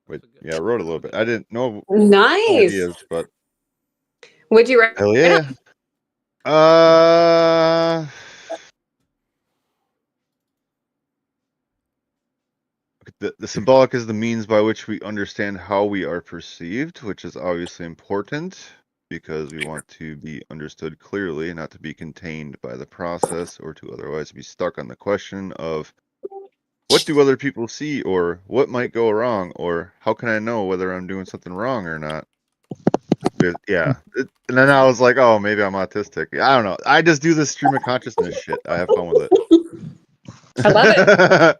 Wait, yeah, I wrote a little bit. I didn't know Nice. ideas, but What'd you write? hell yeah. The symbolic is the means by which we understand how we are perceived, which is obviously important because we want to be understood clearly and not to be contained by the process or to otherwise be stuck on the question of what do other people see or what might go wrong or how can I know whether I'm doing something wrong or not. And then I was like, oh, maybe I'm autistic. I don't know. I just do this stream of consciousness shit. I have fun with it. I love it.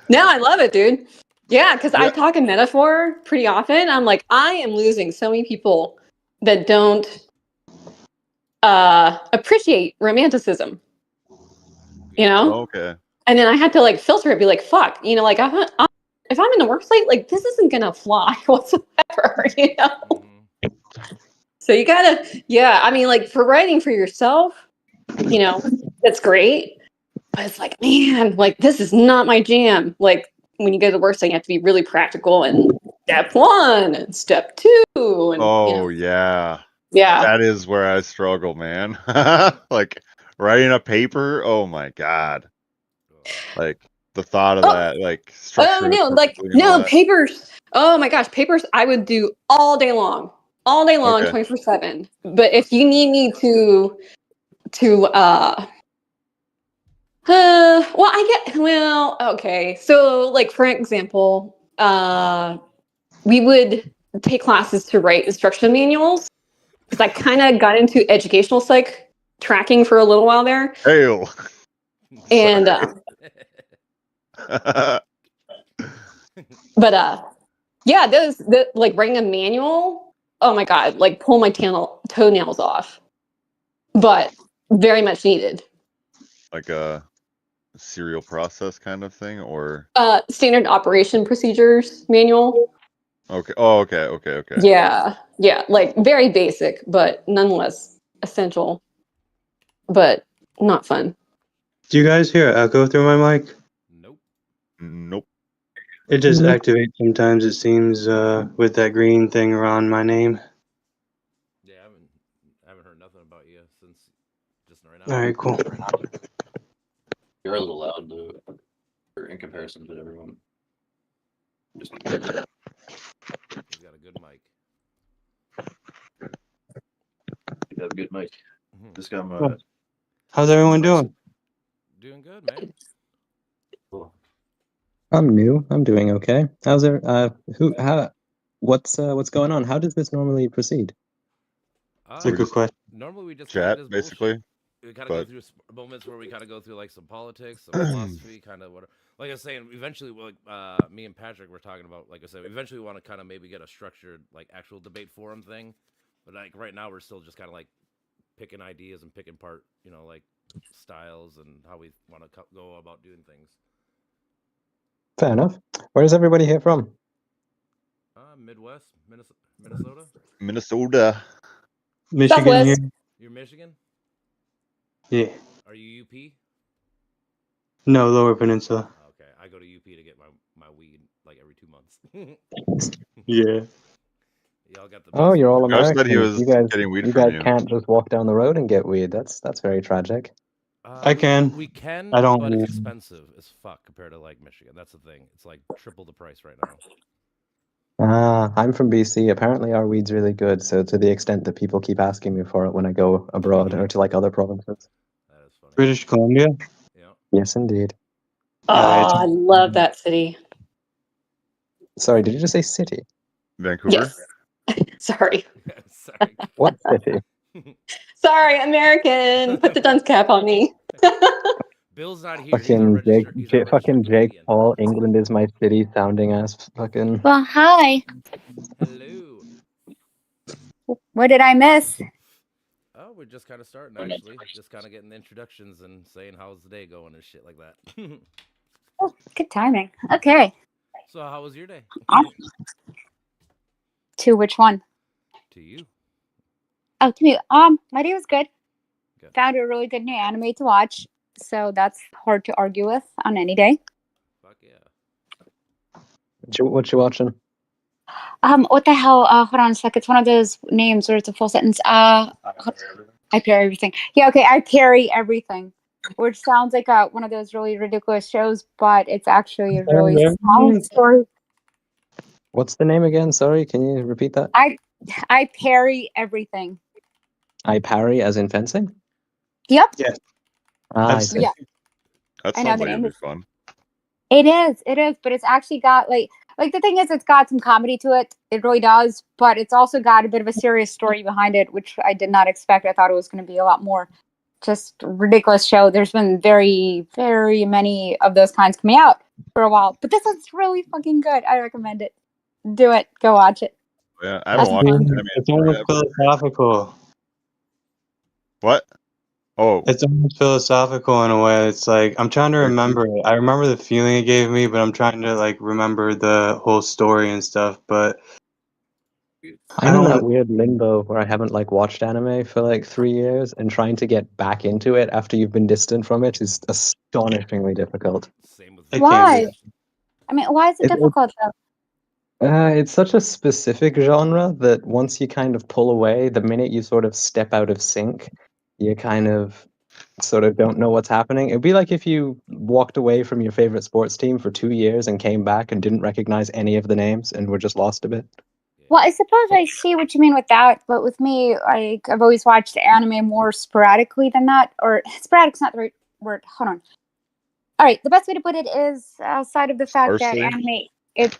No, I love it, dude. Yeah, because I Yeah. talk in metaphor pretty often. I'm like, I am losing so many people that don't appreciate romanticism. You know? Okay. And then I had to like filter it, be like, fuck, like if I'm in the workplace, like this isn't gonna fly whatsoever, So you gotta, yeah, I mean, like for writing for yourself, that's great. But it's like, man, like this is not my jam. Like when you go to the work site, you have to be really practical and step 1 and step 2. And yeah. yeah. That is where I struggle, man. Like writing a paper, oh my god. Like the thought of that, like structuring it No, like perfectly and all that. papers. Oh my gosh, papers I would do all day long, Okay. 24/7. But if you need me to okay. So like for example, we would take classes to write instruction manuals because I kind of got into educational psych tracking for a little while there. Hail. And but yeah, like writing a manual, oh my god, like pull my toenails off. But very much needed. Like a serial process kind of thing, or standard operation procedures manual. okay. Oh, okay. Yeah, like very basic, but nonetheless essential, but not fun. Do you guys hear echo through my mic? Nope. It just activates sometimes, it seems, with that green thing around my name. Yeah, I haven't heard nothing about you since just right now. All right, cool. You're a little loud, though, in comparison to everyone. He's got a good mic. You have a good mic. Just got my. Cool. How's everyone doing? Doing good, man. Cool. I'm new. I'm doing okay. How's there? What's going on? How does this normally proceed? It's a good question. Normally we just chat, basically. We kind of go through moments where we kind of go through like some politics, some philosophy, kind of whatever. Like I was saying, eventually, like me and Patrick were talking about, like I said, eventually we want to kind of maybe get a structured, like actual debate forum thing. But like right now, we're still just kind of like picking ideas and picking part, like styles and how we want to go about doing things. Fair enough. Where is everybody here from? Midwest, Minnesota. Minnesota. Michigan. Southwest. Here. You're Michigan? Yeah. Are you UP? No, Lower Peninsula. Okay, I go to UP to get my weed like every 2 months. Yeah. Y'all got the. Oh, you're all Josh Americans. said he was you guys, getting weed you from guys you. can't just walk down the road and get weed. That's very tragic. I can. We can, I don't. but it's expensive as fuck compared to like Michigan. That's the thing. It's like triple the price right now. I'm from BC. Apparently, our weed's really good. So to the extent that people keep asking me for it when I go abroad or to like other provinces. That is funny. British Columbia. Yeah. Yes, indeed. Oh, I love that city. Sorry, did you just say city? Vancouver? Yes. Sorry. Sorry. What city? Sorry, American. Put the dunce cap on me. Bill's not here. Fucking Jake Paul, England is my city, sounding ass fucking. Well, hi. Hello. What did I miss? Oh, we're just kind of starting, actually. Just kind of getting the introductions and saying how's the day going and shit like that. Oh, good timing. Okay. So how was your day? To which one? To you. Oh, to me. My day was good. Found a really good new anime to watch, so that's hard to argue with on any day. Fuck yeah. What you watching? What the hell? Hold on a sec. It's one of those names where it's a full sentence. I parry everything. Yeah, okay. I parry everything, which sounds like one of those really ridiculous shows, but it's actually a really solid story. What's the name again? Sorry, can you repeat that? I parry everything. I parry, as in fencing. Yep. Yeah. I see. Yeah. That I know sounds the like it'd name be is. fun. It is, but it's actually got like the thing is, it's got some comedy to it. It really does, but it's also got a bit of a serious story behind it, which I did not expect. I thought it was going to be a lot more just ridiculous show. There's been very, very many of those kinds coming out for a while, but this one's really fucking good. I recommend it. Do it. Go watch it. Yeah, I haven't watched fun. it. It's almost philosophical. What? Oh, It's almost philosophical in a way. It's like I'm trying to remember it. I remember the feeling it gave me, but I'm trying to like remember the whole story and stuff. But I I'm in don't that want. weird limbo where I haven't like watched anime for like 3 years, and trying to get back into it after you've been distant from it is astonishingly difficult. Same with I me. can't do Why? that. I mean, why is it difficult though? It's such a specific genre that once you kind of pull away, the minute you sort of step out of sync, you kind of sort of don't know what's happening. It'd be like if you walked away from your favorite sports team for 2 years and came back and didn't recognize any of the names and were just lost a bit. Well, I suppose I see what you mean with that, but with me, I've always watched anime more sporadically than that, or sporadic's not the right word. Hold on. All right, the best way to put it is outside of the fact that Sparsely? anime,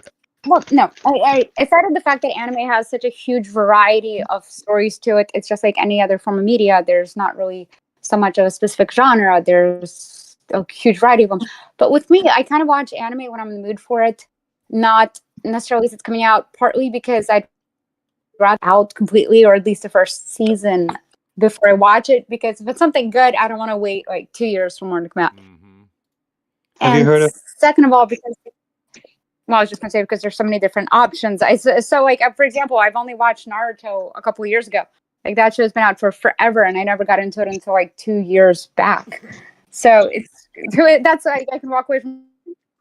aside of the fact that anime has such a huge variety of stories to it, it's just like any other form of media. There's not really so much of a specific genre. There's a huge variety of them. But with me, I kind of watch anime when I'm in the mood for it, not necessarily as it's coming out, partly because I'd rather out completely, or at least the first season before I watch it, because if it's something good, I don't want to wait like 2 years for more to come out. Have you And heard of? second of all, because I was just gonna say because there's so many different options. So like for example, I've only watched Naruto a couple of years ago. Like that show's been out for forever, and I never got into it until like 2 years back. So that's like I can walk away from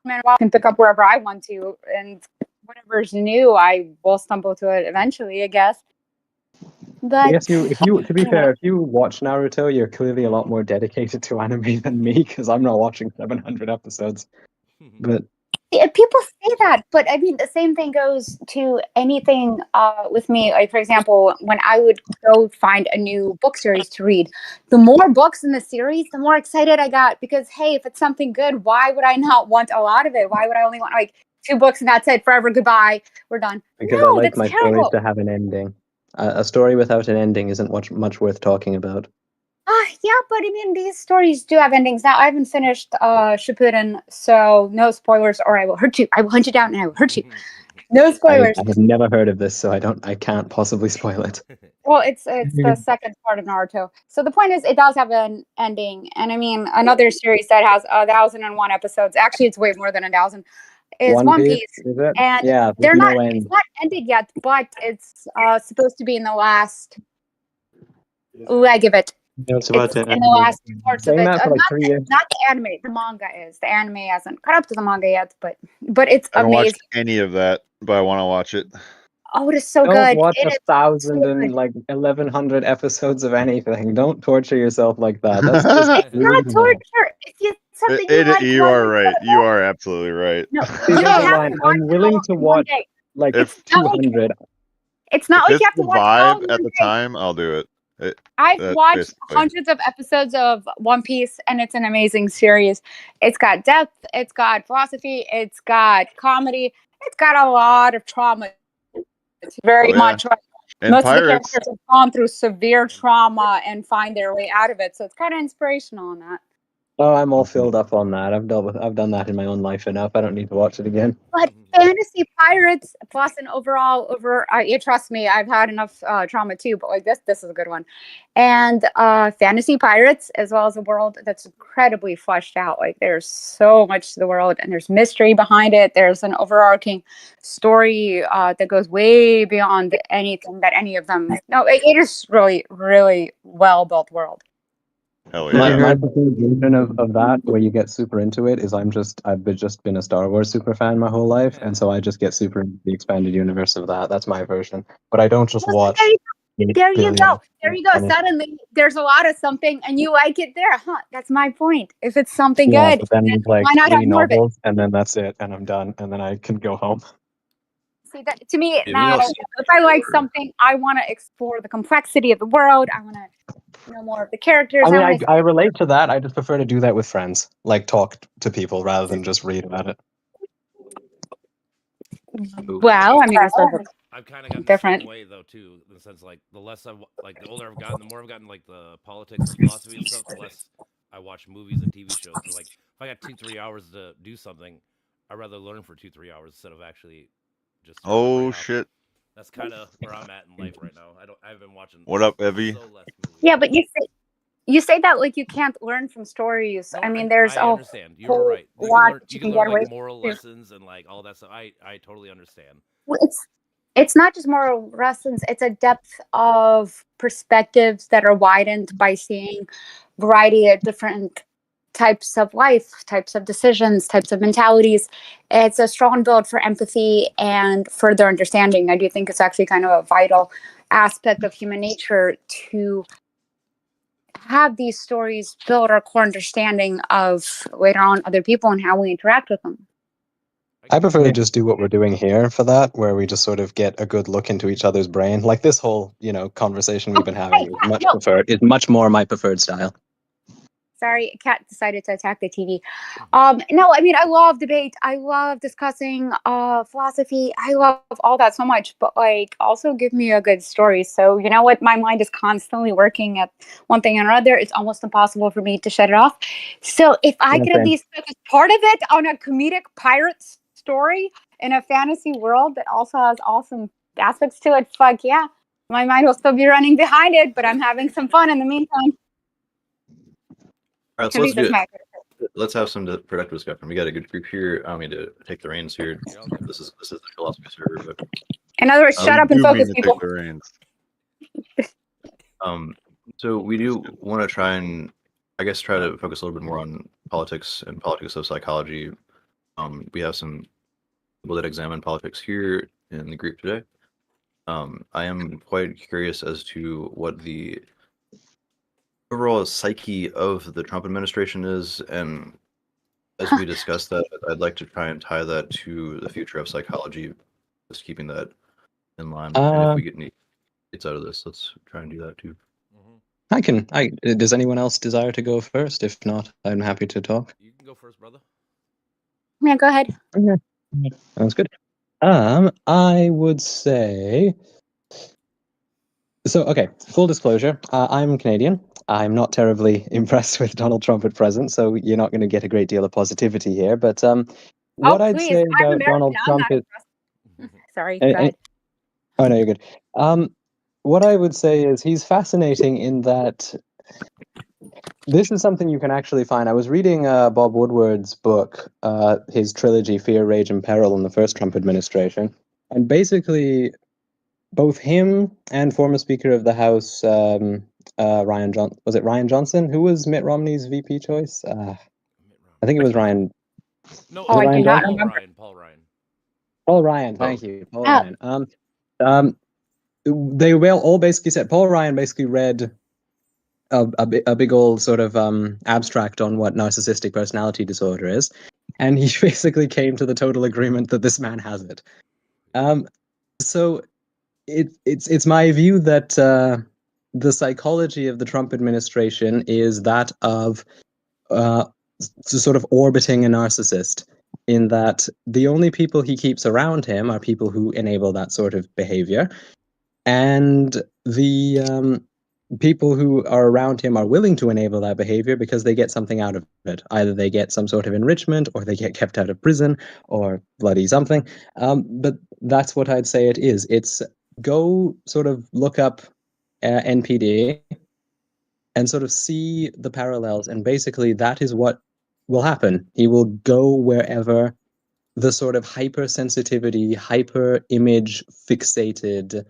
it and pick up wherever I want to, and whatever's new, I will stumble to it eventually, I guess. I But guess if you, to be you know, fair, if you watch Naruto, you're clearly a lot more dedicated to anime than me because I'm not watching 700 episodes. But yeah, people say that, but I mean, the same thing goes to anything with me. Like, for example, when I would go find a new book series to read, the more books in the series, the more excited I got because, hey, if it's something good, why would I not want a lot of it? Why would I only want like 2 books and that's it, forever, goodbye, we're done? because I No, like that's my stories terrible. to have an ending. A story without an ending isn't much worth talking about. Yeah, but I mean, these stories do have endings. Now, I haven't finished Shippuden, so no spoilers, or I will hurt you. I will hunt you down and I will hurt you. No I spoilers. have never heard of this, so I can't possibly spoil it. Well, it's the second part of Naruto. So the point is, it does have an ending, and I mean, another series that has 1,001 episodes. Actually, it's way more than 1,000. Is One One Piece, Piece, is it? and Yeah, there's they're not. no It's end. not ended yet, but it's supposed to be in the last leg of it. Yeah, it's about It's to in end. the last parts of Saying it. that for like 3 years. Not the anime. The manga is. The anime hasn't caught up to the manga yet, but it's I haven't amazing. watched any of that, but I want to watch it. Oh, it is so Don't good. watch It is 1,000 so and good. like 1,100 episodes of anything. Don't torture yourself like that. That's just It's really not torture. It's something you like. You are right. You are absolutely right. No, See, you here's don't the have line. to watch I'm it willing all to in one watch day. like If It's not like 200. it's not if like you it's have to the watch it all vibe in at one the day. time, I'll do it. I've That's watched basically. hundreds of episodes of One Piece, and it's an amazing series. It's got depth, it's got philosophy, it's got comedy, it's got a lot of trauma. It's very Oh yeah. much like And most of the pirates. characters have gone through severe trauma and find their way out of it. So it's kind of inspirational in that. Oh, I'm all filled up on that. I've done that in my own life enough. I don't need to watch it again. But fantasy pirates plus an overall you trust me, I've had enough trauma too, but like this is a good one. And fantasy pirates, as well as a world that's incredibly fleshed out. Like there's so much to the world, and there's mystery behind it. There's an overarching story that goes way beyond anything that any of them. No, it is really, really well built world. Hell Did you yeah. My hear? preferred version of that, where you get super into it, is I've just been a Star Wars super fan my whole life, and so I just get super into the expanded universe of that. That's my version. But I don't just Well, watch there you 8 go. billion. There you go. Suddenly, there's a lot of something, and you like it there, huh? That's my point. If it's something Yeah, good, but then then like why not have 3 more of it? novels, and then that's it, and I'm done, and then I can go home. See, that to me, Yeah, me now, also if I like for- something, I want to explore the complexity of the world. I want to know more of the characters. I mean, want to. I relate to that. I just prefer to do that with friends, like talk to people rather than just read about it. Well, I mean, I suppose it's I've kind of gotten the different. same way though too, in the sense like the less like the older I've gotten, the more I've gotten like the politics and philosophy and stuff. The less I watch movies and TV shows. So like if I got 2-3 hours to do something, I'd rather learn for 2-3 hours instead of actually just turn my Oh brain off. shit. That's kind of where I'm at in life right now. I've been watching What up, Evie? so less movies. Yeah, but you say that like you can't learn from stories. No, I mean, there's I a understand. You're whole right. You can lot learn. that You you can can learn get like away moral from. lessons and like all that stuff. I totally understand. Well, it's not just moral lessons. It's a depth of perspectives that are widened by seeing variety of different types of life, types of decisions, types of mentalities. It's a strong build for empathy and further understanding. I do think it's actually kind of a vital aspect of human nature to have these stories build our core understanding of later on other people and how we interact with them. I prefer to just do what we're doing here for that, where we just sort of get a good look into each other's brain. Like this whole, conversation we've been having is much preferred. Is much more my preferred style. Sorry, a cat decided to attack the TV. No, I mean, I love debate. I love discussing philosophy. I love all that so much. But like, also give me a good story. So you know what? My mind is constantly working at one thing or another. It's almost impossible for me to shut it off. So if I could at least focus part of it on a comedic pirate story in a fantasy world that also has awesome aspects to it, fuck yeah. My mind will still be running behind it, but I'm having some fun in the meantime. All right, so let's do it. Let's have some productive discussion. We got a good group here. I mean, to take the reins here. This is the philosophy server, but in other words, shut up and focus, people. Take the reins. So we do want to try to focus a little bit more on politics and politics of psychology. We have some people that examine politics here in the group today. I am quite curious as to what the overall psyche of the Trump administration is, and as we discuss that, I'd like to try and tie that to the future of psychology, just keeping that in line. And if we get any hits out of this, let's try and do that too. Does anyone else desire to go first? If not, I'm happy to talk. You can go first, brother. Yeah, go ahead. Okay. Sounds good. I would say. So, okay, full disclosure, I'm Canadian. I'm not terribly impressed with Donald Trump at present, so you're not going to get a great deal of positivity here. But what I'd please. say I'm about American. Donald I'm Trump not is... Sorry, go ahead. Oh, no, you're good. What I would say is he's fascinating in that this is something you can actually find. I was reading Bob Woodward's book, his trilogy, Fear, Rage, and Peril in the first Trump administration. And basically, both him and former Speaker of the House, Ryan Johnson? Who was Mitt Romney's VP choice? I think it was Ryan. No, I Ryan do not Johnson? remember. Paul Ryan. Thank you. Paul Ryan. They all basically said Paul Ryan basically read a big old sort of abstract on what narcissistic personality disorder is, and he basically came to the total agreement that this man has it. So it's my view that the psychology of the Trump administration is that of sort of orbiting a narcissist, in that the only people he keeps around him are people who enable that sort of behavior, and the people who are around him are willing to enable that behavior because they get something out of it. Either they get some sort of enrichment, or they get kept out of prison, or bloody something. But that's what I'd say it is. It's go sort of look up NPD and sort of see the parallels. And basically that is what will happen. He will go wherever the sort of hypersensitivity, hyper image fixated,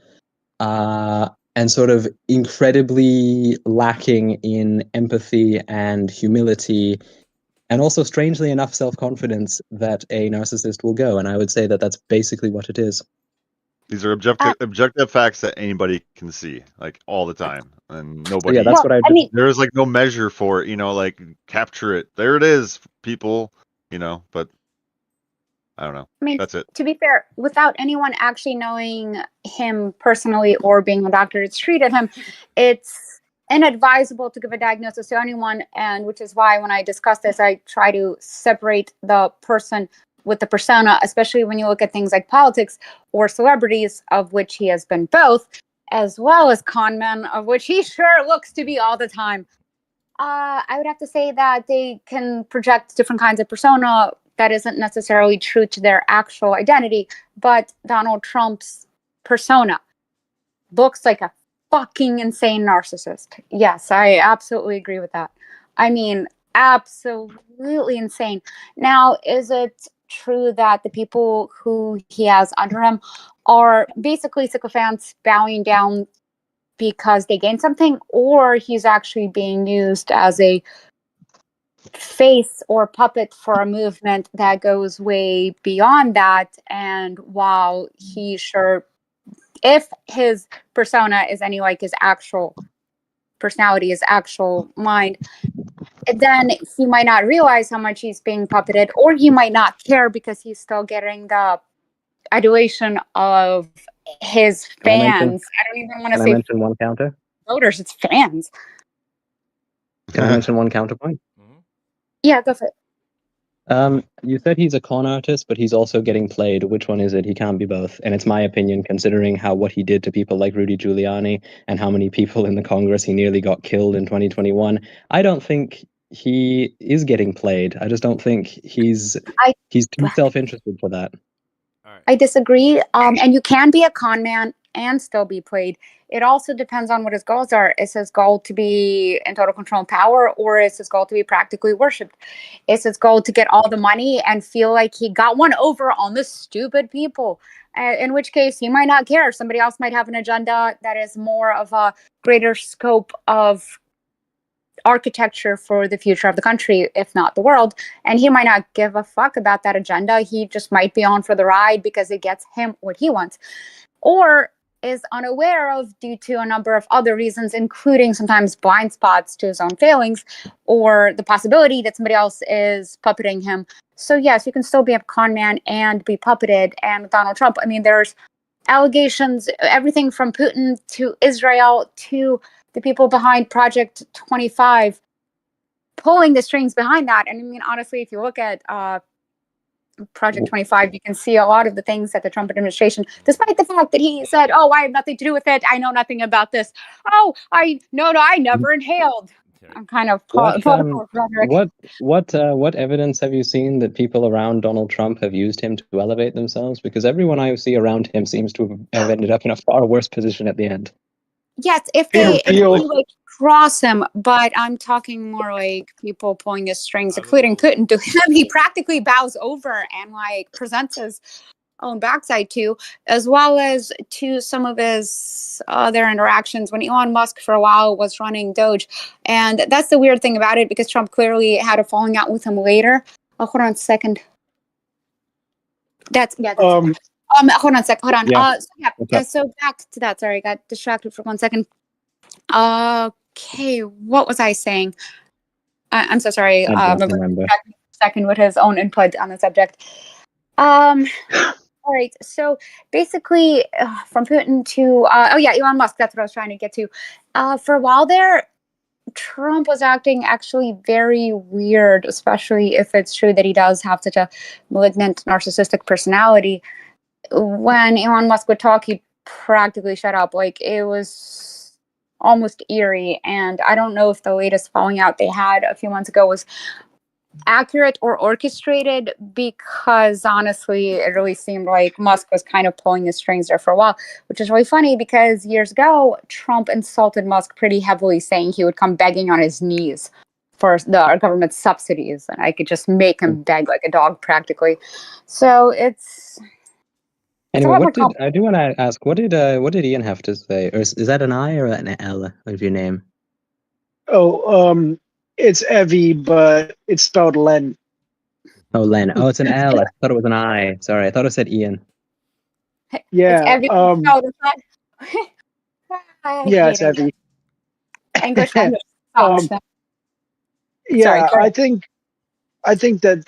and sort of incredibly lacking in empathy and humility, and also strangely enough self-confidence that a narcissist will go. And I would say that that's basically what it is. These are objective facts that anybody can see, like all the time, and So nobody. yeah, that's what I I just. mean, There's like no measure for it, like capture it. There it is, people. But I don't know. I mean, That's it. to be fair, without anyone actually knowing him personally or being a doctor that's treated him, it's inadvisable to give a diagnosis to anyone. And which is why when I discuss this, I try to separate the person with the persona, especially when you look at things like politics or celebrities, of which he has been both, as well as con men, of which he sure looks to be all the time. I would have to say that they can project different kinds of persona that isn't necessarily true to their actual identity, but Donald Trump's persona looks like a fucking insane narcissist. Yes, I absolutely agree with that. I mean, absolutely insane. Now, is it true that the people who he has under him are basically sycophants bowing down because they gain something, or he's actually being used as a face or puppet for a movement that goes way beyond that? And while he sure, if his persona is any like his actual personality, his actual mind, then he might not realize how much he's being puppeted, or he might not care because he's still getting the adulation of his Can I mention? fans. I don't even want to Can I say mention one counter? voters, it's fans. Can I mention one counterpoint? Mhm. Yeah, go for it. You said he's a con artist, but he's also getting played. Which one is it? He can't be both. And it's my opinion, considering what he did to people like Rudy Giuliani and how many people in the Congress he nearly got killed in 2021. I don't think he is getting played. I just don't think he's I too self-interested for that. All right. I disagree. And you can be a con man and still be played. It also depends on what his goals are. Is his goal to be in total control and power, or is his goal to be practically worshipped? Is his goal to get all the money and feel like he got one over on the stupid people? In which case, he might not care. Somebody else might have an agenda that is more of a greater scope of architecture for the future of the country, if not the world. And he might not give a fuck about that agenda. He just might be on for the ride because it gets him what he wants, or is unaware of due to a number of other reasons, including sometimes blind spots to his own failings or the possibility that somebody else is puppeting him. So yes, you can still be a con man and be puppeted. And with Donald Trump, I mean, there's allegations, everything from Putin to Israel to the people behind Project 25 pulling the strings behind that. And I mean, honestly, if you look at Project 25, you can see a lot of the things that the Trump administration, despite the fact that he said, "Oh, I have nothing to do with it. I know nothing about this. Oh, I never inhaled." I'm kind of political rhetoric. What evidence have you seen that people around Donald Trump have used him to elevate themselves? Because everyone I see around him seems to have ended up in a far worse position at the end. Yes, if they like cross him, but I'm talking more like people pulling his strings, including Putin. To him, he practically bows over and like presents his own backside to, as well as to some of his other interactions when Elon Musk for a while was running Doge. And that's the weird thing about it, because Trump clearly had a falling out with him later. Oh, hold on a second. That's hold on a sec. Hold on. So back to that. Sorry, I got distracted for 1 second. Okay, what was I saying? I'm so sorry. I don't remember. Second with his own input on the subject. All right. So basically, from Putin to Elon Musk. That's what I was trying to get to. For a while there, Trump was acting actually very weird, especially if it's true that he does have such a malignant, narcissistic personality. When Elon Musk would talk, he'd practically shut up. Like, it was almost eerie. And I don't know if the latest falling out they had a few months ago was accurate or orchestrated, because honestly, it really seemed like Musk was kind of pulling the strings there for a while, which is really funny because years ago, Trump insulted Musk pretty heavily, saying he would come begging on his knees for the government subsidies, and I could just make him beg like a dog practically. So it's... Anyway, lot what more did I do want to ask? What did Ian have to say? Or is that an I or an L of your name? Oh, it's Evie, but it's spelled Len. Oh, Len. Oh, it's an L. I thought it was an I. Sorry, I thought it said Ian. Yeah. It's every I Yeah, hate it's it. Evie. English language sucks. Yeah, Sorry, I think that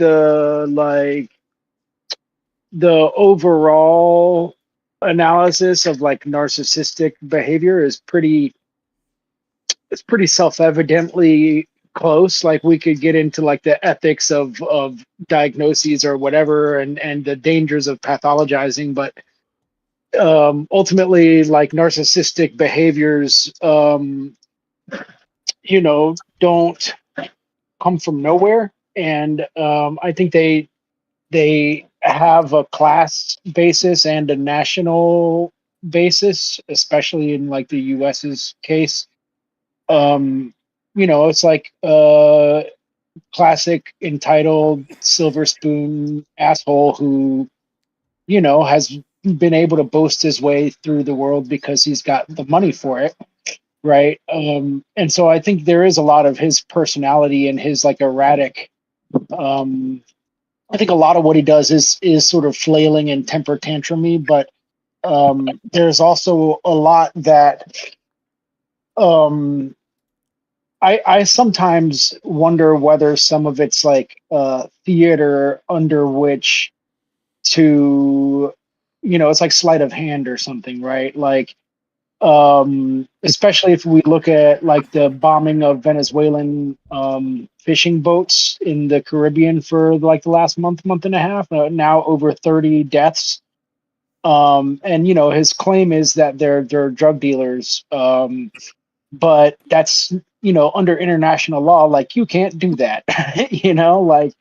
the overall analysis of like narcissistic behavior is pretty self-evidently close. Like we could get into like the ethics of diagnoses or whatever and the dangers of pathologizing, but ultimately like narcissistic behaviors don't come from nowhere, and I think they have a class basis and a national basis, especially in like the US's case. It's like classic entitled silver spoon asshole who has been able to boast his way through the world because he's got the money for it, right? And so I think there is a lot of his personality and his like erratic. I think a lot of what he does is sort of flailing and temper tantrumy, but there's also a lot that I sometimes wonder whether some of it's like theater under which to it's like sleight of hand or something, right? Like especially if we look at like the bombing of Venezuelan fishing boats in the Caribbean for like the last month and a half, now over 30 deaths. And his claim is that they're drug dealers, but that's under international law, like you can't do that, like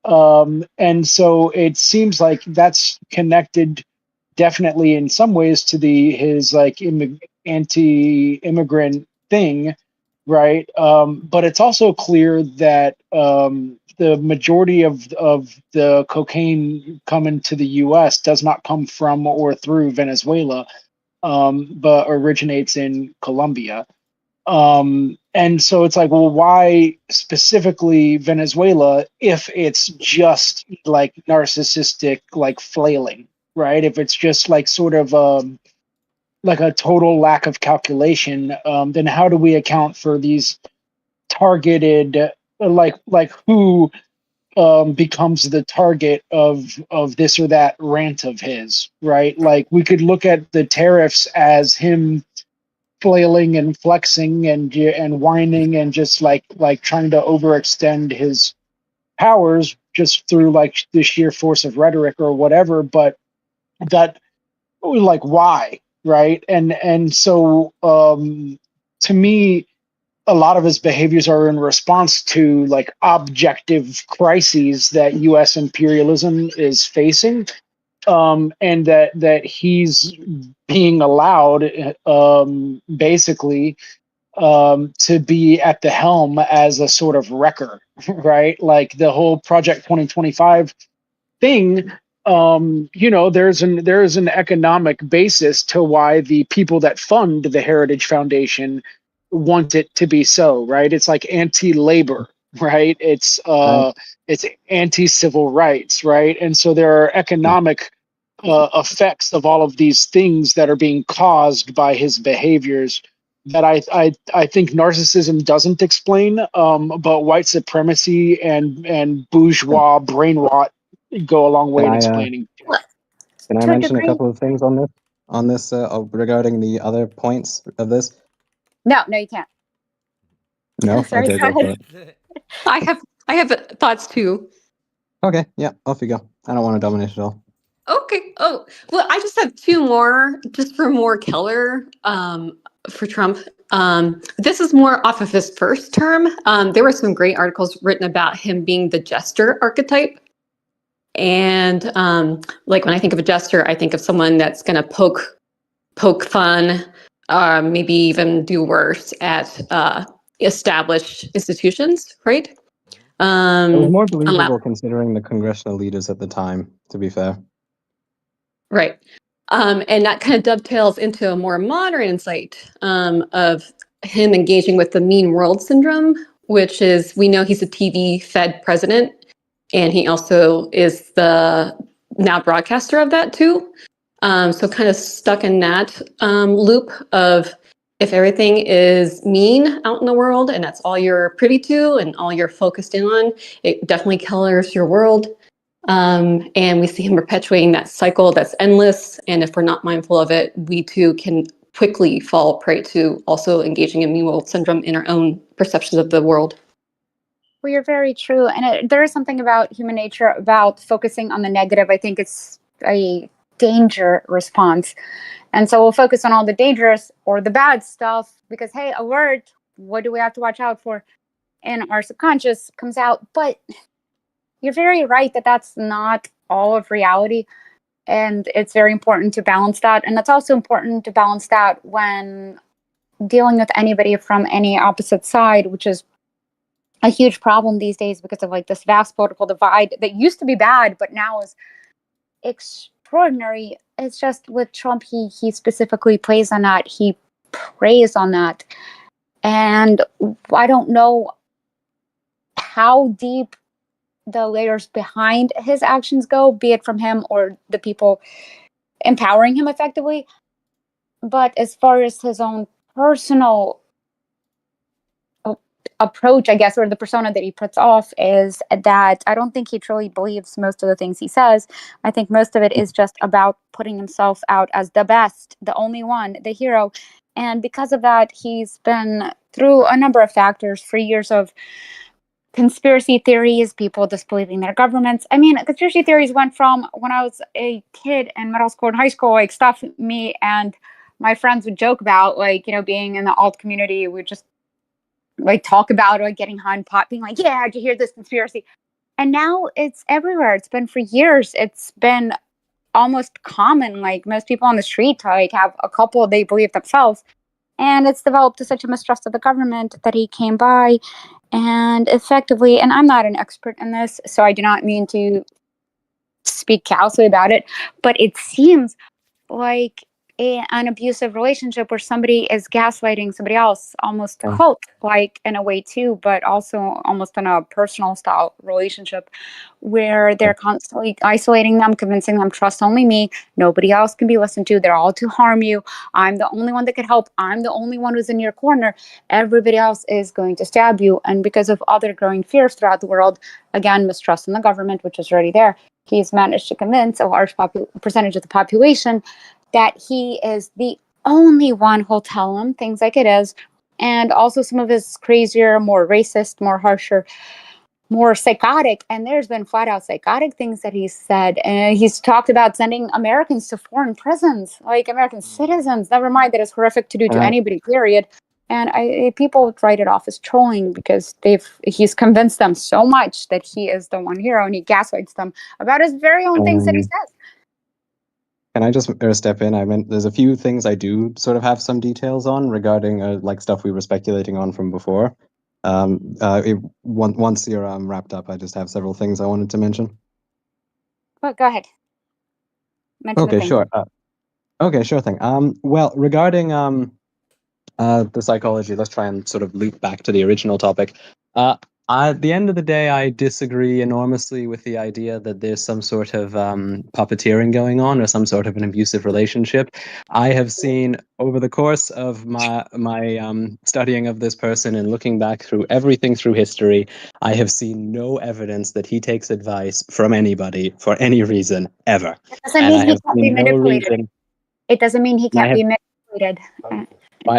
and so it seems like that's connected definitely in some ways to his like anti-immigrant thing, right? But it's also clear that the majority of the cocaine coming to the U.S. does not come from or through Venezuela, but originates in Colombia. And so it's like, well, why specifically Venezuela if it's just like narcissistic, like flailing, right? If it's just like sort of like a total lack of calculation, then how do we account for these targeted, like who becomes the target of this or that rant of his, right? Like we could look at the tariffs as him flailing and flexing and whining and just like trying to overextend his powers just through like the sheer force of rhetoric or whatever, but that like why, right? And so to me a lot of his behaviors are in response to like objective crises that US imperialism is facing, and that he's being allowed basically to be at the helm as a sort of wrecker, right? Like the whole Project 2025 thing. There's an economic basis to why the people that fund the Heritage Foundation want it to be so, right? It's like anti-labor, right? It's anti-civil rights, right? And so there are economic effects of all of these things that are being caused by his behaviors that I think narcissism doesn't explain, but white supremacy and bourgeois brain rot go a long way Can in I explaining. can I to a mention a degree. couple of things on this regarding the other points of this? No, you can't. No. Sorry, Okay, go go for ahead. it. I have thoughts too. Okay, yeah, off you go. I don't want to dominate at all. Okay. Oh, well, I just have two more, just for more Keller, for Trump. This is more off of his first term. There were some great articles written about him being the jester archetype. And like when I think of a jester, I think of someone that's going to poke fun, maybe even do worse at established institutions, right? It was more Allow- believable considering the congressional leaders at the time, to be fair. Right. And that kind of dovetails into a more modern insight of him engaging with the mean world syndrome, which is, we know he's a TV fed president, and he also is the now broadcaster of that too. So kind of stuck in that loop of, if everything is mean out in the world and that's all you're privy to and all you're focused in on, it definitely colors your world. And we see him perpetuating that cycle that's endless. And if we're not mindful of it, we too can quickly fall prey to also engaging in mean world syndrome in our own perceptions of the world. Well, you're very true. And there is something about human nature about focusing on the negative. I think it's a danger response. And so we'll focus on all the dangerous or the bad stuff because, hey, alert, what do we have to watch out for? And our subconscious comes out. But you're very right that that's not all of reality. And it's very important to balance that. And it's also important to balance that when dealing with anybody from any opposite side, which is a huge problem these days because of like this vast political divide that used to be bad, but now is extraordinary. It's just with Trump, he specifically plays on that. He preys on that. And I don't know how deep the layers behind his actions go, be it from him or the people empowering him effectively. But as far as his own personal approach, I guess, or the persona that he puts off, is that I don't think he truly believes most of the things he says. I think most of it is just about putting himself out as the best, the only one, the hero. And because of that, he's been through a number of factors for years of conspiracy theories, people disbelieving their governments. I mean, conspiracy theories went from when I was a kid in middle school and high school, like stuff me and my friends would joke about, like, being in the alt community, we just like talk about like getting high on pot, being like, yeah, did you hear this conspiracy? And now it's everywhere. It's been for years. It's been almost common. Like most people on the street like have a couple they believe themselves. And it's developed to such a mistrust of the government that he came by and effectively, and I'm not an expert in this, so I do not mean to speak callously about it, but it seems like an abusive relationship where somebody is gaslighting somebody else, almost cult like in a way too, but also almost in a personal style relationship where they're constantly isolating them, convincing them trust only me, nobody else can be listened to, they're all to harm you, I'm the only one that could help, I'm the only one who's in your corner, everybody else is going to stab you. And because of other growing fears throughout the world, again, mistrust in the government, which is already there, he's managed to convince a large percentage of the population that he is the only one who'll tell him things like it is. And also some of his crazier, more racist, more harsher, more psychotic. And there's been flat out psychotic things that he's said. And he's talked about sending Americans to foreign prisons, like American citizens, never mind that it's horrific to do to anybody, period. And people write it off as trolling because he's convinced them so much that he is the one hero, and he gaslights them about his very own things that he says. Can I just step in? I mean, there's a few things I do sort of have some details on regarding like stuff we were speculating on from before. Once you're wrapped up, I just have several things I wanted to mention. Well, go ahead. Mention okay, sure. Okay, sure thing. Well, regarding the psychology, let's try and sort of loop back to the original topic. At the end of the day, I disagree enormously with the idea that there's some sort of puppeteering going on or some sort of an abusive relationship. I have seen over the course of my studying of this person and looking back through everything through history, I have seen no evidence that he takes advice from anybody for any reason ever. It doesn't mean he can't be manipulated. It doesn't mean he can't be manipulated. I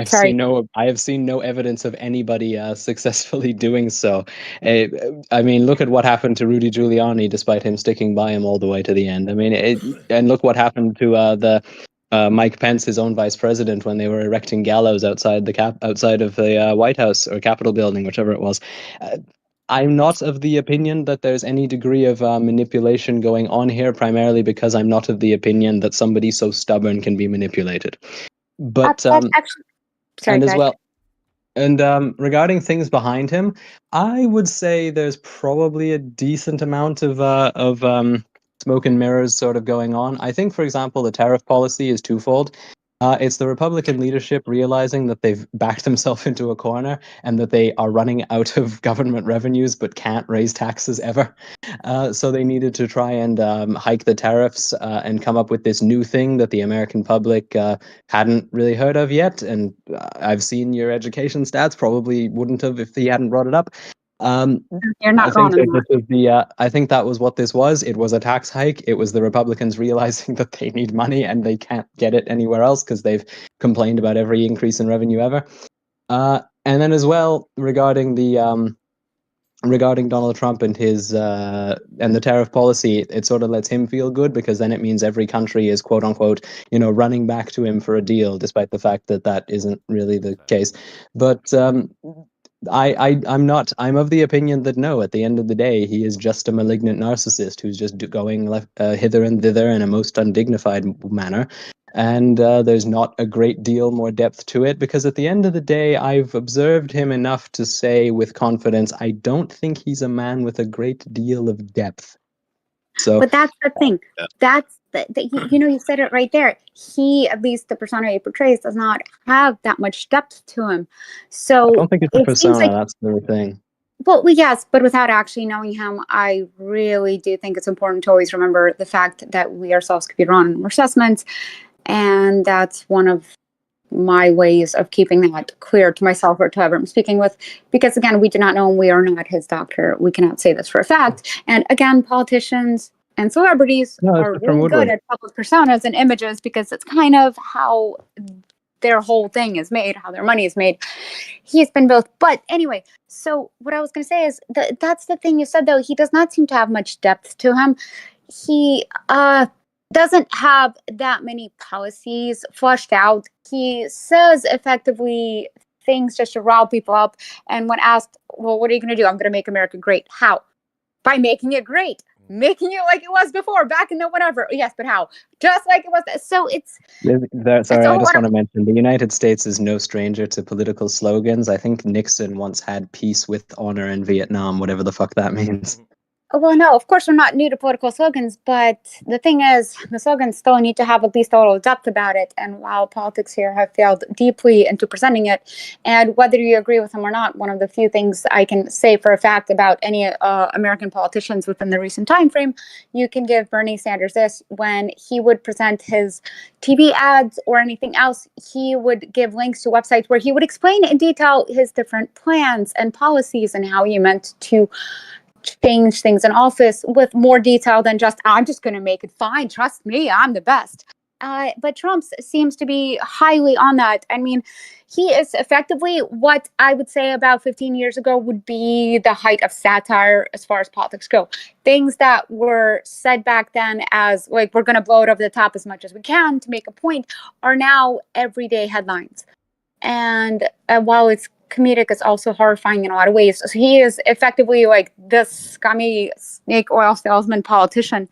have seen no evidence of anybody successfully doing so. I mean, look at what happened to Rudy Giuliani, despite him sticking by him all the way to the end. I mean, and look what happened to the Mike Pence, his own vice president, when they were erecting gallows outside of the White House or Capitol building, whichever it was. I'm not of the opinion that there's any degree of manipulation going on here, primarily because I'm not of the opinion that somebody so stubborn can be manipulated. But regarding things behind him, I would say there's probably a decent amount of smoke and mirrors sort of going on. I think, for example, the tariff policy is twofold. It's the Republican leadership realizing that they've backed themselves into a corner and that they are running out of government revenues but can't raise taxes ever. So they needed to try and hike the tariffs and come up with this new thing that the American public hadn't really heard of yet. And I've seen your education stats, probably wouldn't have if he hadn't brought it up. You're not wrong on that. I think that was what this was. It was a tax hike. It was the Republicans realizing that they need money and they can't get it anywhere else because they've complained about every increase in revenue ever. And then as well regarding Donald Trump and his and the tariff policy, it sort of lets him feel good because then it means every country is quote unquote, running back to him for a deal, despite the fact that that isn't really the case. But I'm of the opinion that no, at the end of the day, he is just a malignant narcissist who's just going hither and thither in a most undignified manner. And there's not a great deal more depth to it because at the end of the day, I've observed him enough to say with confidence, I don't think he's a man with a great deal of depth. So, but that's the thing. That's you said it right there. He, at least the persona he portrays, does not have that much depth to him. So I don't think it's a persona. That's the thing. Well, yes, but without actually knowing him, I really do think it's important to always remember the fact that we ourselves could be wrong in our assessments, and that's one of my ways of keeping that clear to myself or to whoever I'm speaking with, because again, we do not know and we are not his doctor. We cannot say this for a fact. And again, politicians and celebrities are really good at public personas and images because it's kind of how their whole thing is made, how their money is made. He's been both. But anyway, so what I was going to say is that's the thing you said, though. He does not seem to have much depth to him. He doesn't have that many policies fleshed out. He says effectively things just to rile people up. And when asked, well, what are you going to do? I'm going to make America great. How? By making it great. Making it like it was before, back in the whatever. Yes, but how? Just like it was. So it's... Sorry, I just want to mention, the United States is no stranger to political slogans. I think Nixon once had peace with honor in Vietnam, whatever the fuck that means. Well, no, of course we're not new to political slogans, but the thing is, the slogans still need to have at least a little depth about it. And while politics here have failed deeply into presenting it, and whether you agree with them or not, one of the few things I can say for a fact about any American politicians within the recent time frame, you can give Bernie Sanders this: when he would present his TV ads or anything else, he would give links to websites where he would explain in detail his different plans and policies and how he meant to change things in office with more detail than just, I'm just going to make it fine. Trust me, I'm the best. But Trump seems to be highly on that. I mean, he is effectively what I would say about 15 years ago would be the height of satire as far as politics go. Things that were said back then as like, we're going to blow it over the top as much as we can to make a point are now everyday headlines. And while it's comedic, it's also horrifying in a lot of ways. So he is effectively like this scummy snake oil salesman politician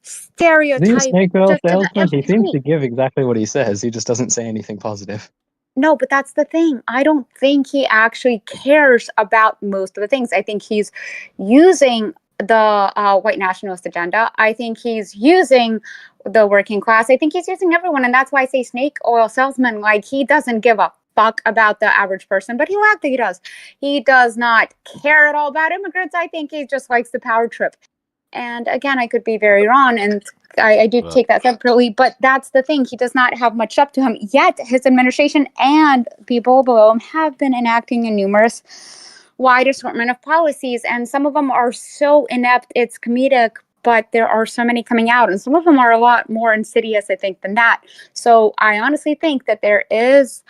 stereotype. Is he a snake oil salesman? He seems to give exactly what he says. He just doesn't say anything positive. No, but that's the thing. I don't think he actually cares about most of the things. I think he's using the white nationalist agenda. I think he's using the working class. I think he's using everyone. And that's why I say snake oil salesman. Like, he doesn't give a fuck about the average person, but he'll act like he does. He does not care at all about immigrants. I think he just likes the power trip. And again, I could be very wrong, and I do take that separately, but that's the thing. He does not have much up to him, yet his administration and people below him have been enacting a numerous wide assortment of policies, and some of them are so inept, it's comedic, but there are so many coming out, and some of them are a lot more insidious, I think, than that. So I honestly think that there is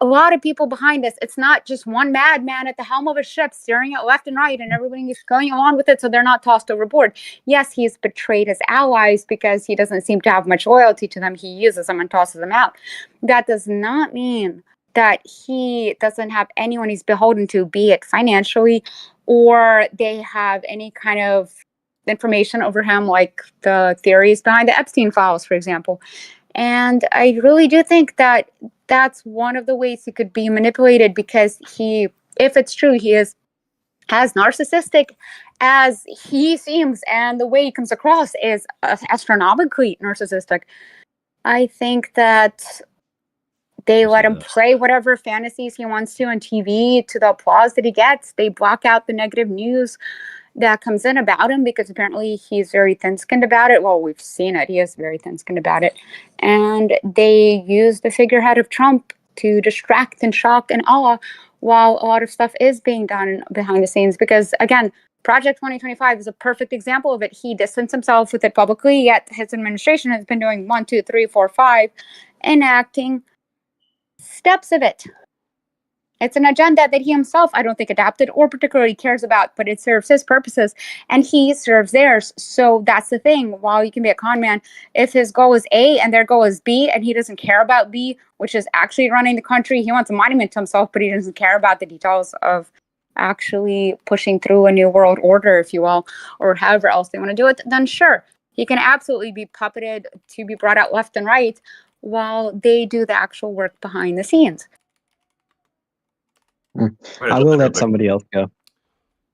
a lot of people behind this. It's not just one madman at the helm of a ship steering it left and right and everybody is going along with it so they're not tossed overboard. Yes, he's betrayed his allies because he doesn't seem to have much loyalty to them. He uses them and tosses them out. That does not mean that he doesn't have anyone he's beholden to, be it financially or they have any kind of information over him, like the theories behind the Epstein files, for example. And I really do think that that's one of the ways he could be manipulated, because he, if it's true, he is as narcissistic as he seems and the way he comes across is astronomically narcissistic. I think that they let him play whatever fantasies he wants to on TV to the applause that he gets. They block out the negative news that comes in about him because apparently he's very thin-skinned about it. Well, we've seen it. He is very thin-skinned about it. And they use the figurehead of Trump to distract and shock and awe while a lot of stuff is being done behind the scenes. Because, again, Project 2025 is a perfect example of it. He distanced himself with it publicly, yet his administration has been doing 1, 2, 3, 4, 5, enacting steps of it. It's an agenda that he himself, I don't think, adapted or particularly cares about, but it serves his purposes and he serves theirs. So that's the thing. While you can be a con man, if his goal is A and their goal is B and he doesn't care about B, which is actually running the country, he wants a monument to himself, but he doesn't care about the details of actually pushing through a new world order, if you will, or however else they want to do it, then sure, he can absolutely be puppeted to be brought out left and right while they do the actual work behind the scenes. I will let somebody else go.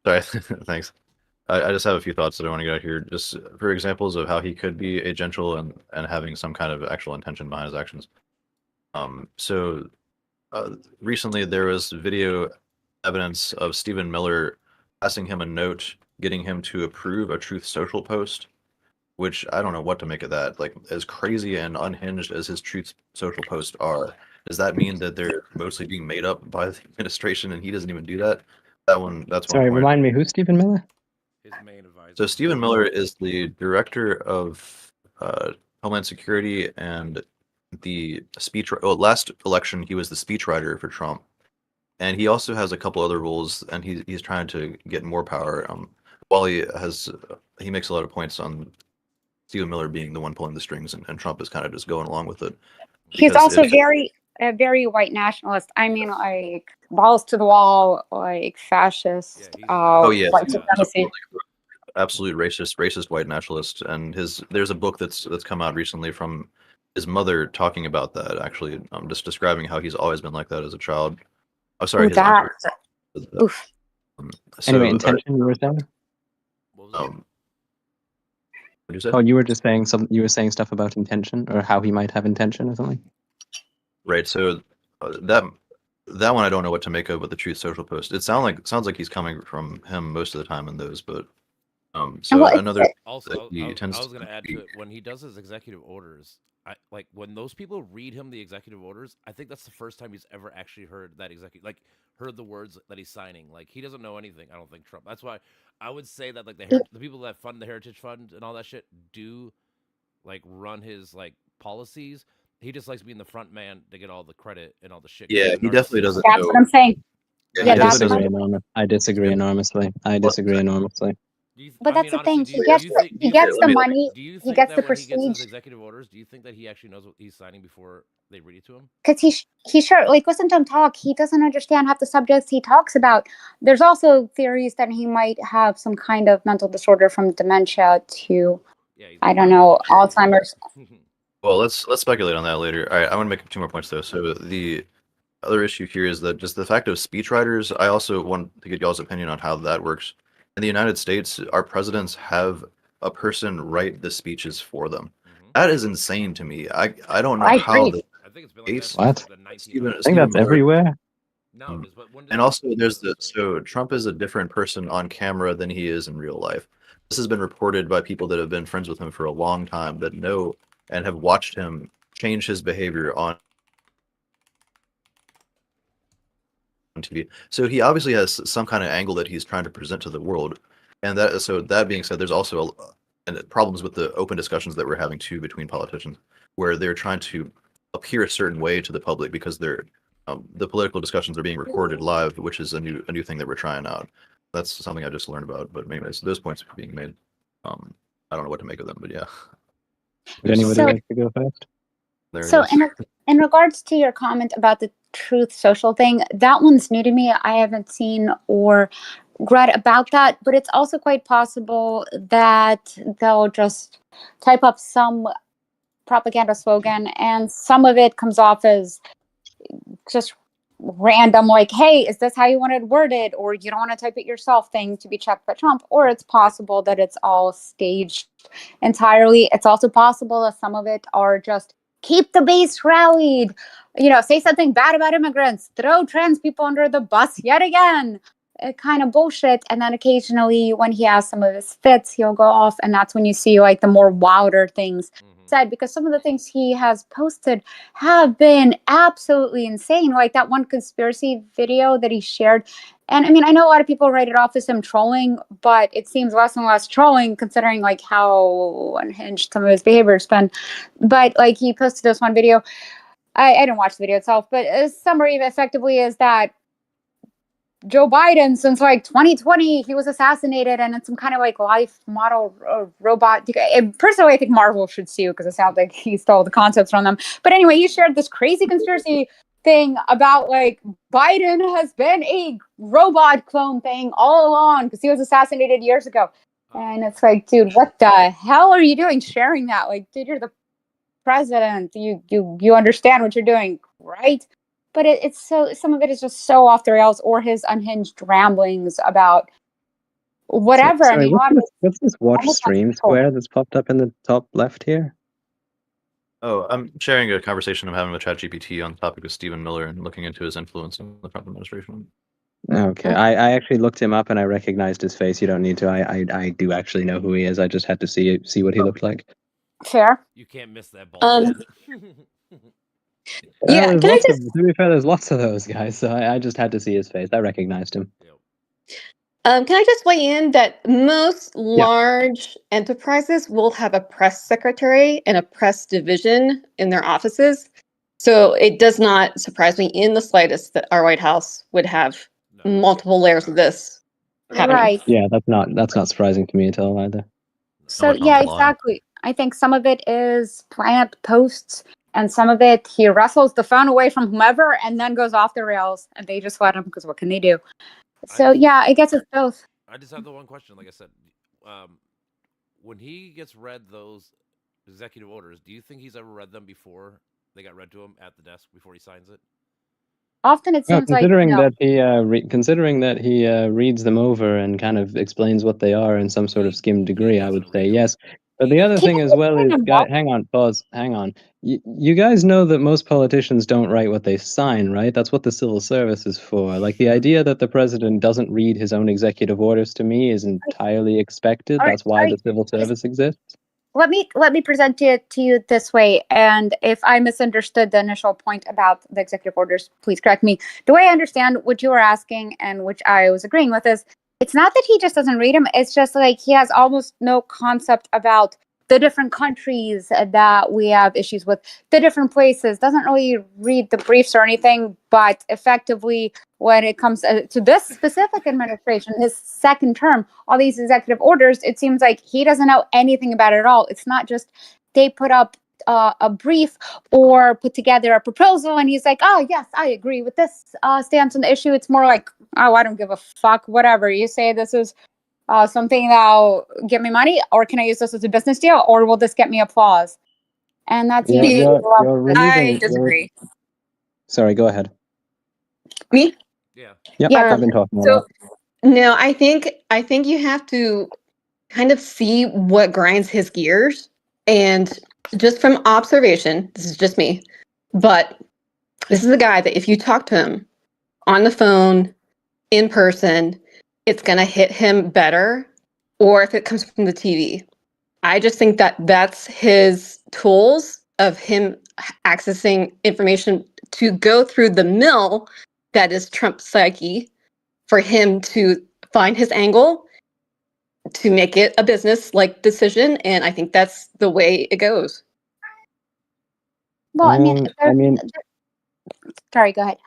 Sorry, thanks. I just have a few thoughts that I want to get out here, just for examples of how he could be agential and having some kind of actual intention behind his actions. So recently there was video evidence of Stephen Miller passing him a note, getting him to approve a Truth Social post, which I don't know what to make of that. Like, as crazy and unhinged as his Truth Social posts are, does that mean that they're mostly being made up by the administration and he doesn't even do that? That's one Sorry, point. remind me, who's Stephen Miller? His main advisor. So Stephen Miller is the director of Homeland Security and the speech. Last election he was the speechwriter for Trump, and he also has a couple other roles, and he's trying to get more power. While he makes a lot of points on Stephen Miller being the one pulling the strings, and Trump is kind of just going along with it. He's also a very white nationalist. I mean, like balls to the wall, like fascist. White supremacy. Absolute racist white nationalist. And there's a book that's come out recently from his mother talking about that. Actually, just describing how he's always been like that as a child. Oh, sorry. Oof. Anyway, intention. You were saying. What did you say? Oh, you were just saying something. You were saying stuff about intention or how he might have intention or something. Right. So that one I don't know what to make of with the Truth Social post. It sounds like he's coming from him most of the time in those, but another. Also, I was going to add to it, when he does his executive orders, like when those people read him the executive orders, I think that's the first time he's ever actually heard that heard the words that he's signing. Like, he doesn't know anything. I don't think Trump. That's why I would say that like the people that fund the Heritage Fund and all that shit do like run his like policies. He just likes being the front man to get all the credit and all the shit. Yeah, he definitely doesn't. That's what I'm saying. I disagree enormously. But that's the thing. He gets the money. He gets the prestige. When he gets his executive orders, do you think that he actually knows what he's signing before they read it to him? Because he sure, like, listen to him talk. He doesn't understand half the subjects he talks about. There's also theories that he might have some kind of mental disorder from dementia to, I don't know, Alzheimer's. Well, let's speculate on that later. All right, I want to make 2 more points though. So the other issue here is that just the fact of speechwriters. I also want to get y'all's opinion on how that works. In the United States, our presidents have a person write the speeches for them. That is insane to me. I don't know how. I think it's been like that what? Since I think that's everywhere. No, and also so Trump is a different person on camera than he is in real life. This has been reported by people that have been friends with him for a long time, that know and have watched him change his behavior on TV. So he obviously has some kind of angle that he's trying to present to the world. And that being said, there's also problems with the open discussions that we're having too between politicians, where they're trying to appear a certain way to the public because they're the political discussions are being recorded live, which is a new thing that we're trying out. That's something I just learned about. But anyways, those points are being made. I don't know what to make of them, but yeah. Would anybody like to go first? So in regards to your comment about the Truth Social thing, that one's new to me. I haven't seen or read about that, but it's also quite possible that they'll just type up some propaganda slogan and some of it comes off as just random, like, hey, is this how you want it worded, or you don't want to type it yourself thing to be checked by Trump. Or it's possible that it's all staged entirely. It's also possible that some of it are just keep the base rallied, say something bad about immigrants, throw trans people under the bus yet again, kind of bullshit. And then occasionally when he has some of his fits, he'll go off, and that's when you see like the more wilder things said, because some of the things he has posted have been absolutely insane. Like that one conspiracy video that he shared. And I mean, I know a lot of people write it off as him trolling, but it seems less and less trolling considering like how unhinged some of his behavior has been. But like he posted this one video. I didn't watch the video itself, but a summary effectively is that Joe Biden, since like 2020, he was assassinated, and it's some kind of like life model robot. And personally, I think Marvel should sue because it sounds like he stole the concepts from them. But anyway, he shared this crazy conspiracy thing about like Biden has been a robot clone thing all along because he was assassinated years ago. And it's like, dude, what the hell are you doing sharing that? Like, dude, you're the president. You understand what you're doing, right? But it's so, some of it is just so off the rails, or his unhinged ramblings about whatever. Sorry, And what's this watch stream square that's popped up in the top left here? Oh, I'm sharing a conversation I'm having with ChatGPT on the topic of Stephen Miller and looking into his influence in the Trump administration. Okay, I actually looked him up and I recognized his face. You don't need to. I do actually know who he is. I just had to see what he looked like. Fair. You can't miss that ball. Yeah, can I just to be fair, there's lots of those guys, so I just had to see his face. I recognized him. can I just weigh in that most large enterprises will have a press secretary and a press division in their offices. So it does not surprise me in the slightest that our White House would have multiple layers of this happening. Right. Yeah, that's not surprising to me at all either. So yeah, exactly. I think some of it is plant posts, and some of it he wrestles the phone away from whomever and then goes off the rails, and they just let him because what can they do? So yeah, I guess it's both. I just have the one question. Like I said, when he gets read those executive orders, do you think he's ever read them before they got read to him at the desk before he signs it? Often it seems considering like that he reads them over and kind of explains what they are in some sort of skimmed degree, I would say yes. But the other thing as well is, hang on, pause, hang on. You guys know that most politicians don't write what they sign, right? That's what the civil service is for. Like the idea that the president doesn't read his own executive orders to me is entirely expected. That's why the civil service exists. Let me present it to you this way, and if I misunderstood the initial point about the executive orders, please correct me. The way I understand what you were asking, and which I was agreeing with, is it's not that he just doesn't read them, it's just like he has almost no concept about the different countries that we have issues with, the different places, doesn't really read the briefs or anything, but effectively when it comes to this specific administration, his second term, all these executive orders, it seems like he doesn't know anything about it at all. It's not just they put up a brief or put together a proposal and he's like, oh, yes, I agree with this stance on the issue. It's more like, oh, I don't give a fuck, whatever. You say this is something that'll get me money, or can I use this as a business deal, or will this get me applause? And that's I disagree. Sorry, go ahead. Me? Yeah. Yep, I've been talking a lot. No, I think you have to kind of see what grinds his gears, and just from observation, this is just me, but this is a guy that if you talk to him on the phone, in person, it's gonna hit him better, or if it comes from the TV. I just think that that's his tools of him accessing information to go through the mill that is Trump's psyche, for him to find his angle, to make it a business-like decision, and I think that's the way it goes. Well, I mean, sorry, go ahead.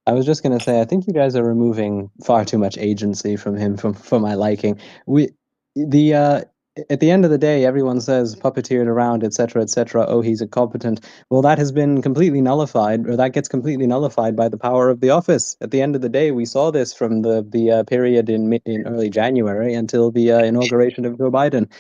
I was just going to say, I think you guys are removing far too much agency from him for my liking. At the end of the day, everyone says puppeteered around, etc., etc. Oh, he's incompetent. Well, that has been completely nullified, or that gets completely nullified by the power of the office. At the end of the day, we saw this from the period in early January until the inauguration of Joe Biden.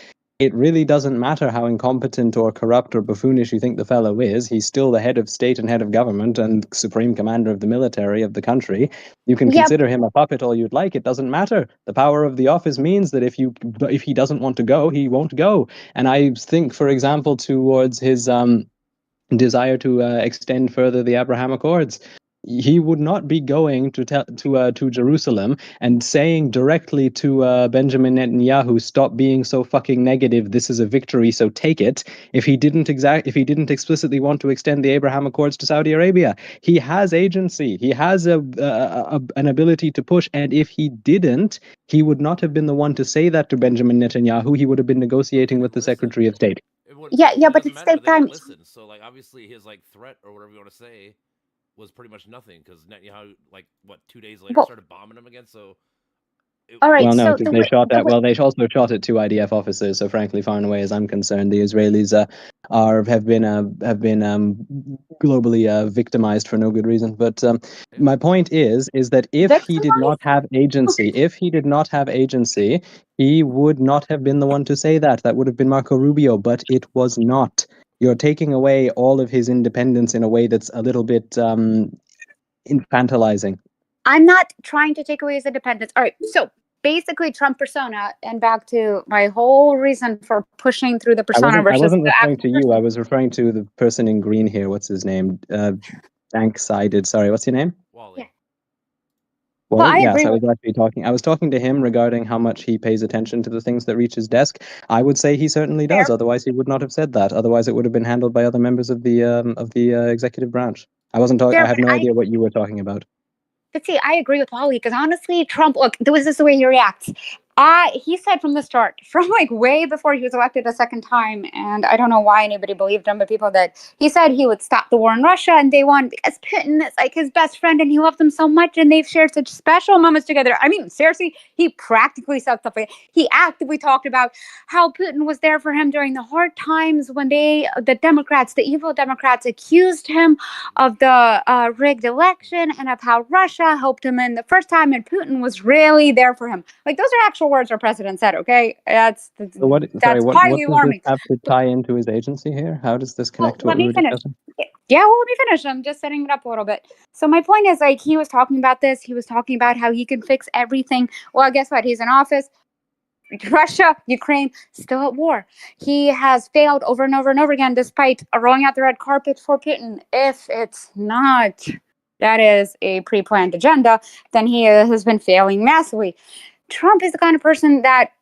it really doesn't matter how incompetent or corrupt or buffoonish you think the fellow is. He's still the head of state and head of government and supreme commander of the military of the country. You can Yeah, consider him a puppet all you'd like. It doesn't matter. The power of the office means that if he doesn't want to go, he won't go. And I think, for example, towards his desire to extend further the Abraham Accords, he would not be going to Jerusalem and saying directly to Benjamin Netanyahu, "Stop being so fucking negative. This is a victory, so take it." If he didn't explicitly want to extend the Abraham Accords to Saudi Arabia, he has agency. He has an ability to push, and if he didn't, he would not have been the one to say that to Benjamin Netanyahu. He would have been negotiating with the Secretary of State. yeah, but It at the doesn't matter, same but they didn't time, listen. So like obviously his like threat or whatever you want to say was pretty much nothing because Netanyahu like what 2 days later well, started bombing him again. So all right. Well, no, So because they shot at. Well, they also shot at 2 IDF officers. So, frankly, far and away, as I'm concerned, the Israelis have been globally victimized for no good reason. But my point is that if he did not have agency, he would not have been the one to say that. That would have been Marco Rubio, but it was not. You're taking away all of his independence in a way that's a little bit infantilizing. I'm not trying to take away his independence. All right. So basically, Trump persona, and back to my whole reason for pushing through the persona I versus wasn't the referring actual to you. person. I was referring to the person in green here. What's his name? Dank-sided. Sorry, what's your name? Wally. Yeah. Well, Wally? I Yes, agree I with. was actually talking. I was talking to him regarding how much he pays attention to the things that reach his desk. I would say he certainly does. Fair. Otherwise, he would not have said that. Otherwise, it would have been handled by other members of the executive branch. I wasn't talking. Fair, I had but no idea what you were talking about. But see, I agree with Wally because honestly, Trump, look, this is the way he reacts. He said from the start, from like way before he was elected a second time, and I don't know why anybody believed him, but people did. He said he would stop the war in Russia and day one because Putin is like his best friend and he loves him so much and they've shared such special moments together. I mean, seriously, he practically said stuff like he actively talked about how Putin was there for him during the hard times when the evil Democrats accused him of the rigged election and of how Russia helped him in the first time and Putin was really there for him. Like those are actual words our president said, okay? That's So what? Sorry, that's what highly does this alarming. have to tie into his agency here? How does this Well, connect to let what we me were finish. discussing? Yeah, well, let me finish. I'm just setting it up a little bit. So my point is, like, he was talking about this. He was talking about how he can fix everything. Well, guess what? He's in office. Russia, Ukraine, still at war. He has failed over and over and over again, despite rolling out the red carpet for Putin. If it's not that is a pre-planned agenda, then he has been failing massively. Trump is the kind of person that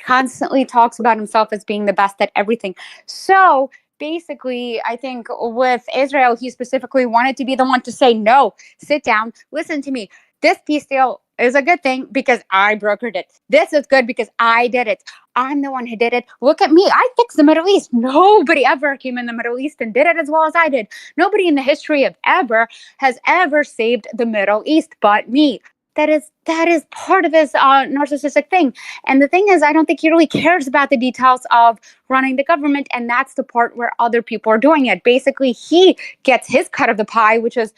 constantly talks about himself as being the best at everything. So basically, I think with Israel, he specifically wanted to be the one to say, no, sit down, listen to me. This peace deal is a good thing because I brokered it. This is good because I did it. I'm the one who did it. Look at me. I fixed the Middle East. Nobody ever came in the Middle East and did it as well as I did. Nobody in the history of ever has ever saved the Middle East but me. That is part of his narcissistic thing. And the thing is, I don't think he really cares about the details of running the government. And that's the part where other people are doing it. Basically, he gets his cut of the pie, which is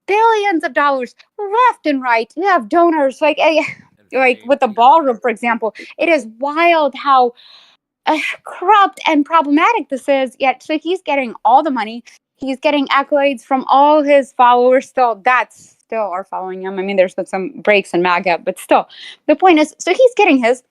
billions of dollars left and right. You have donors like with the ballroom, for example. It is wild how corrupt and problematic this is. Yet, so he's getting all the money. He's getting accolades from all his followers. Still are following him. I mean, there's been some breaks in MAGA, but still, the point is, so he's getting his.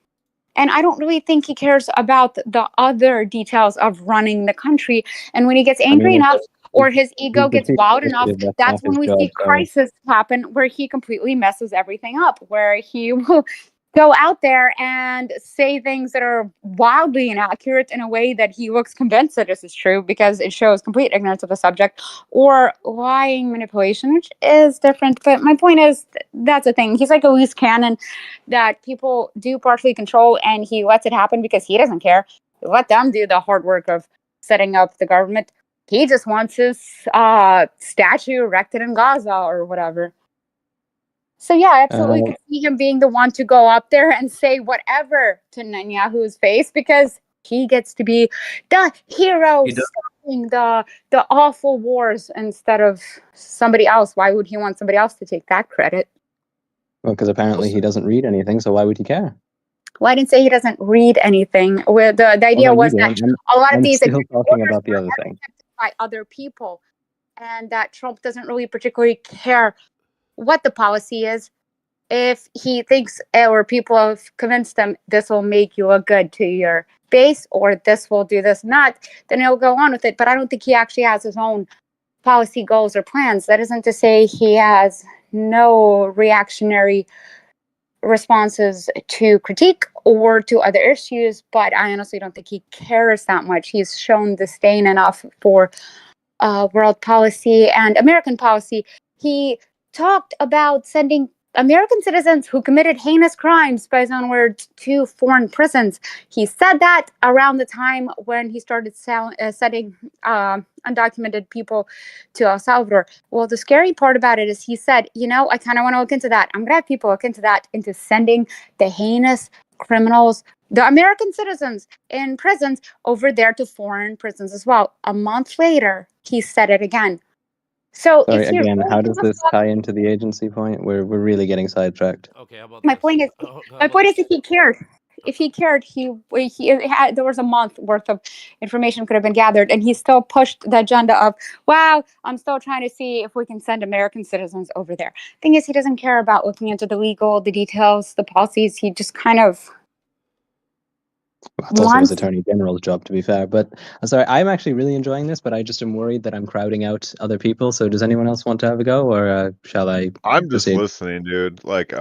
And I don't really think he cares about the other details of running the country. And when he gets angry enough or his ego He's the gets chief wild enough, executive. That's that's not when his we job. see Sorry. crisis happen where he completely messes everything up, where he will go out there and say things that are wildly inaccurate in a way that he looks convinced that this is true because it shows complete ignorance of the subject, or lying manipulation, which is different. But my point is, that's a thing. He's like a loose cannon that people do partially control, and he lets it happen because he doesn't care. Let them do the hard work of setting up the government. He just wants his statue erected in Gaza or whatever. So yeah, I absolutely could see him being the one to go up there and say whatever to Netanyahu's face because he gets to be the hero stopping the awful wars instead of somebody else. Why would he want somebody else to take that credit? Well, because apparently he doesn't read anything, so why would he care? Well, I didn't say he doesn't read anything. Where the Oh, idea no, you was that didn't. a lot of I'm these still executive talking orders about the were other thing. accepted by other people, and that Trump doesn't really particularly care what the policy is. If he thinks or people have convinced him this will make you look good to your base or this will do this not, then he'll go on with it. But I don't think he actually has his own policy goals or plans. That isn't to say he has no reactionary responses to critique or to other issues, but I honestly don't think he cares that much. He's shown disdain enough for world policy and American policy. He talked about sending American citizens who committed heinous crimes, by his own words, to foreign prisons. He said that around the time when he started sending undocumented people to El Salvador. Well, the scary part about it is he said, I kind of want to look into that. I'm going to have people look into that, into sending the heinous criminals, the American citizens in prisons, over there to foreign prisons as well. A month later, he said it again. So Sorry, if he again, really how does wants this tie into the agency point? We're really getting sidetracked. Okay, how about my this? point is, How about this? if he cared, he had, there was a month worth of information could have been gathered, and he still pushed the agenda of, wow, I'm still trying to see if we can send American citizens over there. Thing is, he doesn't care about looking into the details, the policies. He just kind of It's also his wants. attorney general's job, to be fair. But sorry, I'm actually really enjoying this, but I just am worried that I'm crowding out other people. So does anyone else want to have a go, or shall I I'm just proceed? listening, dude. Like,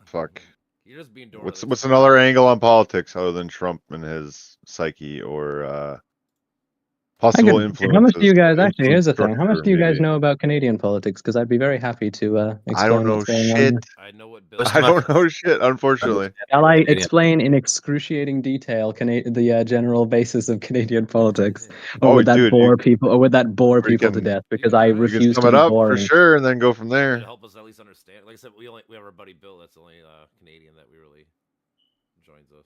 fuck. You're just being What's another angle on politics other than Trump and his psyche or possible influences? How much do you guys actually? influence Here's the thing. How much structure, do you guys maybe. know about Canadian politics? Because I'd be very happy to I don't explain know what's going on shit. here. I know what Bill. Most I of my don't know shit, unfortunately. Shall I Canadian- explain in excruciating detail the general basis of Canadian politics, or Oh, would that dude, bore people? Or would that bore we people to can- death? You Because can I try. You You can refuse sum to it be up for boring. sure, and then go from To there. help us at least understand. Like I said, we have our buddy Bill. That's the only Canadian that we really joins us.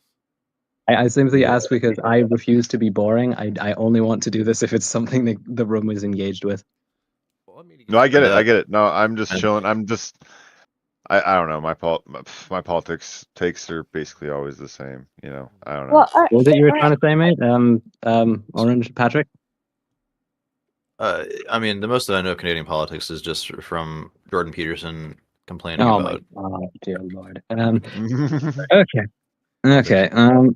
I simply ask because I refuse to be boring. I only want to do this if it's something that the room is engaged with. Well, I mean, you No, I get it. I that. get it. No, I'm just And- chilling. I don't know. My politics takes are basically always the same. You know, I don't know. Well, What was it you were trying to say, mate? Orange Patrick? I mean, the most that I know of Canadian politics is just from Jordan Peterson complaining Oh about. my God, dear Lord. Okay. Okay.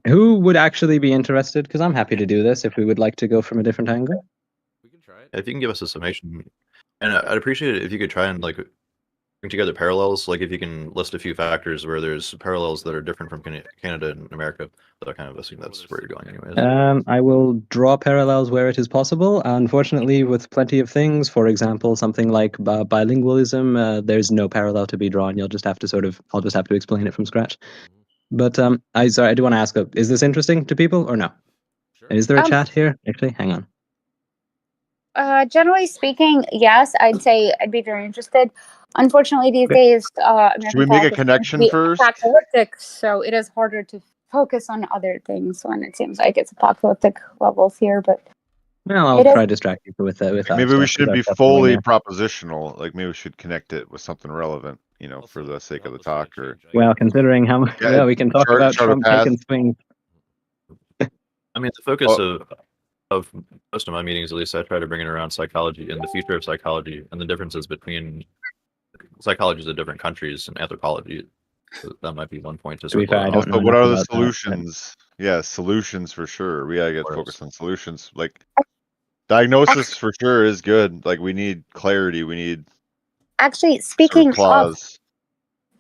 Who would actually be interested? Because I'm happy to do this if we would like to go from a different angle. We can try it. If you can give us a summation, and I'd appreciate it if you could try and like bring together parallels. Like if you can list a few factors where there's parallels that are different from Canada and America. But I kind of assume that's where you're going, anyways. I will draw parallels where it is possible. Unfortunately, with plenty of things, for example, something like bilingualism, there's no parallel to be drawn. I'll just have to explain it from scratch. But I do want to ask, is this interesting to people or no? Sure. Is there a chat here? Actually, hang on. Generally speaking, yes, I'd say I'd be very interested. Unfortunately, these Okay. days, American Should we make a politics connection can be first? apocalyptic, so it is harder to focus on other things when it seems like it's apocalyptic levels here. But Well, I'll try to distract you with our Maybe stuff, we 'cause should our be stuff's going fully there. propositional. Like maybe we should connect it with something relevant. You know, for the sake of the talk. Or Well, considering how much, Yeah, we can talk chart- about chart a Trump path. taking swings. I mean, the focus Oh. of most of my meetings, at least, I try to bring it around psychology and the future of psychology and the differences between psychologies of different countries and anthropology. So that might be one point to To be fair, I circle. don't know Also, what enough are the about that, but- solutions? Yeah, solutions for sure. We gotta get What focused else? on solutions. Like diagnosis for sure is good. Like we need clarity. We need actually, sort speaking of clause.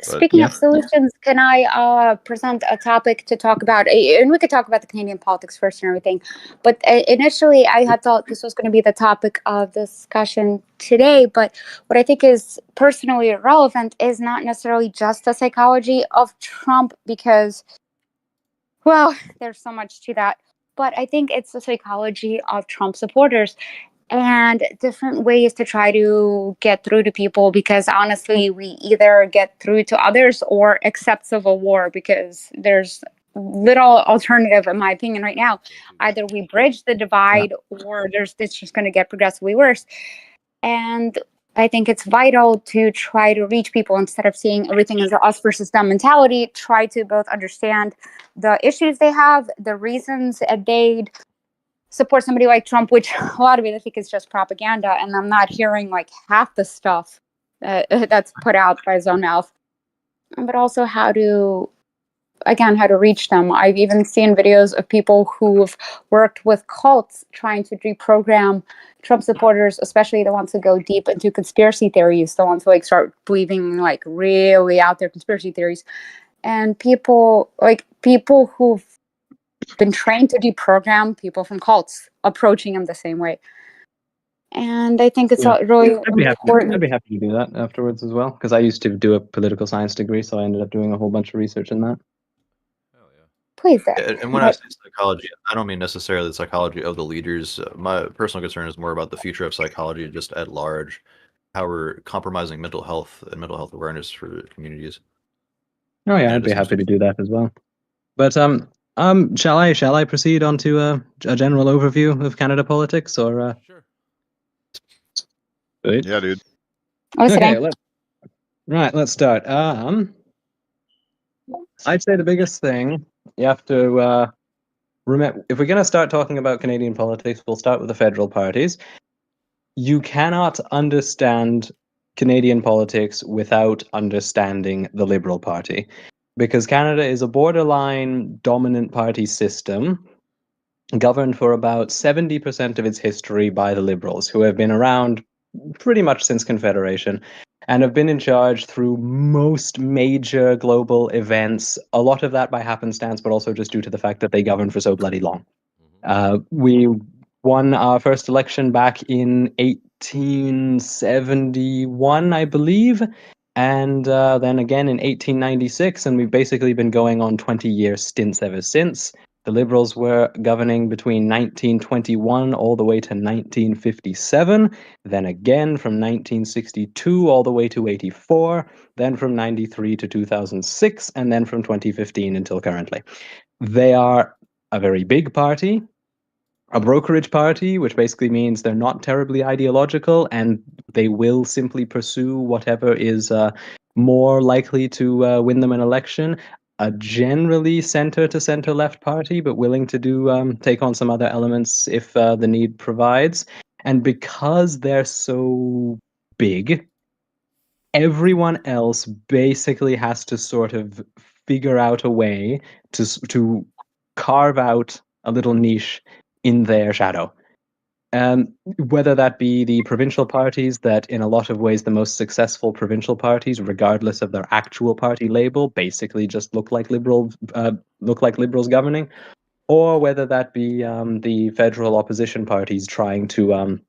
Speaking Yeah. of solutions, can I present a topic to talk about? And we could talk about the Canadian politics first and everything. But initially, I had thought this was going to be the topic of discussion today. But what I think is personally relevant is not necessarily just the psychology of Trump, because, well, there's so much to that. But I think it's the psychology of Trump supporters and different ways to try to get through to people, because honestly we either get through to others or accept civil war, because there's little alternative in my opinion right now. Either we bridge the divide or it's just going to get progressively worse. And I think it's vital to try to reach people instead of seeing everything as a us versus them mentality. Try to both understand the issues they have, the reasons they'd support somebody like Trump, which a lot of it I think is just propaganda. And I'm not hearing like half the stuff that's put out by his own mouth. But also how to reach them. I've even seen videos of people who've worked with cults trying to reprogram Trump supporters, especially the ones who go deep into conspiracy theories, the ones who like start believing like really out there conspiracy theories. And people who've been trained to deprogram people from cults approaching them the same way. And I think it's really I'd be important. happy to do that afterwards as well, because I used to do a political science degree, so I ended up doing a whole bunch of research in that. Hell yeah. Please, And when I say psychology, I don't mean necessarily the psychology of the leaders. My personal concern is more about the future of psychology just at large, how we're compromising mental health and mental health awareness for communities. Oh yeah, And I'd it be seems happy to to be- do that as well. But shall I proceed on to a general overview of Canada politics, or? Sure. Right? Yeah, dude. Okay, let's start. I'd say the biggest thing you have to remember, if we're going to start talking about Canadian politics, we'll start with the federal parties. You cannot understand Canadian politics without understanding the Liberal Party, because Canada is a borderline dominant party system governed for about 70% of its history by the Liberals, who have been around pretty much since Confederation and have been in charge through most major global events, a lot of that by happenstance, but also just due to the fact that they governed for so bloody long. We won our first election back in 1871, I believe, and then again in 1896, and we've basically been going on 20-year stints ever since. The Liberals were governing between 1921 all the way to 1957, then again from 1962 all the way to 84, then from 93 to 2006, and then from 2015 until currently. They are a very big party, a brokerage party, which basically means they're not terribly ideological and they will simply pursue whatever is more likely to win them an election. A generally center to center left party, but willing to take on some other elements if the need provides. And because they're so big, everyone else basically has to sort of figure out a way to carve out a little niche in their shadow. Whether that be the provincial parties, that in a lot of ways the most successful provincial parties, regardless of their actual party label, basically just look like liberals governing, or whether that be the federal opposition parties trying to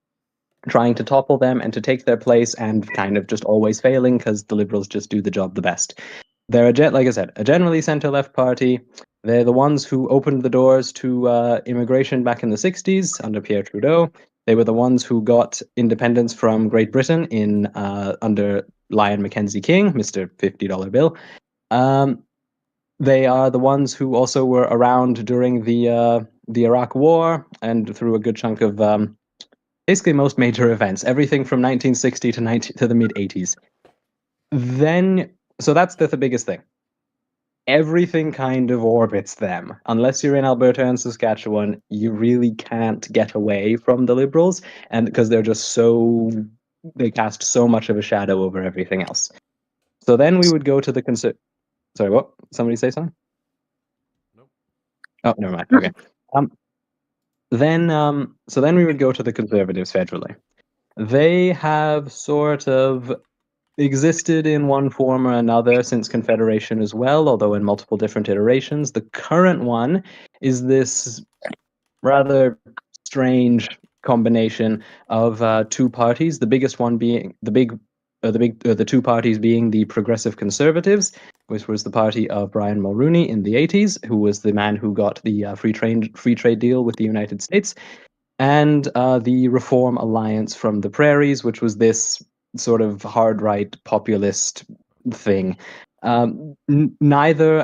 topple them and to take their place and kind of just always failing because the Liberals just do the job the best. They're, like I said, a generally center-left party. They're the ones who opened the doors to immigration back in the 60s under Pierre Trudeau. They were the ones who got independence from Great Britain in under Lyon Mackenzie King, Mr. $50 bill. They are the ones who also were around during the Iraq War and through a good chunk of basically most major events, everything from 1960 to the mid 80s. Then, so that's the biggest thing. Everything kind of orbits them. Unless you're in Alberta and Saskatchewan, you really can't get away from the Liberals, and because they're just they cast so much of a shadow over everything else. So then we would go to the Sorry, what? Somebody say something? Nope. Oh, never mind. Okay. So then we would go to the Conservatives federally. They have sort of existed in one form or another since Confederation as well, although in multiple different iterations. The current one is this rather strange combination of two parties. The biggest one being the two parties being the Progressive Conservatives, which was the party of Brian Mulroney in the 80s, who was the man who got the free trade deal with the United States, and the Reform Alliance from the Prairies, which was this sort of hard right populist thing. Neither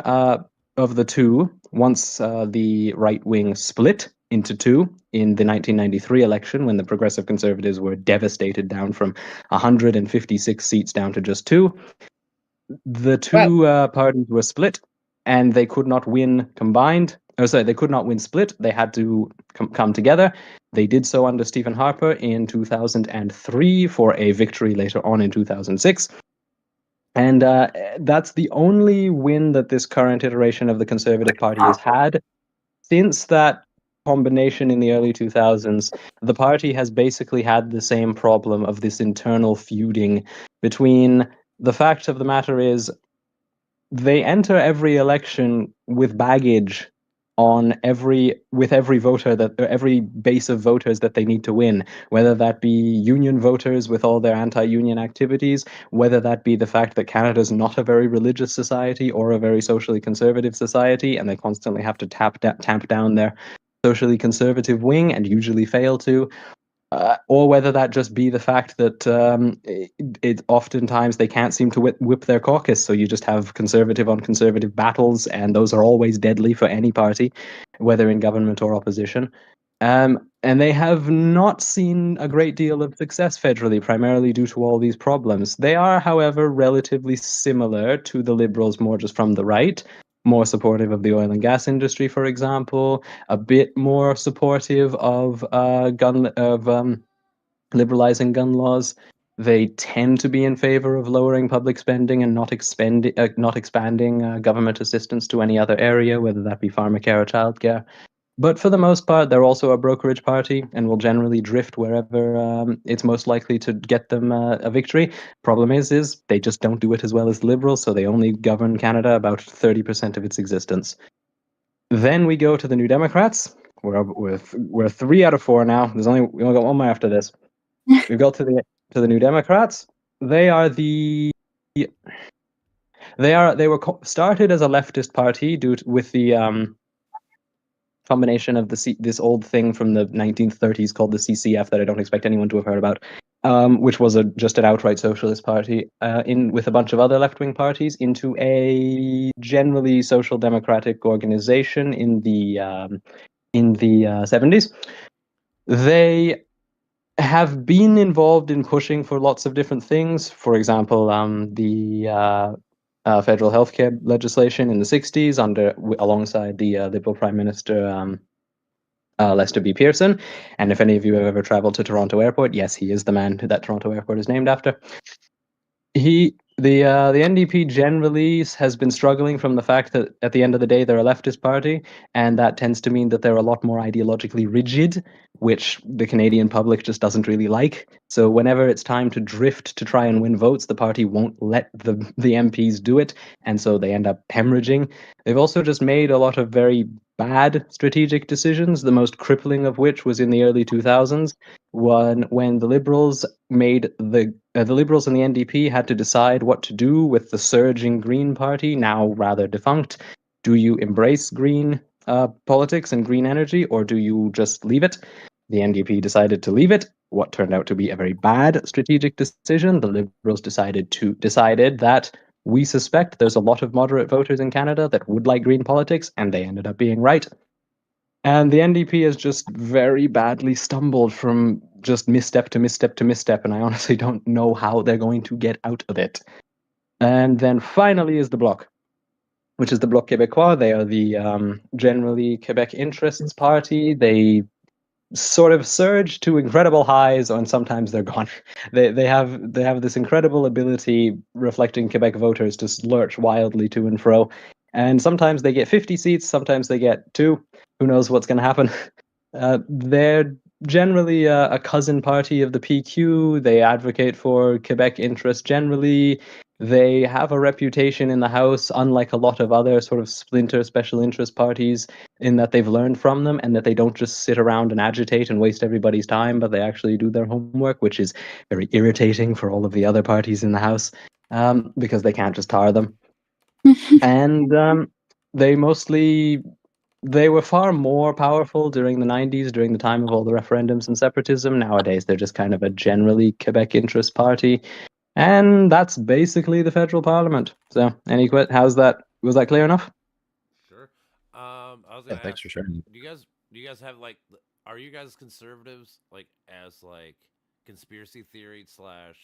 of the two, once the right wing split into two in the 1993 election when the Progressive Conservatives were devastated down from 156 seats down to just two. The two parties were split, and they could not win combined. Oh, sorry, they could not win split. They had to come together. They did so under Stephen Harper in 2003 for a victory later on in 2006. And that's the only win that this current iteration of the Conservative Party has had. Since that combination in the early 2000s, the party has basically had the same problem of this internal feuding between the fact of the matter is they enter every election with baggage on every voter that every base of voters that they need to win, whether that be union voters with all their anti-union activities, whether that be the fact that Canada's not a very religious society or a very socially conservative society, and they constantly have to tamp down their socially conservative wing and usually fail to. Or whether that just be the fact that it oftentimes they can't seem to whip their caucus, so you just have conservative on conservative battles, and those are always deadly for any party, whether in government or opposition. And they have not seen a great deal of success federally, primarily due to all these problems. They are, however, relatively similar to the Liberals, more just from the right, more supportive of the oil and gas industry, for example, a bit more supportive of liberalizing gun laws. They tend to be in favor of lowering public spending and not expanding government assistance to any other area, whether that be pharmacare or childcare. But for the most part, they're also a brokerage party and will generally drift wherever it's most likely to get them a victory. Problem is they just don't do it as well as the Liberals, so they only govern Canada about 30% of its existence. Then we go to the New Democrats. We're 3 out of 4 now. We only got one more after this. We go to the New Democrats. They were started as a leftist party with the combination of this old thing from the 1930s called the CCF that I don't expect anyone to have heard about, which was just an outright socialist party, with a bunch of other left-wing parties, into a generally social democratic organization in the 70s. They have been involved in pushing for lots of different things. For example, the federal healthcare legislation in the 60s alongside the Liberal Prime Minister Lester B. Pearson. And if any of you have ever traveled to Toronto Airport, yes, he is the man that Toronto Airport is named after. The NDP generally has been struggling from the fact that at the end of the day they're a leftist party, and that tends to mean that they're a lot more ideologically rigid, which the Canadian public just doesn't really like. So whenever it's time to drift to try and win votes, the party won't let the MPs do it, and so they end up hemorrhaging. They've also just made a lot of very bad strategic decisions, the most crippling of which was in the early 2000s, when the Liberals the Liberals and the NDP had to decide what to do with the surging Green Party, now rather defunct. Do you embrace green politics and green energy, or do you just leave it? The NDP decided to leave it, what turned out to be a very bad strategic decision. The Liberals decided that we suspect there's a lot of moderate voters in Canada that would like green politics, and they ended up being right. And the NDP has just very badly stumbled from just misstep to misstep to misstep, and I honestly don't know how they're going to get out of it. And then finally is the Bloc, which is the Bloc Québécois. They are the generally Quebec interests party. They sort of surge to incredible highs, and sometimes they're gone. They have this incredible ability, reflecting Quebec voters, to lurch wildly to and fro. And sometimes they get 50 seats, sometimes they get 2. Who knows what's going to happen? They're generally a cousin party of the PQ. They advocate for Quebec interests generally. They have a reputation in the House, unlike a lot of other sort of splinter special interest parties, in that they've learned from them and that they don't just sit around and agitate and waste everybody's time, but they actually do their homework, which is very irritating for all of the other parties in the House, because they can't just tar them. And they were far more powerful during the 90s, during the time of all the referendums and separatism. Nowadays, they're just kind of a generally Quebec interest party. And that's basically the federal parliament. So, how's that? Was that clear enough? Sure. I was gonna Thanks ask, for sharing. do you guys Do you guys have like? Are you guys conservatives like as like conspiracy theory slash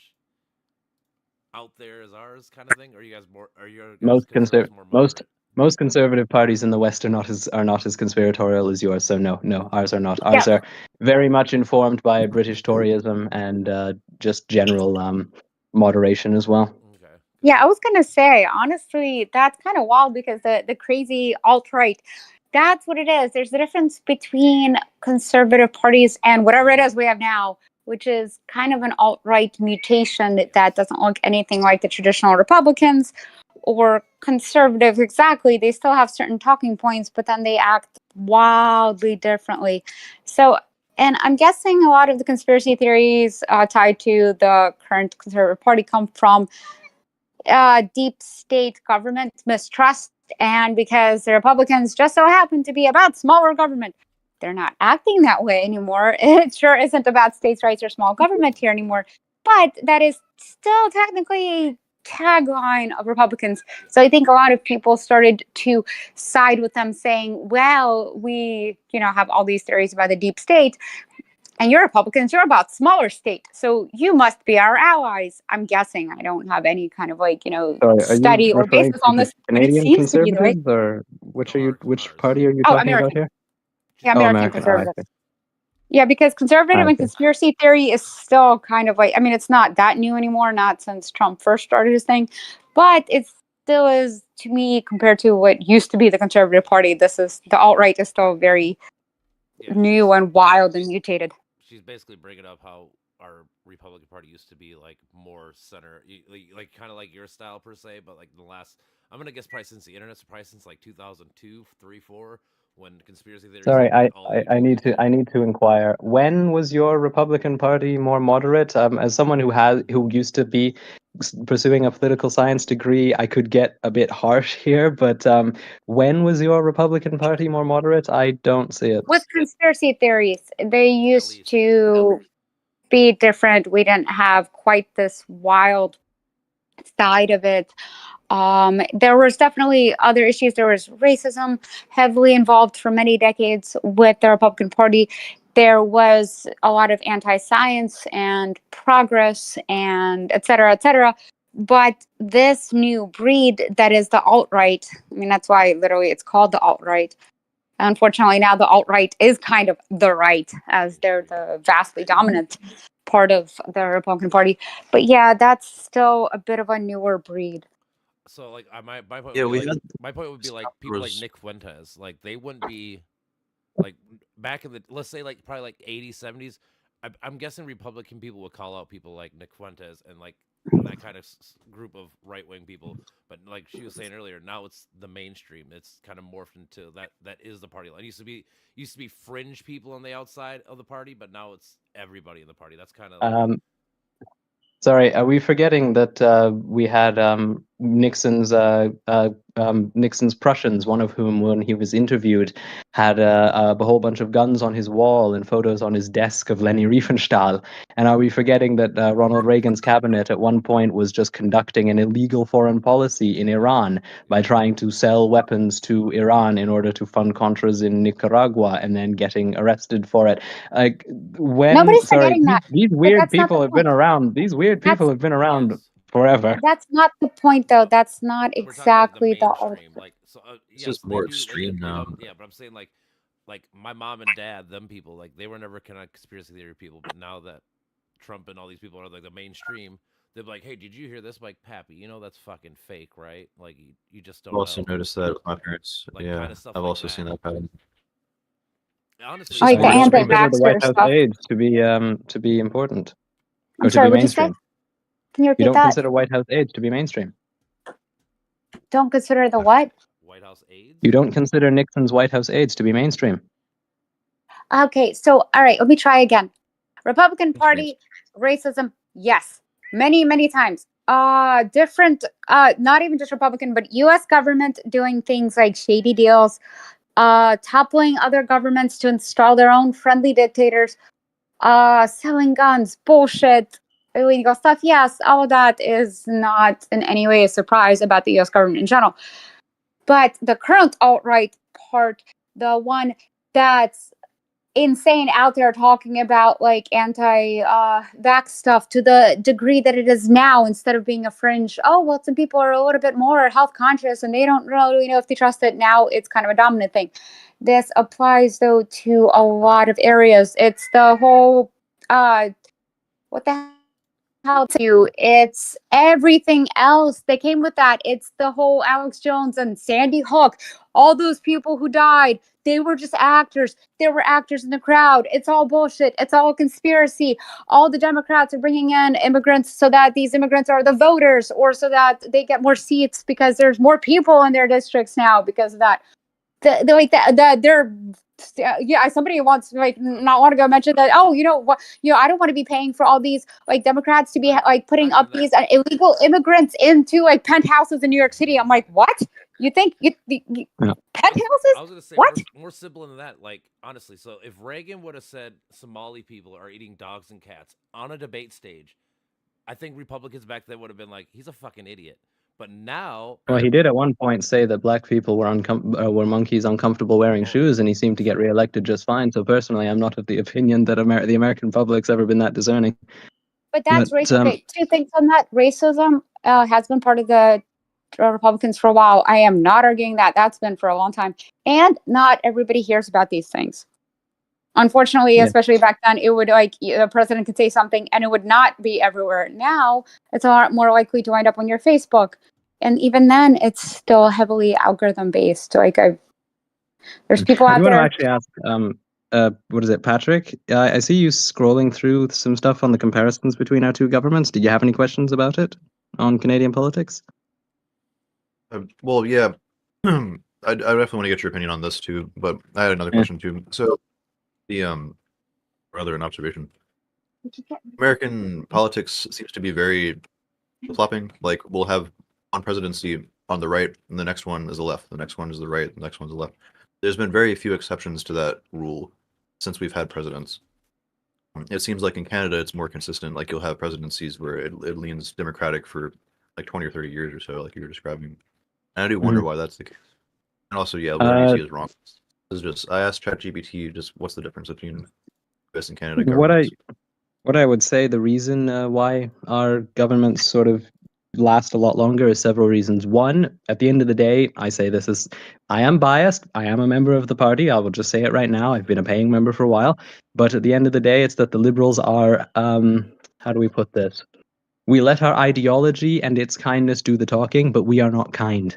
out there as ours kind of thing? Or are you guys more? Are you guys conservatives more Most moderate? most conservative parties in the West are not as conspiratorial as yours. So no, ours are not. Yeah. Ours are very much informed by British Toryism and just general moderation as well. Okay. Yeah, I was gonna say, honestly, that's kind of wild because the crazy alt-right, that's what it is. There's a difference between conservative parties and whatever it is we have now, which is kind of an alt-right mutation that doesn't look anything like the traditional Republicans or conservatives exactly. They still have certain talking points, but then they act wildly differently. So, and I'm guessing a lot of the conspiracy theories tied to the current conservative party come from deep state government mistrust, and because the Republicans just so happen to be about smaller government, they're not acting that way anymore. It sure isn't about states' rights or small government here anymore, but that is still technically a tagline of Republicans. So I think a lot of people started to side with them, saying, well, we, have all these theories about the deep state, and you're Republicans, you're about smaller state. So you must be our allies. I'm guessing. I don't have any kind of Sorry, are you study or referring basis to on the this, but it Canadian seems to be the way. conservatives, or No, which ours. party are you Oh, talking about American. here? Yeah, Oh, American American. Oh, I conservative. see. Yeah, because conservative and Okay. conspiracy theory is still kind of it's not that new anymore, not since Trump first started his thing, but it still is to me compared to what used to be the conservative party. This is the alt-right is still very new and wild and mutated. She's basically bringing up how our Republican Party used to be like more center, like kind of like your style per se, but like the last, I'm gonna guess probably since the internet, so probably since like 2002, 3, 4, when conspiracy theories Sorry, hit like all YouTube. I need to inquire. When was your Republican Party more moderate? As someone who used to be pursuing a political science degree, I could get a bit harsh here, but when was your Republican Party more moderate? I don't see it. With conspiracy theories, they used to be different. We didn't have quite this wild side of it. There was definitely other issues. There was racism heavily involved for many decades with the Republican Party. There was a lot of anti-science and progress and et cetera, et cetera. But this new breed that is the alt-right, I mean, that's why literally it's called the alt-right. Unfortunately, now the alt-right is kind of the right, as they're the vastly dominant part of the Republican Party. But yeah, that's still a bit of a newer breed. So like my point Yeah, would be we like had my point would be like there people like was Nick Fuentes, like they wouldn't be like back in the, let's say like probably like 80s, 70s. I'm guessing Republican people would call out people like Nick Fuentes and like that kind of group of right wing people. But like she was saying earlier, now it's the mainstream. It's kind of morphed into that is the party line. Used to be fringe people on the outside of the party, but now it's everybody in the party. That's kind of like Sorry, are we forgetting that we had Nixon's Prussians, one of whom, when he was interviewed, had a whole bunch of guns on his wall and photos on his desk of Leni Riefenstahl? And are we forgetting that Ronald Reagan's cabinet at one point was just conducting an illegal foreign policy in Iran by trying to sell weapons to Iran in order to fund Contras in Nicaragua and then getting arrested for it? Like Nobody's forgetting that. these But weird that's not the people have point. been around. These weird people That's have been around yes. forever. that's not the point, though. That's not We're talking like the exactly the mainstream, like so. it's Yes, just they more do. Like extreme now. yeah, but I'm saying like my mom and dad, them people, like they were never kind of conspiracy theory people. But now that Trump and all these people are like the mainstream, they're like, hey, did you hear this? Like, Pappy, you know that's fucking fake, right? Like you just I've don't also know. noticed that with my parents. Like Yeah, kind of stuff I've like also that. seen that pattern. Honestly, It's So just like the more you don't extreme. consider the White anti-vaxxer House stuff. aides to be important I'm or to sorry, be what'd you say? mainstream? Can you You repeat don't that? consider White House aides to be mainstream. Don't consider the what? White House aides. You don't consider Nixon's White House aides to be mainstream. Okay, so all right, let me try again. Republican It's mainstream. Party, racism, yes. Many, many times. Different, not even just Republican, but US government doing things like shady deals, toppling other governments to install their own friendly dictators, selling guns, bullshit, illegal stuff. Yes, all of that is not in any way a surprise about the US government in general. But the current alt-right part, the one that's insane out there talking about like anti-vax stuff to the degree that it is now, instead of being a fringe, oh well, some people are a little bit more health conscious and they don't really know if they trust it. Now it's kind of a dominant thing. This applies though to a lot of areas. It's the whole what the hell to you, it's everything else that came with that. It's the whole Alex Jones and Sandy Hook, all those people who died, they were just actors. There were actors in the crowd. It's all bullshit. It's all a conspiracy. All the Democrats are bringing in immigrants so that these immigrants are the voters, or so that they get more seats because there's more people in their districts now because of that. They're yeah, somebody wants like not want to go mention that, oh, you know what, I don't want to be paying for all these like Democrats to be like putting up these illegal immigrants into like penthouses in New York City. I'm like, what? You think penthouses? I was gonna say what? more simple than that. Like honestly, so if Reagan would have said Somali people are eating dogs and cats on a debate stage, I think Republicans back then would have been like, he's a fucking idiot. But now, Well, he did at one point say that black people were monkeys uncomfortable wearing shoes, and he seemed to get reelected just fine. So personally, I'm not of the opinion that the American public's ever been that discerning. But that's racism. Okay, two things on that. Racism has been part of the Republicans for a while. I am not arguing that. That's been for a long time. And not everybody hears about these things. Unfortunately, especially back then, it would like the president could say something and it would not be everywhere. Now it's a lot more likely to wind up on your Facebook, and even then, it's still heavily algorithm based. Like there's people out there. I want to actually ask, what is it, Patrick? I see you scrolling through some stuff on the comparisons between our two governments. Did you have any questions about it on Canadian politics? Well, yeah, I definitely want to get your opinion on this too. But I had another question too. So the rather an observation. American politics seems to be very flopping. Like we'll have one presidency on the right, and the next one is the left. The next one is the right. The next one's the left. There's been very few exceptions to that rule since we've had presidents. It seems like in Canada it's more consistent. Like you'll have presidencies where it leans Democratic for like 20 or 30 years or so, like you were describing. And I do wonder why that's the case. And also, yeah, whatever you see is wrong. This is just I asked ChatGPT just what's the difference between US and Canada governments. What I would say the reason why our governments sort of last a lot longer is several reasons. One, at the end of the day, I am biased. I am a member of the party. I will just say it right now. I've been a paying member for a while. But at the end of the day, it's that the Liberals are, how do we put this? We let our ideology and its kindness do the talking, but we are not kind.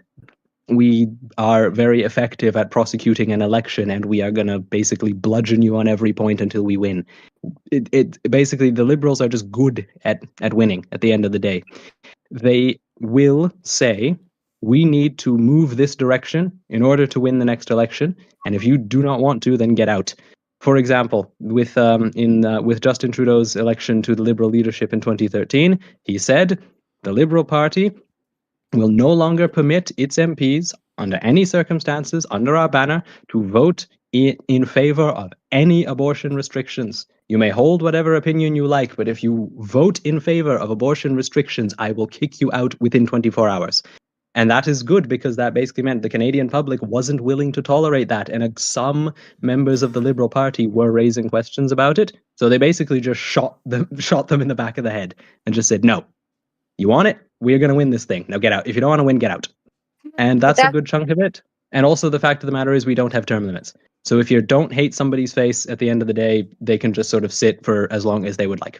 We are very effective at prosecuting an election, and we are going to basically bludgeon you on every point until we win. It basically, the Liberals are just good at winning at the end of the day. They will say, we need to move this direction in order to win the next election, and if you do not want to, then get out. For example, with Justin Trudeau's election to the Liberal leadership in 2013, he said the Liberal Party will no longer permit its MPs, under any circumstances, under our banner, to vote in favor of any abortion restrictions. You may hold whatever opinion you like, but if you vote in favor of abortion restrictions, I will kick you out within 24 hours. And that is good, because that basically meant the Canadian public wasn't willing to tolerate that. And some members of the Liberal Party were raising questions about it. So they basically just shot them in the back of the head and just said, no, you want it? We're going to win this thing. Now get out. If you don't want to win, get out. And that's a good chunk of it. And also the fact of the matter is we don't have term limits. So if you don't hate somebody's face, at the end of the day, they can just sort of sit for as long as they would like.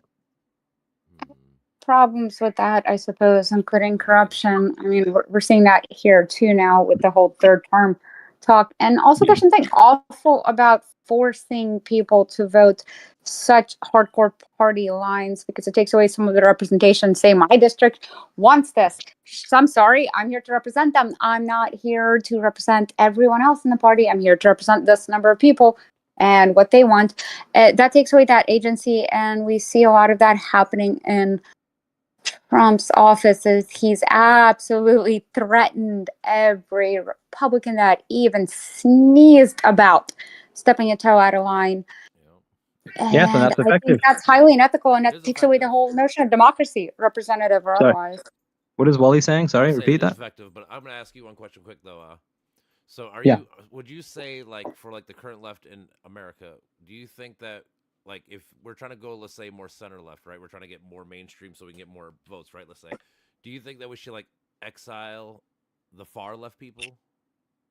Problems with that, I suppose, including corruption. I mean, we're seeing that here too now with the whole third term talk. And also there's something awful about forcing people to vote such hardcore party lines, because it takes away some of the representation. Say my district wants this. I'm sorry, I'm here to represent them. I'm not here to represent everyone else in the party. I'm here to represent this number of people and what they want. That takes away that agency, and we see a lot of that happening in Trump's office. He's absolutely threatened every Republican that even sneezed about stepping a toe out of line. Yeah, so that's effective. I think that's highly unethical, and that takes away the whole notion of democracy, representative or otherwise. What is Wally saying? Sorry, repeat that. Effective, but I'm going to ask you one question quick though. So Yeah. would you say, like, for like the current left in America, do you think that, like, if we're trying to go, let's say, more center left, right? We're trying to get more mainstream so we can get more votes, right? Let's say, do you think that we should like exile the far left people?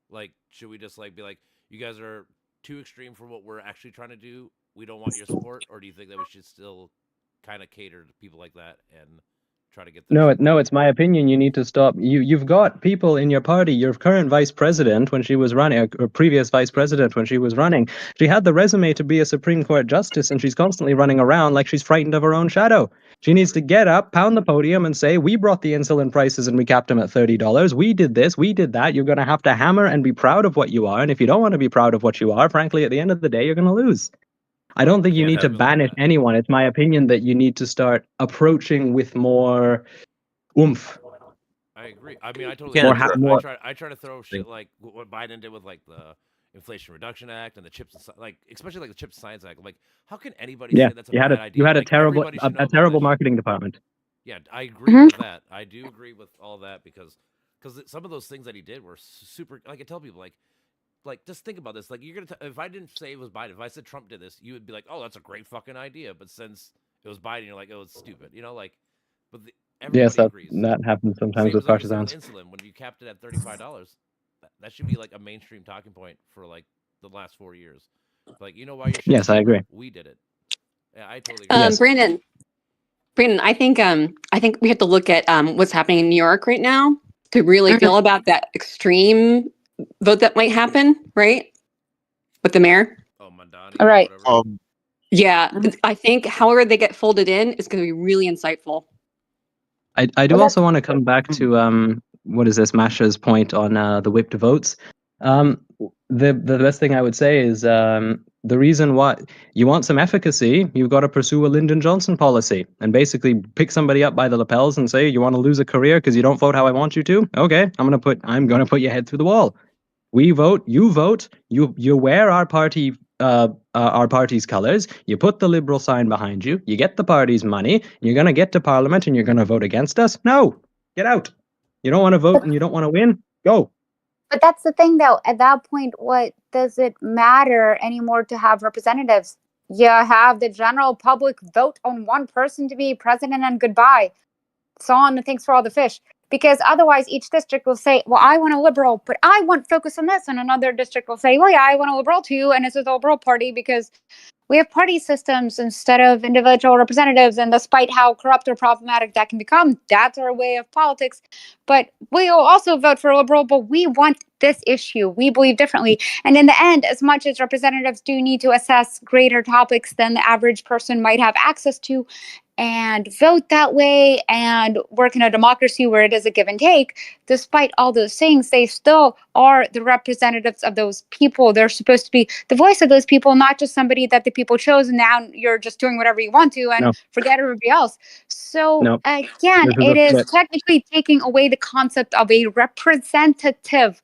Like, should we just like be like, you guys are too extreme for what we're actually trying to do? We don't want your support, or do you think that we should still kind of cater to people like that and try to get their No, support? it's my opinion. You need to stop. You've got people in your party. Your current vice president, when she was running, or previous vice president when she was running, she had the resume to be a Supreme Court justice, and she's constantly running around like she's frightened of her own shadow. She needs to get up, pound the podium, and say, "We brought the insulin prices and we capped them at $30. We did this, we did that." You're going to have to hammer and be proud of what you are. And if you don't want to be proud of what you are, frankly, at the end of the day, you're going to lose. I don't think you Yeah, need to definitely like banish that. anyone. It's my opinion that you need to start approaching with more oomph. I agree. I mean, I totally Can't agree. more. I try to throw shit like what Biden did with like the Inflation Reduction Act and the chips, and like especially like the Chips and Science Act. Like, how can anybody Yeah, say that's a you had bad a idea? Like, terrible everybody should know a about terrible that shit. marketing department. Yeah, I agree Mhm. with that. I do agree with all that because some of those things that he did were super. Like, I tell people like just think about this. Like, you're gonna if I didn't say it was Biden, if I said Trump did this, you would be like, oh, that's a great fucking idea. But since it was Biden, you're like, oh, it's stupid. You know, like, but Yes, everybody agrees. that happens sometimes Same with as like I said with partisans. insulin, when you capped it at $35, that should be like a mainstream talking point for like the last 4 years. Like, you know why your shit's Yes, I cheaper? agree. We did it. Yeah, I totally agree. Yes. Brandon, I think we have to look at what's happening in New York right now to really feel about that extreme vote that might happen, right? With the mayor. Oh, Mandani. All right. Whatever. Yeah, I think however they get folded in is going to be really insightful. I do Well, also want to come back to what is this Masha's point on the whipped votes. The best thing I would say is the reason why you want some efficacy, you've got to pursue a Lyndon Johnson policy and basically pick somebody up by the lapels and say, you want to lose a career because you don't vote how I want you to? Okay, I'm gonna put your head through the wall. We vote, you wear our party's colors, you put the Liberal sign behind you, you get the party's money, you're going to get to Parliament and you're going to vote against us? No, get out. You don't want to vote and you don't want to win? Go. But that's the thing, though. At that point, what does it matter anymore to have representatives? You have the general public vote on one person to be president and goodbye. So on and thanks for all the fish. Because otherwise, each district will say, well, I want a liberal, but I want focus on this. And another district will say, well, yeah, I want a liberal too. And it's a liberal party because we have party systems instead of individual representatives. And despite how corrupt or problematic that can become, that's our way of politics. But we'll also vote for a liberal, but we want this issue. We believe differently. And in the end, as much as representatives do need to assess greater topics than the average person might have access to, and vote that way and work in a democracy where it is a give and take, despite all those things, they still are the representatives of those people. They're supposed to be the voice of those people, not just somebody that the people chose. And now you're just doing whatever you want to and No. forget everybody else. So No. again, This is it a is split. technically taking away the concept of a representative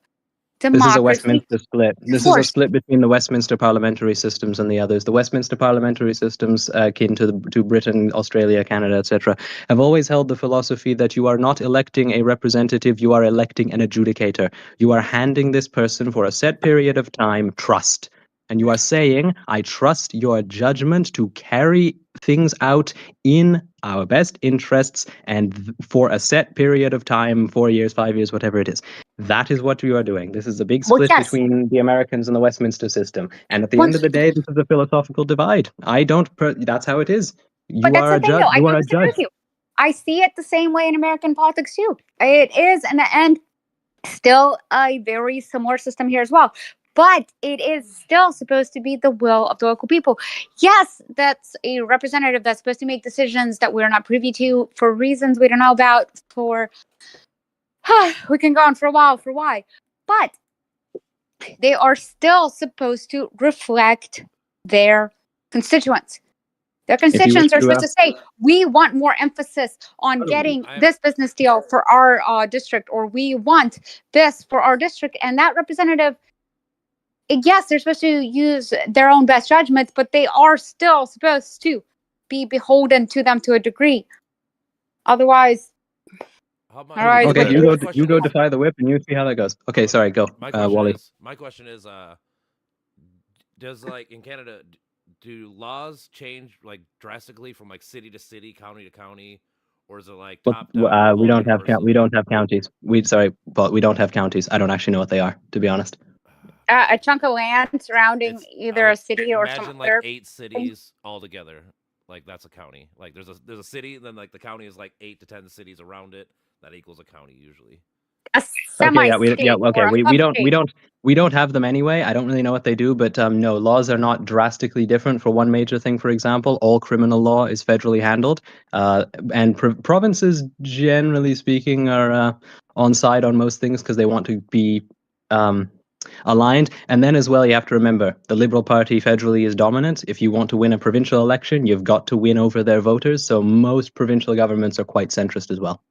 This is a democracy. Westminster split. This is a Force. split between the Westminster parliamentary systems and the others. The Westminster parliamentary systems, akin to Britain, Australia, Canada, etc., have always held the philosophy that you are not electing a representative, you are electing an adjudicator. You are handing this person for a set period of time trust. And you are saying, I trust your judgment to carry things out in our best interests and for a set period of time, 4 years, 5 years, whatever it is. That is what you are doing. This is a big Well, split yes. between the Americans and the Westminster system. And at the end of the day, this is a philosophical divide. That's how it is. But You that's are the a thing, judge. though. I You are don't a disagree judge. with you. I see it the same way in American politics too. It is, in the end, still a very similar system here as well. But it is still supposed to be the will of the local people. Yes, that's a representative that's supposed to make decisions that we're not privy to for reasons we don't know about. We can go on for a while for why. But they are still supposed to reflect their constituents. Their If you wish constituents are to, supposed to say, we want more emphasis on getting this business deal for our district, or we want this for our district. And that representative, yes, they're supposed to use their own best judgments, but they are still supposed to be beholden to them to a degree. Otherwise, How about, All right, Okay, what you do go. my You question go is, defy the whip, and you see how that goes. Okay, okay, sorry. Go, Wally. my question is, does like in Canada, do laws change like drastically from like city to city, county to county, or is it like But top down, we all don't have universal? we don't have counties. But we don't have counties. I don't actually know what they are, to be honest. a chunk of land surrounding It's either a city or some imagine like other 8 thing? cities all together. Like that's a county. Like there's a city, then like the county is like 8 to 10 cities around it. That equals a county usually. A Okay, semi-state or okay. a We don't have them anyway. I don't really know what they do, but no, laws are not drastically different. For one major thing, for example, all criminal law is federally handled, and provinces, generally speaking, are on side on most things because they want to be aligned. And then as well, you have to remember the Liberal Party federally is dominant. If you want to win a provincial election, you've got to win over their voters. So most provincial governments are quite centrist as well.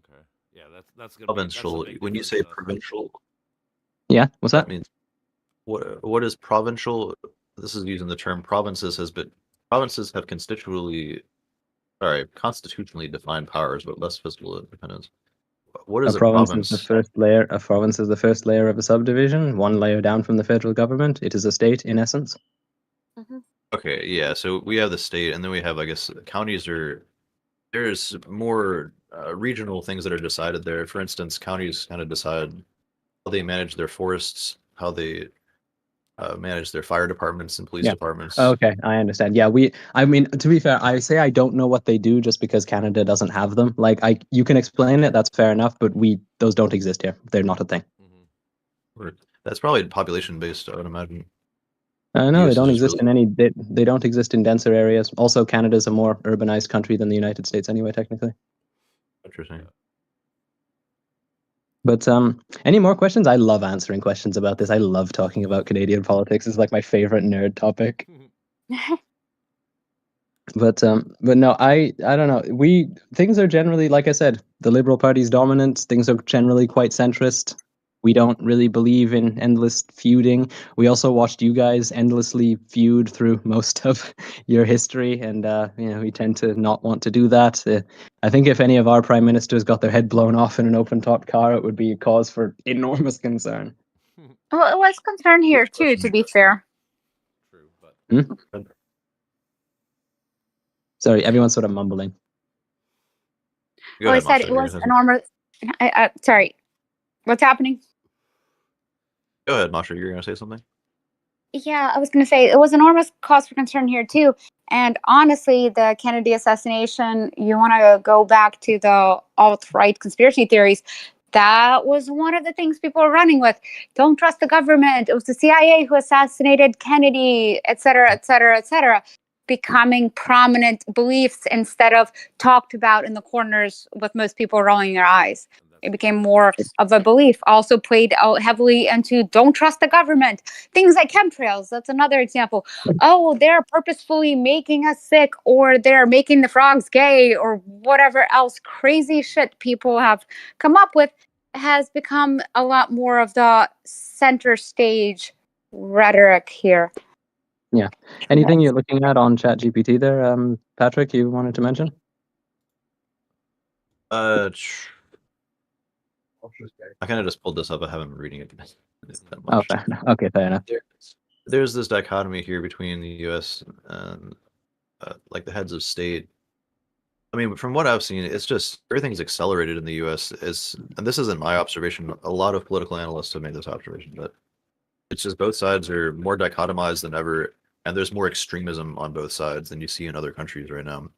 Okay. Yeah, that's gonna be that's the Provincial. big When you difference. say provincial, Yeah, what's that that? means what is provincial? This is using the term provinces have constitutionally defined powers, but less physical independence. What is A a province is the province? first layer. A province is the first layer of a subdivision, one layer down from the federal government. It is a state in essence. Okay, yeah. So we have the state, and then we have, I guess, counties are. There's more regional things that are decided there. For instance, counties kind of decide how they manage their forests, how they manage their fire departments and police Yeah. departments. Okay, I understand. Yeah, I mean, to be fair, I say I don't know what they do just because Canada doesn't have them. Like, you can explain it, that's fair enough, but those don't exist here. They're not a thing. That's probably population based, I would imagine. No, they US is don't just exist really- in any. They don't exist in denser areas. Also, Canada's a more urbanized country than the United States, anyway, technically. Interesting. But any more questions? I love answering questions about this. I love talking about Canadian politics. It's like my favorite nerd topic. But no, I don't know. Things are generally, like I said, the Liberal Party's dominant. Things are generally quite centrist. We don't really believe in endless feuding. We also watched you guys endlessly feud through most of your history, and we tend to not want to do that. I think if any of our prime ministers got their head blown off in an open-top car, it would be a cause for enormous concern. Well, it was concern here too, to be fair. True, but Sorry, everyone's sort of mumbling. Go I ahead, said Masha, it you're was gonna say- enormous. Sorry, what's happening? Go ahead, Masha, you're going to say something? Yeah, I was going to say it was enormous cause for concern here too. And honestly, the Kennedy assassination, you want to go back to the alt-right conspiracy theories. That was one of the things people were running with. Don't trust the government. It was the CIA who assassinated Kennedy, et cetera, et cetera, et cetera. Becoming prominent beliefs instead of talked about in the corners with most people rolling their eyes. It became more of a belief. Also played out heavily into don't trust the government. Things like chemtrails. That's another example. Oh, they're purposefully making us sick, or they're making the frogs gay, or whatever else crazy shit people have come up with has become a lot more of the center stage rhetoric here. Yeah. Anything you're looking at on ChatGPT there, Patrick, you wanted to mention? I kind of just pulled this up. I haven't been reading it that Oh, much. fair enough. Okay, fair enough. There's this dichotomy here between the U.S. and like the heads of state. I mean, from what I've seen, it's just everything's accelerated in the U.S. And this isn't my observation. A lot of political analysts have made this observation, but it's just both sides are more dichotomized than ever, and there's more extremism on both sides than you see in other countries right now.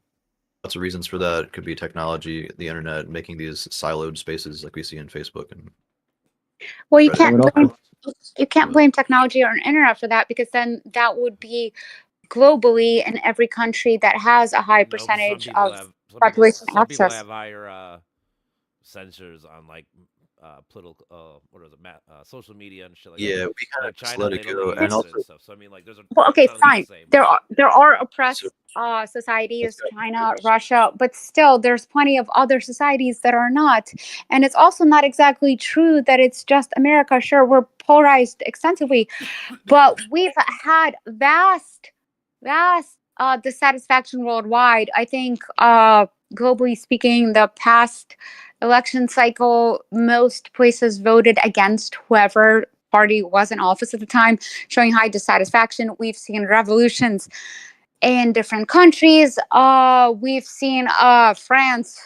Lots of reasons for that. It could be technology, the internet, making these siloed spaces like we see in Facebook and. Well, you Reddit. can't blame technology or internet for that, because then that would be globally in every country that has a high percentage of population some people access. have higher censors on like political what is it, social media and shit like that. Yeah, we kind Like of just China, let they it don't go, let you and use it also and stuff. So I mean, like, there's a Well, okay, it's not fine. the same. There are oppressed societies, China, Russia, but still, there's plenty of other societies that are not. And it's also not exactly true that it's just America. Sure, we're polarized extensively, but we've had vast dissatisfaction worldwide. I think, globally speaking, the past election cycle, most places voted against whoever party was in office at the time, showing high dissatisfaction. We've seen revolutions in different countries. We've seen France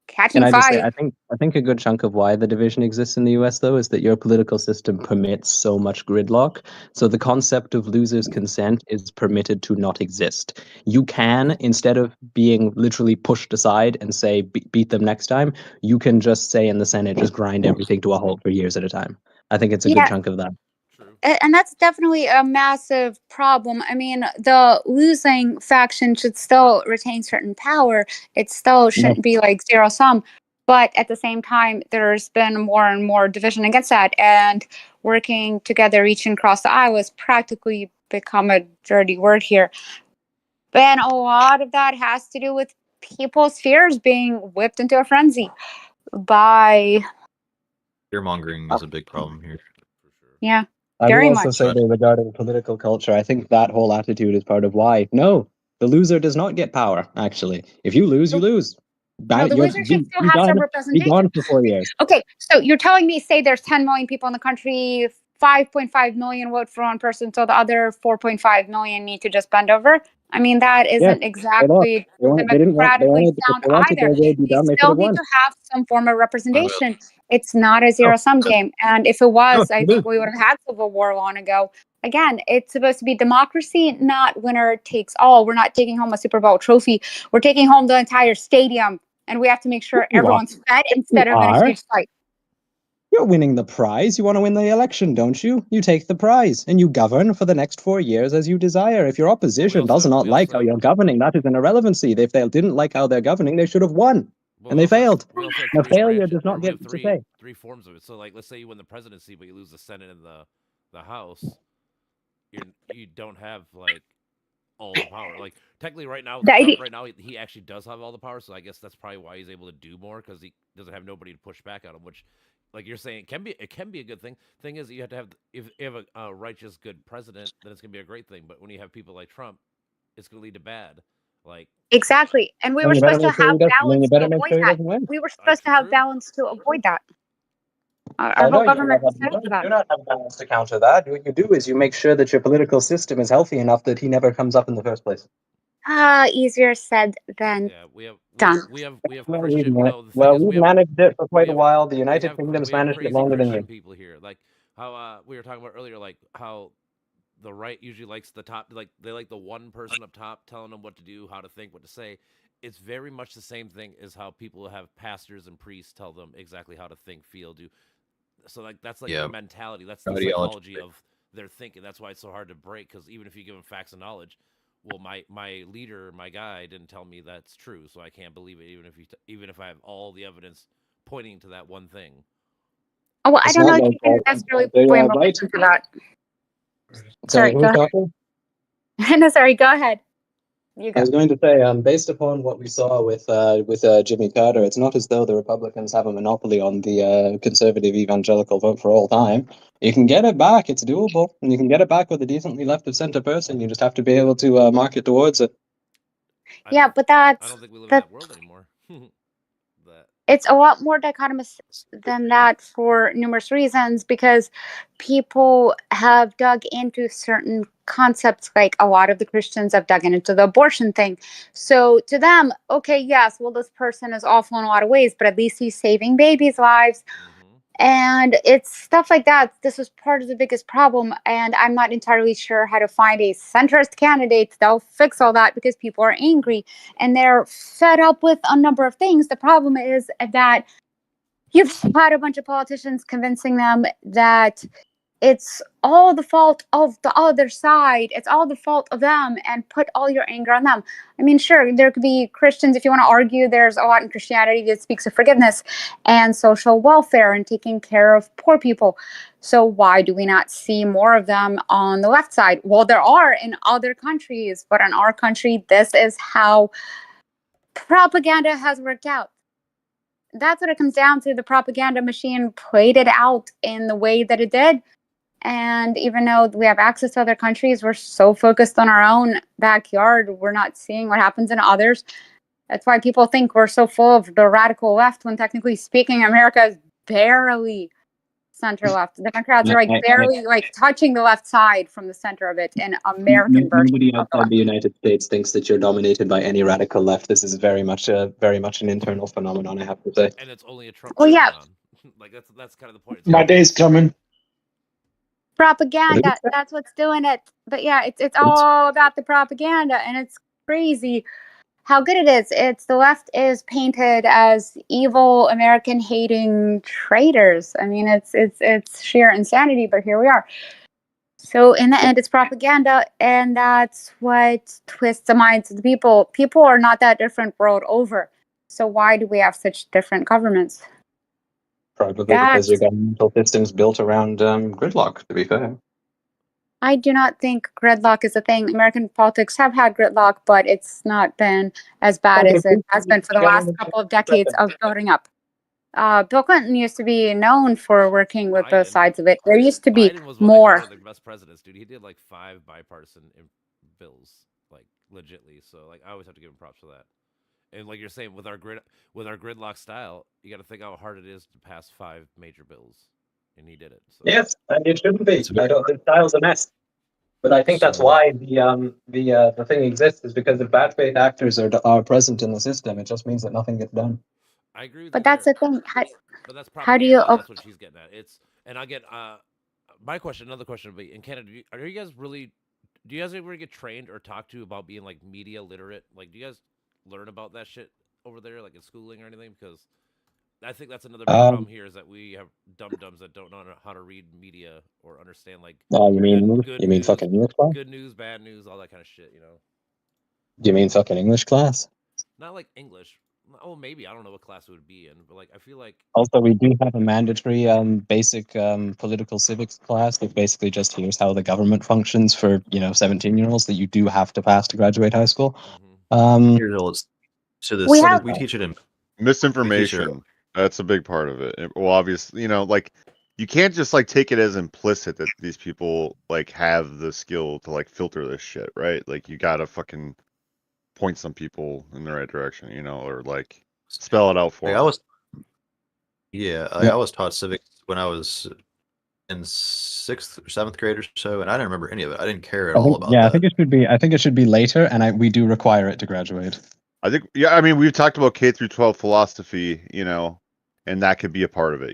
catching Can I just say, fire. I think a good chunk of why the division exists in the US, though, is that your political system permits so much gridlock. So the concept of losers' consent is permitted to not exist. You can, instead of being literally pushed aside and say, beat them next time, you can just say in the Senate, just grind everything to a halt for years at a time. I think it's a good Yeah, chunk of that. True. and that's definitely a massive problem. I mean, the losing faction should still retain certain power. It still shouldn't be like zero sum. But at the same time, there's been more and more division against that. And working together, reaching across the aisle, has practically become a dirty word here. And a lot of that has to do with people's fears being whipped into a frenzy by, Fear mongering is a big problem here. For sure. yeah, I very will also much. say that regarding political culture, I think that whole attitude is part of why. No, the loser does not get power, actually. If you lose, you lose. No, the You're, loser should still be have some gone, be representation. gone for 4 years. Okay, so you're telling me, say there's 10 million people in the country, 5.5 million vote for one person, so the other 4.5 million need to just bend over? I mean, that Yes, isn't they lost. exactly They didn't want, democratically if sound they wanted either. their will be They done, they could still have need won. to have some form of representation. No, It's not a zero-sum game. And if it was, I you think lose. we would have had civil war long ago. Again, it's supposed to be democracy, not winner takes all. We're not taking home a Super Bowl trophy. We're taking home the entire stadium. And we have to make sure You are. everyone's fed instead You of in a are. huge fight. You're winning the prize. You want to win the election, don't you? You take the prize and you govern for the next 4 years as you desire. If your opposition does not like how you're governing, that is an irrelevancy. If they didn't like how they're governing, they should have won. And they failed. We also have Now, three failure branches. does not We get have to say. three forms of it. So, like, let's say you win the presidency, but you lose the Senate and the House. You don't have like all the power. Like technically, right now, The Trump idea, right now he actually does have all the power. So I guess that's probably why he's able to do more because he doesn't have nobody to push back on him. Which, like you're saying, it can be a good thing. Thing is, you have to have if you have a righteous, good president, then it's gonna be a great thing. But when you have people like Trump, it's gonna lead to bad. Like exactly. And we Then were you better supposed to make sure have he doesn't. Then you balance to better make avoid sure he that. doesn't win. We were supposed to have true. balance to avoid that. Our I know whole you do not government have, was set up for that. do not have balance to counter that. What you do is you make sure that your political system is healthy enough that he never comes up in the first place. Easier said than yeah, done. we have Well, Christian. No, the thing is we've we have managed it for quite a have while. The United Kingdom's managed it crazy longer than Christian you. people here. Like how we were talking about earlier, like how the right usually likes the top, like they like the one person up top telling them what to do, how to think, what to say. It's very much the same thing as how people have pastors and priests tell them exactly how to think, feel, do. So like that's like Yeah, the mentality, that's the ideology. psychology of their thinking. That's why it's so hard to break because even if you give them facts and knowledge, well, my leader, my guy didn't tell me that's true, so I can't believe it, even if I have all the evidence pointing to that one thing. Oh, well, I It's don't know not if like you can necessarily the blame right. religion for that. Sorry, Sorry, go who's ahead. talking? No, sorry, go ahead. You I go. was going to say, based upon what we saw with Jimmy Carter, it's not as though the Republicans have a monopoly on the conservative evangelical vote for all time. You can get it back; it's doable, and you can get it back with a decently left of center person. You just have to be able to market towards it. Yeah, but I that's don't think we live in that. that world anymore. that It's a lot more dichotomous than that for numerous reasons because people have dug into certain concepts, like a lot of the Christians have dug into the abortion thing. So to them, okay, yes, well, this person is awful in a lot of ways, but at least he's saving babies' lives. And it's stuff like that. This was part of the biggest problem. And I'm not entirely sure how to find a centrist candidate that'll fix all that because people are angry and they're fed up with a number of things. The problem is that you've had a bunch of politicians convincing them that it's all the fault of the other side. It's all the fault of them and put all your anger on them. I mean, sure, there could be Christians, if you want to argue, there's a lot in Christianity that speaks of forgiveness and social welfare and taking care of poor people. So why do we not see more of them on the left side? Well, there are in other countries, but in our country, this is how propaganda has worked out. That's what it comes down to. The propaganda machine played it out in the way that it did. And even though we have access to other countries, we're so focused on our own backyard, we're not seeing what happens in others. That's why people think we're so full of the radical left when technically speaking, America is barely center left. The Democrats are like barely like touching the left side from the center of it in American version Nobody of the outside left. the United States thinks that you're dominated by any radical left. This is very much an internal phenomenon, I have to say. And it's only a Trump Well, yeah. phenomenon. Like that's kind of the point. It's My like, day's coming. Propaganda, that's what's doing it. But yeah, it's all about the propaganda, and it's crazy how good it is. It's the left is painted as evil American hating traitors. I mean, it's sheer insanity, but here we are. So in the end, it's propaganda, and that's what twists the minds of the people. People are not that different world over. So why do we have such different governments? Probably because your governmental system's built around gridlock, to be fair. I do not think gridlock is a thing. American politics have had gridlock, but it's not been as bad as it has been for the last couple of decades of building up. Bill Clinton used to be known for working with both sides of it. There used to be Biden was more. one of the best presidents, dude. He did like 5 bipartisan bills, like legitly. So like I always have to give him props for that. And like you're saying, with our gridlock style, you got to think how hard it is to pass 5 major bills, and he did it. So. Yes, and it shouldn't be. The style's a mess. But I think that's why the thing exists, is because if bad faith actors are present in the system, it just means that nothing gets done. I agree with but you that's there. the thing. But that's how do you? That's what she's getting at. And I get my question. Another question would be, in Canada, do you guys ever get trained or talked to about being like media literate? Like, do you guys learn about that shit over there, like in schooling or anything? Because I think that's another big problem here, is that we have dum-dums that don't know how to read media or understand like you mean news, fucking English class? good news, bad news, all that kind of shit, you know. Do you mean fucking English class? Not like English. Oh, maybe I don't know what class it would be in, but like I feel like also we do have a mandatory basic political civics class that basically just hears how the government functions for 17-year-olds that you do have to pass to graduate high school. So we teach it in misinformation. That's a big part of it. Well, obviously, like you can't just like take it as implicit that these people like have the skill to like filter this shit, right? Like you gotta fucking point some people in the right direction, or like spell it out for them. I was taught civics when I was in 6th or 7th grade or so, and I didn't remember any of it. I didn't care at all about that. I think it should be later, and we do require it to graduate. I think, I mean, we've talked about K through 12 philosophy, and that could be a part of it,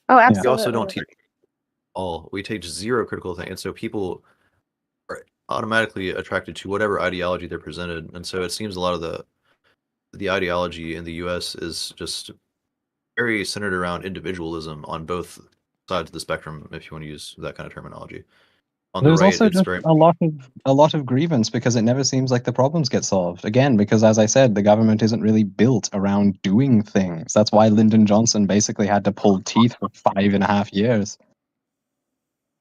Oh, absolutely. We also don't teach all. We teach zero critical thinking, and so people are automatically attracted to whatever ideology they're presented. And so it seems a lot of the ideology in the U.S. is just very centered around individualism on both sides of the spectrum, if you want to use that kind of terminology. There's also just a lot of grievance because it never seems like the problems get solved. Again, because as I said, the government isn't really built around doing things. That's why Lyndon Johnson basically had to pull teeth for 5.5 years.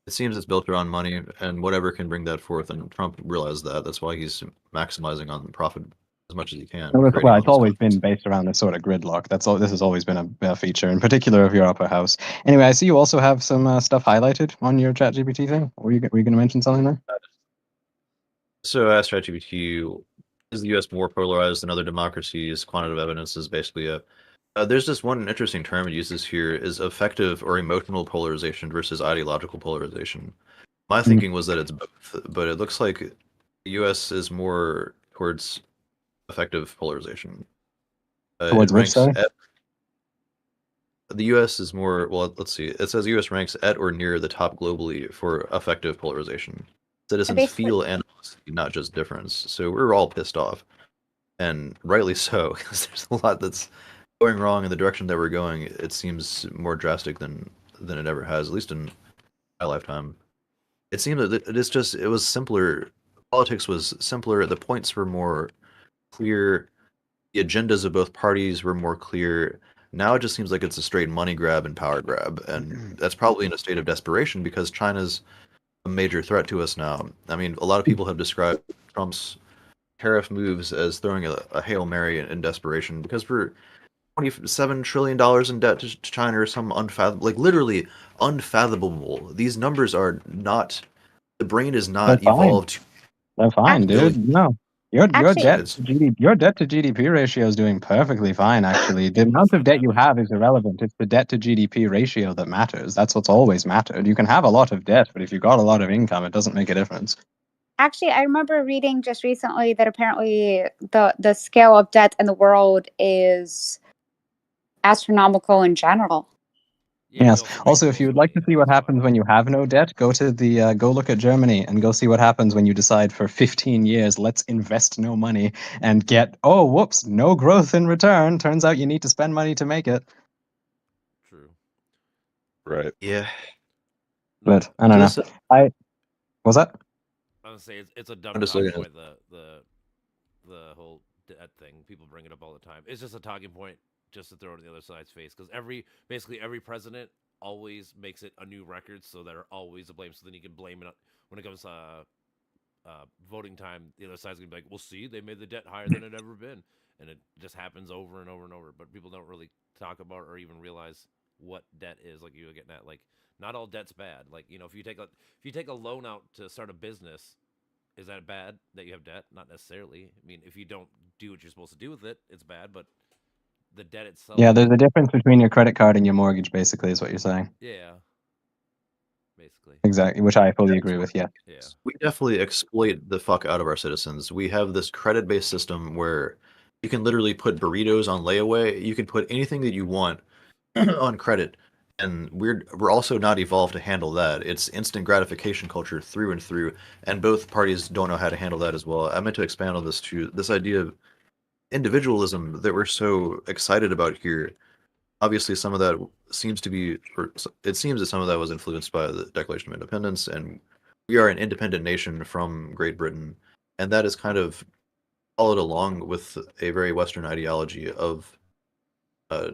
It seems it's built around money and whatever can bring that forth, and Trump realized that. That's why he's maximizing on profit as much as he can. Well, it's always been based around this sort of gridlock. This has always been a feature, in particular of your upper house. Anyway, I see you also have some stuff highlighted on your ChatGPT thing. Were you going to mention something there? So, as ChatGPT, is the U.S. more polarized than other democracies? Quantitative evidence is basically there's just one interesting term it uses here, is affective or emotional polarization versus ideological polarization. My thinking was that it's both, but it looks like the U.S. is more towards affective polarization. Towards which, sorry? The U.S. is more, well, let's see. It says U.S. ranks at or near the top globally for affective polarization. Citizens feel animosity, not just difference. So we're all pissed off, and rightly so, because there's a lot that's going wrong in the direction that we're going. It seems more drastic than it ever has, at least in my lifetime. It seemed that it was simpler. Politics was simpler. The points were more clear. The agendas of both parties were more clear. Now it just seems like it's a straight money grab and power grab, and that's probably in a state of desperation because China's a major threat to us now. I mean, a lot of people have described Trump's tariff moves as throwing a Hail Mary in desperation, because we're $27 trillion in debt to China, or some literally unfathomable. These numbers are not, the brain is not evolved. They're fine, dude. No. Your Actually, debt to GDP ratio is doing perfectly fine. Actually, the amount of debt you have is irrelevant. It's the debt to GDP ratio that matters. That's what's always mattered. You can have a lot of debt, but if you got a lot of income, it doesn't make a difference. actually, I remember reading just recently that apparently the scale of debt in the world is astronomical in general. Yeah, we Yes. also make Also, the if you most would like to money see what as well. happens when you have no debt, go look at Germany and go see what happens when you decide for 15 years, let's invest no money and get, oh, whoops, no growth in return. Turns out you need to spend money to make it. True. Right. Yeah. But I don't know. This, Was that? I would say it's a dumb I'm just talking looking at- point. The whole debt thing. People bring it up all the time. It's just a talking point just to throw it in the other side's face because basically every president always makes it a new record, so they're always to blame. So then you can blame it when it comes to voting time. The other side's gonna be like, "Well, see, they made the debt higher than it ever been," and it just happens over and over and over. But people don't really talk about or even realize what debt is. Like you were getting at, like not all debt's bad. Like if you take a loan out to start a business, is that bad that you have debt? Not necessarily. I mean, if you don't do what you're supposed to do with it, it's bad. But the debt itself, Yeah, there's a difference between your credit card and your mortgage, basically, is what you're saying. yeah, basically, Exactly, which I fully Yeah, agree with, yeah. yeah, we definitely exploit the fuck out of our citizens. We have this credit-based system where you can literally put burritos on layaway. You can put anything that you want on credit, and we're also not evolved to handle that. It's instant gratification culture through and through, and both parties don't know how to handle that as well. I meant to expand on this too. This idea of individualism that we're so excited about here. Obviously, some of that seems to be, or it seems that some of that was influenced by the Declaration of Independence, and we are an independent nation from Great Britain, and that is kind of followed along with a very Western ideology of uh,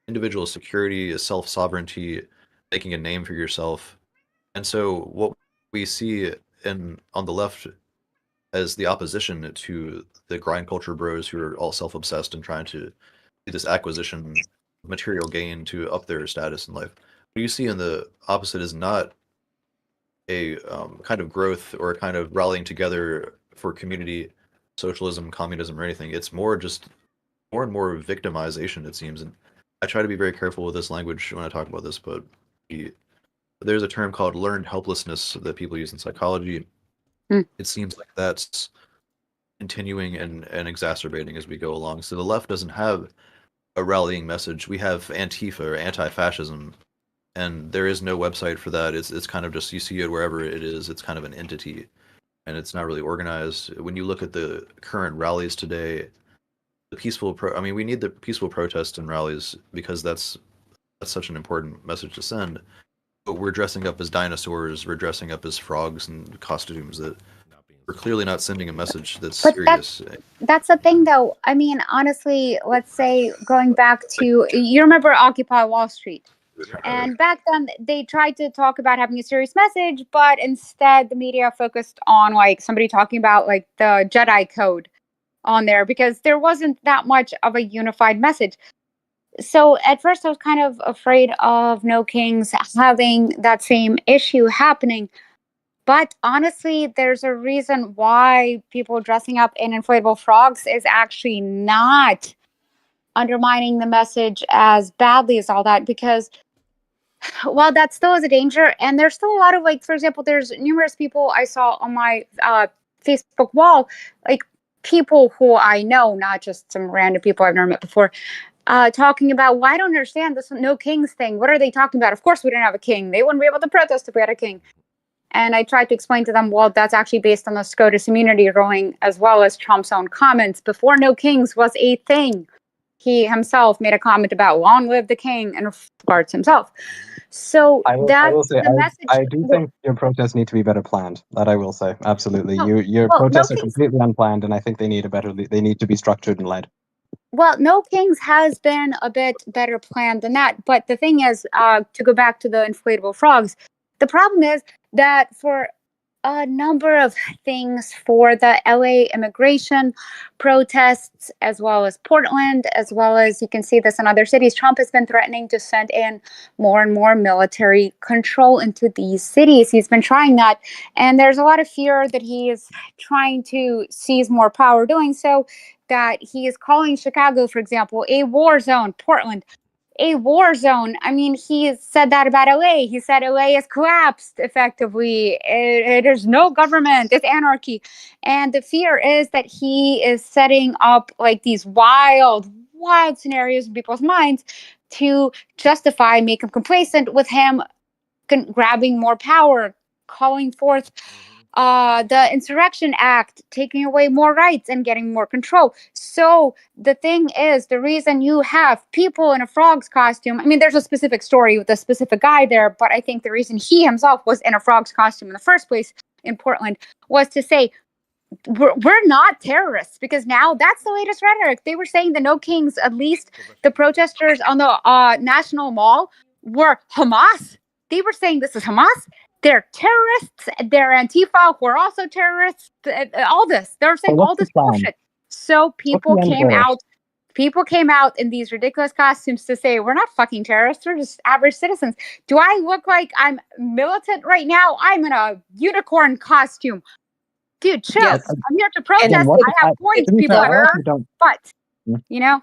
individual security, self sovereignty, making a name for yourself. And so, what we see on the left as the opposition to the grind culture bros who are all self obsessed and trying to do this acquisition material gain to up their status in life. What you see in the opposite is not a kind of growth or a kind of rallying together for community, socialism, communism, or anything. It's more just more and more victimization, it seems. And I try to be very careful with this language when I talk about this, but there's a term called learned helplessness that people use in psychology. It seems like that's continuing and exacerbating as we go along. So the left doesn't have a rallying message. We have Antifa or anti-fascism, and there is no website for that. It's kind of just you see it wherever it is. It's kind of an entity, and it's not really organized. When you look at the current rallies today, the peaceful I mean, we need the peaceful protests and rallies because that's such an important message to send. But we're dressing up as dinosaurs. We're dressing up as frogs and costumes that we're clearly not sending a message that's But serious. that's the thing, though. I mean, honestly, let's say going back to you remember Occupy Wall Street. And back then, they tried to talk about having a serious message, but instead, the media focused on like somebody talking about like the Jedi Code on there because there wasn't that much of a unified message. So at first, I was kind of afraid of No Kings having that same issue happening. But honestly, there's a reason why people dressing up in inflatable frogs is actually not undermining the message as badly as all that because while that still is a danger, and there's still a lot of like, for example, there's numerous people I saw on my Facebook wall, like people who I know, not just some random people I've never met before, talking about, well, I don't understand this No Kings thing. What are they talking about? Of course, we didn't have a king. They wouldn't be able to protest if we had a king. And I tried to explain to them, well, that's actually based on the SCOTUS immunity ruling, as well as Trump's own comments. Before No Kings was a thing, he himself made a comment about long live the king and regards himself. So I will say, the message. I do think your protests need to be better planned. That I will say, absolutely. No, Your well, protests No are Kings. completely unplanned, and I think they need to be structured and led. Well, No Kings has been a bit better planned than that. But the thing is, to go back to the inflatable frogs, the problem is that for a number of things for the LA immigration protests, as well as Portland, as well as you can see this in other cities. Trump has been threatening to send in more and more military control into these cities. He's been trying that, and there's a lot of fear that he is trying to seize more power doing so, that he is calling Chicago, for example, a war zone, Portland a war zone. I mean, he said that about LA. He said LA has collapsed effectively. There's no government. It's anarchy. And the fear is that he is setting up like these wild scenarios in people's minds to justify, make them complacent with him grabbing more power, calling forth the Insurrection Act, taking away more rights and getting more control. So the thing is, the reason you have people in a frog's costume, I mean, there's a specific story with a specific guy there, but I think the reason he himself was in a frog's costume in the first place in Portland was to say, we're not terrorists, because now that's the latest rhetoric. They were saying the No Kings, at least the protesters on the National Mall, were Hamas. They were saying this is Hamas. They're terrorists. They're Antifa, who are also terrorists. All this. They're saying all this bullshit. So people came out. People came out in these ridiculous costumes to say, we're not fucking terrorists. We're just average citizens. Do I look like I'm militant right now? I'm in a unicorn costume. Dude, chill. Yes. I'm here to protest. I have points, people. But, you know?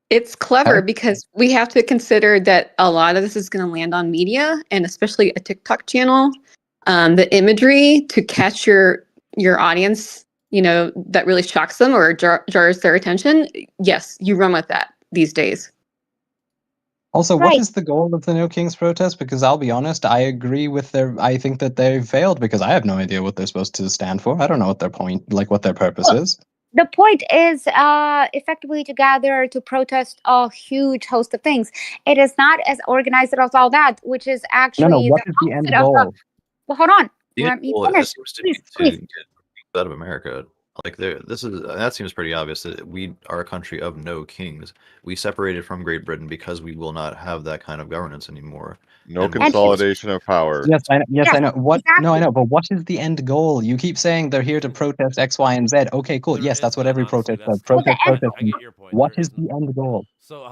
It's clever because we have to consider that a lot of this is going to land on media, and especially a TikTok channel. The imagery to catch your audience, you know, that really shocks them or jars their attention. Yes, you run with that these days. Also, what is the goal of the No Kings protest? Because I'll be honest, I agree with I think that they failed because I have no idea what they're supposed to stand for. I don't know what their point, like what their purpose is. The point is effectively to gather to protest a huge host of things. It is not as organized as all that, which is actually what is the end goal? Well, hold on. Let me finish. Please. To get out of America. Like that seems pretty obvious that we are a country of no kings. We separated from Great Britain because we will not have that kind of governance anymore. No consolidation of power. Yes, I know. What? Exactly. No, I know. But what is the end goal? You keep saying they're here to protest X, Y, and Z. Okay, cool. Yes, that's what every protest does. Protest. What is the end goal?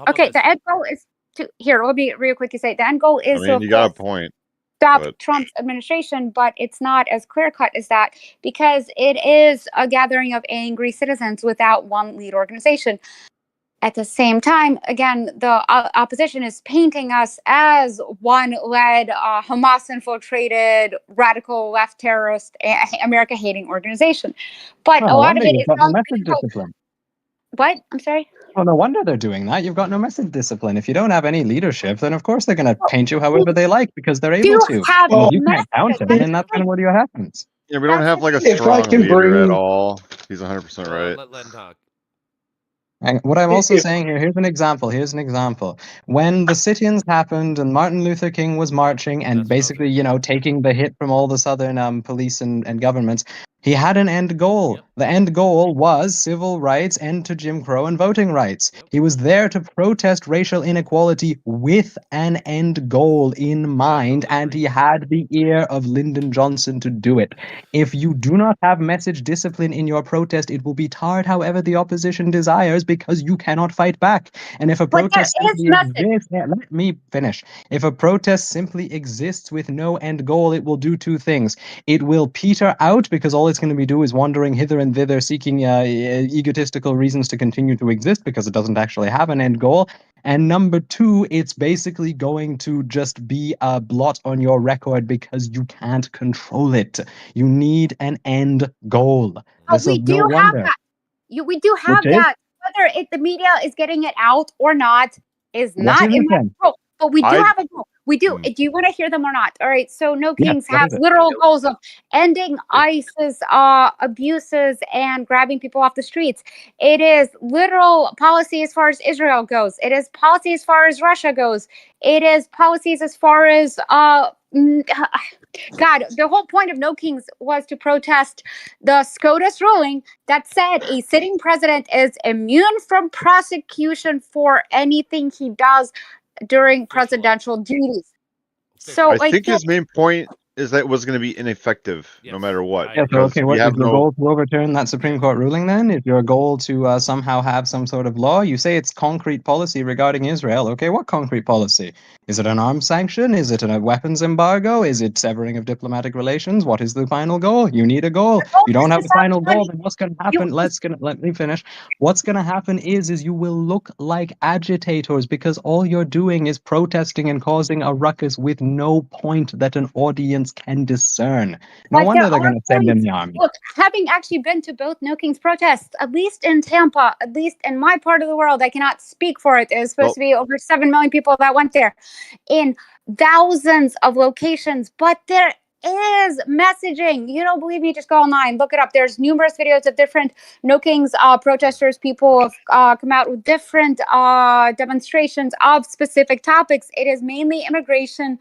Okay, the end goal is to here. Let me real quick to say the end goal is. I mean, you got a point. Stop Trump's administration, but it's not as clear-cut as that because it is a gathering of angry citizens without one lead organization. At the same time, again, the opposition is painting us as one-led, Hamas-infiltrated, radical left terrorist, America-hating organization. But a lot of it is no message discipline. What? I'm sorry? Well, no wonder they're doing that. You've got no message discipline. If you don't have any leadership, then of course they're going to paint you however they like because they're able to. Well, you can't counter, and that's kind of what happens. Yeah, we don't have like a strong leader at all. He's 100% right. Let Len talk. And what I'm also saying here, here's an example. When the sit-ins happened and Martin Luther King was marching and basically, you know, taking the hit from all the southern police and governments, he had an end goal. Yep. The end goal was civil rights, end to Jim Crow, and voting rights. Yep. He was there to protest racial inequality with an end goal in mind, and he had the ear of Lyndon Johnson to do it. If you do not have message discipline in your protest, it will be tarred however the opposition desires because you cannot fight back. And if a protest simply exists, let me finish. If a protest simply exists with no end goal, it will do two things. It will peter out because all it's going to be do is wandering hither and thither, seeking egotistical reasons to continue to exist because it doesn't actually have an end goal. And number two, it's basically going to just be a blot on your record because you can't control it. You need an end goal. We do have that. We do have that. Whether the media is getting it out or not is not in my control. But we do have a goal. We do. Do you want to hear them or not? All right. So No Kings has literal goals of ending ISIS abuses and grabbing people off the streets. It is literal policy as far as Israel goes. It is policy as far as Russia goes. It is policies as far as God, the whole point of No Kings was to protest the SCOTUS ruling that said a sitting president is immune from prosecution for anything he does during presidential duties. So I think his main point is that it was going to be ineffective no Yes, matter what. I Yeah, so agree. Because okay, we what have is your no. goal to overturn that Supreme Yeah. Court ruling then? Is your goal to somehow have some sort of law? You say it's concrete policy regarding Israel. Okay, what concrete policy? Is it an arms sanction? Is it a weapons embargo? Is it severing of diplomatic relations? What is the final goal? You need a goal. The goal You don't is have to the final stop goal, money. then what's going to You, happen? Let me finish. What's going to happen is you will look like agitators because all you're doing is protesting and causing a ruckus with no point that an audience can discern. No but there wonder they're are going to send in points. the army. Look, having actually been to both No Kings protests, at least in Tampa, at least in my part of the world, I cannot speak for it. It was supposed Well, to be over 7 million people that went there in thousands of locations, but there is messaging. You don't believe me? Just go online, look it up. There's numerous videos of different No Kings protesters. People have come out with different demonstrations of specific topics. It is mainly immigration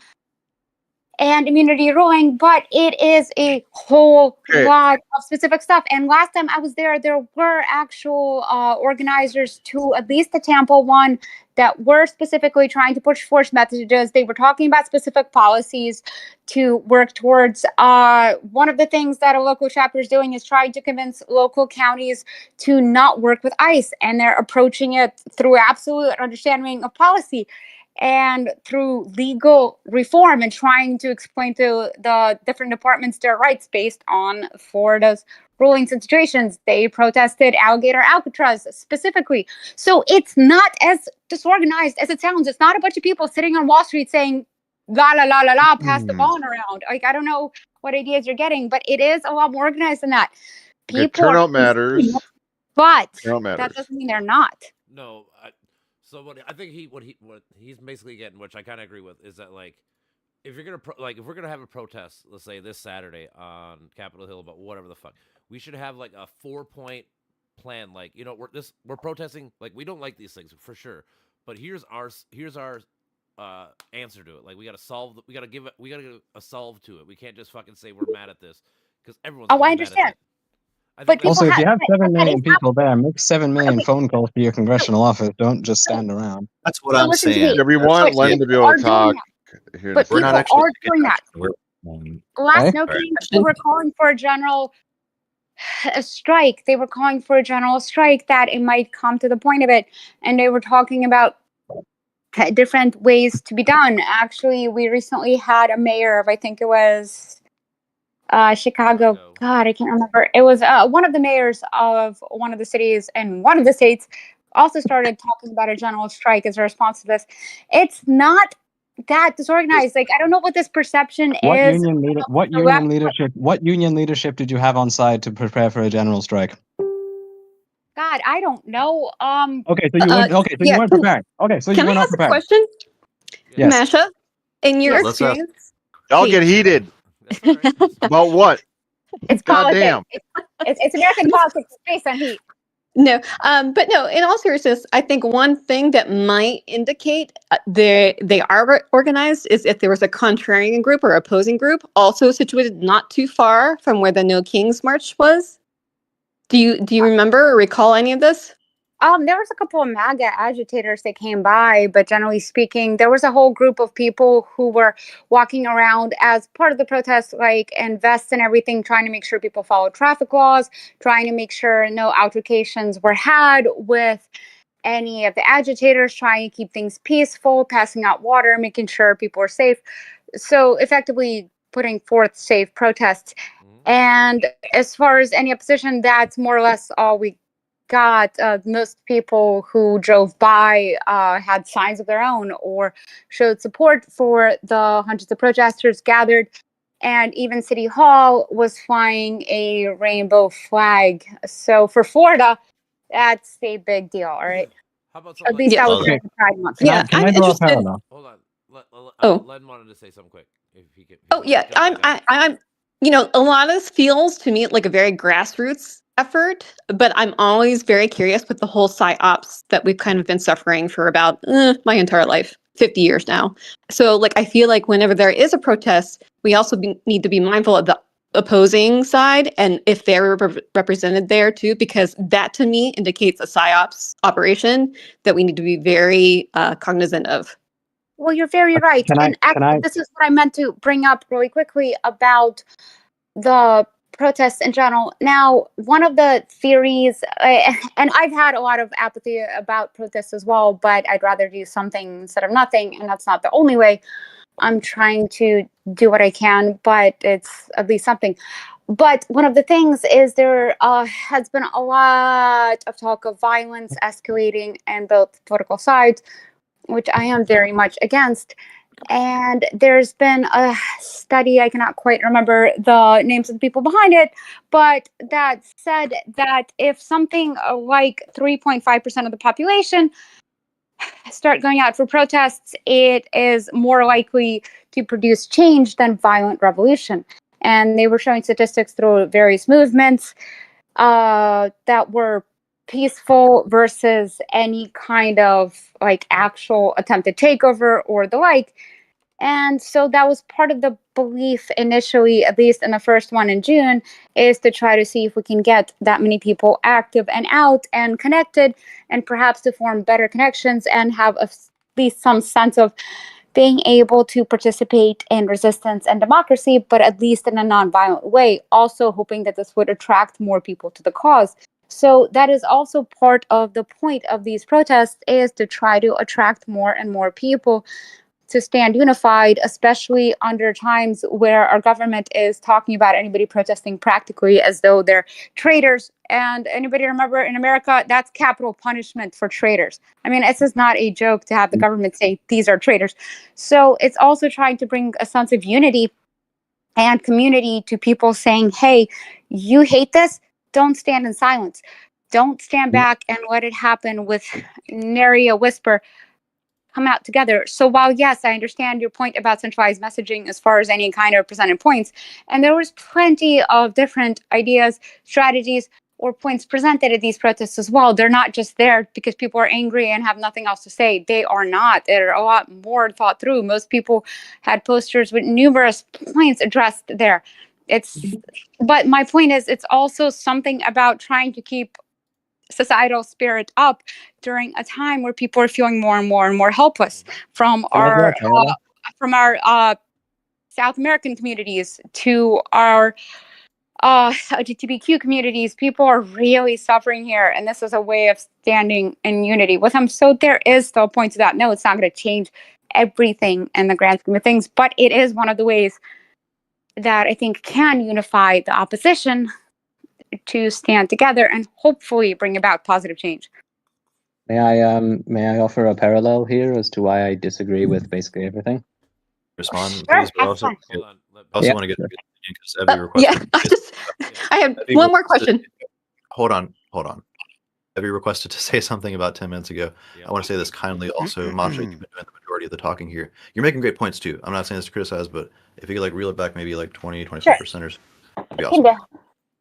and immunity ruling, but it is a whole okay. lot of specific stuff. And last time I was there were actual organizers to at least the Tampa one that were specifically trying to push forth messages. They were talking about specific policies to work towards. One of the things that a local chapter is doing is trying to convince local counties to not work with ICE, and they're approaching it through absolute understanding of policy and through legal reform and trying to explain to the different departments their rights based on Florida's rulings and situations. They protested alligator Alcatraz specifically. So it's not as disorganized as it sounds. It's not a bunch of people sitting on Wall Street saying, la, la, la, la, la, pass the ball around. Like, I don't know what ideas you're getting, but it is a lot more organized than that. Okay, People are turnout matters. but Turnout that matters. doesn't mean they're not. No, so what I think what he's basically getting, which I kind of agree with, is that like if you're gonna if we're gonna have a protest, let's say this Saturday on Capitol Hill about whatever the fuck, we should have like a 4-point plan. Like, you know, we're protesting, like we don't like these things for sure, but here's our answer to it. Like we gotta give a solve to it. We can't just fucking say we're mad at this because everyone's Oh, gonna I be mad at understand. that. I But think people Also, if have you have 7 that million is people there, make 7 million okay. phone calls to your So, congressional office. Don't just so, stand around. That's what so I'm listen to saying. me. Yeah, we That's want But Len it. to be people able are to doing talk that. here in a But We're people not second. actually are taking doing that. action. Last Okay? No Kings, they were calling for a general a strike. They were calling for a general strike that it might come to the point of it, and they were talking about different ways to be done. Actually, we recently had a mayor of, I think it was Chicago. God, I can't remember. It was one of the mayors of one of the cities in one of the states also started talking about a general strike as a response to this. It's not that disorganized. Like, I don't know what this perception What is. union leader? What union leadership? What union leadership did you have on side to prepare for a general strike? God, I don't know. Okay, so you went. Okay, so you Yeah, weren't prepared. Okay, so you can were I not ask a prepared. question? Yes. Masha, in your Yes. Let's ask. experience, I'll get heated. That's all right. About what? It's Goddamn. politics. It's American politics based on heat. no, but no. In all seriousness, I think one thing that might indicate they are organized is if there was a contrarian group or opposing group also situated not too far from where the No Kings March was. Do you remember or recall any of this? There was a couple of MAGA agitators that came by, but generally speaking, there was a whole group of people who were walking around as part of the protest, like in vests and everything, trying to make sure people followed traffic laws, trying to make sure no altercations were had with any of the agitators, trying to keep things peaceful, passing out water, making sure people are safe. So effectively putting forth safe protests. And as far as any opposition, that's more or less all we got. Most people who drove by had signs of their own or showed support for the hundreds of protesters gathered. And even City Hall was flying a rainbow flag. So for Florida, that's a big deal, all right? How about At something least like that Oh, was that- during the Pride Month. Can Yeah, I I'm draw a interested. parallel? Hold on. Oh. Len wanted to say something quick. If he could. Oh yeah, I'm you know, a lot of this feels to me like a very grassroots effort, but I'm always very curious with the whole psyops that we've kind of been suffering for about my entire life, 50 years now. So like I feel like whenever there is a protest, we also need to be mindful of the opposing side and if they're represented there too, because that to me indicates a psyops operation that we need to be very cognizant of. Well, you're very right. Can I- And can I- actually, this is what I meant to bring up really quickly about the protests in general. Now, one of the theories, and I've had a lot of apathy about protests as well, but I'd rather do something instead of nothing, and that's not the only way. I'm trying to do what I can, but it's at least something. But one of the things is there has been a lot of talk of violence escalating in both political sides, which I am very much against. And there's been a study, I cannot quite remember the names of the people behind it, but that said that if something like 3.5% of the population start going out for protests, it is more likely to produce change than violent revolution. And they were showing statistics through various movements that were peaceful versus any kind of like actual attempted takeover or the like. And so that was part of the belief initially, at least in the first one in June, is to try to see if we can get that many people active and out and connected, and perhaps to form better connections and have at least some sense of being able to participate in resistance and democracy, but at least in a nonviolent way, also hoping that this would attract more people to the cause. So that is also part of the point of these protests, is to try to attract more and more people to stand unified, especially under times where our government is talking about anybody protesting practically as though they're traitors. And anybody remember, in America, that's capital punishment for traitors. I mean, this is not a joke to have the government say these are traitors. So it's also trying to bring a sense of unity and community to people, saying, hey, you hate this? Don't stand in silence. Don't stand back and let it happen with nary a whisper. Come out together. So while, yes, I understand your point about centralized messaging as far as any kind of presented points, and there was plenty of different ideas, strategies, or points presented at these protests as well. They're not just there because people are angry and have nothing else to say. They are not. They're a lot more thought through. Most people had posters with numerous points addressed there. But my point is, it's also something about trying to keep societal spirit up during a time where people are feeling more and more and more helpless, from our South American communities to our LGBTQ communities. People are really suffering here, and this is a way of standing in unity with them. So there is still a point to that. No, it's not going to change everything in the grand scheme of things, but it is one of the ways that I think can unify the opposition to stand together and hopefully bring about positive change. May I offer a parallel here as to why I disagree with basically everything? Respond, Sure, please. But have also, fun. Hold on. also Yeah, want to get sure. because Evie requested. I have Evie one more requested- question. Hold on. Evie requested to say something about 10 minutes ago. Yeah. I want to say this kindly also. Masha, you've been doing the majority of the talking here. You're making great points too. I'm not saying this to criticize, but if you could like reel it back maybe like 20, 25% or so, that'd be awesome.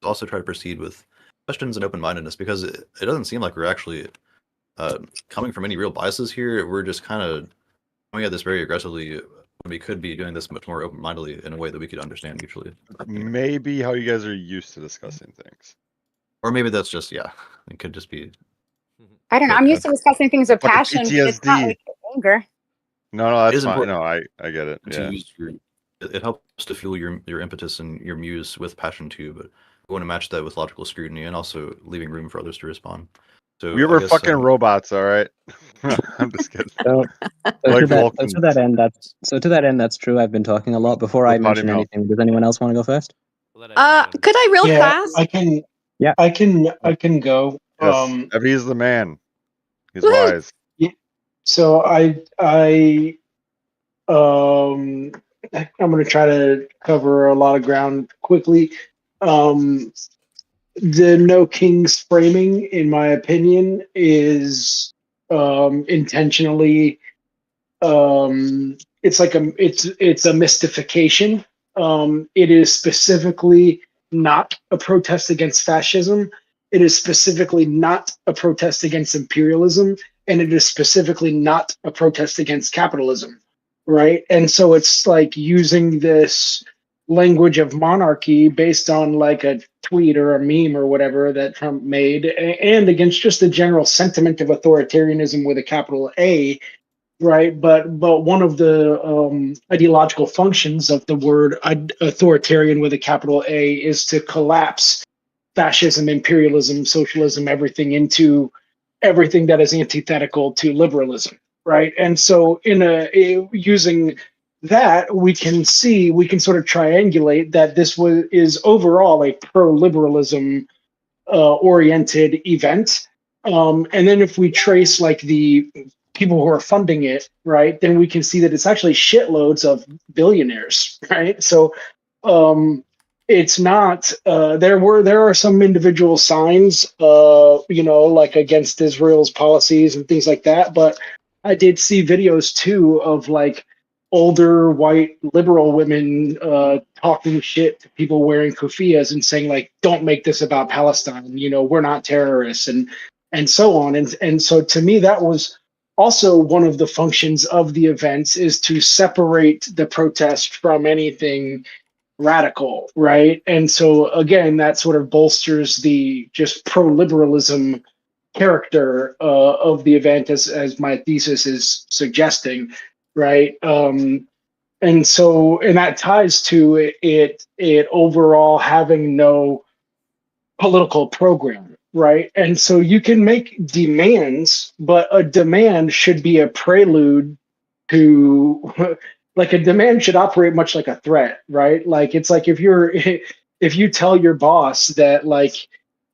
Also try to proceed with questions and open-mindedness, because it doesn't seem like we're actually coming from any real biases here. We're just kind of coming at this very aggressively when we could be doing this much more open-mindedly in a way that we could understand mutually. Maybe how you guys are used to discussing things. Or maybe that's just, yeah, it could just be. I don't know. But, I'm used to discussing things with fucking passion, but it's not PTSD. like anger. No, It that's is fine. important No, I get it. to Yeah. use it helps to fuel your impetus and your muse with passion too, but we want to match that with logical scrutiny and also leaving room for others to respond. So We I were guess, fucking robots, all right. I'm just kidding. So Like to Vulcans. that end, that's true. I've been talking a lot. Before I With potty mention mouth. anything, does anyone else want to go first? Let Evie Could I real fast? I can. Yeah. I can go. Yes, Evie's the man. He's Woohoo! wise. So I'm going to try to cover a lot of ground quickly. The no kings framing, in my opinion, is intentionally. It's a mystification. It is specifically not a protest against fascism. It is specifically not a protest against imperialism, and it is specifically not a protest against capitalism, right? And so it's like using this language of monarchy based on like a tweet or a meme or whatever that Trump made, and against just the general sentiment of authoritarianism with a capital A, right? But one of the ideological functions of the word authoritarian with a capital A is to collapse fascism, imperialism, socialism, everything into everything that is antithetical to liberalism, right? And so, using that, we can sort of triangulate that this is overall a pro-liberalism oriented event. And then if we trace like the people who are funding it, right, then we can see that it's actually shitloads of billionaires, right? So um, it's not. There are some individual signs, like against Israel's policies and things like that. But I did see videos too of like older white liberal women talking shit to people wearing kufiyas and saying like, "Don't make this about Palestine. We're not terrorists," and so on. And so to me, that was also one of the functions of the events, is to separate the protest from anything radical, right? And so again, that sort of bolsters the just pro-liberalism character of the event, as my thesis is suggesting, right? And that ties to it overall having no political program, right? And so you can make demands, but a demand should be a prelude to like a demand should operate much like a threat, right? Like it's like if you tell your boss that like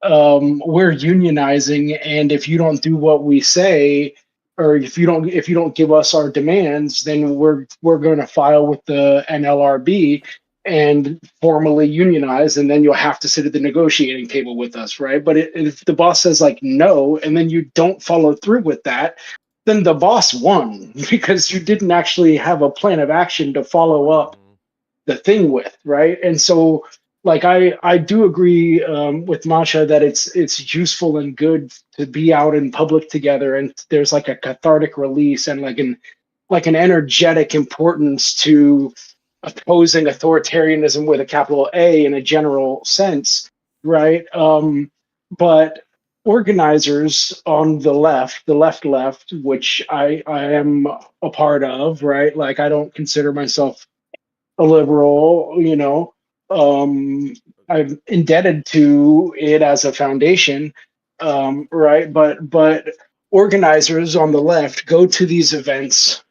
we're unionizing, and if you don't do what we say, or if you don't give us our demands, then we're going to file with the NLRB and formally unionize, and then you'll have to sit at the negotiating table with us, right? But if the boss says like no, and then you don't follow through with that, then the boss won because you didn't actually have a plan of action to follow up the thing with, right? And so like I do agree with Masha that it's useful and good to be out in public together, and there's like a cathartic release and like an energetic importance to opposing authoritarianism with a capital A in a general sense, right? But organizers on the left, which I am a part of, right? Like I don't consider myself a liberal, I'm indebted to it as a foundation, right? But organizers on the left go to these events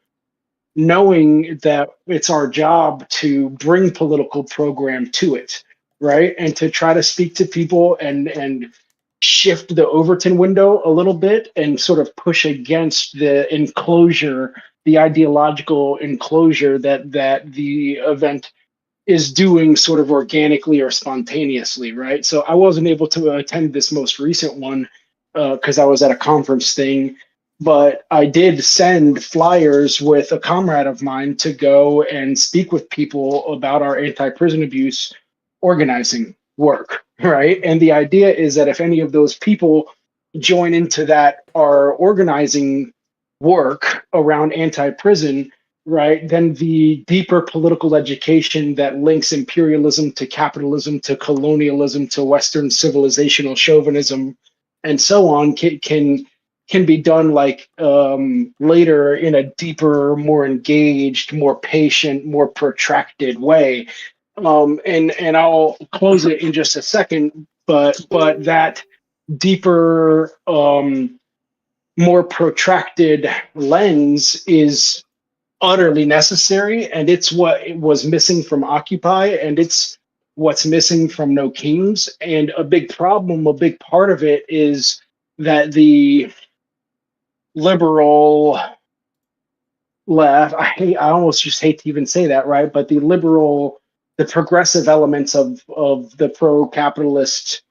knowing that it's our job to bring political program to it, right? And to try to speak to people and shift the Overton window a little bit and sort of push against the enclosure, the ideological enclosure that the event is doing sort of organically or spontaneously, right? So I wasn't able to attend this most recent one because I was at a conference thing, but I did send flyers with a comrade of mine to go and speak with people about our anti-prison abuse organizing work, right? And the idea is that if any of those people join into that, our organizing work around anti-prison, right, then the deeper political education that links imperialism to capitalism to colonialism to Western civilizational chauvinism and so on can be done like later in a deeper, more engaged, more patient, more protracted way. And I'll close it in just a second, but that deeper, more protracted lens is utterly necessary, and it's what was missing from Occupy, and it's what's missing from No Kings. And a big problem, a big part of it is that the liberal left, I almost just hate to even say that, right? But the progressive elements of the pro-capitalist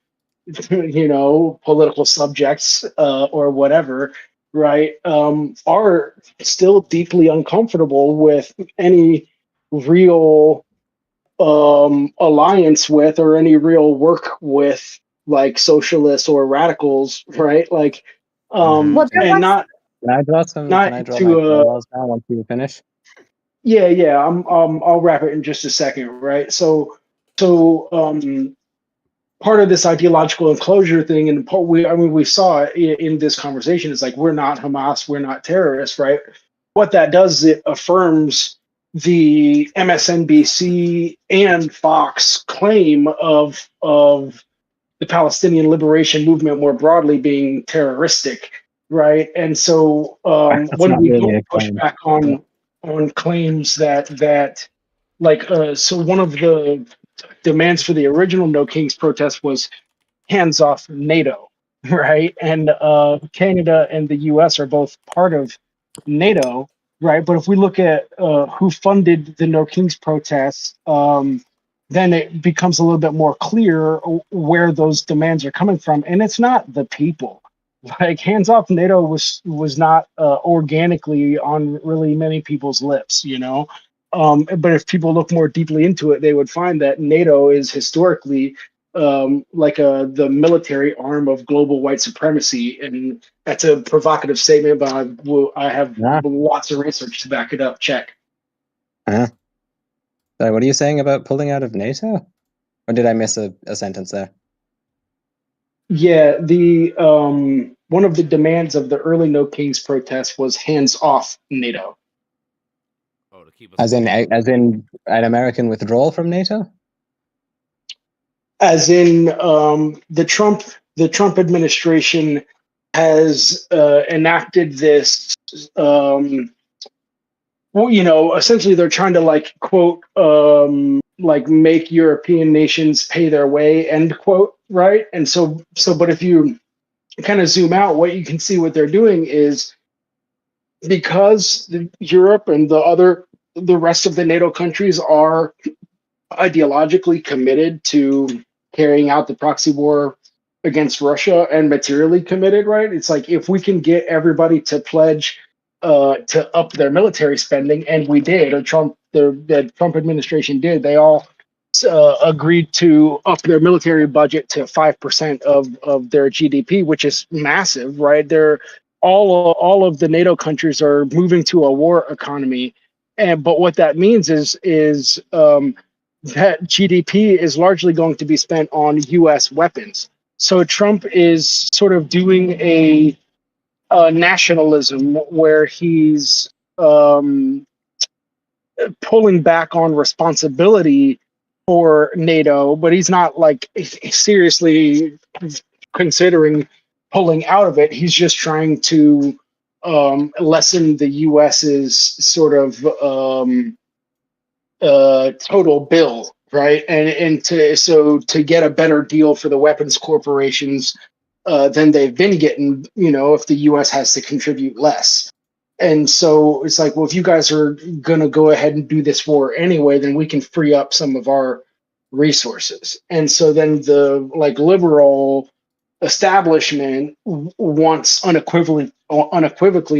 political subjects or whatever, right, are still deeply uncomfortable with any real alliance with or any real work with like socialists or radicals, right? Like, Well, there and was. Can I draw my to parallels now once you finish? yeah, I'll wrap it in just a second, right? So part of this ideological enclosure thing, and we saw it in this conversation, is like we're not Hamas, we're not terrorists, right? what that does is it affirms the MSNBC and Fox claim of the Palestinian liberation movement more broadly being terroristic, right? And so That's when not we really a don't push claim. back on claims that like so one of the demands for the original No Kings protest was hands off NATO, right? And Canada and the U.S. are both part of NATO, right? But if we look at who funded the No Kings protests, then it becomes a little bit more clear where those demands are coming from, and it's not the people. Like hands off NATO was not organically on really many people's lips, you know. But if people look more deeply into it, they would find that NATO is historically like the military arm of global white supremacy, and that's a provocative statement, but I have Yeah. lots of research to back it up. Check. Sorry, what are you saying about pulling out of NATO? Or did I miss a sentence there? Yeah, the one of the demands of the early No Kings protest was hands off NATO. Oh, to keep us As in an American withdrawal from NATO? As in the Trump administration has enacted this well, you know, essentially they're trying to like quote like make European nations pay their way, end quote, right? And so but if you kind of zoom out, what you can see what they're doing is because Europe and the rest of the NATO countries are ideologically committed to carrying out the proxy war against Russia and materially committed, right? It's like if we can get everybody to pledge to up their military spending, and we did, or the Trump administration did, they all agreed to up their military budget to 5% of their GDP, which is massive, right? They're all of the NATO countries are moving to a war economy, and but what that means is that GDP is largely going to be spent on U.S. weapons. So Trump is sort of doing a nationalism where he's pulling back on responsibility for NATO, but he's not like seriously considering pulling out of it. He's just trying to lessen the U.S.'s sort of total bill, right? And to get a better deal for the weapons corporations than they've been getting, you know, if the U.S. has to contribute less. And so it's like, well, if you guys are gonna go ahead and do this war anyway, then we can free up some of our resources. And so then the like liberal establishment wants unequivocally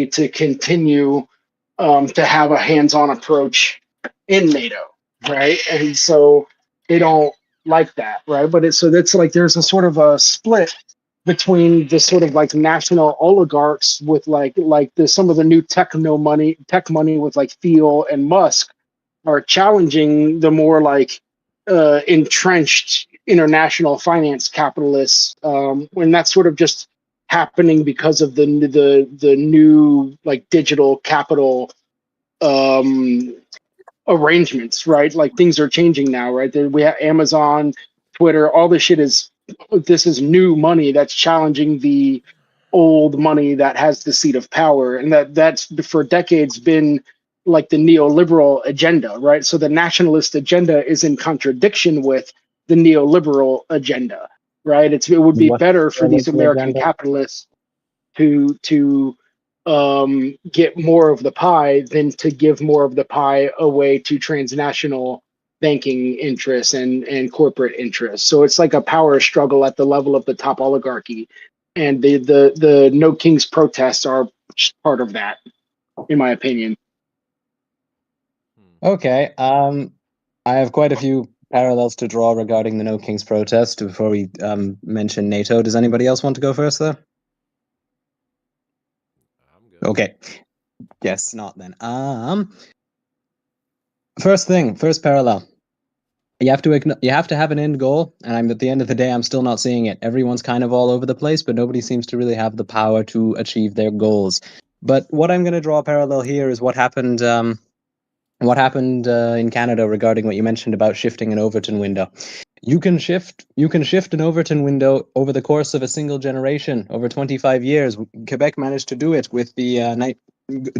to continue to have a hands-on approach in NATO, right? And so they don't like that, right? But it's so that's like there's a sort of a split between the sort of like national oligarchs with like the some of the new tech money with like Thiel and Musk are challenging the more like entrenched international finance capitalists when that's sort of just happening because of the new like digital capital um arrangements, right? Like things are changing now, right? We have Amazon, Twitter, all this shit this is new money that's challenging the old money that has the seat of power, and that's for decades been like the neoliberal agenda, right? So the nationalist agenda is in contradiction with the neoliberal agenda, right? It would be What's better for the these liberal American agenda? capitalists to get more of the pie than to give more of the pie away to transnational banking interests and corporate interests. So it's like a power struggle at the level of the top oligarchy, and the No Kings protests are part of that, in my opinion. Okay. I have quite a few parallels to draw regarding the No Kings protest before we mention NATO. Does anybody else want to go first, though? I'm good. Okay. Guess not then. First parallel. You have to have an end goal, and I'm at the end of the day, I'm still not seeing it. Everyone's kind of all over the place, but nobody seems to really have the power to achieve their goals. But what I'm going to draw a parallel here is what happened in Canada regarding what you mentioned about shifting an Overton window. You can shift an Overton window over the course of a single generation, over 25 years. Quebec managed to do it with the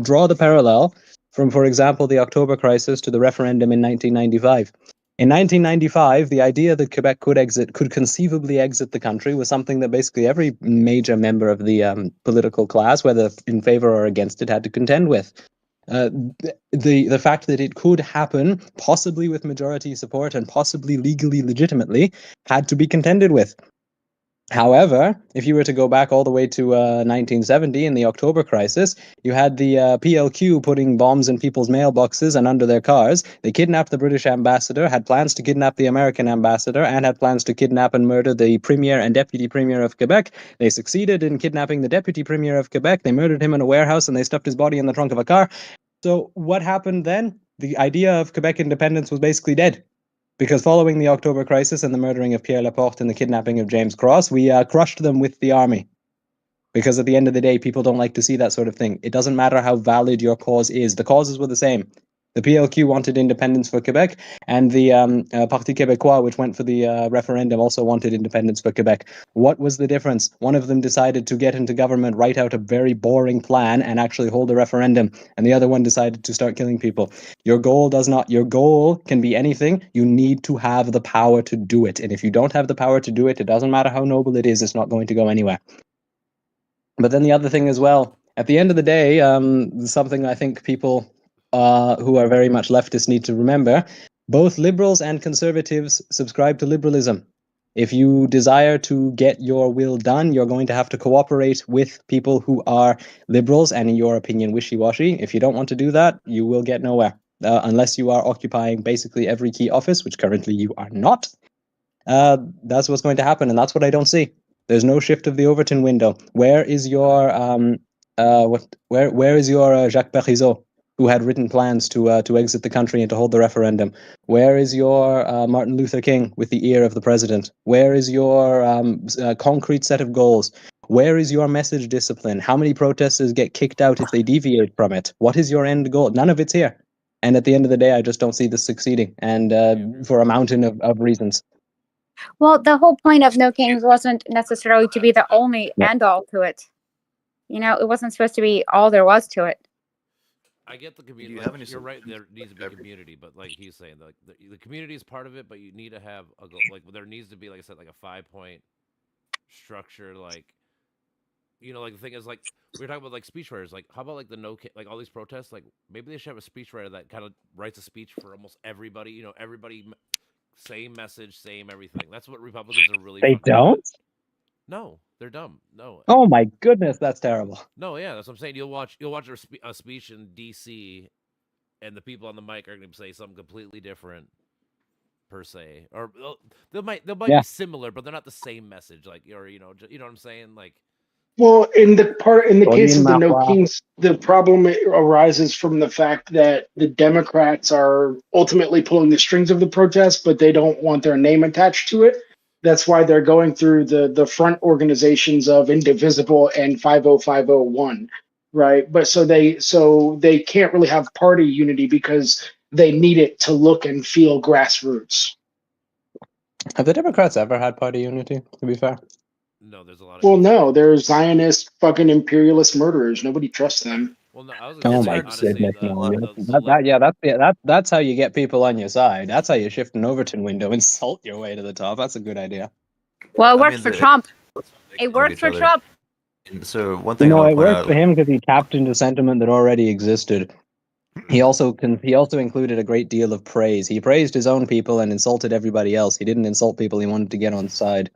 draw the parallel from, for example, the October crisis to the referendum in 1995. In 1995, the idea that Quebec could conceivably exit the country was something that basically every major member of the political class, whether in favor or against it, had to contend with. The fact that it could happen, possibly with majority support and possibly legitimately, had to be contended with. However, if you were to go back all the way to 1970 in the October crisis, you had the PLQ putting bombs in people's mailboxes and under their cars. They kidnapped the British ambassador, had plans to kidnap the American ambassador, and had plans to kidnap and murder the premier and deputy premier of Quebec. They succeeded in kidnapping the deputy premier of Quebec. They murdered him in a warehouse and they stuffed his body in the trunk of a car. So what happened then? The idea of Quebec independence was basically dead. Because following the October crisis and the murdering of Pierre Laporte and the kidnapping of James Cross, we crushed them with the army. Because at the end of the day, people don't like to see that sort of thing. It doesn't matter how valid your cause is. The causes were the same. The PLQ wanted independence for Quebec, and the Parti Québécois, which went for the referendum, also wanted independence for Quebec. What was the difference? One of them decided to get into government, write out a very boring plan, and actually hold a referendum, and the other one decided to start killing people. Your goal can be anything. You need to have the power to do it, and if you don't have the power to do it, it doesn't matter how noble it is, it's not going to go anywhere. But then the other thing as well, at the end of the day, something I think people who are very much leftist need to remember, both liberals and conservatives subscribe to liberalism. If you desire to get your will done, you're going to have to cooperate with people who are liberals and, in your opinion, wishy-washy. If you don't want to do that, you will get nowhere. Unless you are occupying basically every key office, which currently you are not. That's what's going to happen, and that's what I don't see. There's no shift of the Overton window. Where is your where is your Jacques Parizeau, who had written plans to exit the country and to hold the referendum? Where is your Martin Luther King with the ear of the president? Where is your concrete set of goals? Where is your message discipline? How many protesters get kicked out if they deviate from it? What is your end goal? None of it's here. And at the end of the day, I just don't see this succeeding, and for a mountain of reasons. Well, the whole point of No Kings wasn't necessarily to be the only end all to it. It wasn't supposed to be all there was to it. I get the community. You're right. There needs to be community, but like he's saying, the community is part of it. But you need to have a goal. Like there needs to be, like I said, like a 5-point structure. Like like the thing is, like we were talking about, like speechwriters. Like how about like like all these protests? Like maybe they should have a speechwriter that kind of writes a speech for almost everybody. Everybody. Same message, same everything. That's what Republicans are really. They don't? No, they're dumb. No. Oh my goodness, that's terrible. No, yeah, that's what I'm saying. You'll watch a speech in D.C. and the people on the mic are going to say something completely different, per se, or they might be similar, but they're not the same message. Like, or you know what I'm saying, like. Well, in the case of the No Kings, the problem arises from the fact that the Democrats are ultimately pulling the strings of the protest, but they don't want their name attached to it. That's why they're going through the front organizations of Indivisible and 50501, right? But so they can't really have party unity because they need it to look and feel grassroots. Have the Democrats ever had party unity, to be fair? No, there's a lot of. Well, no, they're Zionist, fucking imperialist murderers. Nobody trusts them. Well, no, I was oh my goodness! That's how you get people on your side. That's how you shift an Overton window and salt your way to the top. That's a good idea. Well, it worked for Trump. It worked for Trump. So one thing, it worked for him because he tapped into sentiment that already existed. He also included a great deal of praise. He praised his own people and insulted everybody else. He didn't insult people he wanted to get on side.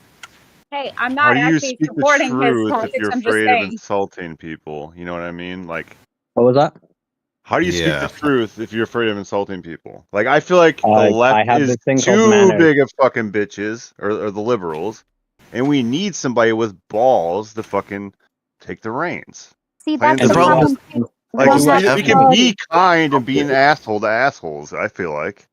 Hey, I'm not actually supporting his politics. If you're afraid of insulting people, you know what I mean? Like, what was that? How do you speak the truth if you're afraid of insulting people? Like, I feel like the left is too big of fucking bitches, or the liberals, and we need somebody with balls to fucking take the reins. See, that's the problem. Like, we can be kind and be an asshole to assholes, I feel like.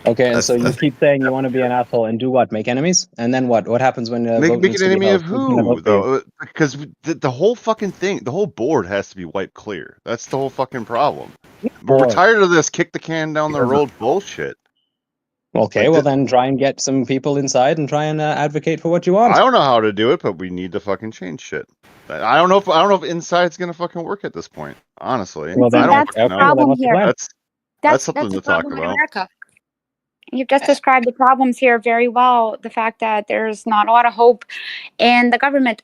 Okay, and so you keep saying you want to be an asshole and do what? Make enemies? And then what? What happens when make an enemy of who, though? because the whole fucking thing, the whole board has to be wiped clear. That's the whole fucking problem. We're Board. tired of this kick the can down the road bullshit. Okay, Like well then try and get some people inside and try and advocate for what you want. I don't know how to do it, but we need to fucking change shit. I don't know if inside's gonna fucking work at this point. Honestly, Well, then I don't that's the fucking know. problem what's the here. plan? That's something the to talk problem in about. America. You've just described the problems here very well. The fact that there's not a lot of hope in the government.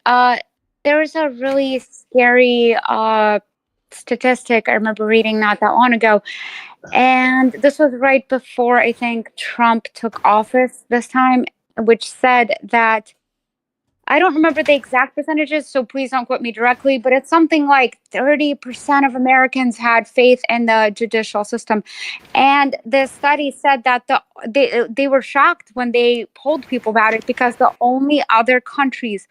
There was a really scary statistic I remember reading not that long ago, and this was right before I think Trump took office this time, which said that I don't remember the exact percentages, so please don't quote me directly, but it's something like 30% of Americans had faith in the judicial system. And the study said that they were shocked when they polled people about it, because the only other countries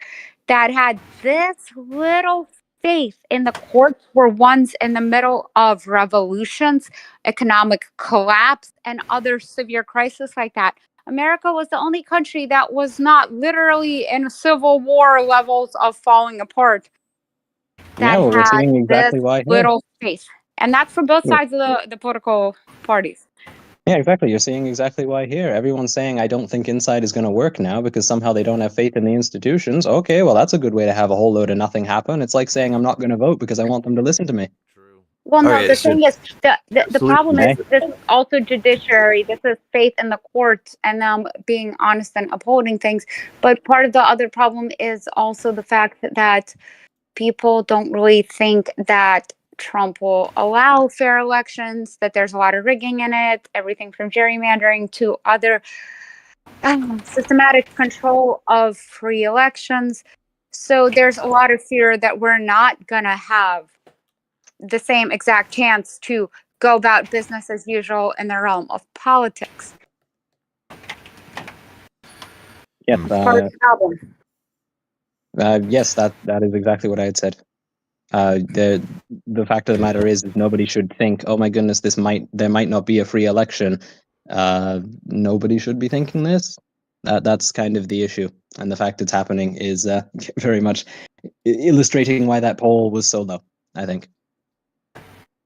that had this little faith in the courts were ones in the middle of revolutions, economic collapse, and other severe crises like that. America was the only country that was not literally in civil war levels of falling apart, Yeah, that well, we're had seeing this exactly why here. little faith. And that's for both Yeah. sides of the political parties. Yeah, exactly. You're seeing exactly why here. Everyone's saying, I don't think inside is going to work now because somehow they don't have faith in the institutions. Okay, well, that's a good way to have a whole load of nothing happen. It's like saying I'm not going to vote because I want them to listen to me. True. Well, no, Alright, the so thing is, the problem is solution, this is also judiciary. This is faith in the courts and them being honest and upholding things. But part of the other problem is also the fact that people don't really think that Trump will allow fair elections, that there's a lot of rigging in it, everything from gerrymandering to other systematic control of free elections. So there's a lot of fear that we're not going to have the same exact chance to go about business as usual in the realm of politics. Yep. It's part of the problem. Yes, that is exactly what I had said. The fact of the matter is nobody should think, oh my goodness, there might not be a free election. Nobody should be thinking this. That's kind of the issue, and the fact it's happening is very much illustrating why that poll was so low, I think.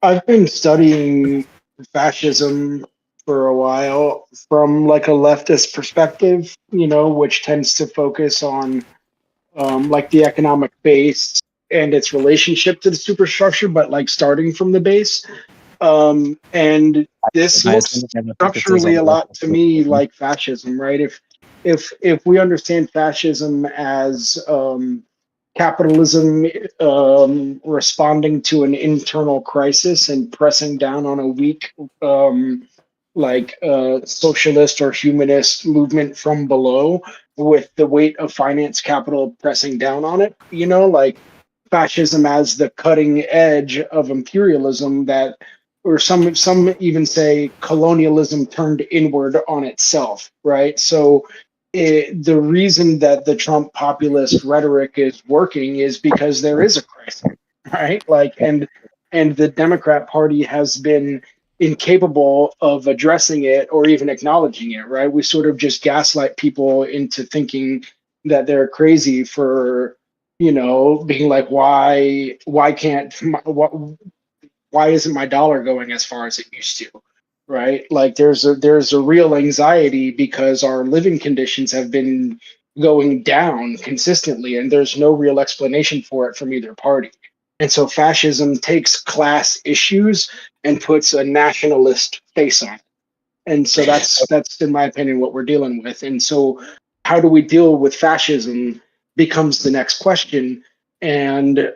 I've been studying fascism for a while from like a leftist perspective, which tends to focus on like the economic base and its relationship to the superstructure, but like starting from the base. And this I looks assume that the focus is structurally a on lot to me left. like fascism, right? If we understand fascism as capitalism responding to an internal crisis and pressing down on a weak socialist or humanist movement from below, with the weight of finance capital pressing down on it, like fascism as the cutting edge of imperialism, that, or some even say colonialism turned inward on itself, right? So the reason that the Trump populist rhetoric is working is because there is a crisis, right? And the Democrat Party has been incapable of addressing it or even acknowledging it, right? We sort of just gaslight people into thinking that they're crazy for, being like, why isn't my dollar going as far as it used to, right? Like there's a real anxiety because our living conditions have been going down consistently, and there's no real explanation for it from either party. And so fascism takes class issues and puts a nationalist face on it. And so that's in my opinion what we're dealing with. And so how do we deal with fascism becomes the next question. And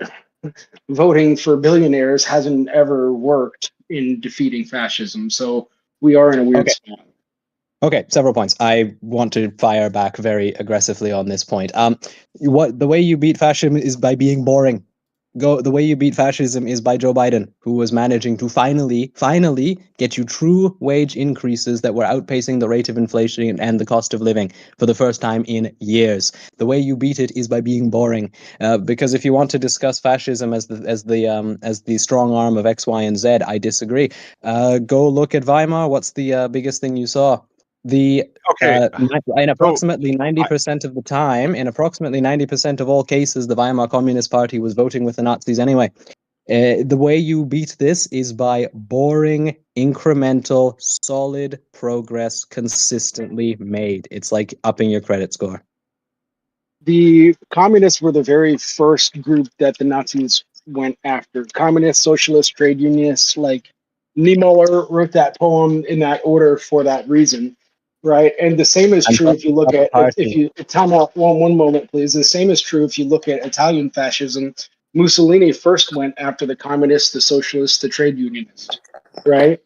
voting for billionaires hasn't ever worked in defeating fascism. So we are in a weird spot. Okay, several points. I want to fire back very aggressively on this point. The way you beat fascism is by being boring. The way you beat fascism is by Joe Biden, who was managing to finally get you true wage increases that were outpacing the rate of inflation and the cost of living for the first time in years. The way you beat it is by being boring, because if you want to discuss fascism as the strong arm of X, Y, and Z, I disagree. Go look at Weimar. What's the biggest thing you saw? The Okay. in approximately 90% of the time, in approximately 90% of all cases, the Weimar Communist Party was voting with the Nazis anyway. The way you beat this is by boring, incremental, solid progress consistently made. It's like upping your credit score. The communists were the very first group that the Nazis went after. Communists, socialists, trade unionists, like Niemöller wrote that poem in that order for that reason, right? And the same is And true if you look not the at, if party. you, time out one moment, please. The same is true if you look at Italian fascism. Mussolini first went after the communists, the socialists, the trade unionists, right?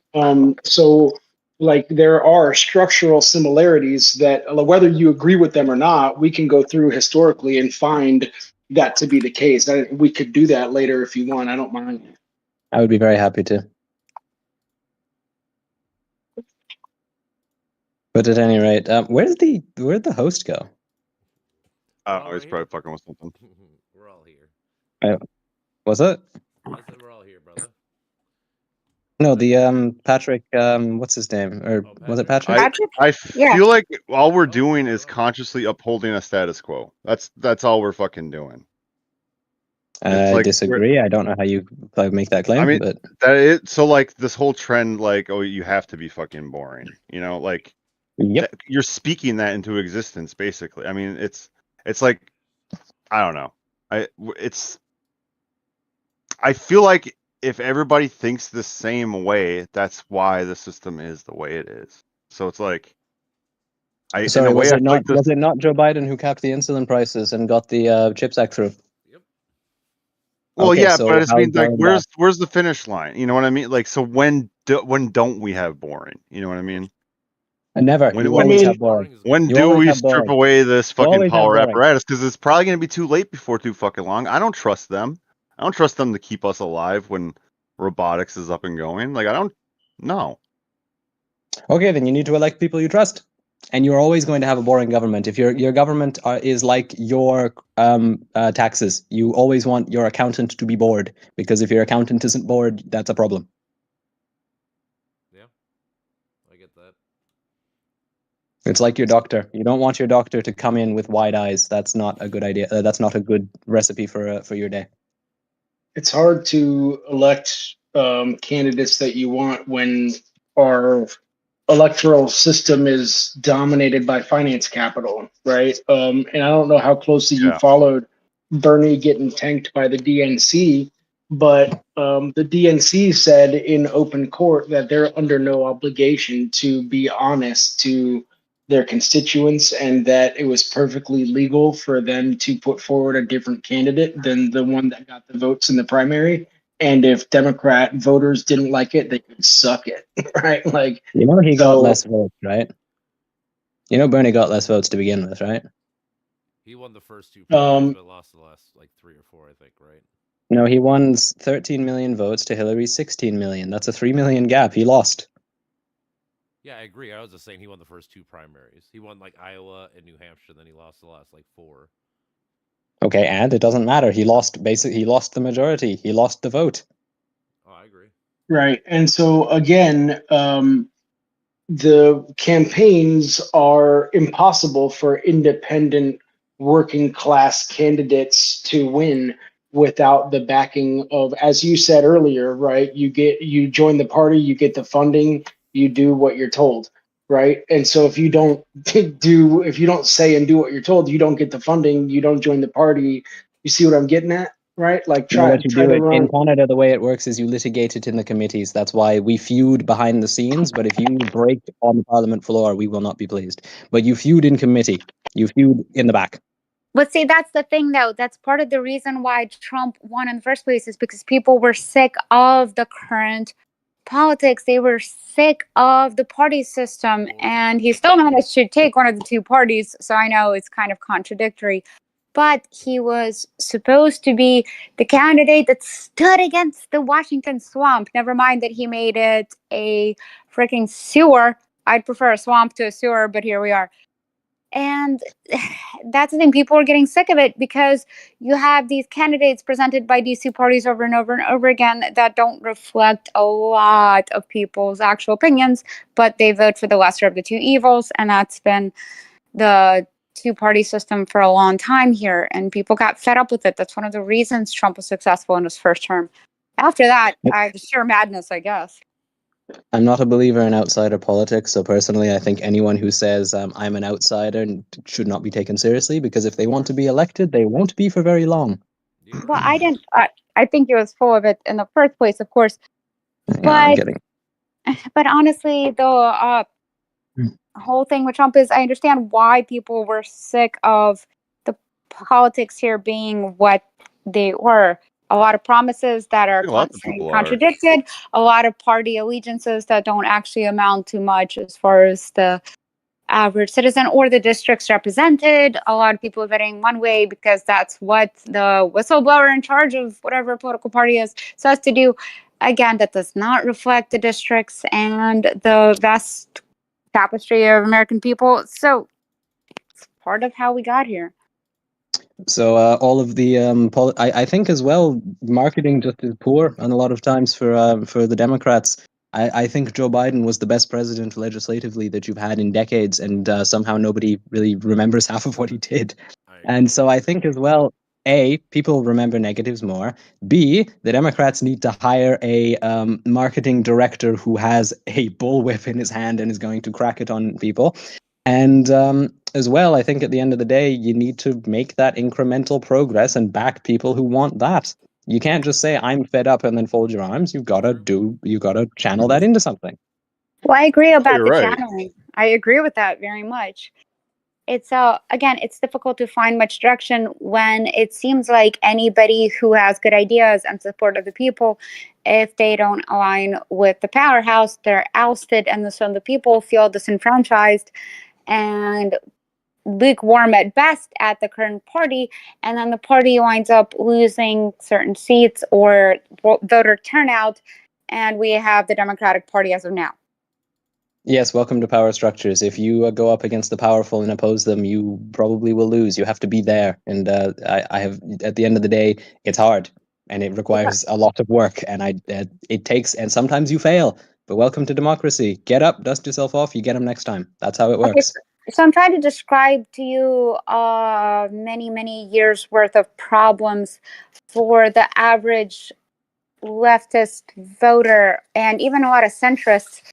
So like there are structural similarities that whether you agree with them or not, we can go through historically and find that to be the case. We could do that later if you want. I don't mind. I would be very happy to. But at any rate, where'd the host go? I don't know. He's probably fucking with something. We're all here. Was it? I said we're all here, brother. No, the Patrick. What's his name? Or was it Patrick? Patrick? I Yeah. feel like all we're doing is consciously upholding a status quo. That's all we're fucking doing. It's I like disagree. I don't know how you make that claim. I mean, but so like this whole trend, like, oh, you have to be fucking boring, you know, like yep. you're speaking that into existence, basically. I mean, it's like, I don't know. I feel like if everybody thinks the same way, that's why the system is the way it is. So it's like, Sorry, was it not like was it not Joe Biden who capped the insulin prices and got the CHIPS Act through? Yep. Well, Okay, yeah, so but I just how's mean, like, going back? where's the finish line? You know what I mean? Like, so when don't we have boring? You know what I mean? Never. When You when always mean, have boring. when You do always we have strip boring. away this You fucking always have power boring. apparatus? Because it's probably going to be too late before too fucking long. I don't trust them. I don't trust them to keep us alive when robotics is up and going. Like, I don't know. Okay, then you need to elect people you trust, and you're always going to have a boring government. If your government is like your taxes, you always want your accountant to be bored, because if your accountant isn't bored, that's a problem. Yeah. I get that. It's like your doctor. You don't want your doctor to come in with wide eyes. That's not a good idea. That's not a good recipe for your day. it's hard to elect candidates that you want when our electoral system is dominated by finance capital, right? And I don't know how closely you Yeah. followed Bernie getting tanked by the DNC, but the DNC said in open court that they're under no obligation to be honest to their constituents and that it was perfectly legal for them to put forward a different candidate than the one that got the votes in the primary. And if Democrat voters didn't like it, they could suck it, right? Like, You know he got so less votes, right? You know Bernie got less votes to begin with, right? He won the first two primaries, um, but lost the last like 3 or 4, I think, right? No, he won 13 million votes to Hillary's 16 million. That's a 3 million gap. He lost. Yeah, I agree. I was just saying he won the first 2 primaries. He won like Iowa and New Hampshire, then he lost the last like 4. Okay, and it doesn't matter. He lost the majority. He lost the vote. Oh, I agree. right. And so again, the campaigns are impossible for independent working class candidates to win without the backing of, as you said earlier, right? You join the party, you get the funding, you do what you're told, right? And so if you don't if you don't say and do what you're told, you don't get the funding, you don't join the party. You see what I'm getting at, right? Like You know try what you try do to it in run. Canada. The way it works is you litigate it in the committees. That's why we feud behind the scenes. But if you break on the parliament floor, we will not be pleased. But you feud in committee. You feud in the back. But see, that's the thing, though. That's part of the reason why Trump won in the first place, is because people were sick of the current politics. They were sick of the party system, and he still managed to take one of the two parties. So I know it's kind of contradictory, but he was supposed to be the candidate that stood against the Washington swamp. Never mind that he made it a freaking sewer. I'd prefer a swamp to a sewer, but here we are. And that's the thing, people are getting sick of it because you have these candidates presented by these two parties over and over and over again that don't reflect a lot of people's actual opinions, but they vote for the lesser of the two evils. And that's been the two-party system for a long time here, and people got fed up with it. That's one of the reasons Trump was successful in his first term. After that, sheer madness, I guess. I'm not a believer in outsider politics, so personally, I think anyone who says I'm an outsider should not be taken seriously, because if they want to be elected, they won't be for very long. Well, I didn't. I think he was full of it in the first place, of course. Yeah, I'm But kidding. honestly, the whole thing with Trump is I understand why people were sick of the politics here being what they were. A lot of promises that are A lot of constantly people are. contradicted, a lot of party allegiances that don't actually amount to much as far as the average citizen or the districts represented. A lot of people are voting one way because that's what the whistleblower in charge of whatever political party is says to do. Again, that does not reflect the districts and the vast tapestry of American people. So it's part of how we got here. So all of the I think as well, marketing just is poor, and a lot of times for the Democrats. I think Joe Biden was the best president legislatively that you've had in decades, and somehow nobody really remembers half of what he did. And so I think as well, A, people remember negatives more. B, the Democrats need to hire a marketing director who has a bullwhip in his hand and is going to crack it on people. And as well, I think at the end of the day, you need to make that incremental progress and back people who want that. You can't just say, I'm fed up and then fold your arms. You've got to channel that into something. Well, I agree about you're the right. channeling. I agree with that very much. It's again, it's difficult to find much direction when it seems like anybody who has good ideas and support of the people, if they don't align with the powerhouse, they're ousted, and so the people feel disenfranchised and lukewarm at best at the current party, and then the party winds up losing certain seats or voter turnout, and we have the Democratic Party as of now. Yes, welcome to power structures. If you go up against the powerful and oppose them, you probably will lose. You have to be there. And I have, at the end of the day, it's hard and it requires a lot of work. And it takes, and sometimes you fail. But welcome to democracy. Get up, dust yourself off. You get them next time. That's how it works. Okay, so I'm trying to describe to you many years worth of problems for the average leftist voter and even a lot of centrists,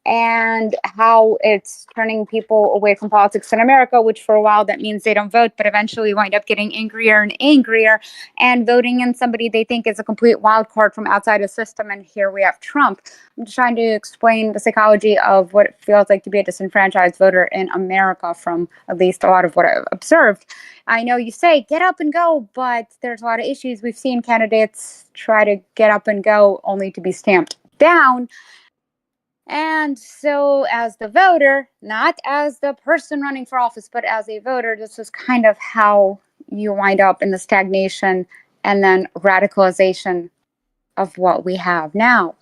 and how it's turning people away from politics in America, which for a while that means they don't vote, but eventually wind up getting angrier and angrier and voting in somebody they think is a complete wild card from outside the system. And here we have Trump. I'm just trying to explain the psychology of what it feels like to be a disenfranchised voter in America from at least a lot of what I've observed. I know you say get up and go, but there's a lot of issues. We've seen candidates try to get up and go only to be stamped down. And so, as the voter, not as the person running for office, but as a voter, this is kind of how you wind up in the stagnation and then radicalization of what we have now.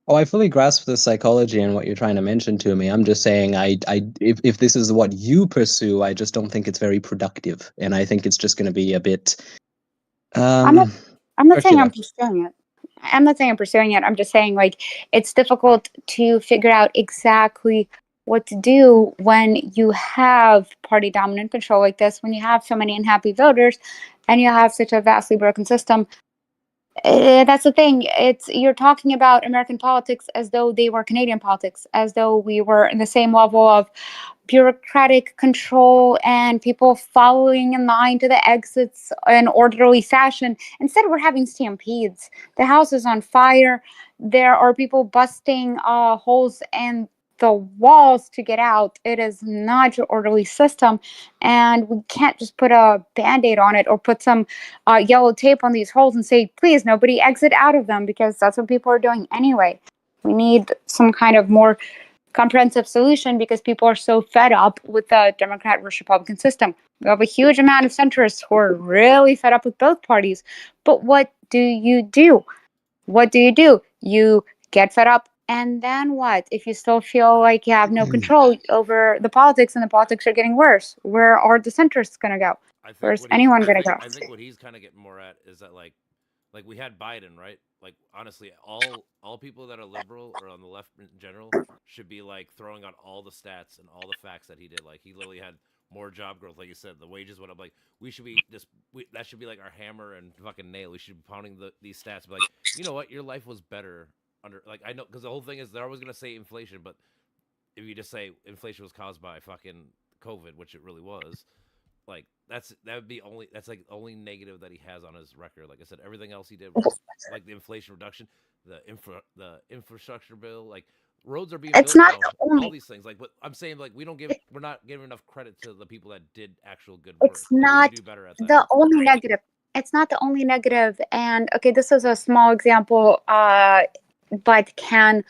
Oh, I fully grasp the psychology and what you're trying to mention to me. I'm just saying, if this is what you pursue, I just don't think it's very productive, and I think it's just going to be a bit. I'm not saying I'm circular. pursuing it. I'm not saying I'm pursuing it. I'm just saying, like, it's difficult to figure out exactly what to do when you have party dominant control like this, when you have so many unhappy voters, and you have such a vastly broken system. That's the thing. You're talking about American politics as though they were Canadian politics, as though we were in the same level of bureaucratic control and people following in line to the exits in orderly fashion. Instead, we're having stampedes. The house is on fire. There are people busting holes in the walls to get out. It is not your orderly system, and we can't just put a band-aid on it or put some yellow tape on these holes and say, please, nobody exit out of them, because that's what people are doing anyway. We need some kind of more comprehensive solution because people are so fed up with the Democrat versus Republican system. We have a huge amount of centrists who are really fed up with both parties. But what do you do? What do? You get fed up And then what? If you still feel like you have no control over the politics and the politics are getting worse, where are the centrists going to go? I think Where's what anyone going to go? I think what he's kind of getting more at is that like we had Biden, right? Like honestly, all people that are liberal or on the left in general should be like throwing out all the stats and all the facts that he did. Like he literally had more job growth, like you said, the wages went up. Like we should be just that should be like our hammer and fucking nail. We should be pounding these stats. Be like, you know what, your life was better under. Like I know because the whole thing is they're always gonna say inflation, but if you just say inflation was caused by fucking COVID, which it really was, like that would be that's like the only negative that he has on his record. Like I said, everything else he did was like the inflation reduction, the infrastructure bill, like roads are being It's built not now, the all only. these things. Like, but I'm saying like we're not giving enough credit to the people that did actual good work. It's And we not could do better at that. the only negative. It's not the only negative. And okay, this is a small example, but can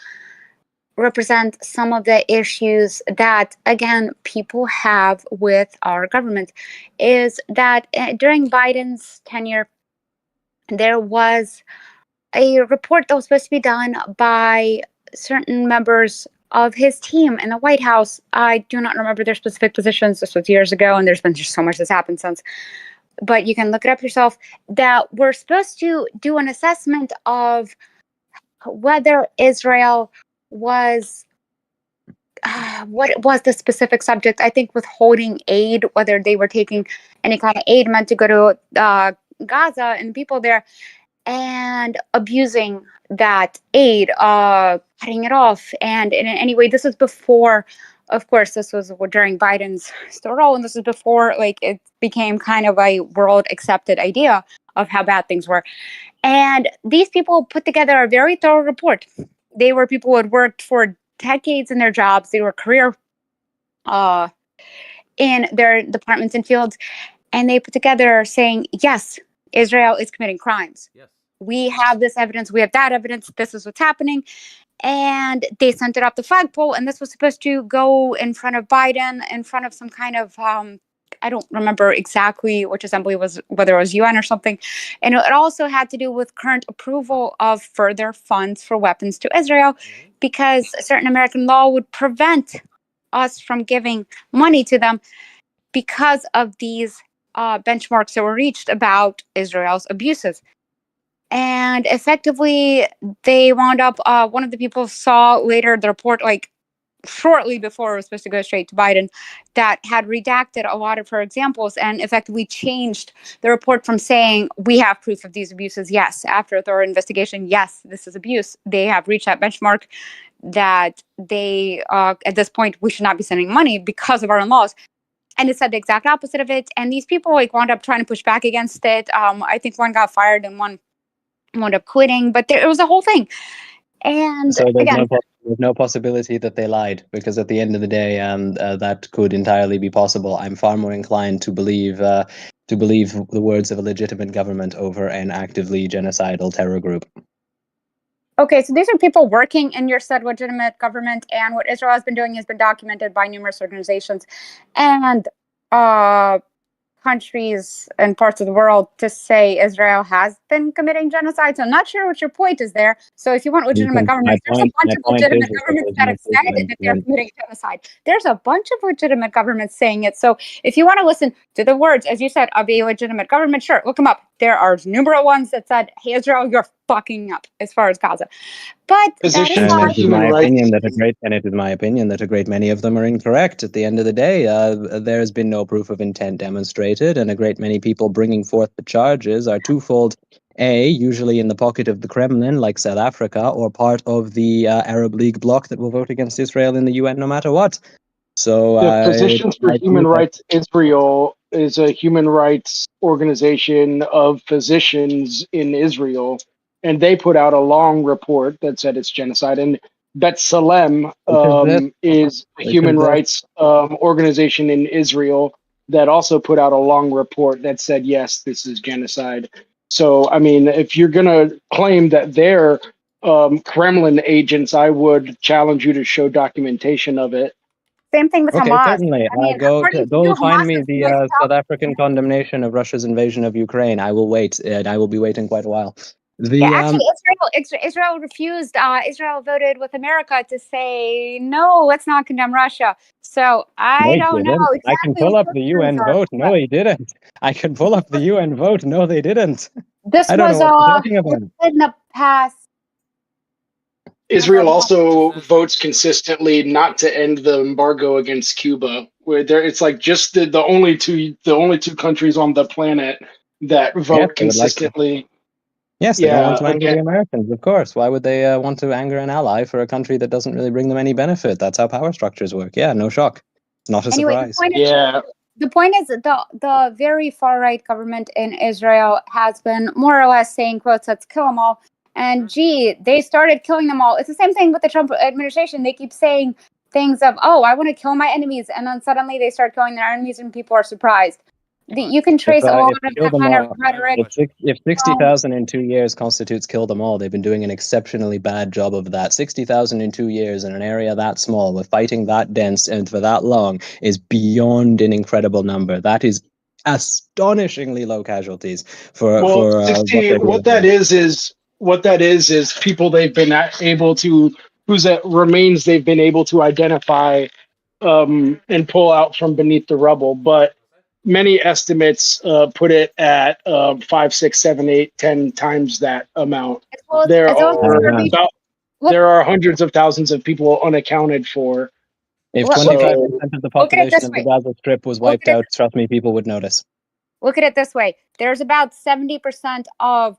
represent some of the issues that again people have with our government. Is that during Biden's tenure, there was a report that was supposed to be done by certain members of his team in the White House. I do not remember their specific positions. This was years ago, and there's been just so much that's happened since. But you can look it up yourself. That we're supposed to do an assessment of whether Israel was what was the specific subject? I think withholding aid, whether they were taking any kind of aid meant to go to Gaza and people there, and abusing that aid, cutting it off. And in any way, this was before, of course, this was during Biden's still role, and this was before like it became kind of a world accepted idea of how bad things were. And these people put together a very thorough report. They were people who had worked for decades in their jobs. They were career in their departments and fields, and they put together saying, yes, Israel is committing crimes. Yes. We have this evidence. We have that evidence. This is what's happening. And they sent it up the flagpole, and this was supposed to go in front of Biden, in front of some kind of I don't remember exactly which assembly was, whether it was UN or something. And it also had to do with current approval of further funds for weapons to Israel, because a certain American law would prevent us from giving money to them because of these benchmarks that were reached about Israel's abuses. And effectively, they wound up, one of the people saw later the report, like shortly before it was supposed to go straight to Biden, that had redacted a lot of her examples and effectively changed the report from saying, we have proof of these abuses. Yes, after a thorough investigation, yes, this is abuse. They have reached that benchmark that they, at this point, we should not be sending money because of our own laws. And it said the exact opposite of it. And these people like wound up trying to push back against it. I think one got fired and one wound up quitting, but it was a whole thing. And So there's again, there's no possibility that they lied, because at the end of the day, that could entirely be possible. I'm far more inclined to believe the words of a legitimate government over an actively genocidal terror group. okay, so these are people working in your said legitimate government, and what Israel has been doing has been documented by numerous organizations and countries and parts of the world to say Israel has been committing genocide. So I'm not sure what your point is there. So if you want legitimate governments, there's a bunch of legitimate governments that have said that they're committing genocide. There's a bunch of legitimate governments saying it. So if you want to listen to the words, as you said, of a legitimate government, sure, look them up. There are numerous ones that said, hey, Israel, you're fucking up as far as Gaza. But Positions And for it is human my rights. opinion that a great many of them are incorrect. At the end of the day, there has been no proof of intent demonstrated, and a great many people bringing forth the charges are twofold. A, usually in the pocket of the Kremlin, like South Africa, or part of the Arab League bloc that will vote against Israel in the UN no matter what. So The Positions for I Human think that- Rights Israel is a human rights organization of physicians in Israel, and they put out a long report that said it's genocide. And B'Tselem is a human rights organization in Israel that also put out a long report that said, yes, this is genocide. So, I mean, if you're going to claim that they're Kremlin agents, I would challenge you to show documentation of it. same thing with Okay, Hamas. certainly. I mean, Go according to you, find Hamas me is the myself. South African condemnation of Russia's invasion of Ukraine. I will wait, and I will be waiting quite a while. Yeah, actually, Israel refused. Israel voted with America to say no. Let's not condemn Russia. So No, I he don't didn't. know I can exactly pull what up your the views UN are. vote. No, he didn't. I can pull up the UN vote. No, they didn't. This I don't know was what you're talking about. in the past. Israel also Is it- votes consistently not to end the embargo against Cuba. Where there, it's like just the only two countries on the planet that Yes, vote they would like to. consistently. Yes, they don't want Yeah, to anger again, the Americans, of course. Why would they want to anger an ally for a country that doesn't really bring them any benefit? That's how power structures work. Yeah, no shock. Not a Anyway, surprise. yeah. the point is the very far right government in Israel has been more or less saying, quotes, let's kill them all. And gee, they started killing them all. It's the same thing with the Trump administration. They keep saying things of, oh, I want to kill my enemies. And then suddenly they start killing their enemies and people are surprised. You can trace a lot If of kill that them kind of all, rhetoric. if 60,000 in 2 years constitutes kill them all, they've been doing an exceptionally bad job of that. 60,000 in 2 years in an area that small with fighting that dense and for that long is beyond an incredible number. That is astonishingly low casualties for Well, what 60. they're doing. What that is people they've been able to whose remains they've been able to identify and pull out from beneath the rubble. But many estimates put it at 5, 6, 7, 8, 10 times that amount. There As well as are Uh, starvation. Look, there are hundreds of thousands of people unaccounted for. if look, So 25% of the look at it population this of the way. Gaza Strip was Look wiped at it out, trust me, people would notice. Look at it this way. There's about 70% of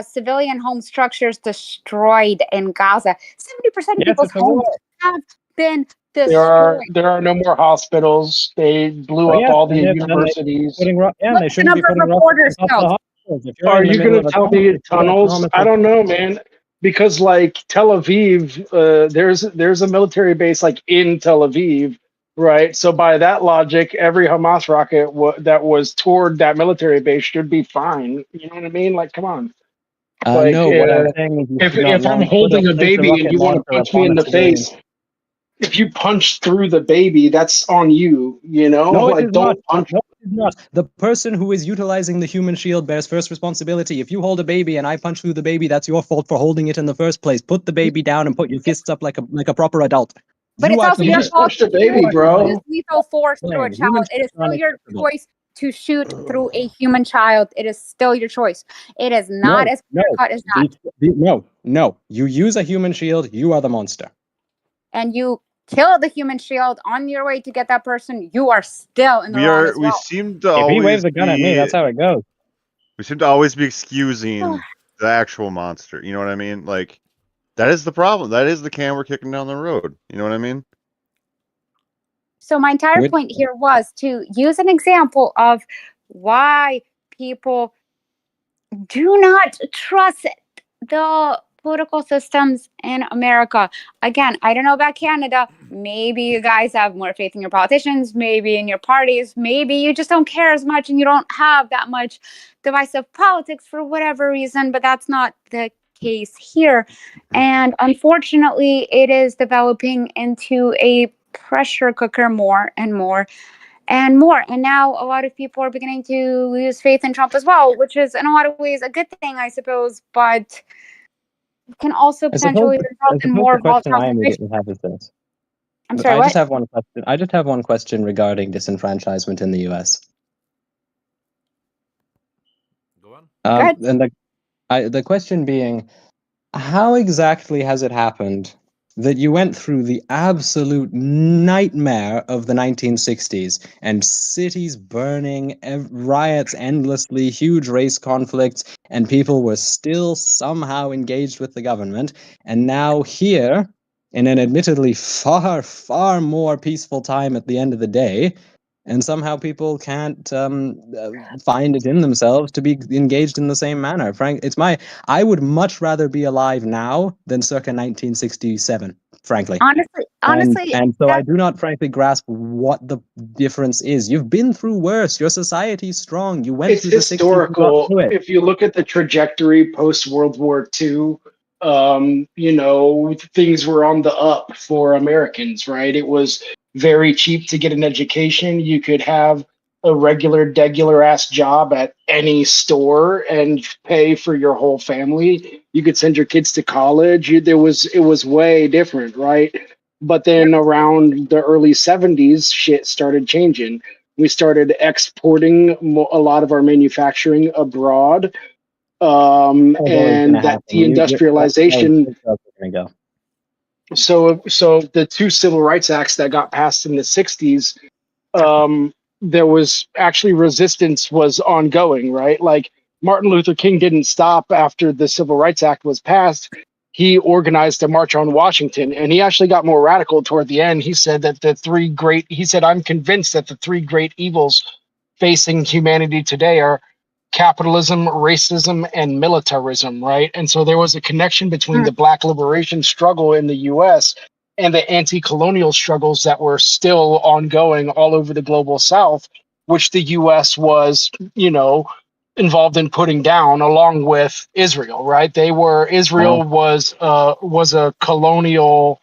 civilian home structures destroyed in Gaza. 70% of Yes, people's it's a homes war. have been there are destroyed. there are no more hospitals. They blew Oh up yes, all the then they universities. putting yeah, Look they at the shouldn't be number of putting rockets on reporters top of the killed. hospitals. If you're Are in the you middle going of to a tell me conflict, you have tunnels? I economical. don't know, man. Because like Tel Aviv, there's a military base like in Tel Aviv, right? So by that logic, every Hamas rocket that was toward that military base should be fine. You know what I mean? Like, come on. Like, No, what I'm saying is you should not if I'm launch holding a place a baby and rocket you want to launcher punch me upon in a the civilian. face, if you punch through the baby, that's on you. You know, No, it like is not. don't punch. No, it is not. The person who is utilizing the human shield bears first responsibility. If you hold a baby and I punch through the baby, that's your fault for holding it in the first place. Put the baby down and put your fists up like a proper adult. But You it's are also to You your just blame. fault punched a to baby, You are to bro. use blame. lethal force through a Human child. It shields is are still your unacceptable. choice to shoot through a human child. It is still your choice. It is not No, as no, clear cut as that. no. You use a human shield, you are the monster. And you kill the human shield on your way to get that person, you are still in the wrong as We well. seem to If he waves always a gun at me, be that's how it goes. we seem to always be excusing the actual monster. You know what I mean? Like that is the problem. That is the can we're kicking down the road. You know what I mean? So my entire Which- point here was to use an example of why people do not trust the political systems in America. Again, I don't know about Canada. Maybe you guys have more faith in your politicians, maybe in your parties, maybe you just don't care as much and you don't have that much divisive politics for whatever reason, but that's not the case here. And unfortunately, it is developing into a pressure cooker more and more and more. And now a lot of people are beginning to lose faith in Trump as well, which is in a lot of ways a good thing, I suppose, but can also I suppose, potentially result in the more question volatile I situations. immediately have is this. I'm sorry, I what? just have one question. I just have one question regarding disenfranchisement in the U.S. Go on. Go ahead. And the question being, how exactly has it happened that you went through the absolute nightmare of the 1960s and cities burning, riots endlessly, huge race conflicts, and people were still somehow engaged with the government? And now here, in an admittedly far, far more peaceful time at the end of the day, and somehow people can't find it in themselves to be engaged in the same manner. Frank, I would much rather be alive now than circa 1967, frankly. Honestly, And so I that, do not frankly grasp what the difference is. You've been through worse. Your society's strong. You went It's through the 60s, you got historical. through it. If you look at the trajectory post World War II, you know, things were on the up for Americans, right? It was very cheap to get an education. You could have a regular, degular ass job at any store and pay for your whole family. You could send your kids to college. It was way different, right? But then around the early 70s, shit started changing. We started exporting a lot of our manufacturing abroad, That was always going and to that happen. deindustrialization. Going to go. So the two civil rights acts that got passed in the 60s, there was actually resistance was ongoing, right? Like Martin Luther King didn't stop after the Civil Rights Act was passed. He organized a march on Washington, and he actually got more radical toward the end. He said that he said, I'm convinced that the three great evils facing humanity today are capitalism, racism, and militarism, right? And so there was a connection between the Black liberation struggle in the US and the anti-colonial struggles that were still ongoing all over the global South, which the US was, involved in putting down along with Israel, right? Israel was a colonial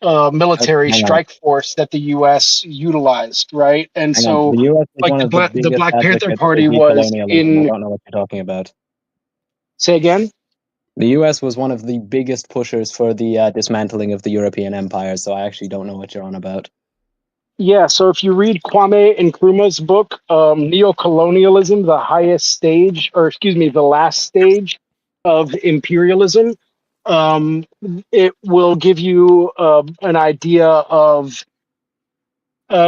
military Hang on. strike force that the U.S. utilized, right? And Hang on. so, The U.S. was like one of the the biggest Black Panther advocates for Party was decolonialism. I in. don't know what you're talking about. Say again. The U.S. was one of the biggest pushers for the dismantling of the European empire, so I actually don't know what you're on about. Yeah, so if you read Kwame Nkrumah's book, Neocolonialism, the highest stage, or excuse me, the last stage of imperialism, it will give you an idea of.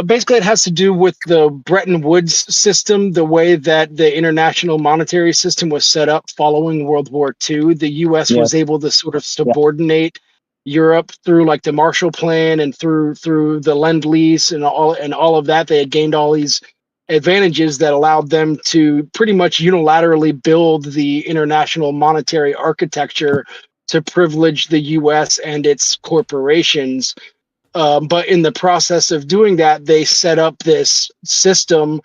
Basically, it has to do with the Bretton Woods system, the way that the international monetary system was set up following World War II. The U.S. Yes. was able to sort of Yeah. subordinate Europe through like the Marshall Plan and through the Lend-Lease and all of that. They had gained all these advantages that allowed them to pretty much unilaterally build the international monetary architecture to privilege the U.S. and its corporations. But in the process of doing that, they set up this system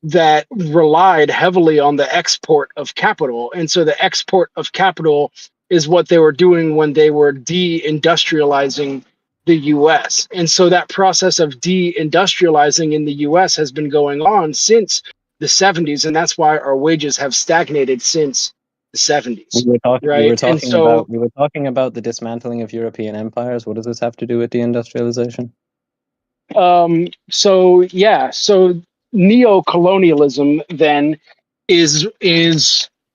that relied heavily on the export of capital. And so the export of capital is what they were doing when they were deindustrializing the US. And so that process of deindustrializing in the US has been going on since the 70s. And that's why our wages have stagnated since the 70s. Right. And so We were talking about the dismantling of European empires. What does this have to do with deindustrialization? So neo-colonialism then is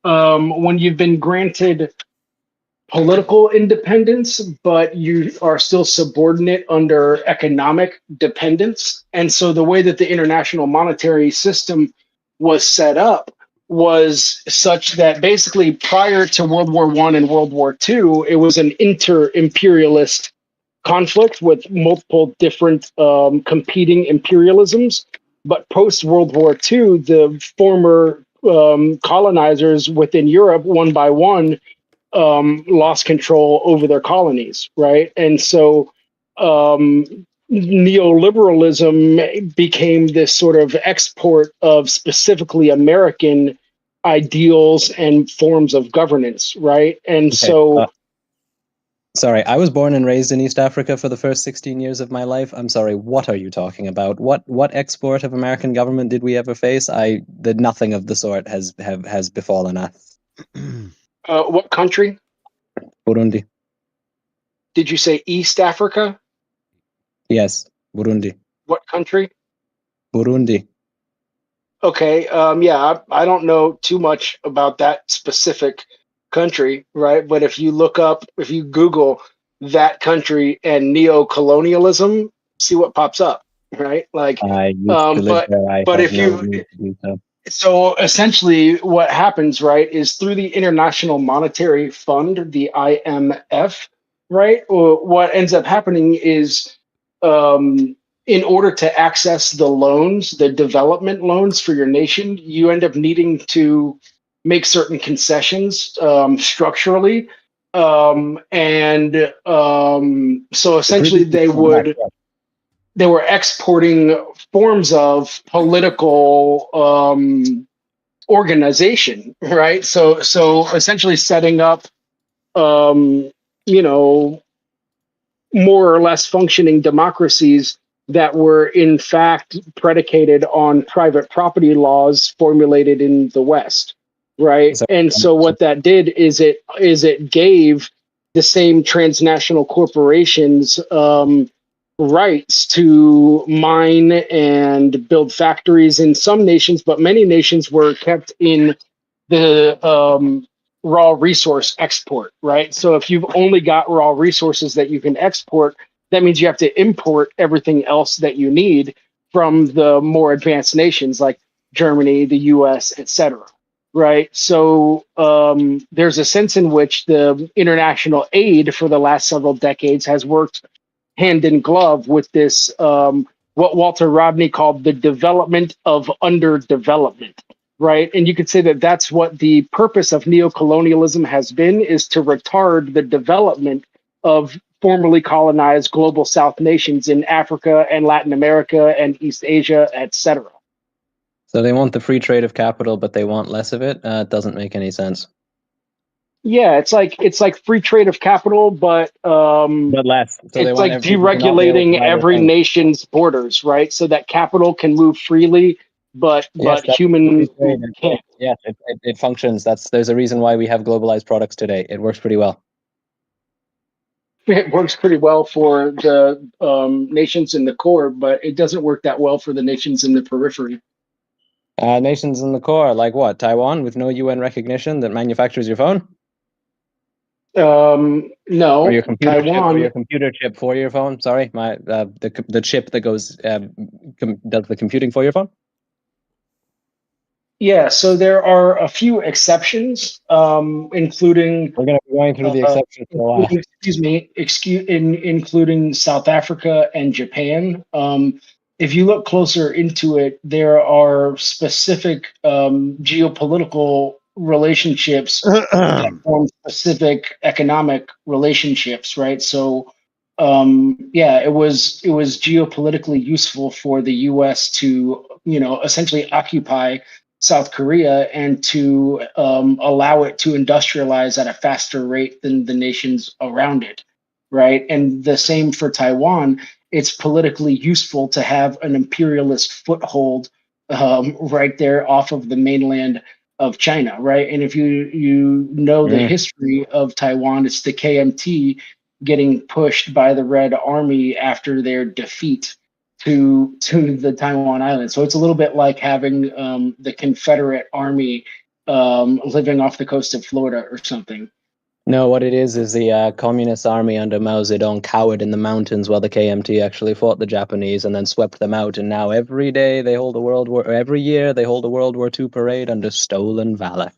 when you've been granted political independence, but you are still subordinate under economic dependence. And so the way that the international monetary system was set up was such that basically prior to World War I and World War II, it was an inter-imperialist conflict with multiple different competing imperialisms. But post World War II, the former colonizers within Europe, one by one, lost control over their colonies, right? And so neoliberalism became this sort of export of specifically American ideals and forms of governance, right? And Okay, sorry, I was born and raised in East Africa for the first 16 years of my life. I'm sorry, what are you talking about? What export of American government did we ever face? Nothing of the sort has befallen us. What country? Burundi. Did you say East Africa? Yes, Burundi. What country? Burundi. Okay. Yeah, I don't know too much about that specific country, right? But if you Google that country and neo-colonialism, see what pops up, right? Like, I used to live there. I but have if no you, need to do so. so essentially what happens, right, is through the International Monetary Fund, the IMF, right? Or what ends up happening is, in order to access the loans, the development loans for your nation, you end up needing to make certain concessions structurally. So essentially they were exporting forms of political organization, right? So essentially setting up, you know, more or less functioning democracies that were in fact predicated on private property laws formulated in the West, right? So, And so what that did is it gave the same transnational corporations rights to mine and build factories in some nations, but many nations were kept in the raw resource export, right? So if you've only got raw resources that you can export, that means you have to import everything else that you need from the more advanced nations like Germany, the US, etc. Right. So there's a sense in which the international aid for the last several decades has worked hand in glove with this, what Walter Rodney called the development of underdevelopment, right? And you could say that that's what the purpose of neocolonialism has been, is to retard the development of formerly colonized global South nations in Africa and Latin America and East Asia, etc. so they want the free trade of capital, but they want less of it. It doesn't make any sense. Yeah, it's like free trade of capital, but less. So they it's want like people to not be able to deregulating buy their every things. nation's borders, right? So that capital can move freely, but Yes, that's human free trade. can't. Yes, it functions. There's a reason why we have globalized products today. It works pretty well. It works pretty well for the nations in the core, but it doesn't work that well for the nations in the periphery. Nations in the core, like what? Taiwan, with no UN recognition, that manufactures your phone, No, or your computer chip, or Taiwan. your computer chip for your phone. Sorry, the chip that goes does the computing for your phone. Yeah, so there are a few exceptions, including We're going to be going through the exceptions for a while. including South Africa and Japan. If you look closer into it, there are specific geopolitical relationships that form specific economic relationships, right? So, yeah, it was geopolitically useful for the U.S. to, essentially occupy South Korea and to allow it to industrialize at a faster rate than the nations around it, right? And the same for Taiwan. It's politically useful to have an imperialist foothold right there off of the mainland of China, right? And if you know the history of Taiwan, it's the KMT getting pushed by the Red Army after their defeat to the Taiwan island. So it's a little bit like having the Confederate Army living off the coast of Florida or something. No, what it is the Communist Army under Mao Zedong cowered in the mountains while the KMT actually fought the Japanese and then swept them out. And now every day they hold a every year they hold a World War II parade under stolen valor.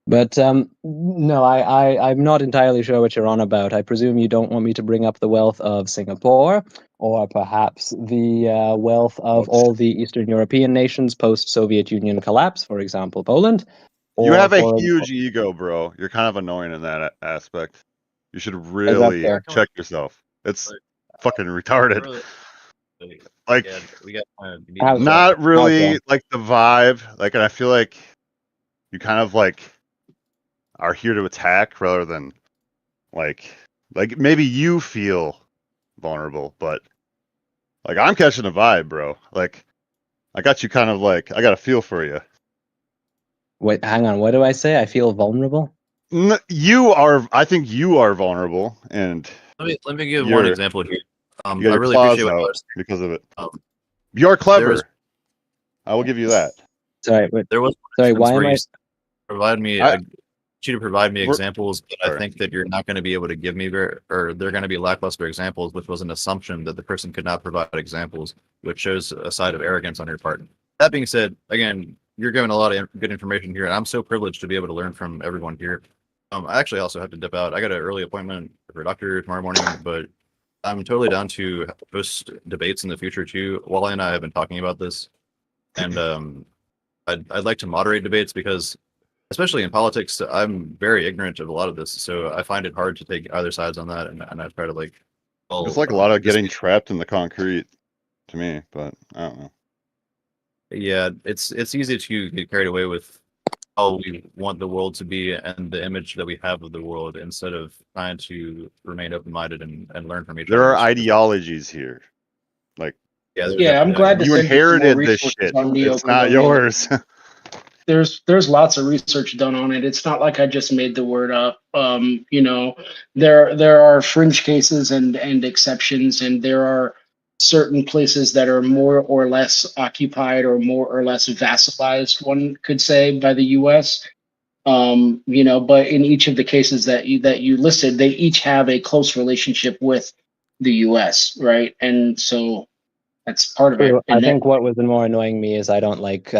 But no, I'm not entirely sure what you're on about. I presume you don't want me to bring up the wealth of Singapore, or perhaps the wealth of all the Eastern European nations post-Soviet Union collapse, for example, Poland. You have a huge ego, bro. You're kind of annoying in that aspect. You should really check yourself. It's fucking retarded. Like, not really like the vibe. Like, and I feel like you kind of like are here to attack rather than like maybe you feel vulnerable, but like I'm catching a vibe, bro. Like, I got you kind of like I got a feel for you. Wait, hang on. What do I say? I feel vulnerable? You are. I think you are vulnerable, and let me give one example here. I really appreciate what out because of it. You're clever. I will give you that. Sorry, but there was. Sorry, why am I? To provide me examples, but I think that you're not going to be able to give me or they're going to be lackluster examples, which was an assumption that the person could not provide examples, which shows a side of arrogance on your part. That being said, again, you're giving a lot of good information here, and I'm so privileged to be able to learn from everyone here. I actually also have to dip out. I got an early appointment for a doctor tomorrow morning, but I'm totally down to host debates in the future too. Wally and I have been talking about this, and I'd like to moderate debates because, especially in politics, I'm very ignorant of a lot of this, so I find it hard to take either sides on that, and I try to like. It's like a lot of getting trapped in the concrete to me, but I don't know. Yeah, it's easy to get carried away with how we want the world to be and the image that we have of the world instead of trying to remain open-minded and learn from each other. There are ideologies here. Like, Yeah, there's Yeah, I'm definitely glad to You send you some more inherited this resources shit. on It's not neocolonialism. yours. There's lots of research done on it. It's not like I just made the word up. You know, there are fringe cases and exceptions, and there are certain places that are more or less occupied or more or less vassalized, one could say, by the U.S. You know, but in each of the cases that you listed, they each have a close relationship with the U.S., right? And so that's part of it. True. I And think what was more annoying me is I don't like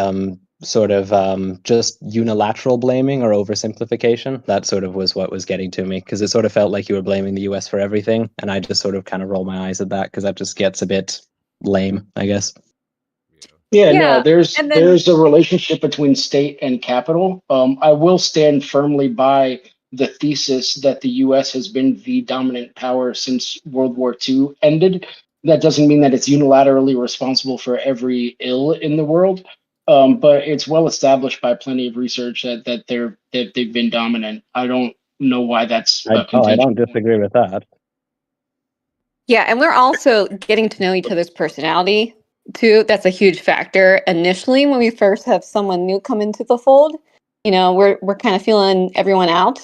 sort of just unilateral blaming or oversimplification. That sort of was what was getting to me because it sort of felt like you were blaming the US for everything, and I just sort of kind of roll my eyes at that because that just gets a bit lame, I guess. yeah, Yeah, no, there's and then there's a relationship between state and capital. I will stand firmly by the thesis that the U.S. has been the dominant power since World War II ended. That doesn't mean that it's unilaterally responsible for every ill in the world, but it's well established by plenty of research that they've been dominant. I don't know why that's a I contention. don't disagree with that. yeah, and we're also getting to know each other's personality too. That's a huge factor. Initially, when we first have someone new come into the fold, you know, we're kind of feeling everyone out.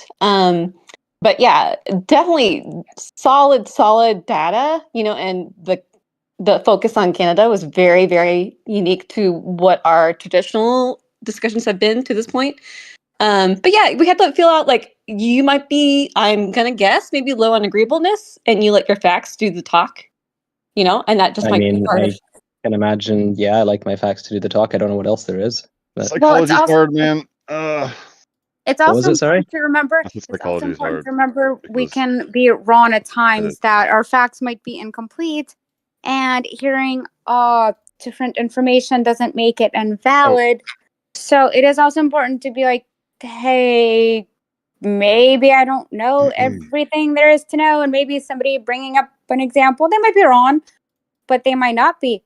But yeah, definitely solid data, you know, and the focus on Canada was very, very unique to what our traditional discussions have been to this point. But yeah, we had to feel out like you might be, I'm gonna guess, maybe low on agreeableness, and you let your facts do the talk, you know, and that just I might be mean, part I of. can imagine, yeah, I like my facts to do the talk. I don't know what else there is. But Well, it's Psychology's also hard, man. it's what was also it, sorry? important to remember. I think It's also psychology is important hard to remember we because can be wrong at it is. times, that our facts might be incomplete, and hearing different information doesn't make it Oh, invalid. So it is also important to be like, hey, maybe I don't know everything there is to know, and maybe somebody bringing up an example, they might be wrong, but they might not be.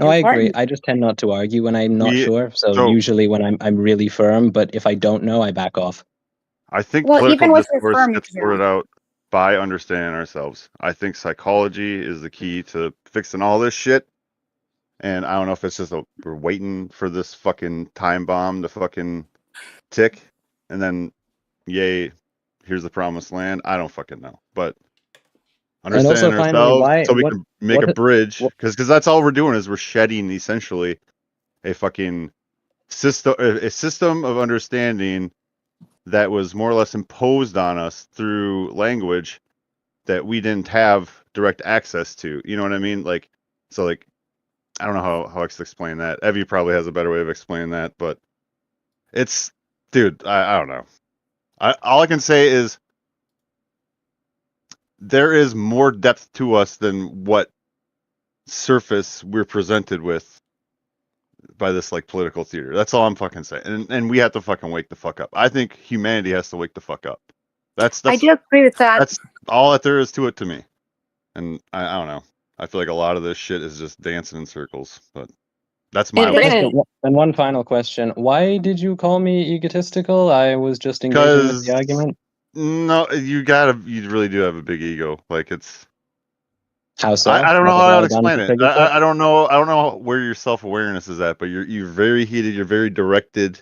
No, I agree. Important. I just tend not to argue when I'm not we sure. So so usually when I'm really firm, but if I don't know, I back off. I think Well, political even with your discourse firm gets here. sorted out by understanding ourselves. I think psychology is the key to fixing all this shit. And I don't know if it's just we're waiting for this fucking time bomb to fucking tick, and then yay, here's the promised land. I don't fucking know, but And also, understanding finally, ourselves why? so we can make a What? bridge, What? because that's all we're doing is we're shedding essentially a fucking system of understanding that was more or less imposed on us through language that we didn't have direct access to. You know what I mean? Like, so like, I don't know how I can explain that. Evie probably has a better way of explaining that, but it's, dude, I don't know. All I can say is there is more depth to us than what surface we're presented with by this like political theater. That's all I'm fucking saying. And we have to fucking wake the fuck up. I think humanity has to wake the fuck up. That's I that's do agree with that. that's all that there is to it to me. And I don't know. I feel like a lot of this shit is just dancing in circles, but that's my And It is. opinion. Brandon, And one final question: why did you call me egotistical? I was just engaging with the Because argument. no, you really do have a big ego. Like it's, How so? I don't know What have how I to done explain to it. trigger it? I don't know where your self awareness is at, but you're very heated. You're very directed,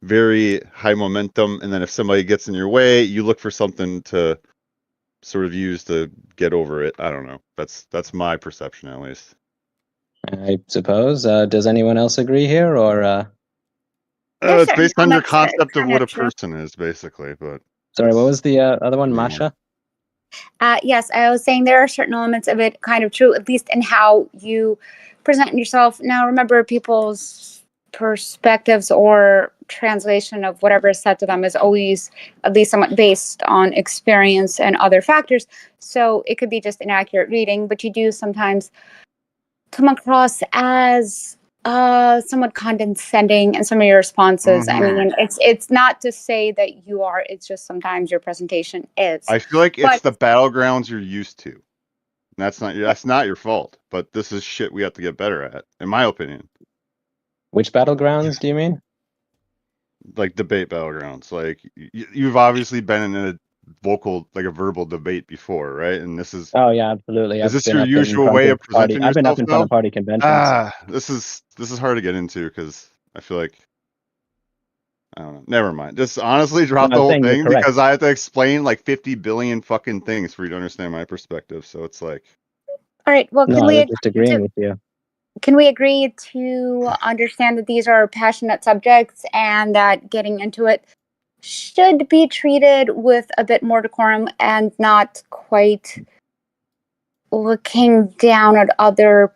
very high momentum. And then if somebody gets in your way, you look for something to sort of use to get over it. I don't know. That's my perception at least. I suppose. Does anyone else agree here, or? There's It's certain based on your elements that are concept of kind what of a true. person is, basically. But Sorry, what that's was the other one, me. Masha? Yes, I was saying there are certain elements of it kind of true, at least in how you present yourself. Now, remember, people's perspectives or translation of whatever is said to them is always at least somewhat based on experience and other factors. So it could be just inaccurate reading, but you do sometimes come across as somewhat condescending in some of your responses. I Mhm. mean, it's not to say that you are, it's just sometimes your presentation is. I feel like it's But the battlegrounds you're used to. And that's not your fault, but this is shit we have to get better at, in my opinion. Which battlegrounds do you mean? Like debate battlegrounds. Like you've obviously been in a verbal debate before, right? And this is Oh yeah, absolutely. is I've this been your up in usual front way of of party. presenting I've been up yourself in front though? of party conventions. This is hard to get into because I feel like I don't know. Never mind. Just honestly No, drop the I'm whole saying you're thing correct. because I have to explain like 50 billion fucking things for you to understand my perspective. So it's like All right. Well, No, I was just agreeing with you. can we agree to understand that these are passionate subjects and that getting into it should be treated with a bit more decorum and not quite looking down at other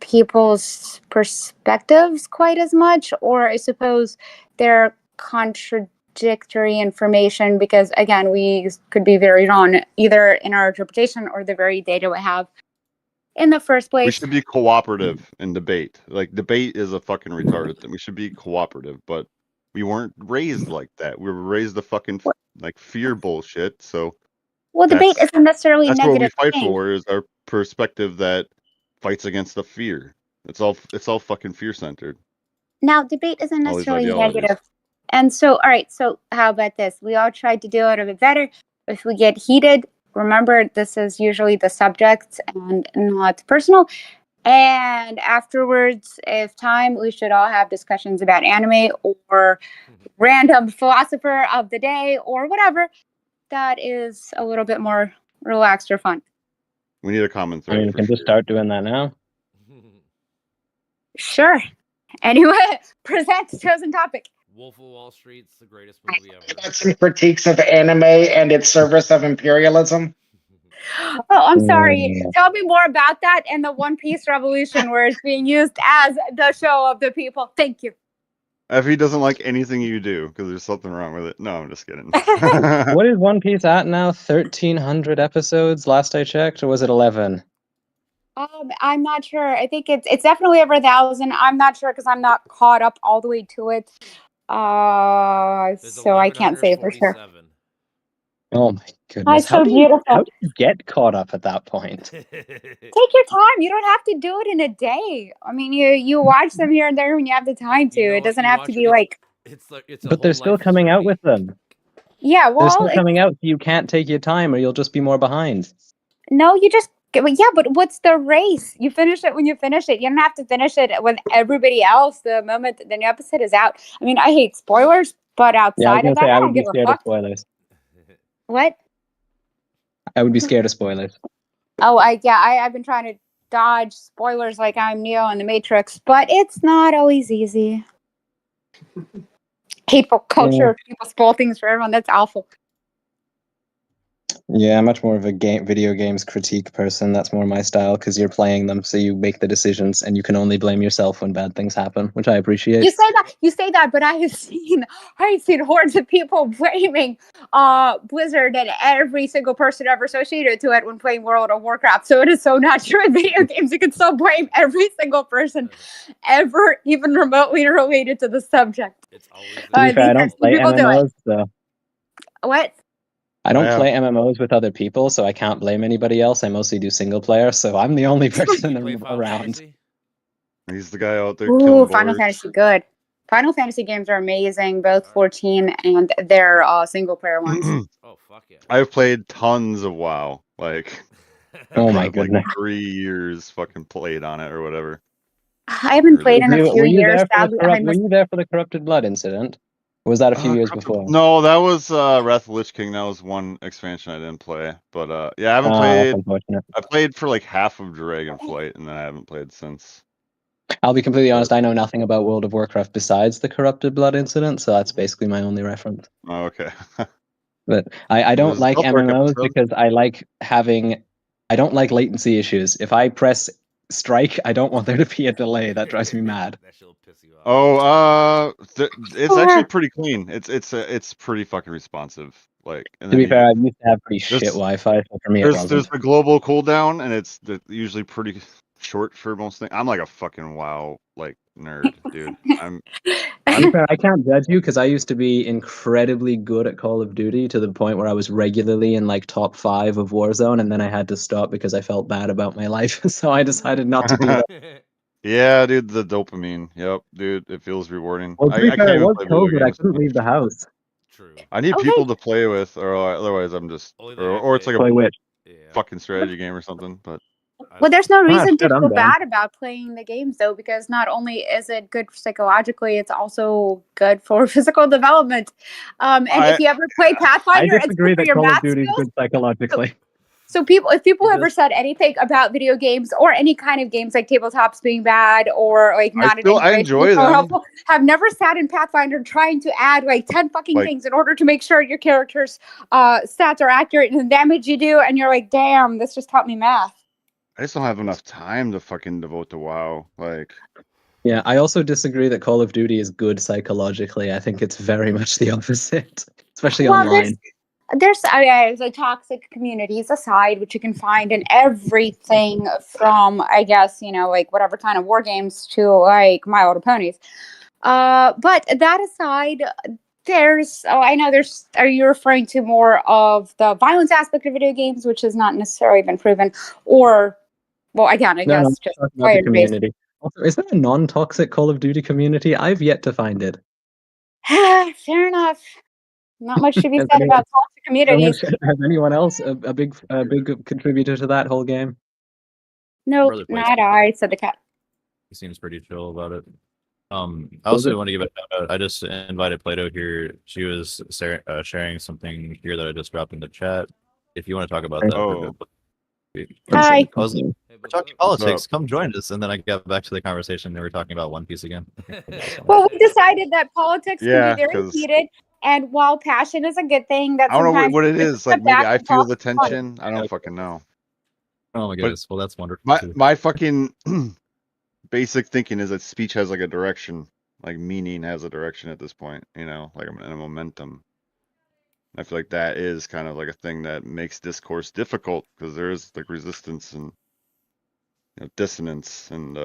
people's perspectives quite as much? Or I suppose they're contradictory information because, again, we could be very wrong either in our interpretation or the very data we have in the first we place. should be cooperative in debate. Like debate is a fucking retarded thing. We should be cooperative, but we weren't raised like that. We were raised to fucking like fear bullshit. So Well, debate that's isn't necessarily a that's what we negative fight thing. for is our perspective that fights against the fear. It's all fucking fear centered. Now, debate isn't All these necessarily ideologies. negative. And so, all right, so how about this? We all tried to do it a bit better. If we get heated, remember this is usually the subject and not personal. And afterwards, if time, we should all have discussions about anime or random philosopher of the day or whatever that is a little bit more relaxed or fun. We need a common I thread mean, we for can sure. just start doing that now. Sure. Anyway, present chosen topic. Wolf of Wall Street's the greatest movie ever. Got some critiques of anime and its service of imperialism. Oh, I'm sorry. Mm. Tell me more about that and the One Piece revolution where it's being used as the show of the people. Thank you. If he doesn't like anything you do, because there's something wrong with it. No, I'm just kidding. What is One Piece at now? 1,300 episodes last I checked, or was it 11? I'm not sure. I think it's definitely over 1,000. I'm not sure because I'm not caught up all the way to it. There's So I can't say for sure. 1147. Oh my goodness! That's so beautiful. How do you get caught up at that point? Take your time. You don't have to do it in a day. I mean, you watch them here and there when you have the time to. You know It what? doesn't You have watch to it, be like. It's a But whole they're still life coming out journey. with them. Yeah, They're well, still coming out. So you can't take your time, or you'll just be more behind. no, you just yeah. But what's the race? You finish it when you finish it. You don't have to finish it when everybody else. The moment the new episode is out. I mean, I hate spoilers, but Yeah, I was outside gonna of that, say I I don't would be give a scared of fuck. spoilers. What? I would be scared of spoilers. Oh, I've been trying to dodge spoilers like I'm Neo in the Matrix, but it's not always easy. Hateful culture, people spoil things for everyone. That's awful. Yeah, I'm much more of a video games critique person. That's more my style because you're playing them, so you make the decisions, and you can only blame yourself when bad things happen, which I appreciate. You say that, but I've seen hordes of people blaming Blizzard and every single person ever associated to it when playing World of Warcraft. So it is so not true in video games. You can still blame every single person ever, even remotely related to the subject. It's always To be fair, I don't play MMOs, so What? I don't play MMOs with other people, so I can't blame anybody else. I mostly do single player, so I'm the only person around. He's the guy out there Ooh, killing Final boards. Fantasy, good. Final Fantasy games are amazing, both 14 and their single player ones. Oh fuck yeah! I've played tons of WoW. Like, oh my goodness, like 3 years fucking played on it or whatever. I haven't played in a few years. Were you there for the Corrupted Blood incident? Or was that a few years before? No, that was Wrath of the Lich King. That was one expansion I didn't play. But yeah, I haven't played. I played for like half of Dragonflight, and then I haven't played since. I'll be completely honest. I know nothing about World of Warcraft besides the Corrupted Blood incident, so that's basically my only reference. Oh, okay. But I don't like MMOs because I don't like latency issues. If I press strike, I don't want there to be a delay. That drives me mad. Oh, it's actually pretty clean. It's pretty fucking responsive. Like, to be fair, I used to have pretty shit Wi-Fi, so for me it wasn't. There's the global cooldown, and it's usually pretty short for most things. I'm like a fucking WoW like nerd, dude. I can't judge you because I used to be incredibly good at Call of Duty to the point where I was regularly in like top 5 of Warzone, and then I had to stop because I felt bad about my life. So I decided not to do that. Yeah, dude, the dopamine. Yep, dude, it feels rewarding. Well, to be fair, it was COVID. I couldn't leave the house. True. I need Okay. people to play with, or otherwise I'm just, Only that or it's like Play a which? Yeah. fucking strategy game or something. But Well, there's no reason shit, to I'm feel down. bad about playing the games, though, because not only is it good psychologically, it's also good for physical development. And if you ever play I Pathfinder, it's disagree good for that your Call of math Duty is skills. good psychologically. So if people It ever does. said anything about video games or any kind of games like tabletops being bad or like not in any I way enjoy so them. helpful, have never sat in Pathfinder trying to add like 10 fucking Like- things in order to make sure your character's stats are accurate and the damage you do, and you're like, damn, this just taught me math. I just don't have enough time to fucking devote to WoW. Like, Yeah, I also disagree that Call of Duty is good psychologically. I think it's very much the opposite, especially Well, online. there's the toxic communities aside, which you can find in everything from, I guess, like whatever kind of war games to like My Little Ponies. But that aside, I know are you referring to more of the violence aspect of video games, which has not necessarily been proven, or, well, again, I No, guess I'm just talking about the player based. community. Also, is there a non-toxic Call of Duty community? I've yet to find it. Fair enough. Not much to be Has said anyone- about toxic communities. Has anyone else a big contributor to that whole game? Nope, Brother plays not I, said the cat. He seems pretty chill about it. I Was also it? want to give a shout out. I just invited Plato here. She was sharing something here that I just dropped in the chat. If you want to talk about that, for a Oh. bit. Hi. I was like, Hey, we're what's talking up? politics. Come join us. And then I got back to the conversation. And we were talking about One Piece again. Well, we decided that politics Yeah, can be very 'cause- heated, and while passion is a good thing, that I don't know sometimes what it we is. step Like, maybe back I and feel talk the about it. tension. I don't fucking know. Oh my goodness. Well, that's wonderful. My too. my fucking basic thinking is that speech has like a direction, like meaning has a direction at this point. Like a momentum. I feel like that is kind of like a thing that makes discourse difficult because there is like resistance and dissonance, and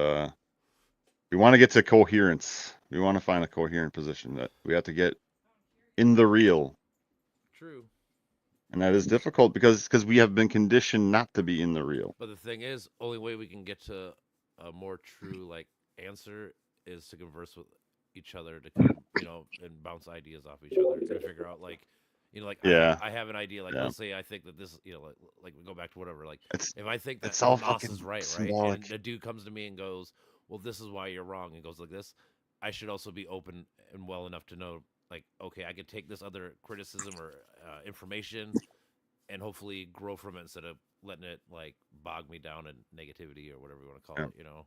we want to get to coherence. We want to find a coherent position that we have to get in the real, True. and that is difficult because we have been conditioned not to be in the real. But the thing is, only way we can get to a more true like answer is to converse with each other to kind of and bounce ideas off each other to figure out like Yeah. I have an idea like Yeah. let's say I think that this like we go back to whatever like It's if I think that it's all Nos fucking is right symbolic. and a dude comes to me and goes, well, this is why you're wrong, and goes like this, I should also be open and well enough to know like, okay, I could take this other criticism or information and hopefully grow from it instead of letting it like bog me down in negativity or whatever you want to call Yeah. it.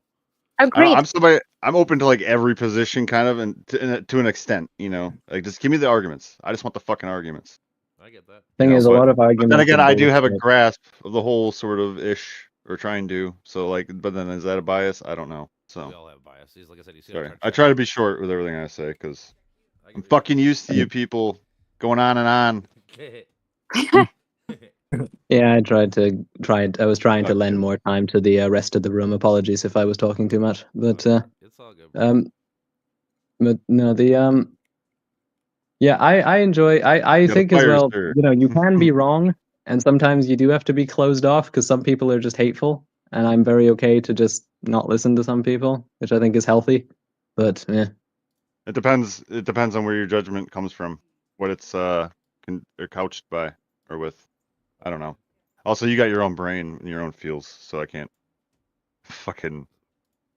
Agreed. I'm somebody. I'm open to like every position, kind of, and to an extent. Like just give me the arguments. I just want the fucking arguments. I get that. Thing is, a lot of arguments. But then again, are I do have a bullshit. grasp of the whole sort of ish, or trying to. So like, but then is that a bias? I don't know. We So all have biases. Like I said, you see, sorry. I try to be short with everything I say because I I'm get fucking used to you people going on and on. it. Yeah, I was trying to Fuck lend you. more time to the rest of the room. Apologies if I was talking too much, but It's all good. Bro. but no, yeah, I enjoy. I Got a think as fire well. stir. You can be wrong, and sometimes you do have to be closed off because some people are just hateful, and I'm very okay to just not listen to some people, which I think is healthy. But yeah, It depends. It depends on where your judgment comes from, what it's or couched by or with. I don't know. Also, you got your own brain and your own feels, so I can't fucking.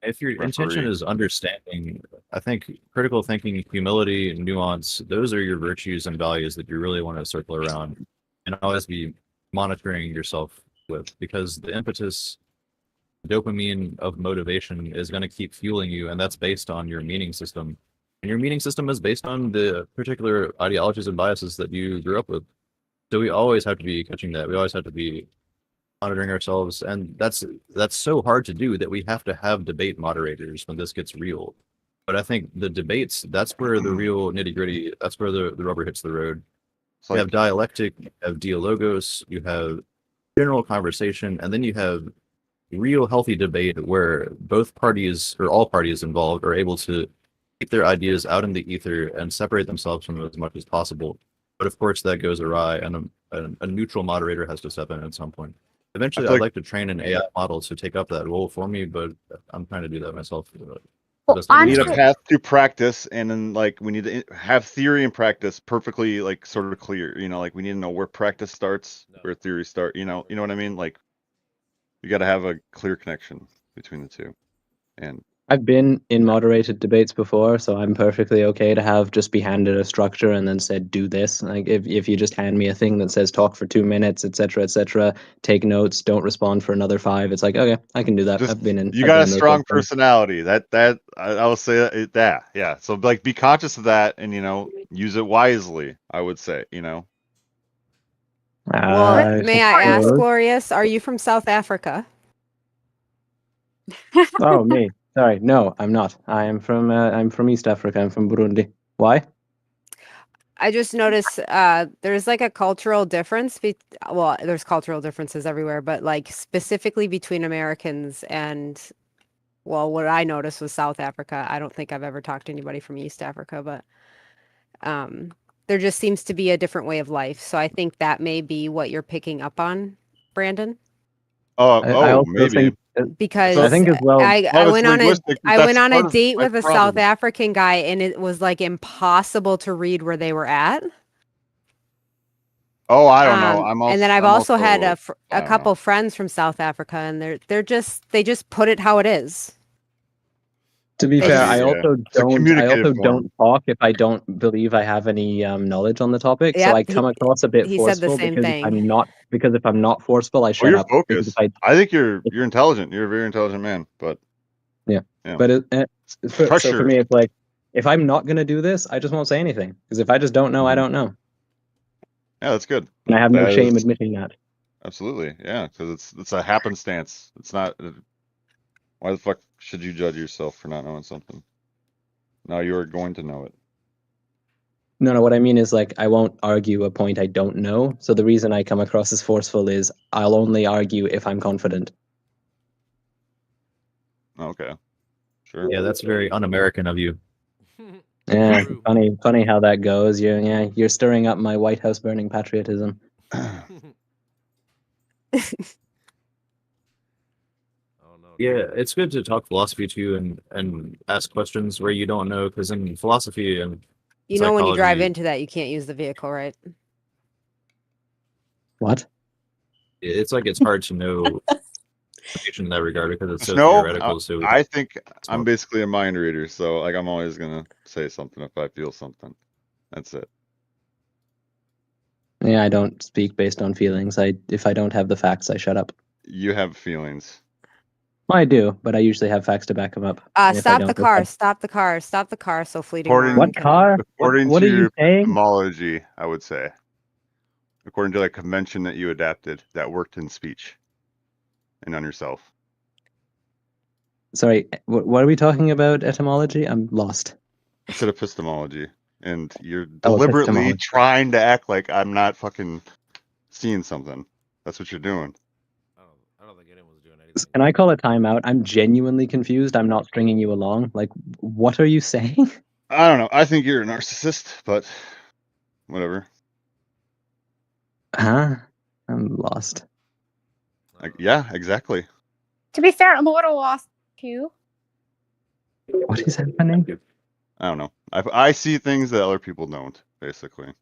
If your referee. intention is understanding, I think critical thinking, humility, and nuance, those are your virtues and values that you really want to circle around and always be monitoring yourself with, because the impetus, dopamine of motivation is going to keep fueling you, and that's based on your meaning system. And your meaning system is based on the particular ideologies and biases that you grew up with. So we always have to be catching that. We always have to be monitoring ourselves, and that's so hard to do that we have to have debate moderators when this gets real. But I think the debates, that's where the real nitty gritty, that's where the rubber hits the road. You have dialectic, you have dialogos, you have general conversation, and then you have real healthy debate where both parties or all parties involved are able to keep their ideas out in the ether and separate themselves from them as much as possible. But of course that goes awry, and a neutral moderator has to step in at some point. Eventually, I'd like to train an AI model to take up that role for me, but I'm trying to do that myself. Well, Best idea. We need a honestly, path to practice, and then like we need to have theory and practice perfectly like sort of clear. You know, like we need to know where practice starts, where theory start. You know what I mean? Like you got to have a clear connection between the two. And I've been in moderated debates before, so I'm perfectly okay to have just be handed a structure and then said do this. Like if you just hand me a thing that says talk for 2 minutes, etc., take notes, don't respond for another 5. It's like okay, I can do that. just I've been in. you I've got been a in those strong sort of things. personality. I will say that yeah. So like be conscious of that, and use it wisely. I would say Well, may I ask, suppose. Glorious, are you from South Africa? Oh, me. Sorry, no, I'm not. I'm from East Africa. I'm from Burundi. Why? I just noticed there's like a cultural difference. Well, there's cultural differences everywhere, but like specifically between Americans and, well, what I noticed was South Africa. I don't think I've ever talked to anybody from East Africa, but there just seems to be a different way of life. So I think that may be what you're picking up on, Brandon. I also maybe. think Because I think as well. I it's went on a linguistic, but I that's went on part a of date my with a problem. South African guy, and it was like impossible to read where they were at. Oh, I don't know. And then I've also had a couple friends from South Africa, and they just put it how it is. To be They fair, just- I Yeah. also It's a don't. I communicative also form. don't talk if I don't believe I have any knowledge on the topic. So Yep, I come across a bit he said the forceful same because thing. if I'm not forceful, I Oh, shut you're up. Because focused. I think you're intelligent. You're a very intelligent man, but yeah. Yeah. But so for Pressure. me, it's like if I'm not gonna do this, I just won't say anything. Because if I just don't know, I don't know, Yeah, that's good. and I have no That shame is- admitting that. Absolutely, yeah, because it's a happenstance. It's not. Why the fuck should you judge yourself for not knowing something? Now you are going to know it. No, what I mean is like I won't argue a point I don't know. So the reason I come across as forceful is I'll only argue if I'm confident. Okay, sure. Yeah, that's very un-American of you. Yeah, True. funny how that goes. You're stirring up my White House burning patriotism. Oh no. Yeah, it's good to talk philosophy too and ask questions where you don't know, because in philosophy and You know, when you drive psychology, into that, you can't use the vehicle, right? What? it's like it's hard to know information in that regard because it's so No, theoretical. So I think I'm more- basically a mind reader, so like I'm always gonna say something if I feel something. That's it. Yeah, I don't speak based on feelings. If I don't have the facts, I shut up. You have feelings. Well, I do, but I usually have facts to back them up. And if I Stop don't, the car! Stop the car! Stop the car! So fleeting. According- Ron What can- car? According What to are you your saying? epistemology, I would say. According to that convention that you adapted that worked in speech and on yourself. Sorry, what are we talking about? Etymology? I'm lost. I said epistemology, and you're Oh, deliberately epistemology. trying to act like I'm not fucking seeing something. That's what you're doing. I don't think anyone was doing anything. Can I call a timeout? I'm genuinely confused. I'm not stringing you along. Like, what are you saying? I don't know. I think you're a narcissist, but whatever. Huh? I'm lost. Like, yeah, exactly. to be fair, I'm a little lost too. What is happening? I don't know. I see things that other people don't, basically.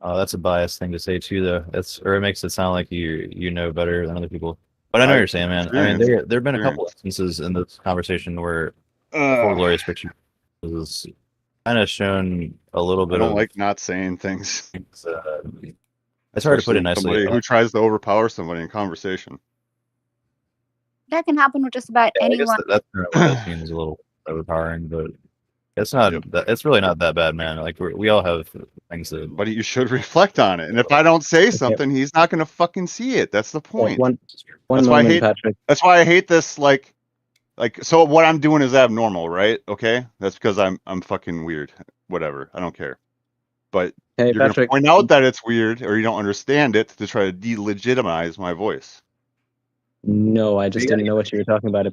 that's a biased thing to say too, though. It makes it sound like you know better than other people. But I know what you're saying, man. I mean, there have been a couple instances in this conversation where Four Glorious Picture was kind of shown a little bit I don't of. like not saying things. It's hard to put it Especially nicely. Somebody who tries to overpower somebody in conversation. That can happen with just about I guess anyone. that's kind of what that seems a little overpowering, but it's not. Yep. It's really not that bad, man. Like we all have things that. But you should reflect on it. And if I don't say something, he's not going to fucking see it. That's the point. One That's why I moment, hate. Patrick. That's why I hate this. Like, so what I'm doing is abnormal, right? Okay, that's because I'm fucking weird. Whatever, I don't care. But Hey, you're Patrick. gonna point out that it's weird or you don't understand it to try to delegitimize my voice. No, I just didn't know what you were talking about.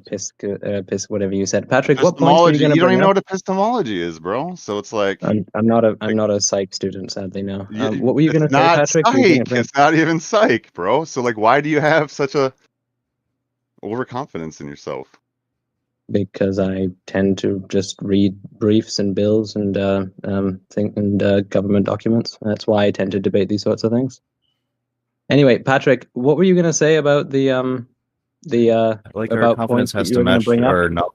Whatever you said, Patrick. What points were you Epistemology. going to You don't bring even know up? what epistemology is, bro. So it's like I'm not a psych student, sadly. No. you- What were you going to it's say, not Patrick? Were you gonna psych. bring- It's not even psych, bro. So like, why do you have such a overconfidence in yourself? because I tend to just read briefs and bills and government documents. That's why I tend to debate these sorts of things. Anyway, Patrick, what were you going to say about the Like our about confidence points that has you to were going to match bring up? our knowledge.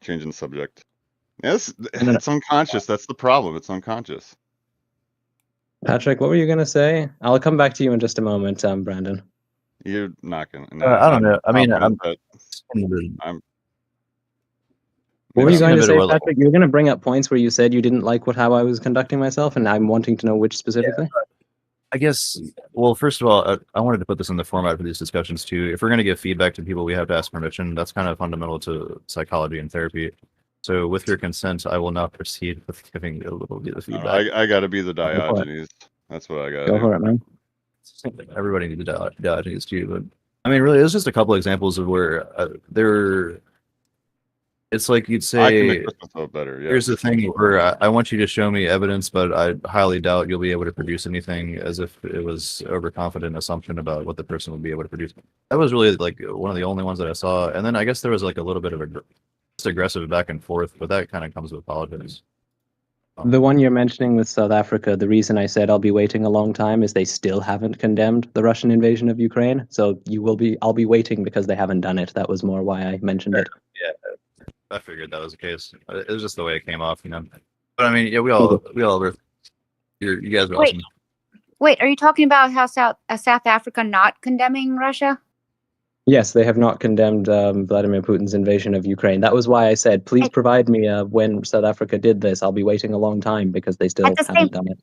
Changing the subject. Yes, no. it's unconscious. That's the problem. It's unconscious. Patrick, what were you going to say? I'll come back to you in just a moment, Brandon. You're not gonna. I don't know. I mean, I'm. What were you going to say, well, Patrick? You were going to bring up points where you said you didn't like how I was conducting myself, and I'm wanting to know which specifically. Yeah, I guess, well, first of all, I wanted to put this in the format for these discussions too. If we're going to give feedback to people, we have to ask permission. That's kind of fundamental to psychology and therapy. So with your consent, I will now proceed with giving a little bit of feedback. I got to be the Diogenes. That's what I got to Go do. for it, man. Everybody needs a Diogenes too, but I mean, really, it's just a couple examples of where it's like you'd say, I can express myself better. Yeah. Here's the thing where I want you to show me evidence, but I highly doubt you'll be able to produce anything, as if it was overconfident assumption about what the person would be able to produce. That was really like one of the only ones that I saw. And then I guess there was like a little bit of just aggressive back and forth, but that kind of comes with politics. The one you're mentioning with South Africa, the reason I said I'll be waiting a long time is they still haven't condemned the Russian invasion of Ukraine. So I'll be waiting because they haven't done it. That was more why I mentioned it. Yeah, I figured that was the case. It was just the way it came off, you know. But I mean, yeah, we all were. You guys were awesome. Wait, are you talking about how South Africa not condemning Russia? Yes, they have not condemned Vladimir Putin's invasion of Ukraine. That was why I said, please provide me when South Africa did this. I'll be waiting a long time because they still haven't done it.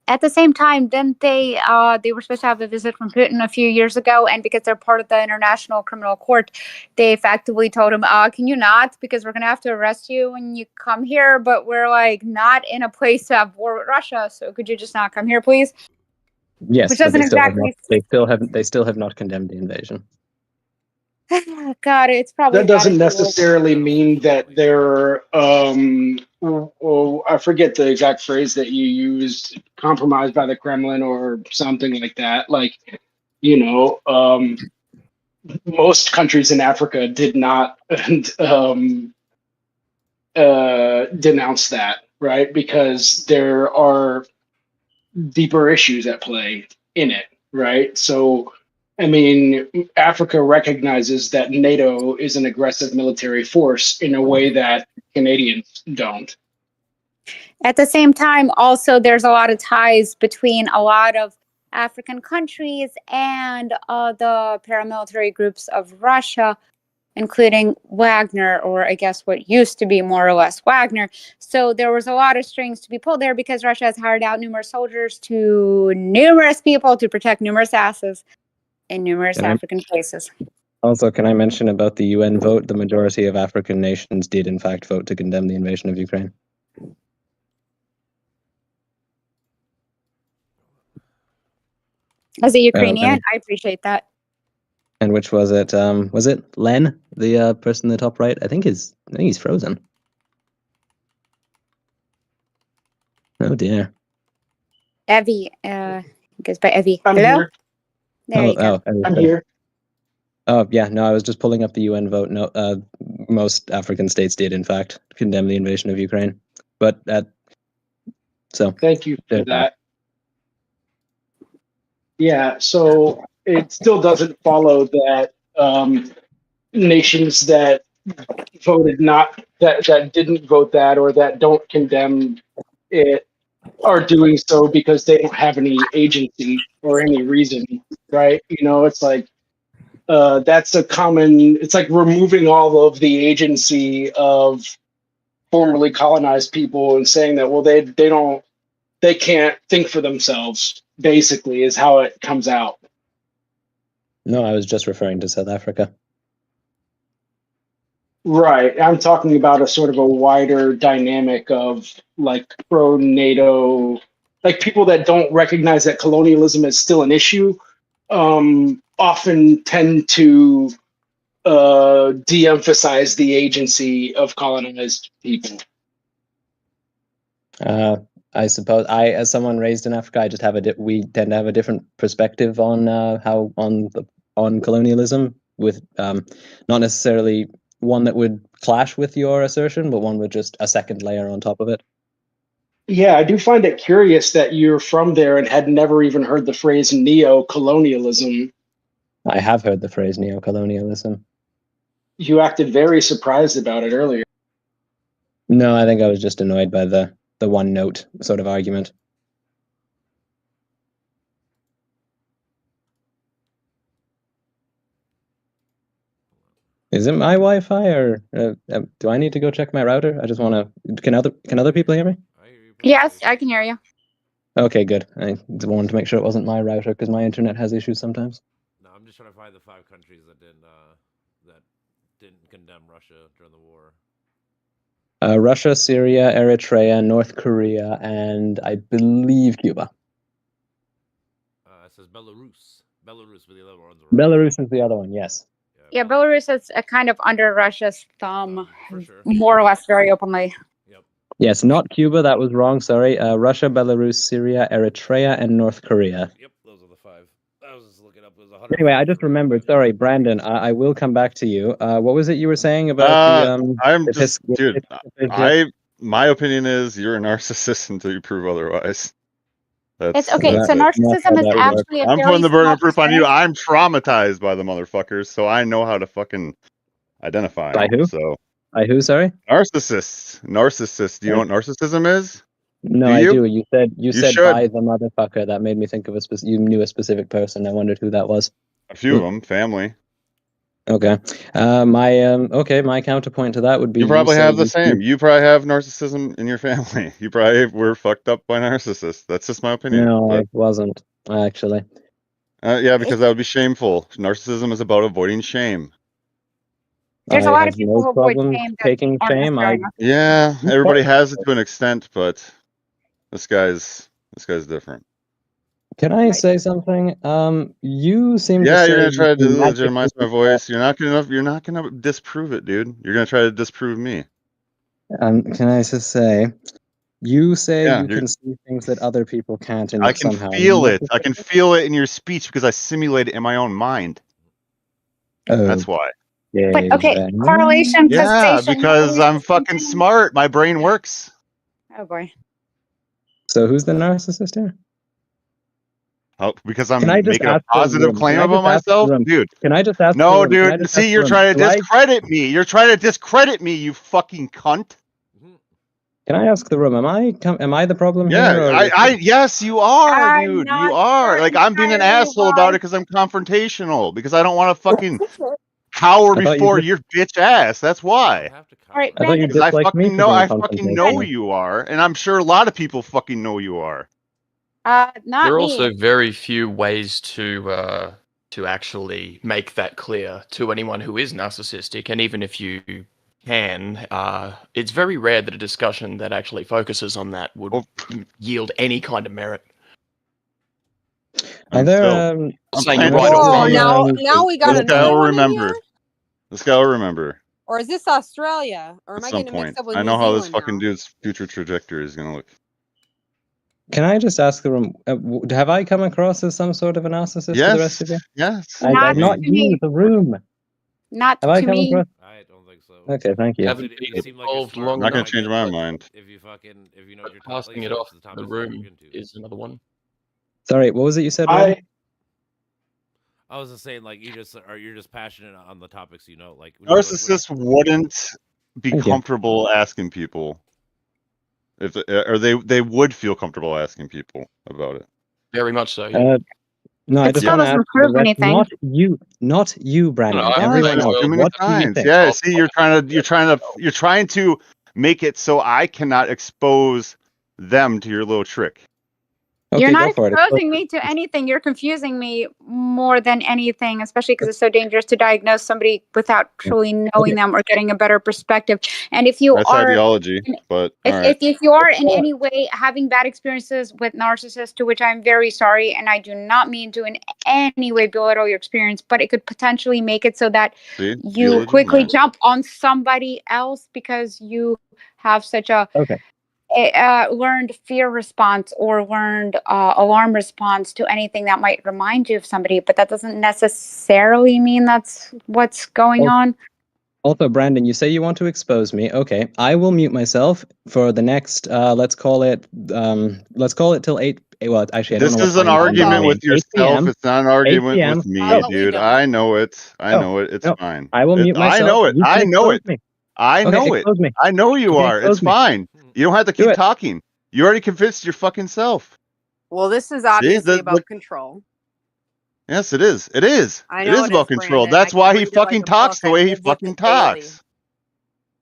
At the same time, didn't they were supposed to have a visit from Putin a few years ago, and because they're part of the International Criminal Court, they effectively told him, can you not? Because we're going to have to arrest you when you come here, but we're like not in a place to have war with Russia, so could you just not come here, please? Yes, which but doesn't they still have not condemned the invasion. God, it's probably that doesn't necessarily mean that they're I forget the exact phrase that you used, compromised by the Kremlin or something like that. Like, you know, most countries in Africa did not denounce that, right? Because there are deeper issues at play in it, right? So I mean, Africa recognizes that NATO is an aggressive military force in a way that Canadians don't. At the same time, also, there's a lot of ties between a lot of African countries and the paramilitary groups of Russia, including Wagner, or I guess what used to be more or less Wagner. So there was a lot of strings to be pulled there because Russia has hired out numerous soldiers to numerous people to protect numerous asses in numerous African places. Also, can I mention about the UN vote? The majority of African nations did, in fact, vote to condemn the invasion of Ukraine. As a Ukrainian, I appreciate that. And which was it? Was it Len, the person in the top right? I think he's frozen. Oh dear. Evie, goes by Evie. I'm Hello? here. There you go. I'm here. Oh yeah, no, I was just pulling up the UN vote. No, most African states did, in fact, condemn the invasion of Ukraine. But so thank you for that. Yeah, so it still doesn't follow that nations that voted not that didn't vote that or that don't condemn it are doing so because they don't have any agency or any reason, right? You know, it's like that's a common. It's like removing all of the agency of formerly colonized people and saying that, well, they can't think for themselves. Basically, is how it comes out. No, I was just referring to South Africa. Right. I'm talking about a sort of a wider dynamic of like pro NATO, like people that don't recognize that colonialism is still an issue, often tend to de-emphasize the agency of colonized people. I suppose as someone raised in Africa, we tend to have a different perspective on on colonialism. with not necessarily one that would clash with your assertion, but one with just a second layer on top of it. Yeah, I do find it curious that you're from there and had never even heard the phrase neo-colonialism. I have heard the phrase neo-colonialism. You acted very surprised about it earlier. No, I think I was just annoyed by the one note sort of argument. Is it my Wi-Fi, or do I need to go check my router? I just want to. Can other people hear me? I hear you Yes, perfectly. I can hear you. Okay, good. I wanted to make sure it wasn't my router because my internet has issues sometimes. No, I'm just trying to find the 5 countries that didn't condemn Russia during the war. Russia, Syria, Eritrea, North Korea, and I believe Cuba. It says Belarus. Belarus, but the other ones were Belarus is the other one, yes. Yeah, Belarus is kind of under Russia's thumb, for sure. more or less very openly. Yep. Yes, not Cuba. That was wrong. Sorry. Russia, Belarus, Syria, Eritrea, and North Korea. Yep, those are the 5. I was just looking up. It was 100. Anyway, I just remembered. Sorry, Brandon. I will come back to you. What was it you were saying about I'm the just, dude. My opinion is you're a narcissist until you prove otherwise. It's okay. So it. narcissism is actually a I'm very putting the burden small of proof on you. percentage. I'm traumatized by the motherfuckers, so I know how to fucking identify By them. who? So By who? Sorry. Narcissists. Do you know what narcissism is? No, Do I you? do. You said should. by the motherfucker. That made me think of you knew a specific person. I wondered who that was. A few of them, family. Okay. My counterpoint to that would be You probably say have the you same. You probably have narcissism in your family. You probably were fucked up by narcissists. That's just my opinion. No, but, I wasn't actually. yeah, because that would be shameful. Narcissism is about avoiding shame. There's a lot of people who avoid problem shame that taking aren't shame. necessarily Yeah, everybody has it to an extent, but this guy's different. Can I say something? You seem to Yeah, say you're gonna try to you delegitimize my magically- voice. You're not gonna disprove it, dude. You're gonna try to disprove me. Can I just say, you say Yeah, you can see things that other people can't, and I yet can somehow feel it. I can feel it in your speech because I simulate it in my own mind. That's why. But okay, correlation, Yeah, causation. because I'm fucking smart. My brain works. Oh boy. So who's the narcissist here? Oh, because Can I'm I just making a ask the positive room? claim Can I about just ask the myself, room? dude. Can I just ask the No, room? Can I dude. just See, ask you're the trying to room? discredit me. You're trying to discredit me, you fucking cunt. Can I ask the room? Am I the problem here? Yeah, Or yes, you are, I'm dude. You not are. sure Like, I'm being an entirely asshole about why. it because I'm confrontational. Because I don't want to fucking cower I thought you before just- your bitch ass. That's why. All right, I thought you Brandon. Because I disliked me fucking for know. being I fucking know confrontational. you are, and I'm sure a lot of people fucking know you are. Not There are me. also very few ways to actually make that clear to anyone who is narcissistic, and even if you can, it's very rare that a discussion that actually focuses on that would yield any kind of merit. Are there? I'm saying planning right to or do wrong. it. Now we got This guy another will one in remember. here? This guy will remember Or is this Australia? Or am at I some getting it mixed point. up with I New know how this Zealand fucking now? dude's future trajectory is gonna look. Can I just ask the room? Have I come across as some sort of a narcissist to the rest of you? Yes. Not Not to me. you, the room. Not Have I to come me. across? I don't think so. Okay, thank you. Haven't It been seemed like you're involved smart long Not gonna enough, change my but mind. if you know what you're passing it off in the room is another one. Sorry, what was it you said, I Randy? I was just saying, like, you're just passionate on the topics, you know, like Narcissists wouldn't be Thank you. comfortable asking people if they would feel comfortable asking people about it. Very much so. Yeah. No, I It just still want to doesn't ask the prove rest, anything. not you, Brandon. No, I'm everyone saying, else. well, Too many What do you times. think? Yeah. See, you're trying to make it so I cannot expose them to your little trick. Okay, You're not go for it. exposing me to anything. You're confusing me more than anything, especially because it's so dangerous to diagnose somebody without truly knowing them or getting a better perspective. And if you That's are, ideology, but all right. if you are in any way having bad experiences with narcissists, to which I'm very sorry, and I do not mean to in any way belittle your experience, but it could potentially make it so that See, you quickly jump on somebody else because you have such a Okay. learned fear response or learned alarm response to anything that might remind you of somebody, but that doesn't necessarily mean that's what's going on. Also, Brandon, you say you want to expose me. Okay, I will mute myself for the next. Let's call it till 8. Well, actually, I don't This know what is an time you can argument be. with 8 yourself. p.m. It's not an 8 argument p.m. with me, How about we dude. don't? I know it. I No, know it. It's no, fine. I will mute I myself. know it. You can I know expose it. me. I Okay, know it. expose me. I know you Okay, are. expose It's me. fine. You don't have to Do keep it. talking. You already convinced your fucking self. Well, this is See? obviously about control. Yes, it is. It is. I It know is it is, about control. Brandon. I That's can why he read it like fucking a talks book. the I way he live with fucking it daily. talks.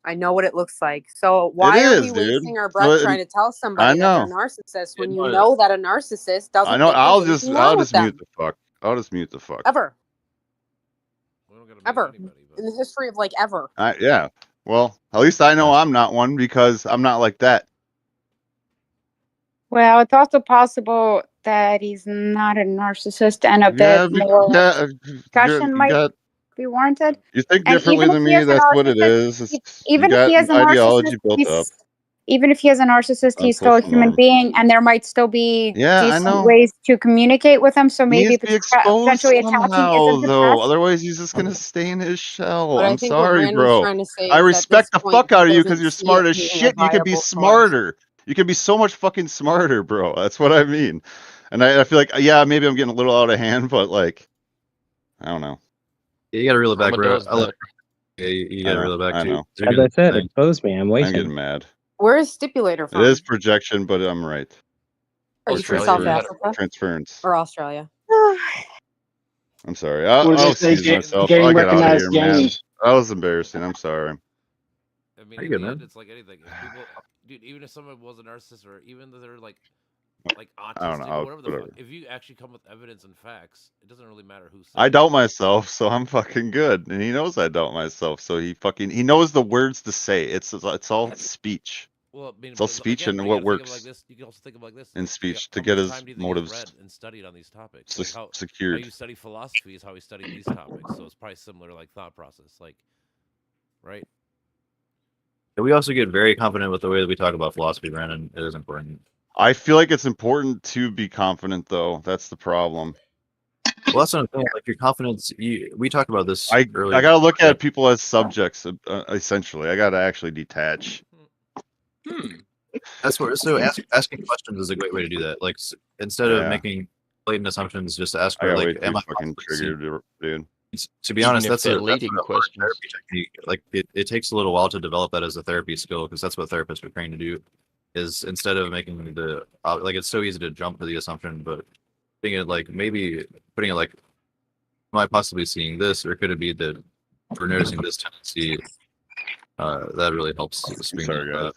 I know what it looks like. So It why are is, we dude. wasting our So breath trying to tell I somebody that they're know. narcissists when Yeah, you no, know that a narcissist I doesn't know. think there's anything wrong I'll with just mute them the fuck. I'll just mute the fuck. ever, We don't gotta mute ever anybody, but in the history of like ever. Yeah. Well, at least I know I'm not one because I'm not like that. Well, it's also possible that he's not a narcissist and a Yeah, bit more discussion you might got. be warranted. You think And differently even if than he me. is a That's what it narcissist, is. You even if got he is a narcissist, ideology built up. even if he is a narcissist, I'm he's still a close human enough. being, and there might still be Yeah, I decent know. ways to communicate with him. So He maybe needs to be exposed potentially attaching somehow, isn't the though. best. Otherwise, he's just gonna stay in his shell. But I I'm think what sorry, Brandon's bro. trying to say I is at this respect the point fuck out he of you because doesn't you're see smart it as being a shit. You could be viable source. smarter. You could be so much fucking smarter, bro. That's what I mean. And I feel like, yeah, maybe I'm getting a little out of hand, but like, I don't know. Yeah, you gotta reel it back, Karma bro. does that. Yeah, you gotta reel it back I too. know. They're As gonna I said, think- expose me. I'm I'm waiting. getting mad. Where is Stipulator It from? is projection, but I'm right. Are Or you from South Australia. Africa transference. or Australia? I'm sorry. We'll I'll just say excuse myself. game I'll get out of recognized here, man. game. That was embarrassing. I'm sorry. I mean, How you in good, the man? end, it's like anything. If people, dude, even if someone was a narcissist or even if they're like I don't know. autistic or whatever the Whatever. fuck, if you actually come with evidence and facts, it doesn't really matter who says I it. doubt myself, so I'm fucking good, and he knows I doubt myself, so he knows the words to say. It's all speech. Well, I mean, It's all but speech again, and you what gotta think of it like works this. You can also think of it like this. in Like, speech to how get much his time do you think motives he's read and studied on these topics? Like how secured. you study philosophy is how he studied these topics. So it's probably similar, like thought process, like, right? We also get very confident with the way that we talk about philosophy, Brandon. It is important. I feel like it's important to be confident, though. That's the problem. Well, that's what I'm saying. Like your confidence. We talked about this I earlier. gotta look at people as subjects, essentially. I gotta actually detach. That's where. So asking questions is a great way to do that. Like instead of making blatant assumptions, just ask I for got like, way too am I fucking triggered, dude. To be Even honest, if that's they're a leading hard questions. therapy technique. Like it takes a little while to develop that as a therapy skill because that's what therapists are trained to do. Is instead of making the like it's so easy to jump to the assumption, but thinking it like maybe putting it like, am I possibly seeing this, or could it be that we're noticing this tendency? That really helps. Sorry, guys.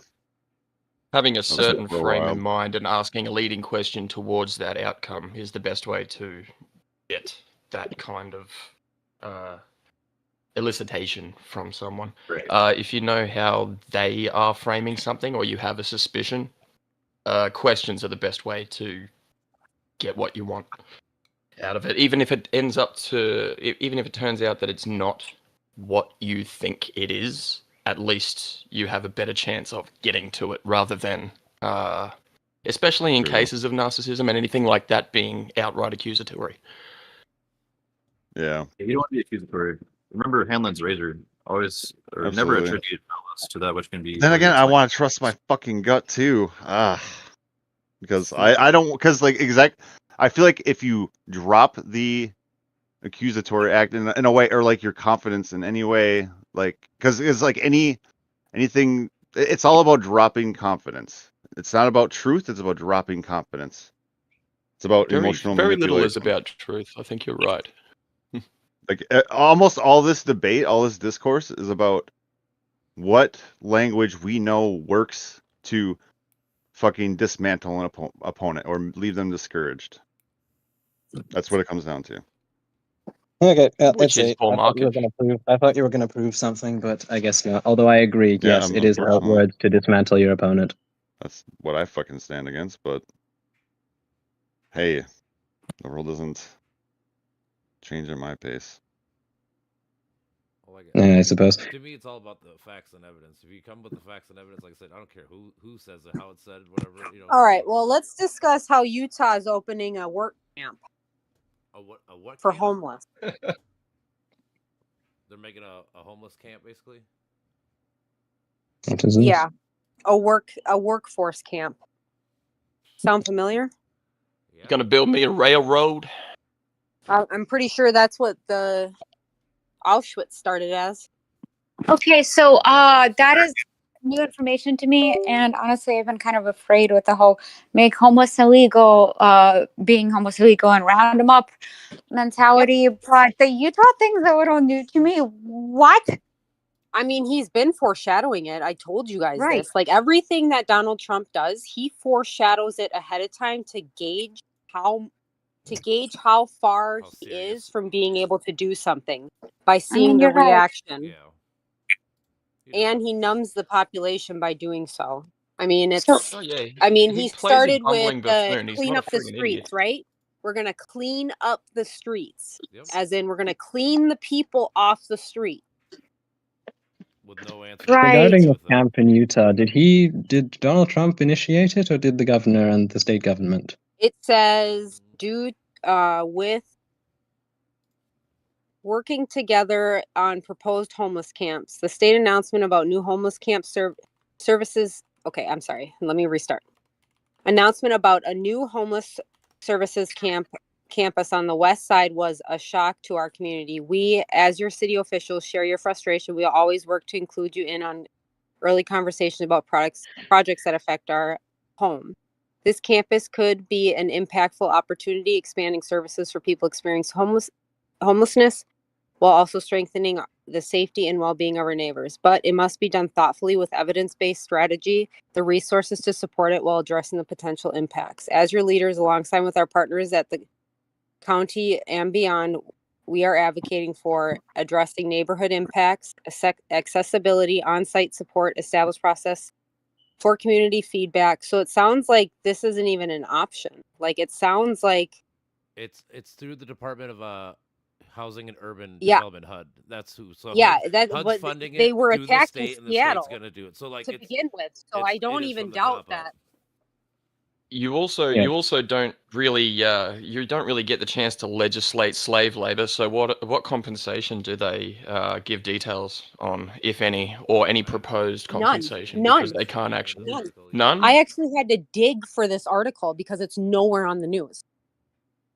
Having a That's certain for a frame while. in mind and asking a leading question towards that outcome is the best way to get that kind of elicitation from someone. Right. If you know how they are framing something or you have a suspicion, questions are the best way to get what you want out of it. Even if it ends up to, even if it turns out that it's not what you think it is, at least you have a better chance of getting to it rather than, especially in cases of narcissism and anything like that being outright accusatory. Yeah. You don't want to be accusatory. Remember Hanlon's razor. Always or never Absolutely. attribute malice to that which can be. Then really again, I explained. want to trust my fucking gut too. Because I don't, because like I feel like if you drop the accusatory act in a way, or like your confidence in any way, like, because it's like anything, it's all about dropping confidence. It's not about truth. It's about dropping confidence. It's about emotional Very little manipulation. is about truth. I think you're right. Like almost all this debate, all this discourse is about what language we know works to fucking dismantle an opponent or leave them discouraged. That's what it comes down to. Okay, Which is poor marketing. I thought you were going to prove something, but I guess not. Although I agree, Yeah, yes, it is about unfortunately. words to dismantle your opponent. That's what I fucking stand against, but hey, the world doesn't change at my pace. Well, Like I suppose. to me, it's all about the facts and evidence. If you come with the facts and evidence, like I said, I don't care who says it, how it's said, whatever. All right. Well, let's discuss how Utah is opening a work camp A what for camp? homeless. They're making a homeless camp, basically. What is Yeah, a workforce camp. Sound familiar? Yeah. Gonna build me a railroad. I'm pretty sure that's what the Auschwitz started as. Okay, so that is new information to me, and honestly, I've been kind of afraid with the whole make homeless illegal, being homeless illegal and round them up mentality. But the Utah thing's a little new to me. What? I mean, he's been foreshadowing it. I told you guys Right. this. Like everything that Donald Trump does, he foreshadows it ahead of time to gauge how far How he serious. is from being able to do something by I seeing mean, the you're right. reaction. Yeah. And he numbs the population by doing so. I mean, it's. So- Oh yeah. I mean, he he plays a started with bumbling buffoon. He's clean not a up the friggin' streets, idiot. right? We're gonna clean up the streets, Yep. as in we're gonna clean the people off the street. With no answer. Right. Regarding the with them. camp in Utah, did Donald Trump initiate it, or did the governor and the state government? It says due with working together on proposed homeless camps. The state announcement about new homeless camp services. Okay, I'm sorry. Let me restart. Announcement about a new homeless services campus on the west side was a shock to our community. We, as your city officials, share your frustration. We always work to include you in on early conversations about projects that affect our home. This campus could be an impactful opportunity, expanding services for people experiencing homelessness, while also strengthening the safety and well-being of our neighbors. But it must be done thoughtfully with evidence-based strategy, the resources to support it while addressing the potential impacts. As your leaders, alongside with our partners at the county and beyond, we are advocating for addressing neighborhood impacts, accessibility, on-site support, established process for community feedback. So it sounds like this isn't even an option. Like it sounds like It's through the Department of Housing and Urban Yeah. Development HUD. That's who. So yeah, HUD's but funding they it were through the attacked in state, and the state's Seattle gonna do it. So like to it's begin with. So it's- I don't it is even from the doubt top up. that. You also don't really get the chance to legislate slave labor. So what compensation do they give details on, if any, or any proposed compensation? None. Because they can't actually. None. None. I actually had to dig for this article because it's nowhere on the news.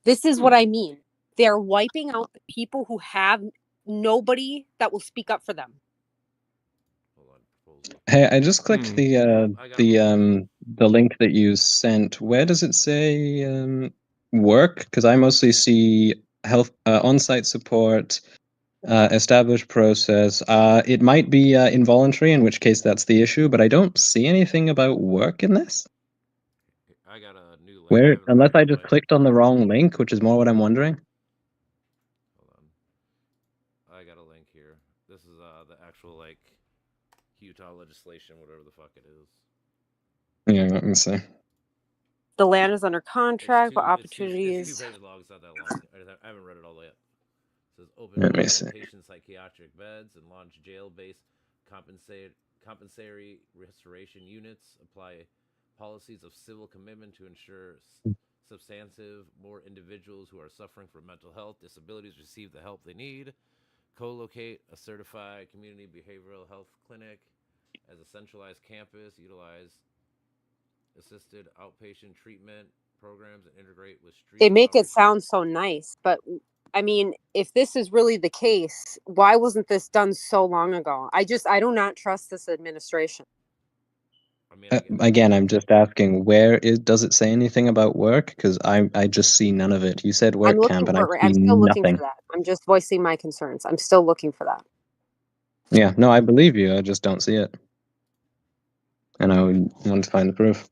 This is what I mean. They're wiping out the people who have nobody that will speak up for them. Hold on, proposal. Hey, I just clicked Hmm. the link that you sent. Where does it say work? Because I mostly see health on-site support, established process. It might be involuntary, in which case that's the issue. But I don't see anything about work in this. I got a new link. Where, haven't unless read I it all just the way. clicked on the wrong link, which is more what I'm wondering. Hold on. I got a link here. This is the actual like Utah legislation, whatever the fuck it is. Yeah, let me see. The land is under contract, but It's opportunities. 2 pages long. It's not that long. I haven't read it all yet. It says open Let me see. inpatient psychiatric beds and launch jail-based compensatory restoration units. Apply policies of civil commitment to ensure substantive more individuals who are suffering from mental health disabilities receive the help they need. Co-locate a certified community behavioral health clinic as a centralized campus. Utilize assisted outpatient treatment programs and integrate with street. They make it sound so nice, but I mean, if this is really the case, why wasn't this done so long ago? I do not trust this administration. I mean, Again, I'm just asking, does it say anything about work? Because I just see none of it. You said I'm work looking camp, and I for it. see I'm still looking nothing. for that. I'm just voicing my concerns. I'm still looking for that. Yeah, no, I believe you. I just don't see it. And I would want to find the proof.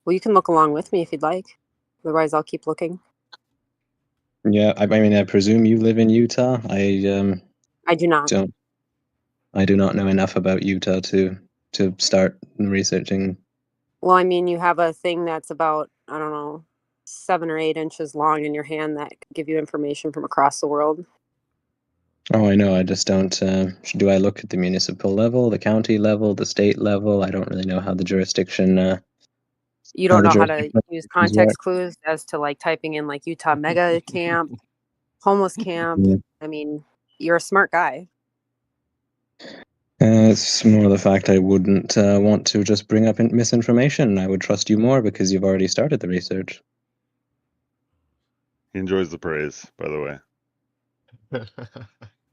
Well, you can look along with me if you'd like. Otherwise, I'll keep looking. Yeah, I mean, I presume you live in Utah. I do not. I do not know enough about Utah to start researching. Well, I mean, you have a thing that's about, I don't know, 7 or 8 inches long in your hand that could give you information from across the world. Oh, I know. I just don't. Do I look at the municipal level, the county level, the state level? I don't really know how the jurisdiction. You How don't the know how to jurisdiction use work. context clues as to like typing in like Utah mega camp, homeless camp. Mm. I mean, you're a smart guy. It's more the fact I wouldn't want to just bring up misinformation. I would trust you more because you've already started the research. He enjoys the praise, by the way.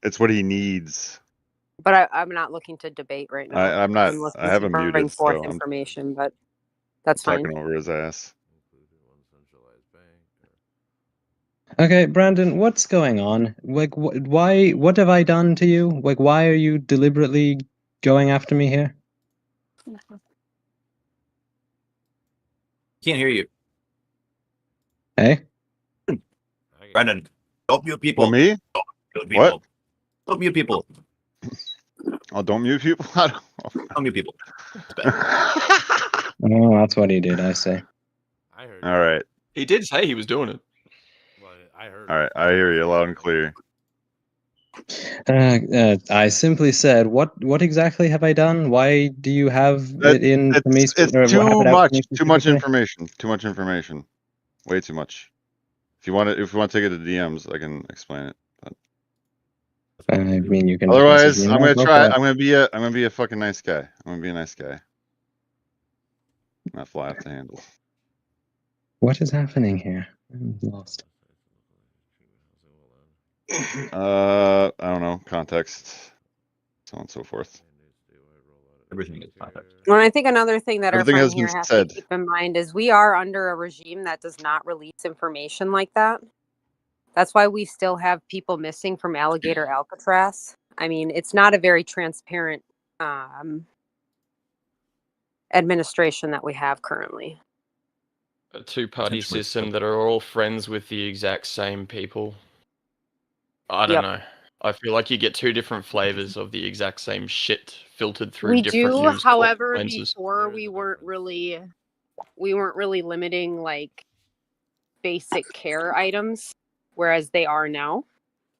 It's what he needs. But I'm not looking to debate right now. I'm not. I'm looking I have to him bring muted, forth so I'm information, but that's fine. talking over his ass. Okay, Brandon, what's going on? Like, why? What have I done to you? Like, why are you deliberately going after me here? Can't hear you. Hey, Brendan, don't mute people. Well, me? Don't mute people. What? Don't mute people. Oh, don't mute people. Don't mute people. It's bad. oh, that's what he did. I say. I heard. All right. He did say he was doing it. Well, I heard. All right. I hear you loud and clear. I simply said, what exactly have I done? Why do you have it in for me? It's or have too it out for much. me Too much specifically? information. Too much information. Way too much. If you want to take it to DMs, I can explain it. But I mean, you can. otherwise, message me I'm now, gonna go try. for it. I'm gonna be a fucking nice guy. I'm gonna be a nice guy. Not fly off the handle. What is happening here? I'm lost. I don't know. Context. So on and so forth. Everything is context. Well, I think another thing that Everything our friend has been here has said. to keep in mind is we are under a regime that does not release information like that. That's why we still have people missing from Alligator Alcatraz. I mean, it's not a very transparent administration that we have currently. A two-party Potentially. system that are all friends with the exact same people. I don't Yep. know. I feel like you get two different flavors of the exact same shit filtered through We different do, news however, lenses. before we weren't really limiting like basic care items, whereas they are now.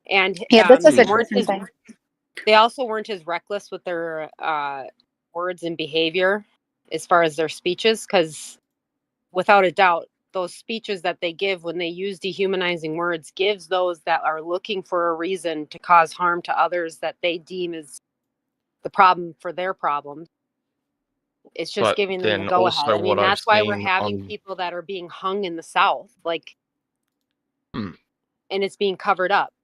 And Yeah, this is they a weren't different as, thing. they also weren't as reckless with their words and behavior as far as their speeches, because without a doubt, those speeches that they give when they use dehumanizing words gives those that are looking for a reason to cause harm to others that they deem as the problem for their problems. It's just But giving them the then go ahead. also I mean, what I've that's why we're seen having on people that are being hung in the South, like, Hmm. and it's being covered up.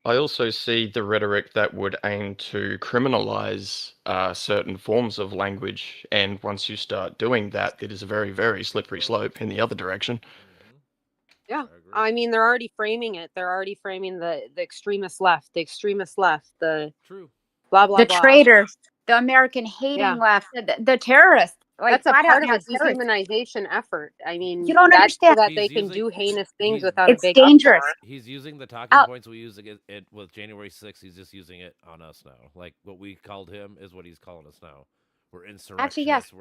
I also see the rhetoric that would aim to criminalize certain forms of language, and once you start doing that, it is a very, very slippery slope in the other direction. Yeah, I mean, they're already framing it. They're already framing the extremist left, the True. blah blah The blah. traitors, the American hating Yeah. left, the terrorists. Like, That's a flat part out, of a yeah, terrorists. dehumanization effort. I mean, You don't that's so understand. that they He's can using- do heinous things he's- without a It's big dangerous. uproar. He's using the talking Out. points we used it with January 6th. He's just using it on us now. Like what we called him is what he's calling us now. We're insurrectionists. Actually, yes.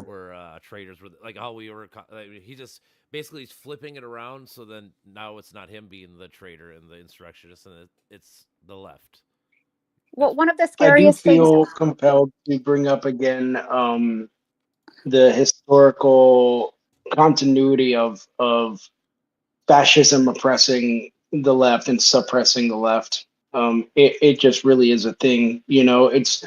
We're traitors. We're like how we were. He just basically he's flipping it around. So then now it's not him being the traitor and the insurrectionist, and it's the left. Well, one of the I do scariest things. feel compelled to bring up again the historical continuity of fascism oppressing the left and suppressing the left. It just really is a thing. You know, it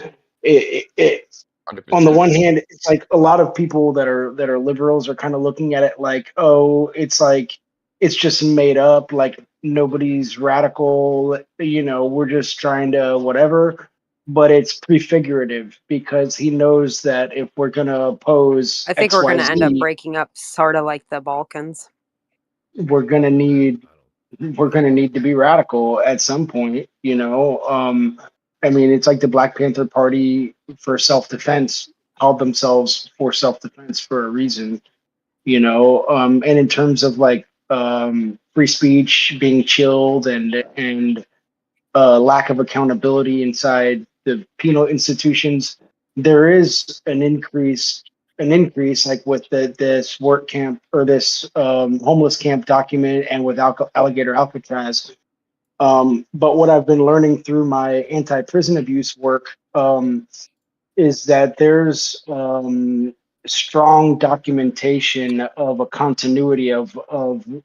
on the 100%. one hand, it's like a lot of people that are liberals are kind of looking at it like, oh, it's like it's just made up, like nobody's radical, you know, we're just trying to whatever. But it's prefigurative because he knows that if we're gonna oppose I think we're going to end up XYZ, breaking up, sort of like the Balkans. we're gonna need to be radical at some point, you know. I mean, it's like the Black Panther Party for self-defense called themselves for self-defense for a reason, you know. And in terms of like free speech being chilled and lack of accountability inside the penal institutions, there is an increased an increase, like with this work camp or this homeless camp document, and with Alligator Alcatraz. But what I've been learning through my anti-prison abuse work is that there's strong documentation of a continuity of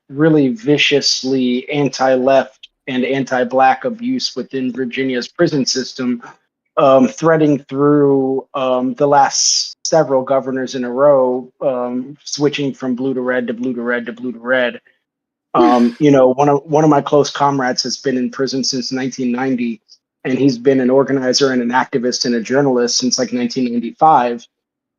really viciously anti-left and anti-black abuse within Virginia's prison system, threading through the last several governors in a row, switching from blue to red to blue to red to blue to red. One of my close comrades has been in prison since 1990, and he's been an organizer and an activist and a journalist since like 1995.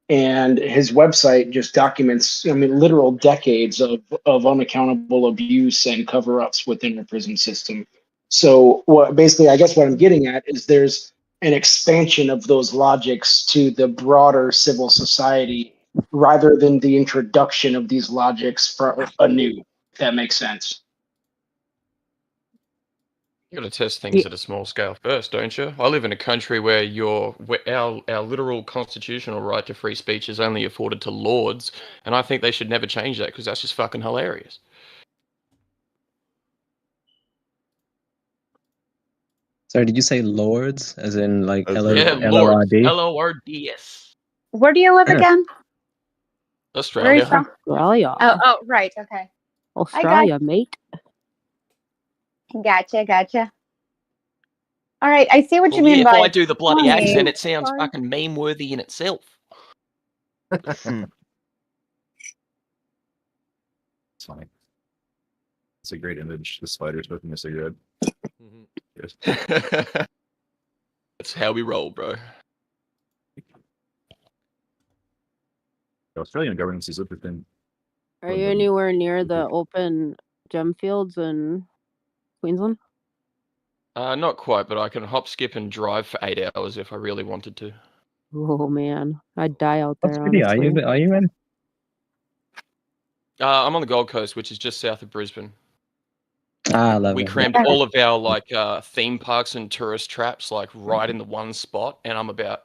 And his website just documents, literal decades of unaccountable abuse and cover-ups within the prison system. So, basically, I guess what I'm getting at is there's an expansion of those logics to the broader civil society, rather than the introduction of these logics for anew. If that makes sense. You got to test things at a small scale first, don't you? I live in a country where our literal constitutional right to free speech is only afforded to lords, and I think they should never change that because that's just fucking hilarious. Sorry, did you say lords, as in like As Yeah, in- lords. LORD? LORDS. Where do you live Yeah. again? Where are Australia. you from? Australia. Oh, right. Okay. Australia, mate. Gotcha. All right. I see what Well, you mean yeah, if by I do the bloody funny. accent, it sounds Sorry. fucking meme-worthy in itself. It's funny. It's a great image. The spider smoking a cigarette. Yes. That's how we roll, bro. The Australian government is within. Are you anywhere near the open gem fields in Queensland? Not quite, but I can hop, skip, and drive for 8 hours if I really wanted to. Oh man, I'd die out What there. city are Honestly. you in? I'm on the Gold Coast, which is just south of Brisbane. Ah, lovely. We crammed all of our theme parks and tourist traps right in the one spot, and I'm about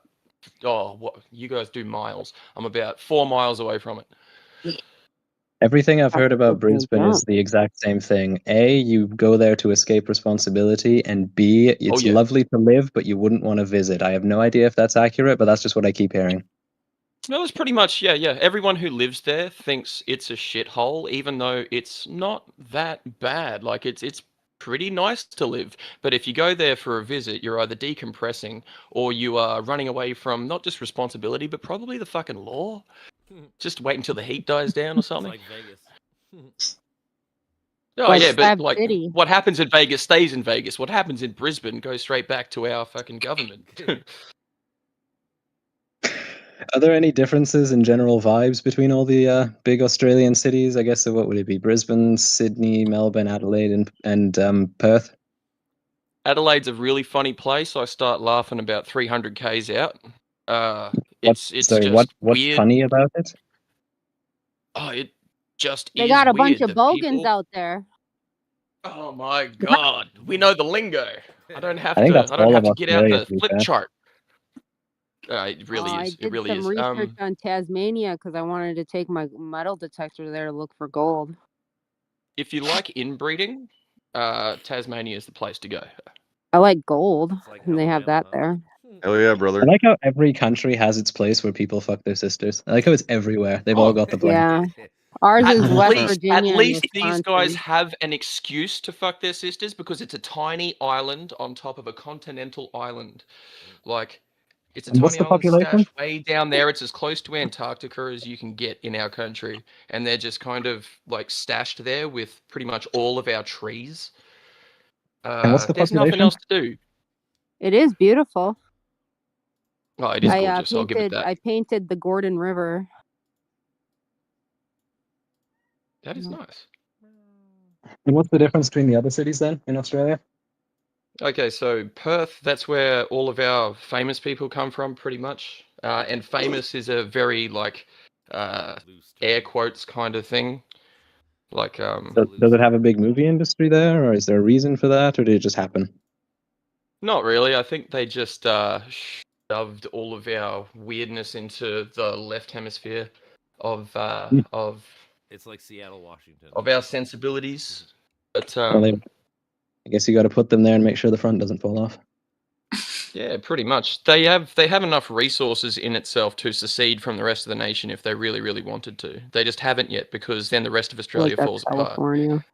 what you guys do miles. I'm about 4 miles away from it. Everything I've heard about Brisbane is the exact same thing. A, you go there to escape responsibility, and B, it's yeah. lovely to live, but you wouldn't want to visit. I have no idea if that's accurate, but that's just what I keep hearing. No, that's pretty much, yeah. Everyone who lives there thinks it's a shithole, even though it's not that bad. Like, it's pretty nice to live. But if you go there for a visit, you're either decompressing or you are running away from not just responsibility, but probably the fucking law. Just wait until the heat dies down or something. It's like Vegas. Oh, Like yeah, but Slab like City. what happens in Vegas stays in Vegas. What happens in Brisbane goes straight back to our fucking government. Are there any differences in general vibes between all the big Australian cities? I guess, so what would it be? Brisbane, Sydney, Melbourne, Adelaide, and Perth? Adelade's a really funny place. I start laughing about 300 k's out. It's Sorry, just what's weird. funny about it? Oh, it just They is got a weird. bunch of The bogans people- out there. Oh my god, we know the lingo. I don't have I think to. that's I don't all have of to get out Australia, the to be flip fair. chart. It really I is. did It really some is. research on Tasmania because I wanted to take my metal detector there to look for gold. If you like inbreeding, Tasmania is the place to go. I like gold, like and they have that there. Hell yeah, I brother. like how every country has its place where people fuck their sisters. I like how it's everywhere. They've all got the blame. Yeah, ours At is West least, Virginia. at and least these guys Wisconsin. have an excuse to fuck their sisters because it's a tiny island on top of a continental island. Like, it's a And what's tiny the island population? stashed way down there. It's as close to Antarctica as you can get in our country. And they're just kind of like stashed there with pretty much all of our trees. And what's the There's nothing population? else to do. It is beautiful. Oh, it is I gorgeous. I'll give it that. I painted the Gordon River. That is nice. And what's the difference between the other cities then in Australia? Okay, so Perth, that's where all of our famous people come from, pretty much. And famous is a very, like, air quotes kind of thing. Like, Does it have a big movie industry there, or is there a reason for that, or did it just happen? not really. I think they just shoved all of our weirdness into the left hemisphere of It's like Seattle, Washington. our sensibilities. But Well, I guess you got to put them there and make sure the front doesn't fall off. yeah, pretty much. They have enough resources in itself to secede from the rest of the nation if they really, really wanted to. They just haven't yet, because then the rest of Australia Like falls that's apart. California.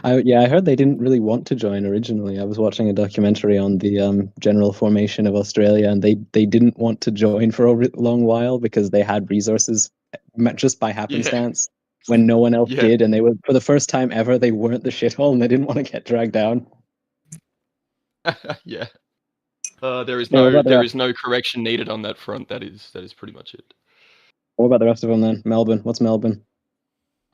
I heard they didn't really want to join originally. I was watching a documentary on the general formation of Australia, and they didn't want to join for a long while because they had resources just by happenstance when no one else Yeah. did, and they were, for the first time ever, they weren't the shithole, and they didn't want to get dragged down. Yeah. There is Yeah, what about the there rest? is no correction needed on that front. That is pretty much it. What about the rest of them then? Melbourne. What's Melbourne?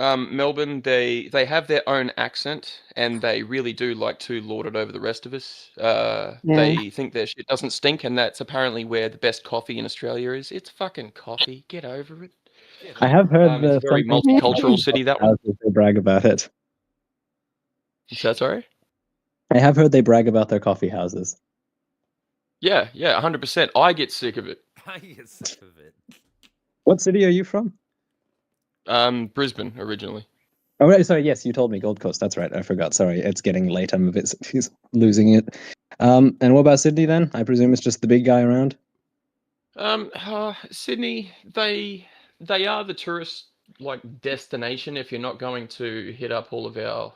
Melbourne, they have their own accent, and they really do like to lord it over the rest of us. They think their shit doesn't stink, and that's apparently where the best coffee in Australia is. It's fucking coffee. Get over it. I have heard It's a very something multicultural city, that one. they brag about it. Is that sorry? I have heard they brag about their coffee houses. Yeah, 100%. I get sick of it. I get sick of it. What city are you from? Brisbane originally. Oh, right, sorry. Yes, you told me Gold Coast. That's right. I forgot. Sorry, it's getting late. I'm a bit losing it. And what about Sydney then? I presume it's just the big guy around. Sydney, they are the tourist destination if you're not going to hit up all of our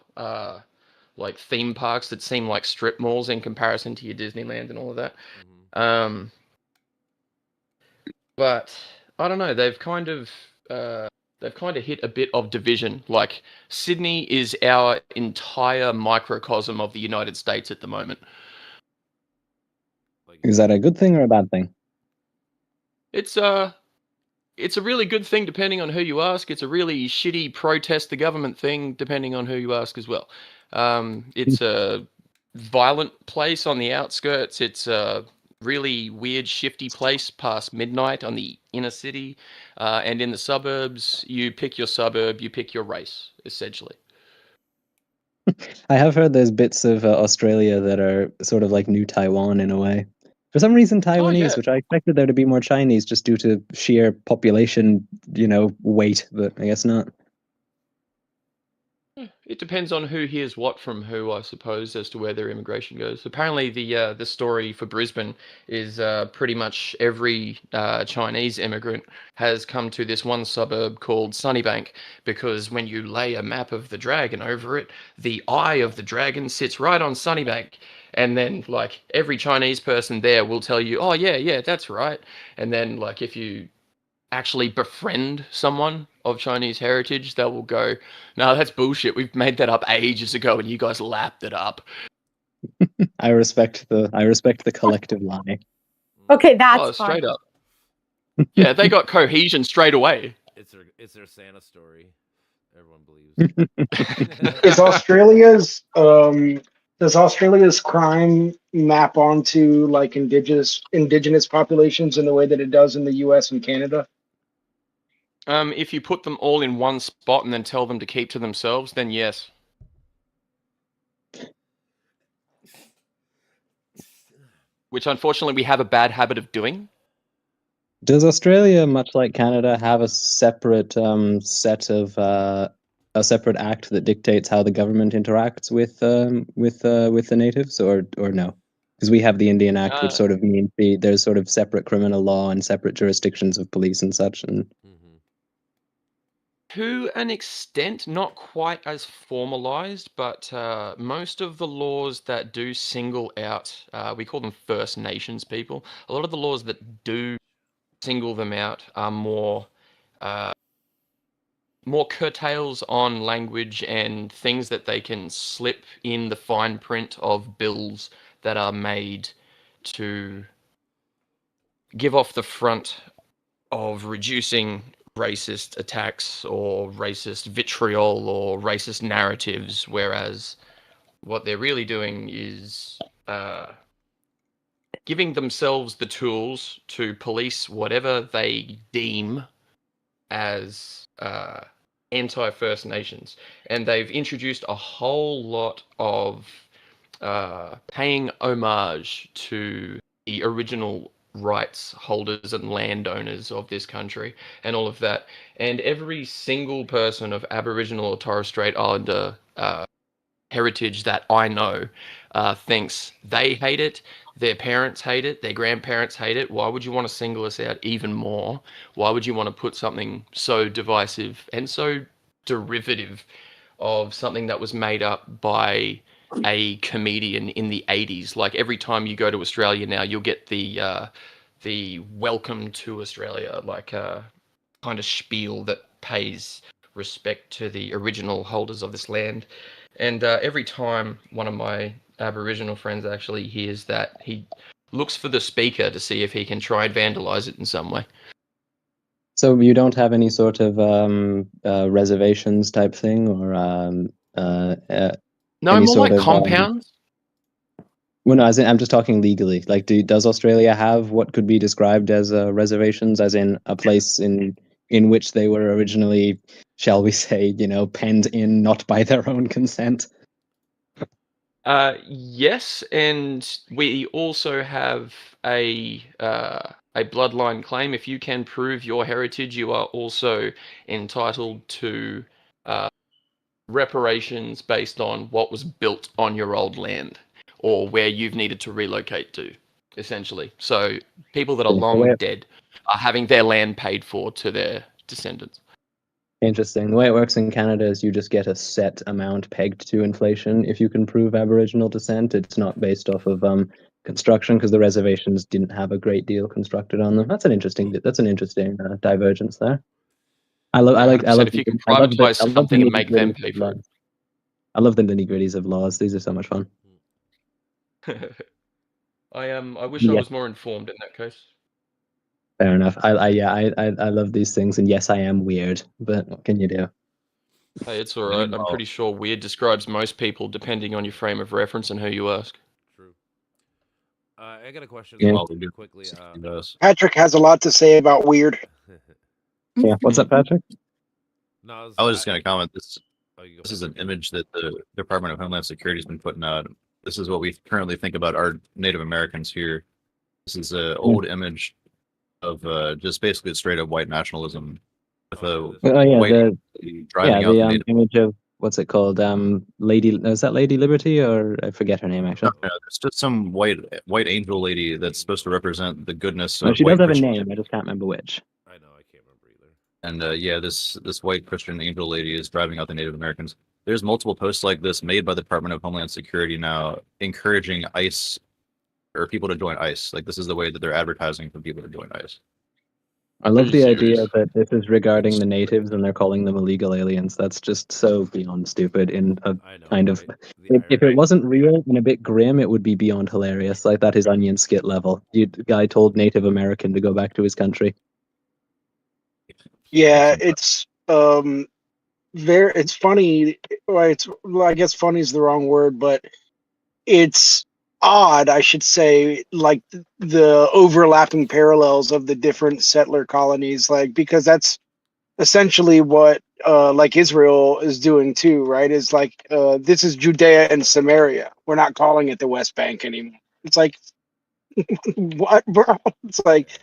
theme parks that seem like strip malls in comparison to your Disneyland and all of that. But I don't know. They've kind of hit a bit of division. Like, Sydney is our entire microcosm of the United States at the moment. Is that a good thing or a bad thing? It's a really good thing depending on who you ask. It's a really shitty protest the government thing depending on who you ask as well. It's a violent place on the outskirts. It's a really weird, shifty place past midnight on the inner city. And in the suburbs, you pick your suburb, you pick your race, essentially. I have heard there's bits of Australia that are sort of like new Taiwan in a way. For some reason, Taiwanese, which I expected there to be more Chinese just due to sheer population, weight, but I guess not. It depends on who hears what from who, I suppose, as to where their immigration goes. Apparently, the story for Brisbane is pretty much every Chinese immigrant has come to this one suburb called Sunnybank, because when you lay a map of the dragon over it, the eye of the dragon sits right on Sunnybank. And then, every Chinese person there will tell you, oh, yeah, that's right. And then, if you actually befriend someone of Chinese heritage, they will go, no, that's bullshit. We've made that up ages ago, and you guys lapped it up. I respect the collective lie. Okay, that's straight up. Yeah, they got cohesion straight away. It's their Santa story. Everyone believes. Does Australia's crime map onto indigenous populations in the way that it does in the US and Canada? If you put them all in one spot and then tell them to keep to themselves, then yes. Which unfortunately we have a bad habit of doing. Does Australia, much like Canada, have a separate set of a separate act that dictates how the government interacts with the natives, or no? Because we have the Indian Act, which sort of means there's sort of separate criminal law and separate jurisdictions of police and such. And to an extent, not quite as formalized, but most of the laws that do single out, we call them First Nations people. A lot of the laws that do single them out are more curtails on language and things that they can slip in the fine print of bills that are made to give off the front of reducing racist attacks or racist vitriol or racist narratives, whereas what they're really doing is giving themselves the tools to police whatever they deem as anti-First Nations. And they've introduced a whole lot of paying homage to the original rights holders and landowners of this country and all of that. And every single person of Aboriginal or Torres Strait Islander heritage that I know thinks they hate it, their parents hate it, their grandparents hate it. Why would you want to single us out even more? Why would you want to put something so divisive and so derivative of something that was made up by a comedian in the 80s? Like every time you go to Australia now, you'll get the welcome to Australia, like kind of spiel that pays respect to the original holders of this land. And every time one of my Aboriginal friends actually hears that, he looks for the speaker to see if he can try and vandalize it in some way. So you don't have any sort of reservations type thing, or No, any more sort like of compounds. well, no, as in, I'm just talking legally. Like, does Australia have what could be described as reservations, as in a place in which they were originally, shall we say, penned in not by their own consent? Yes, and we also have a bloodline claim. If you can prove your heritage, you are also entitled to reparations based on what was built on your old land or where you've needed to relocate to, essentially. So people that are The way long dead are having their land paid for to their descendants. Interesting. The way it works in Canada is you just get a set amount pegged to inflation. If you can prove Aboriginal descent, it's not based off of construction, because the reservations didn't have a great deal constructed on them. That's an interesting divergence there. I love Yeah, I like I 100%. love If you can I love the privatize I love the something and make them nitty-gritties pay of for laws. I love the nitty-gritties of laws. These are so much fun. it. I wish I Yeah, was more informed in that case. fair enough. I love these things, and yes, I am weird, but what can you do? Hey, it's all right. I'm Meanwhile, pretty sure weird describes most people depending on your frame of reference and who you ask. True. I got a question Yeah, though, meanwhile, we do. quickly. He does. Patrick has a lot to say about weird. yeah. What's up, Patrick? No, I was, I was just going to comment. oh, you go, This is an Patrick. image that the Department of Homeland Security has been putting out. This is what we currently think about our Native Americans here. This is an old image of just basically straight up white nationalism with Oh, a Oh yeah, white the driving out the Native. image of what's it called? Lady, is that Lady Liberty, or I forget her name No, actually. no, it's just some white angel lady that's supposed to represent the goodness No, of she does white have a Christianity. name. I just can't remember which. I know, I can't remember either. And yeah, this white Christian angel lady is driving out the Native Americans. There's multiple posts like this made by the Department of Homeland Security now, encouraging ICE or people to join ICE. Like this is the way that they're advertising for people to join ICE. I Are love you the idea serious? that this is regarding the natives and they're calling them illegal aliens. That's just so beyond stupid. In a I know, kind of, right? The if it irony. wasn't real and a bit grim, it would be beyond hilarious. Like that is Onion skit level. The guy told Native American to go back to his country. Yeah, it's it's funny. Well, I guess funny is the wrong word, but it's odd, I should say, like the overlapping parallels of the different settler colonies, like because that's essentially what like Israel is doing too, right? Is like this is Judea and Samaria. We're not calling it the West Bank anymore. It's like what, bro? It's like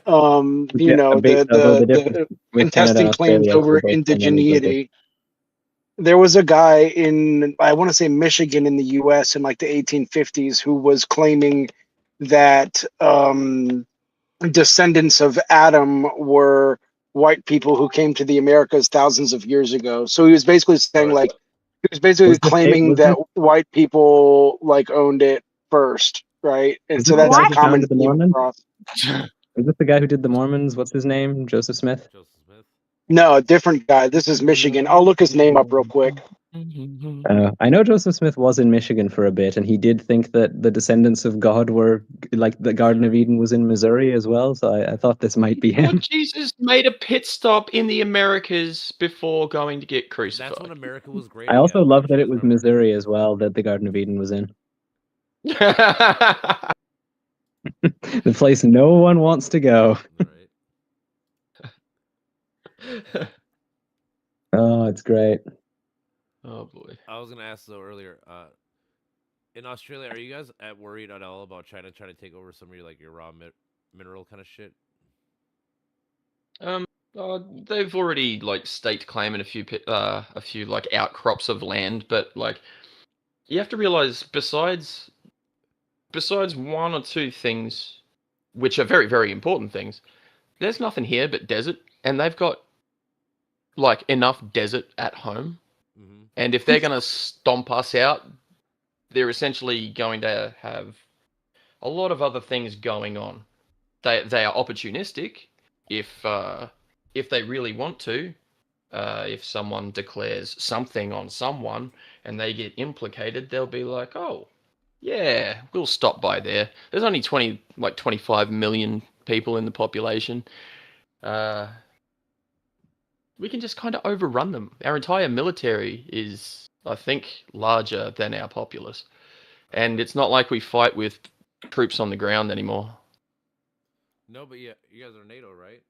Yeah, a big, although the difference the with Canada contesting and claims Australia, we're over both saying British. indigeneity. There was a guy in, I want to say, Michigan in the US in like the 1850s who was claiming that descendants of Adam were white people who came to the Americas thousands of years ago. So he was basically saying Right. like he was basically claiming Was that this white people like owned it first, right? And so the that's guy a What? who common founded the theme Mormons? across. Is this the guy who did the Mormons? What's his name? Joseph Smith? Joseph Smith. No, a different guy. This is Michigan. I'll look his name up real quick. I know Joseph Smith was in Michigan for a bit, and he did think that the descendants of God were like the Garden of Missouri. Eden was in Missouri as well. So I thought this might be Well, him. Jesus made a pit stop in the Americas before going to get That's when crucified. America was great I again. also love that Cheers, it was brother. Missouri as well that the Garden of Eden was in. The place no one wants to go. Right. Oh, it's great. Oh boy. I was gonna ask though earlier. In Australia, are you guys worried at all about China trying to take over some of your like your raw mineral kind of shit? Um, they've already like staked claim in a few like outcrops of land, but like you have to realize besides one or two things, which are very very important things, there's nothing here but desert, and they've got like enough desert at home. Mm-hmm. And if they're gonna stomp us out, they're essentially going to have a lot of other things going on. They are opportunistic if they really want to. If someone declares something on someone and they get implicated, they'll be like, "Oh, yeah, we'll stop by there." There's only 25 million people in the population. We can just kind of overrun them. Our entire military is, I think, larger than our populace, and it's not like we fight with troops on the ground anymore. No, but yeah, you guys are NATO, right?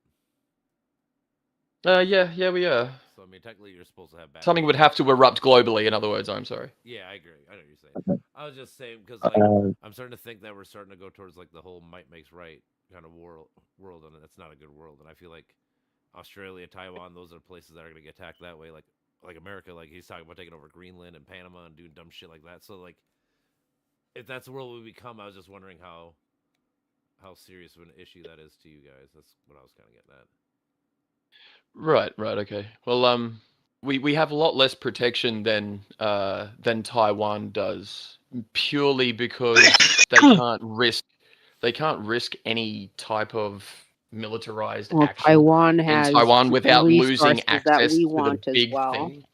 Yeah, we are. So I mean, technically, you're supposed to have battles. Something would have to erupt globally. In other words, I'm sorry. Yeah, I agree. I know what you're saying. I was just saying because like I'm starting to think that we're starting to go towards like the whole might makes right kind of world, and that's not a good world. And I feel like Australia, Taiwan, those are places that are going to get attacked that way. Like America, like he's talking about taking over Greenland and Panama and doing dumb shit like that. So like, if that's the world we become, I was just wondering how serious of an issue that is to you guys. That's what I was kind of getting at. Right, okay. Well, we have a lot less protection than Taiwan does, purely because they can't risk any type of militarized Well, action Taiwan in has Taiwan without losing resources that access we to the want as big well. thing.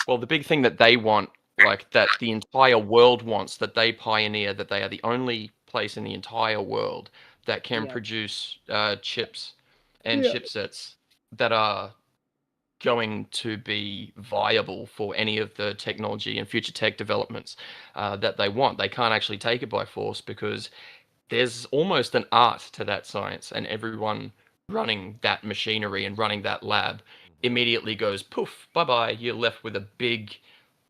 Well, the big thing that they want, like that the entire world wants, that they pioneer, that they are the only place in the entire world that can Yeah. produce chips and chipsets that are going to be viable for any of the technology and future tech developments that they want. They can't actually take it by force because there's almost an art to that science, and everyone running that machinery and running that lab immediately goes poof, bye-bye. You're left with a big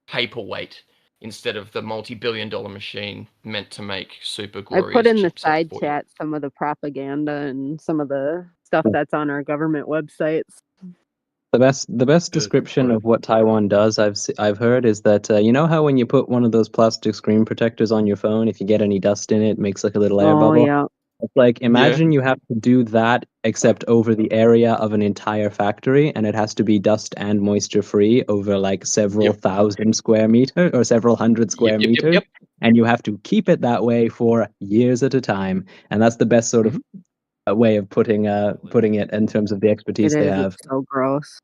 paperweight instead of the multi-billion-dollar machine meant to make super I glorious put in the chipsets side for you. chat some of the propaganda and some of the stuff that's on our government websites. The best description of what Taiwan does I've heard is that you know how when you put one of those plastic screen protectors on your phone, if you get any dust in it, it makes like a little air Oh bubble. yeah. It's like imagine you have to do that except over the area of an entire factory, and it has to be dust and moisture free over like several thousand square meters or several hundred square meters, and you have to keep it that way for years at a time. And that's the best sort of way of putting it in terms of the expertise they have. It's so gross.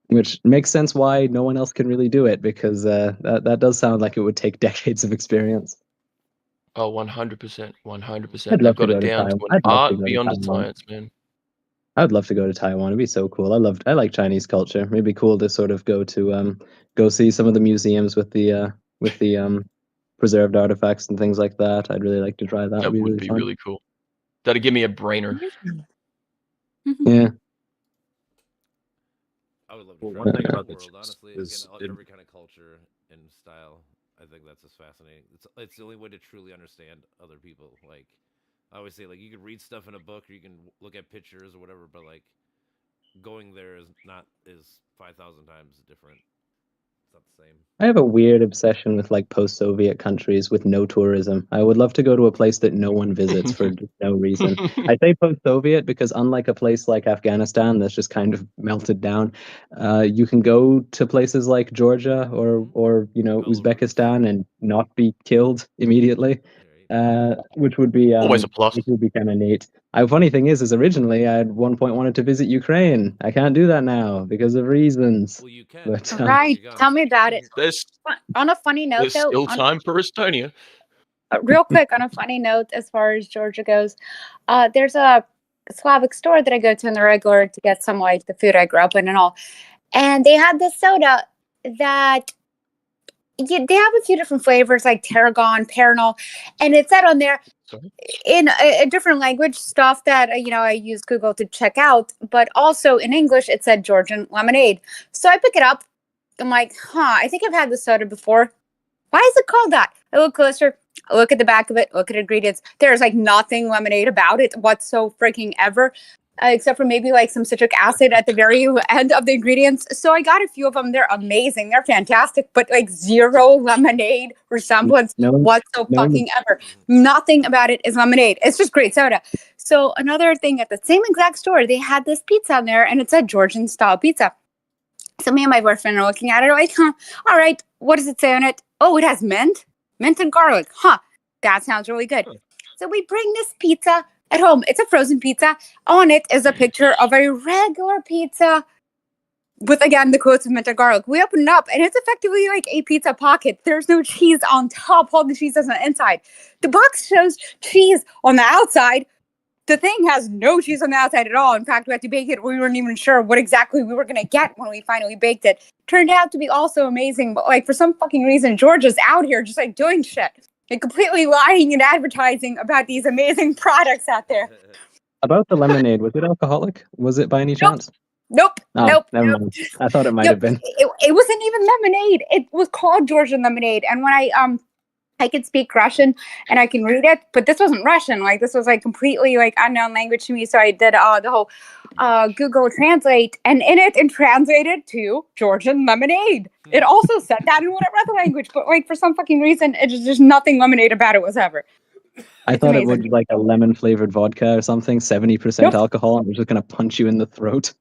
Which makes sense why no one else can really do it, because that does sound like it would take decades of experience. Oh, 100%, 100%. I'd They've love to got go it to down to Taiwan. an I'd love to art go to beyond a Taiwan. science, man. I would love to go to Taiwan. It'd be so cool. I like Chinese culture. It'd be cool to sort of go see some of the museums with the preserved artifacts and things like that. I'd really like to try that. That It'd be would really be fun. really cool. That'd give me a brainer. Yeah. I would love to Well, travel one thing the about the world, chips honestly. is Again, it- every kind of culture and style. I think that's just fascinating. It's the only way to truly understand other people. Like I always say, like you can read stuff in a book or you can look at pictures or whatever, but like going there is 5,000 times different. It's not the same. I have a weird obsession with like post-Soviet countries with no tourism. I would love to go to a place that no one visits for just no reason. I say post-Soviet because unlike a place like Afghanistan that's just kind of melted down, you can go to places like Georgia or Uzbekistan and not be killed immediately, which would be Always a plus. which would be kind of neat. Funny thing is originally I at one point wanted to visit Ukraine. I can't do that now because of reasons. Well, you can. But, Right. Tell me about it. There's On a funny note, there's though, still time for Estonia. real quick, on a funny note, as far as Georgia goes, there's a Slavic store that I go to in the regular to get some like the food I grew up in and all, and they had this soda that they have a few different flavors like tarragon, paranol, and it said on there in a different language stuff that I used Google to check out, but also in English it said Georgian lemonade. So I pick it up. I'm like, I think I've had this soda before. Why is it called that? I look closer, I look at the back of it, look at ingredients. There's like nothing lemonade about it whatsoever freaking ever. Except for maybe like some citric acid at the very end of the ingredients. So I got a few of them. They're amazing. They're fantastic, but like zero lemonade resemblance No, whatsoever. Nothing about it is lemonade. It's just great soda. So another thing, at the same exact store, they had this pizza on there and it said Georgian style pizza. So me and my boyfriend are looking at it like, all right, what does it say on it? Oh, it has mint and garlic. That sounds really good. So we bring this pizza at home. It's a frozen pizza. On it is a picture of a regular pizza with, again, the quotes of mint and garlic. We open it up and it's effectively like a pizza pocket. There's no cheese on top. All the cheese is on the inside. The box shows cheese on the outside. The thing has no cheese on the outside at all. In fact, we had to bake it. We weren't even sure what exactly we were going to get when we finally baked it. Turned out to be also amazing. But like for some fucking reason, Georgia's out here just like doing shit. And completely lying and advertising about these amazing products out there. About the lemonade, was it alcoholic? Was it by any chance? Nope. Oh, never mind. I thought it might have been. It wasn't even lemonade. It was called Georgian lemonade. And when I can speak Russian and I can read it, but this wasn't Russian. Like this was like completely like unknown language to me. So I did the whole Google Translate, and in it translated to Georgian lemonade. It also said that in whatever other language, but like for some fucking reason, it's just nothing lemonade about it whatsoever. I thought it was like a lemon flavored vodka or something, 70% alcohol, and it was just gonna punch you in the throat.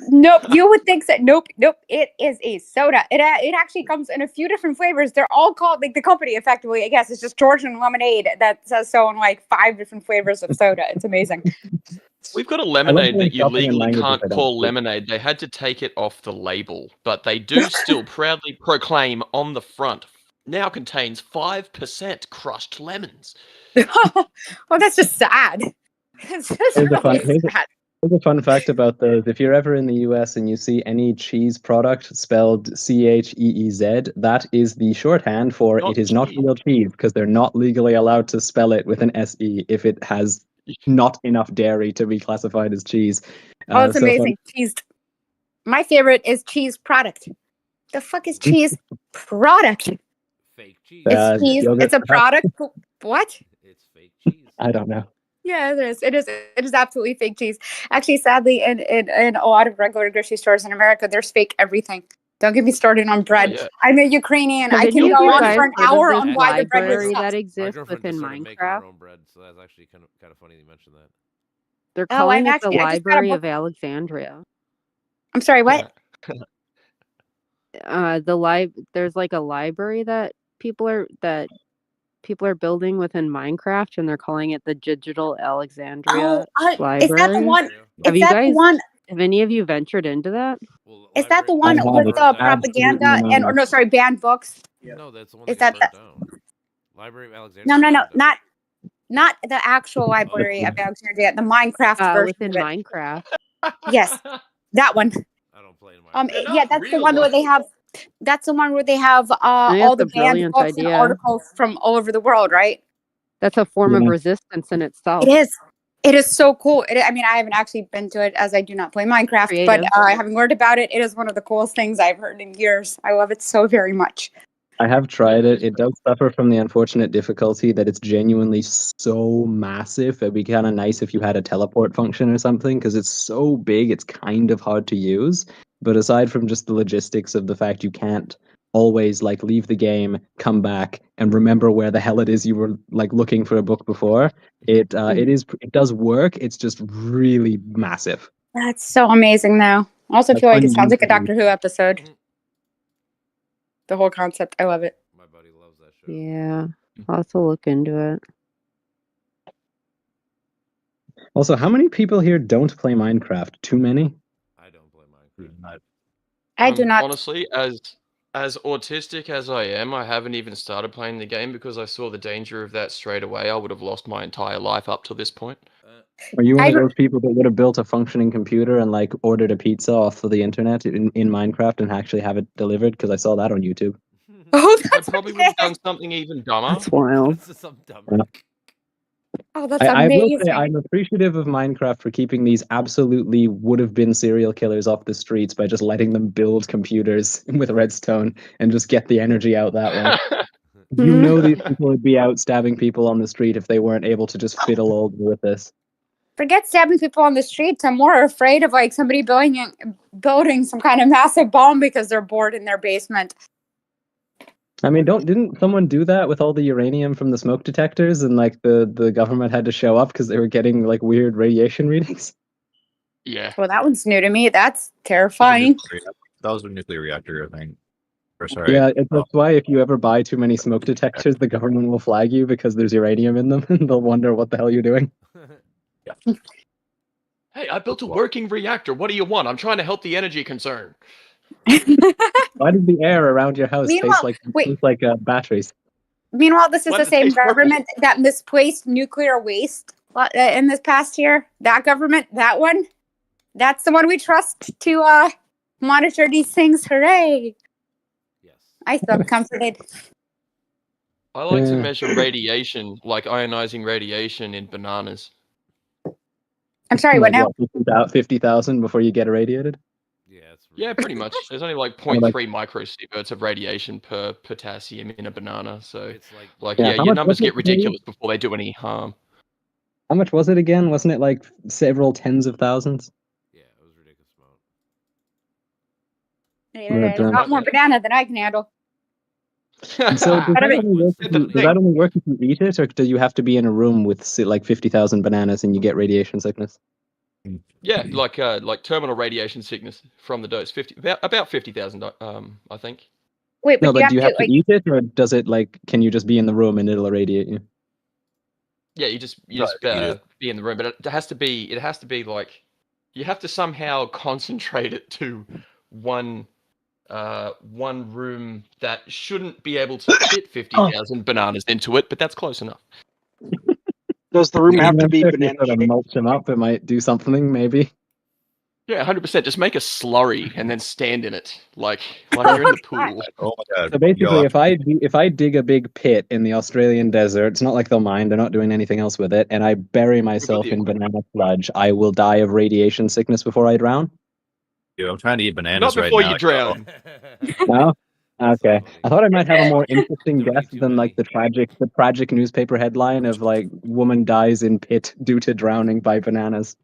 Nope, you would think so. Nope. It is a soda. It actually comes in a few different flavors. They're all called, like the company effectively, I guess, it's just Georgian lemonade that says so in like 5 different flavors of soda. It's amazing. We've got a lemonade that you legally can't call lemonade. They had to take it off the label, but they do still proudly proclaim on the front, now contains 5% crushed lemons. Well, that's just sad. It's just really sad. Here's a fun fact about those. If you're ever in the US and you see any cheese product spelled CHEEZ, that is the shorthand for it is not real cheese, because they're not legally allowed to spell it with an SE if it has not enough dairy to be classified as cheese. Oh, it's amazing. Cheese. My favorite is cheese product. The fuck is cheese product? Fake cheese. It's cheese. It's a product. What? It's fake cheese. I don't know. Yeah, it is. It is absolutely fake cheese. Actually, sadly, in a lot of regular grocery stores in America, there's fake everything. Don't get me started on bread. Yeah. I'm a Ukrainian. Have I can any go of you on guys for an heard of hour this on why the bread library was that sucks. exists Our girlfriend within just started making her Minecraft? own bread, so that's actually kind of funny you mentioned that. They're Oh, calling it the I just got a Library book. of Alexandria. I'm sorry, what? There's like a library that people are building within Minecraft, and they're calling it the Digital Alexandria Library. Is that the one? Have Is you that guys? the one? Have any of you ventured into that? Well, Is that the library- one I with have the it. propaganda Absolutely and, or no, sorry, banned books? No, that's the one Is that that gets the? burnt down. Library of Alexandria. No, gets burnt down. not the actual Library of Alexandria, the Minecraft version Within of it. Minecraft. Yes, that one. I don't play in Minecraft. They're Yeah, not that's the real one where ones. they have. That's the one where they have think all that's the a banned brilliant books and idea. articles from all over the world, right? That's a form of Yeah. resistance in itself. It is. It is so cool. I mean, I haven't actually been to it as I do not play Minecraft, Creative. but having learned about it, it is one of the coolest things I've heard in years. I love it so very much. I have tried it. It does suffer from the unfortunate difficulty that it's genuinely so massive. It'd be kind of nice if you had a teleport function or something, because it's so big, it's kind of hard to use. But aside from just the logistics of the fact you can't always like leave the game, come back, and remember where the hell it is you were like looking for a book before, it does work. It's just really massive. That's so amazing, though. I also That's feel like it sounds like a unusual. Doctor Who episode. The whole concept. I love it. My buddy loves that show. Yeah, I'll have to look into it. Also, how many people here don't play Minecraft? Too many? I don't play Minecraft. I do not. Honestly, as autistic as I am, I haven't even started playing the game because I saw the danger of that straight away. I would have lost my entire life up to this point. Are you one of those people that would have built a functioning computer and like ordered a pizza off of the internet in Minecraft and actually have it delivered? Because I saw that on YouTube. Oh, I that's probably would have done something even dumber. That's wild. This is some dumb. Yeah. Oh, that's I will amazing. say I'm appreciative of Minecraft for keeping these absolutely would have been serial killers off the streets by just letting them build computers with redstone and just get the energy out that way. You know these people would be out stabbing people on the street if they weren't able to just fiddle over with this. Forget stabbing people on the streets. I'm more afraid of like somebody building some kind of massive bomb because they're bored in their basement. I mean, didn't someone do that with all the uranium from the smoke detectors, and like the government had to show up because they were getting like weird radiation readings? Yeah. Well, that one's new to me. That's terrifying. That was a nuclear reactor, I think. Or sorry. Yeah, that's why if you ever buy too many smoke detectors, the government will flag you because there's uranium in them, and they'll wonder what the hell you're doing. Hey, I built a working reactor. What do you want? I'm trying to help the energy concern. Why does the air around your house Meanwhile, taste like batteries? Meanwhile, this is Why the does it same taste purple? government that misplaced nuclear waste in this past year. That government, that one, that's the one we trust to monitor these things. Hooray! Yes. I feel comforted. I like to Yeah. measure radiation, like ionizing radiation, in bananas. I'm sorry, what Like now? 50,000 before you get irradiated? Yeah, it's Yeah, pretty much. There's only like Oh, 0.3 microsieverts of radiation per potassium in a banana. So, it's like, Yeah, yeah, how your much numbers was it get ridiculous before they do any harm. How much was it again? Wasn't it like several tens of thousands? Yeah, it was ridiculous amount. There's a lot more banana than I can handle. So does that only work if you eat it, or do you have to be in a room with like 50,000 bananas and you get radiation sickness? Yeah, like terminal radiation sickness from the dose. About 50,000, I think. Wait, No, but but do you have to eat it, or does it like? Can you just be in the room and it'll irradiate you? Yeah, you just be in the room, but it has to be like you have to somehow concentrate it to one room that shouldn't be able to fit 50,000 bananas into it, but that's close enough. Does the room have to be If you banana sort of shaped? mulch them up, it might do something, maybe. Yeah, 100%. Just make a slurry and then stand in it, like you're in the pool. Oh my god! So basically, if I dig a big pit in the Australian desert, it's not like they'll mind. They're not doing anything else with it, and I bury myself in banana sludge, I will die of radiation sickness before I drown. Dude, I'm trying to eat bananas Not right before now. you drown. No. Okay. I thought I might have a more interesting death than like the tragic newspaper headline of like woman dies in pit due to drowning by bananas.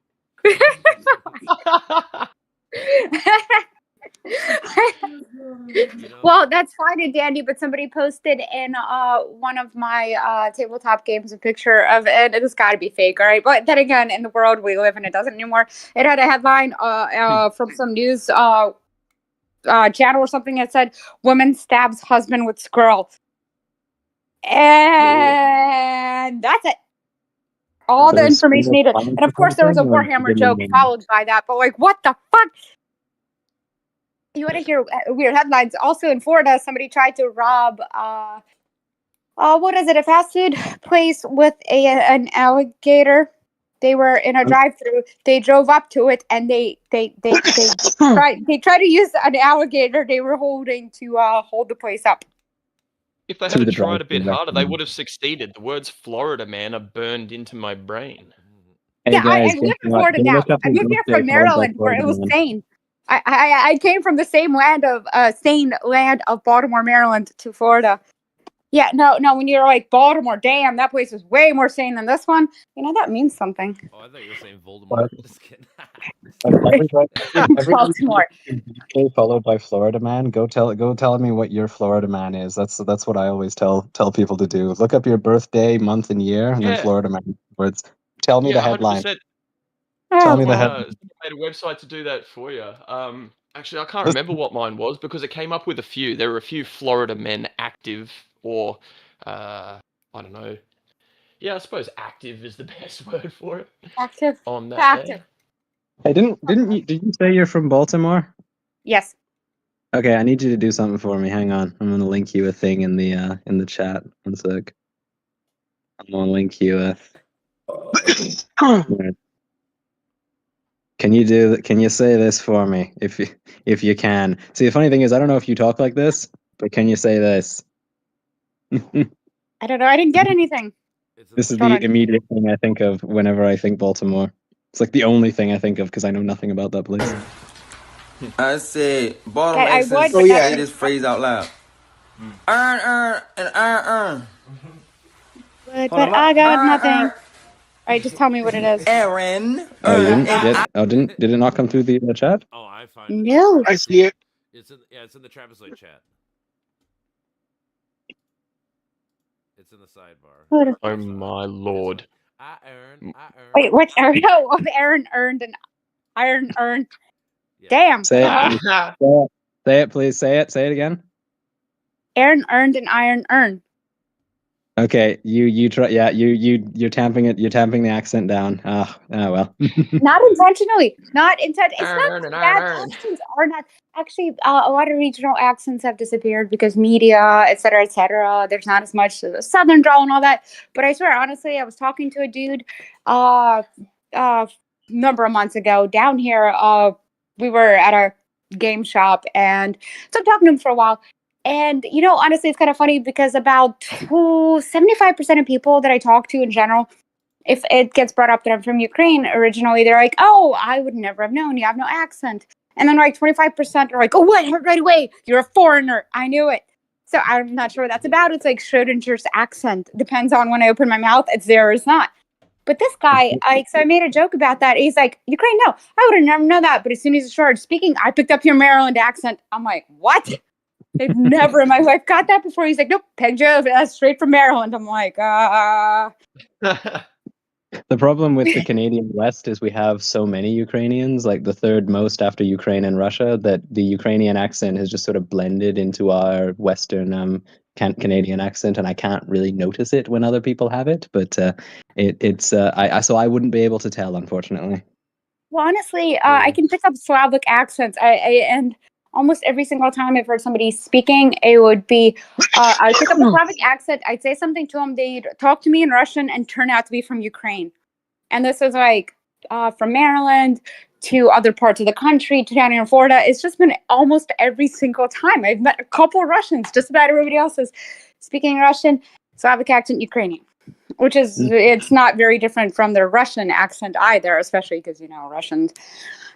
Well, that's fine and dandy, but somebody posted in one of my tabletop games a picture of it. It's got to be fake, all right? But then again, in the world we live in, it doesn't anymore. It had a headline from some news channel or something that said, "Woman stabs husband with squirrel," and that's it. All the information needed, and of course there was a Warhammer joke followed by that. But like, what the fuck? You want to hear weird headlines? Also in Florida, somebody tried to rob what is it? A fast food place with an alligator. They were in a drive-through. They drove up to it and they tried to use an alligator they were holding to hold the place up. If they had tried a bit harder, they would have succeeded. The words Florida man are burned into my brain. Yeah, I live in Florida now. I moved here from Maryland where it was sane. I came from the same sane land of Baltimore, Maryland to Florida. Yeah, no, when you're like Baltimore, damn, that place is way more sane than this one. You know, that means something. Oh, I thought you were saying Voldemort. Just kidding. Baltimore. Followed by Florida man. Go tell me what your Florida man is. That's what I always tell people to do. Look up your birthday, month, and year, and then Florida man words. Tell me the headline. 100%. Tell me the headline. I made a website to do that for you. Actually, I can't remember what mine was because it came up with a few. There were a few Florida men active, or I don't know. Yeah, I suppose active is the best word for it. Active. On that Active. Hey, did you say you're from Baltimore? Yes. Okay, I need you to do something for me. Hang on, I'm gonna link you a thing in the chat. One sec. I'm gonna link you a. Can you say this for me if you can? See, the funny thing is, I don't know if you talk like this, but can you say this? I don't know. I didn't get anything. This is the immediate thing I think of whenever I think Baltimore. It's like the only thing I think of because I know nothing about that place. I said, Baltimore accent, say this phrase out loud. Earn. But I got nothing. All right, just tell me what it is. Aaron. Oh, you didn't get? Oh, did it not come through the chat? Oh, I find it. No. I see it. It's in the trapezoid chat. It's in the sidebar. Oh my lord. I earn. Wait, which Aaron? Oh, Aaron earned and Iron earned. Damn. Say it. Say it, please. Say it. Say it again. Aaron earned and Iron earned. Okay, you try. Yeah, you're tamping it. You're tamping the accent down. Oh well. Not intentionally. Not intent. It's not Earn. bad. Accents are not actually. A lot of regional accents have disappeared because media, et cetera, et cetera. There's not as much of the southern drawl and all that. But I swear, honestly, I was talking to a dude, number of months ago down here. We were at our game shop, and so I'm talking to him for a while. And, honestly, it's kind of funny because about 75% of people that I talk to in general, if it gets brought up that I'm from Ukraine originally, they're like, oh, I would never have known. You have no accent. And then like 25% are like, oh, what? Right away. You're a foreigner. I knew it. So I'm not sure what that's about. It's like Schrodinger's accent. Depends on when I open my mouth. It's there or it's not. But this guy, so I made a joke about that. He's like, Ukraine, no, I would have never known that. But as soon as he started speaking, I picked up your Maryland accent. I'm like, what? They've never in my life got that before. He's like, nope, Peg Joe, that's straight from Maryland. I'm like, The problem with the Canadian West is we have so many Ukrainians, like the third most after Ukraine and Russia, that the Ukrainian accent has just sort of blended into our Western Canadian accent, and I can't really notice it when other people have it. But so I wouldn't be able to tell, unfortunately. Well, honestly, I can pick up Slavic accents. And almost every single time I've heard somebody speaking, it would be I'd pick up a Slavic accent. I'd say something to them. They'd talk to me in Russian and turn out to be from Ukraine. And this is like from Maryland to other parts of the country to down here in Florida. It's just been almost every single time. I've met a couple of Russians. Just about everybody else is speaking Russian, Slavic accent, Ukrainian. Which is, it's not very different from the Russian accent either, especially because, Russian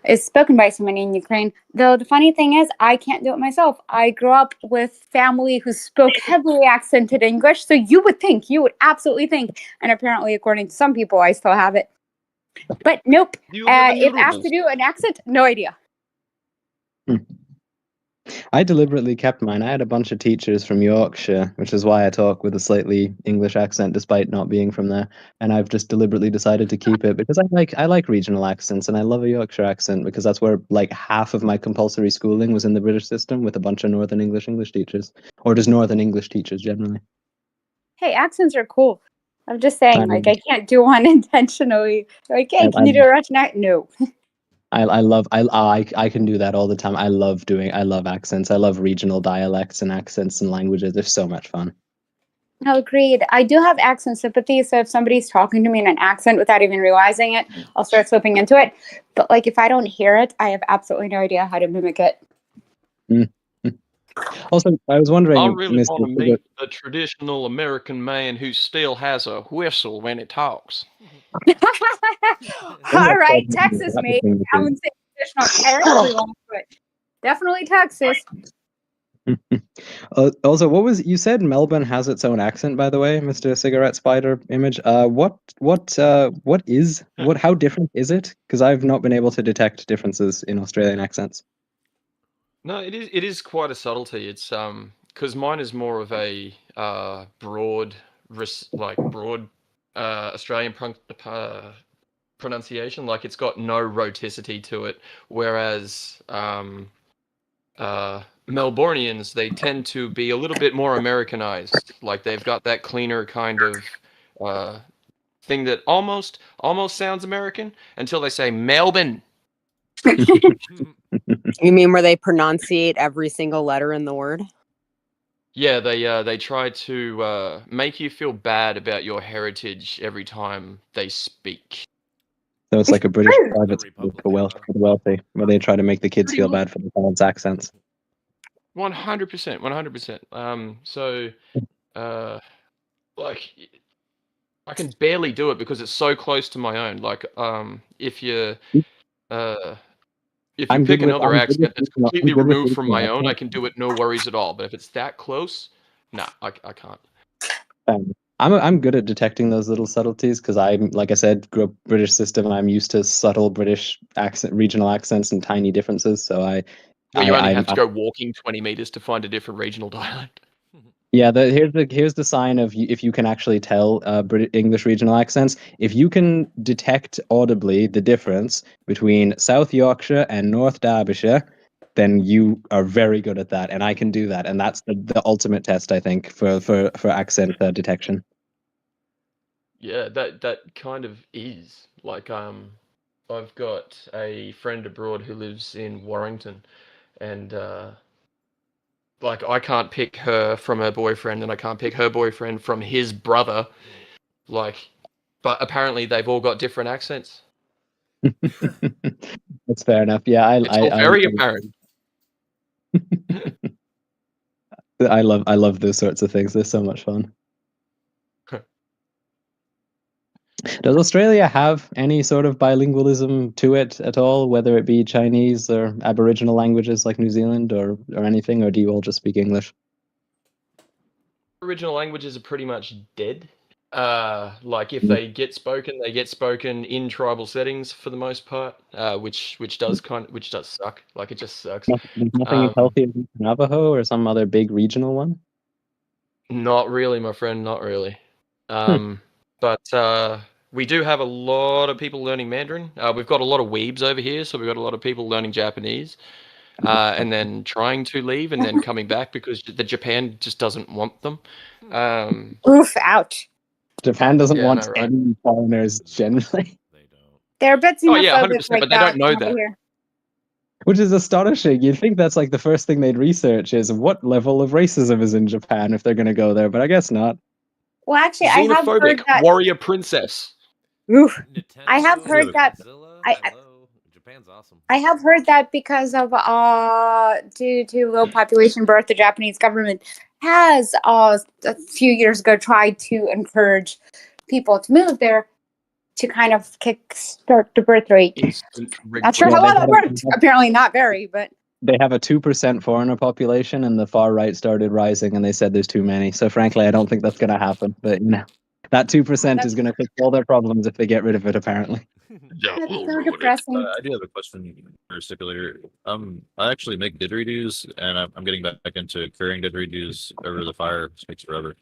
is spoken by so many in Ukraine. Though the funny thing is, I can't do it myself. I grew up with family who spoke heavily accented English. So you would absolutely think, and apparently according to some people, I still have it. But nope. If asked to do an accent, no idea. I deliberately kept mine. I had a bunch of teachers from Yorkshire, which is why I talk with a slightly English accent despite not being from there. And I've just deliberately decided to keep it because I like regional accents, and I love a Yorkshire accent because that's where like half of my compulsory schooling was in the British system with a bunch of Northern English teachers, or just Northern English teachers generally. Hey, accents are cool. I'm just saying, I can't do one intentionally. Like, hey, can you do a Russian accent? No. I can do that all the time. I love accents. I love regional dialects and accents and languages. They're so much fun. No, agreed. I do have accent sympathy, so if somebody's talking to me in an accent without even realizing it, I'll start slipping into it. But like if I don't hear it, I have absolutely no idea how to mimic it. Also, I was wondering, I really want to meet a traditional American man who still has a whistle when he talks. All right, Texas, mate. I wouldn't say traditional. Definitely Texas. Also, you said Melbourne has its own accent, by the way, Mr. Cigarette Spider Image. How different is it? Because I've not been able to detect differences in Australian accents. No, it is quite a subtlety. It's because mine is more of a broad Australian pronunciation. Like it's got no rhoticity to it, whereas Melbournians, they tend to be a little bit more Americanized. Like they've got that cleaner kind of thing that almost sounds American until they say Melbourne. You mean where they pronunciate every single letter in the word? Yeah, they try to make you feel bad about your heritage every time they speak. So it's like a British private school for the wealthy, where they try to make the kids feel bad for the parents' accents. 100%. So, like, I can barely do it because it's so close to my own. Like, if If you I'm pick good with another I'm good with accent that's regional, I'm completely good with removed from regional my own, I accents. can do it no worries at all. But if it's that close, nah, I can't. I'm good at detecting those little subtleties because I'm, like I said, grew up British system. I'm used to subtle British accent, regional accents, and tiny differences. So Well, you only I'm have to go walking 20 meters to find a different regional dialect. yeah. Here's the sign of if you can actually tell British English regional accents. If you can detect audibly the difference between South Yorkshire and North Derbyshire, then you are very good at that, and I can do that, and that's the ultimate test, I think, for accent detection. Yeah, that kind of is like I've got a friend abroad who lives in Warrington, and like I can't pick her from her boyfriend, and I can't pick her boyfriend from his brother. Like, but apparently they've all got different accents. That's fair enough. Yeah, It's all very apparent. I love those sorts of things. They're so much fun. Does Australia have any sort of bilingualism to it at all, whether it be Chinese or Aboriginal languages like New Zealand or anything, or do you all just speak English? Original languages are pretty much dead. Like if they get spoken in tribal settings for the most part, which does suck. Like it just sucks. There's nothing healthy as Navajo or some other big regional one? Not really, my friend, not really. But we do have a lot of people learning Mandarin. We've got a lot of weebs over here, so we've got a lot of people learning Japanese, and then trying to leave and then coming back because the Japan just doesn't want them. Oof, ouch. Japan doesn't Yeah, I want know, right? any foreigners generally. They're a bit Oh yeah, xenophobic 100%, like but they that don't know over that. here. Which is astonishing. You'd think that's like the first thing they'd research is what level of racism is in Japan if they're going to go there, but I guess not. Well, actually, I have heard Xenophobic that. warrior princess. Oof. I have heard that. Japan's awesome. I have heard that because of due to low population birth, the Japanese government has a few years ago tried to encourage people to move there to kind of kickstart the birth rate. Not sure how well that worked. Apparently not very, but They have a 2% foreigner population, and the far right started rising, and they said there's too many. So frankly, I don't think that's going to happen. But that 2% is going to fix all their problems if they get rid of it. Apparently. Yeah, that's so depressing. I do have a question for Circulator. I actually make didgeridoos, and I'm getting back into carrying didgeridoos over the fire. Speaks forever.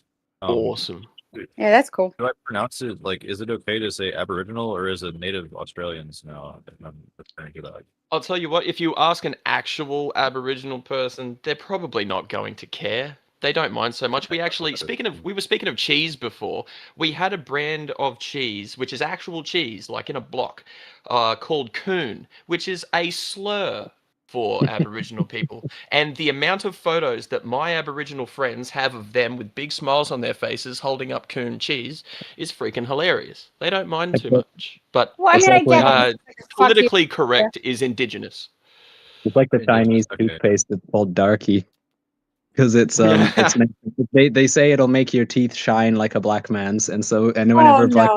Awesome. Yeah, that's cool. Do I pronounce it like? Is it okay to say Aboriginal or is it Native Australians now? I'm referring to that. I'll tell you what, if you ask an actual Aboriginal person, they're probably not going to care. They don't mind so much. We were speaking of cheese before. We had a brand of cheese, which is actual cheese, like in a block, called coon, which is a slur for Aboriginal people. And the amount of photos that my Aboriginal friends have of them with big smiles on their faces holding up coon cheese is freaking hilarious. They don't mind too much. But Well, I mean, I get it. politically correct is indigenous. It's like the Chinese toothpaste that's called Darky. Because they say it'll make your teeth shine like a black man's, and whenever black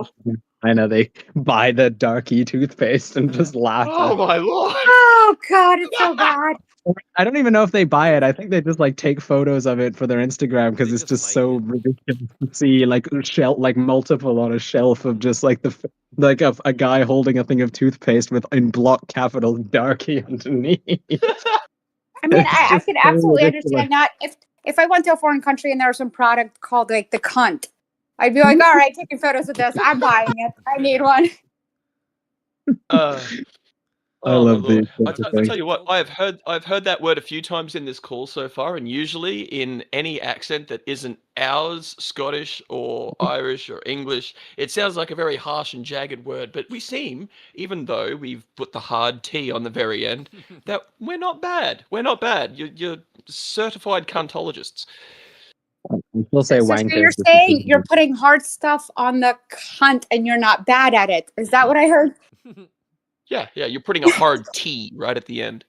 China they buy the Darky toothpaste and just laugh. Oh my lord! Oh god, it's so bad. I don't even know if they buy it. I think they just like take photos of it for their Instagram because it's just so ridiculous to see like multiple on a shelf of just like a guy holding a thing of toothpaste with in block capital Darky underneath. I mean, I could absolutely understand that if I went to a foreign country and there was some product called like the cunt, I'd be like, all right, taking photos of this. I'm buying it. I need one. I love these. I tell you what, I've heard that word a few times in this call so far, and usually in any accent that isn't ours, Scottish or Irish or English, it sounds like a very harsh and jagged word. But we seem, even though we've put the hard T on the very end, that we're not bad. We're not bad. You're certified cuntologists. We'll say So wanker. you're saying you're putting hard stuff on the cunt and you're not bad at it. Is that what I heard? Yeah, you're putting a hard T right at the end.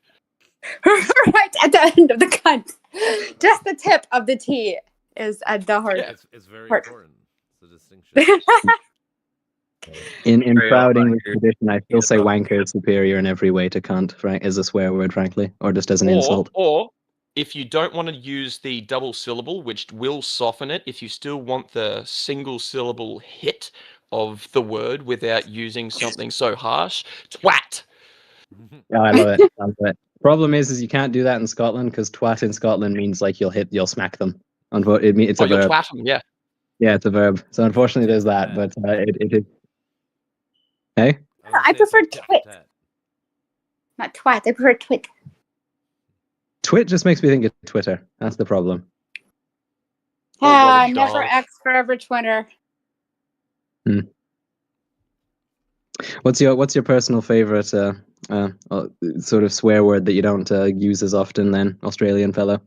Right at the end of the cunt. Just the tip of the T is at the heart. Yeah, it's very important. It's a distinction. In Very proud well, English here. tradition, I still Yeah, say bro. wanker is superior in every way to cunt, right? As a swear word, frankly, or just as an insult. Or if you don't want to use the double syllable, which will soften it, if you still want the single syllable hit of the word without using something so harsh, twat. Yeah, I love it. I love it. Problem is you can't do that in Scotland because twat in Scotland means like you'll smack them. It's Oh, a you'll verb. twat them, yeah. Yeah, it's a verb. So unfortunately, there's that. But it is. Hey, I prefer twit, not twat. I prefer twit. twit just makes me think of Twitter. That's the problem. Never X, forever Twitter. What's your personal favorite sort of swear word that you don't use as often then, Australian fellow?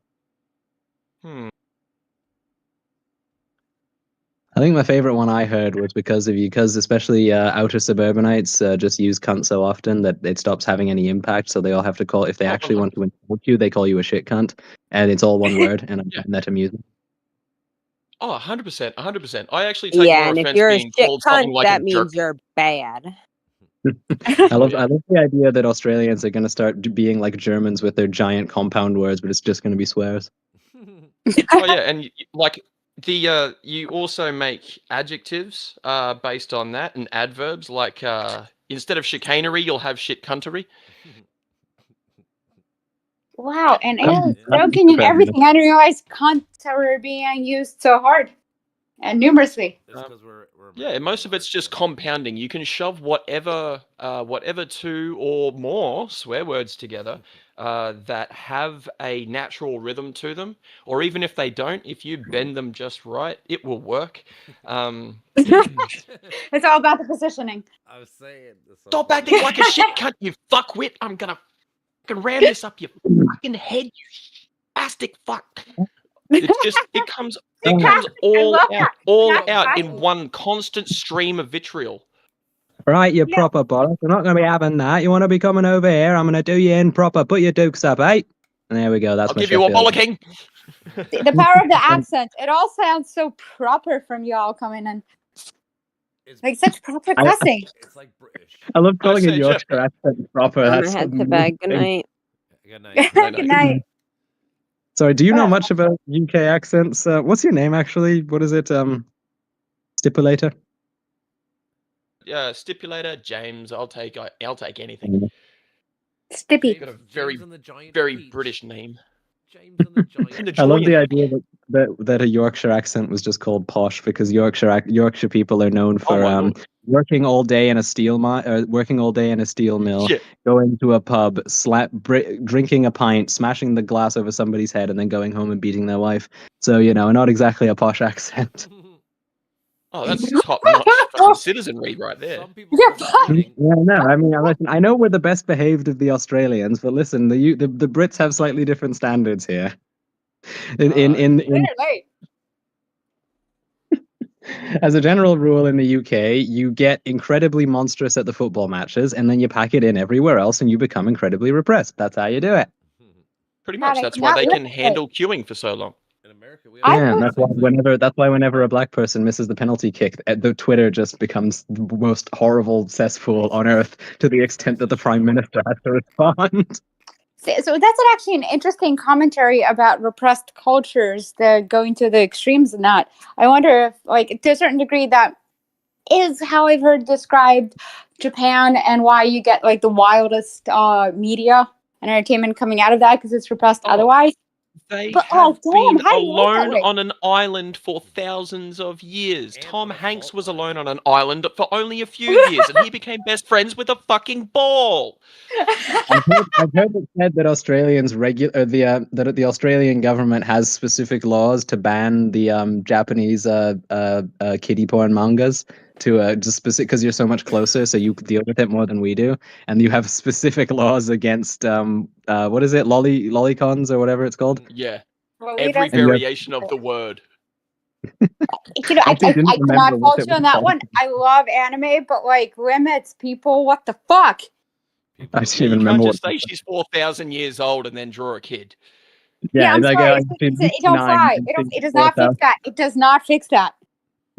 I think my favorite one I heard was because especially outer suburbanites just use cunt so often that it stops having any impact. So they all have to call, if they actually want to insult you, they call you a shit cunt, and it's all one word, and I find that amusing. Oh, 100%, 100%. I actually take Yeah, more and if offense you're a being shit called cunt, something like that a means jerk. you're bad. I love the idea that Australians are going to start being like Germans with their giant compound words, but it's just going to be swears. Oh yeah, and like the you also make adjectives based on that and adverbs like instead of chicanery you'll have shit cuntery. Wow, and it is broken in everything. I didn't realize cunts were being used so hard and numerously. Yeah, most of it's just compounding. You can shove whatever two or more swear words together that have a natural rhythm to them, or even if they don't, if you bend them just right, it will work. It's all about the positioning. I was saying. Stop acting like a shit cunt, you fuckwit! I'm gonna fucking ram this up your fucking head, you spastic fuck. It's just it comes all out in one constant stream of vitriol. Right, you proper bollocks. We're not going to be having that. You want to be coming over here? I'm going to do you in proper. Put your dukes up, eh? And there we go. That's I'll my give you a Sheffield. bollocking. The power of the accent. It all sounds so proper from y'all coming in. Like such proper cussing. It's like British. I love calling it Yorkshire accent proper. I'm That's gonna head to bed. Good night. Good night. Good night. Sorry, do you know much about UK accents? What's your name actually? What is it? Stipulator? Yeah, stipulator, James. I'll take anything. Stippy. Got a very British name. James and the Giant. I love the idea that a Yorkshire accent was just called posh because Yorkshire people are known for working all day in a steel mill, going to a pub, drinking a pint, smashing the glass over somebody's head, and then going home and beating their wife. So not exactly a posh accent. Oh, that's top-notch fucking citizenry right there. Yeah, no, I mean, listen, I know we're the best behaved of the Australians, but listen, the Brits have slightly different standards here. As a general rule in the UK, you get incredibly monstrous at the football matches, and then you pack it in everywhere else, and you become incredibly repressed. That's how you do it. Pretty much. That's why they can handle queuing for so long. In America, we Yeah, that's why whenever a black person misses the penalty kick, the Twitter just becomes the most horrible cesspool on earth to the extent that the Prime Minister has to respond. So that's actually an interesting commentary about repressed cultures, the going to the extremes and that. I wonder if, like, to a certain degree, that is how I've heard described Japan and why you get like the wildest media and entertainment coming out of that because it's repressed otherwise. They have been alone on an island for thousands of years. Tom Hanks was alone on an island for only a few years, and he became best friends with a fucking ball. I've heard it said that Australians that the Australian government has specific laws to ban the Japanese kiddie porn mangas to just specific because you're so much closer, so you deal with it more than we do, and you have specific laws against what is it, lolicons or whatever it's called. Yeah, Lolitas. every variation of the word. I cannot fault you on that one. I love anime, but like limits, people, what the fuck? I didn't even You remember. can't just say she's 4,000 years old and then draw a kid. Yeah, I'm sorry. It don't fly. It does not fix that. It does not fix that.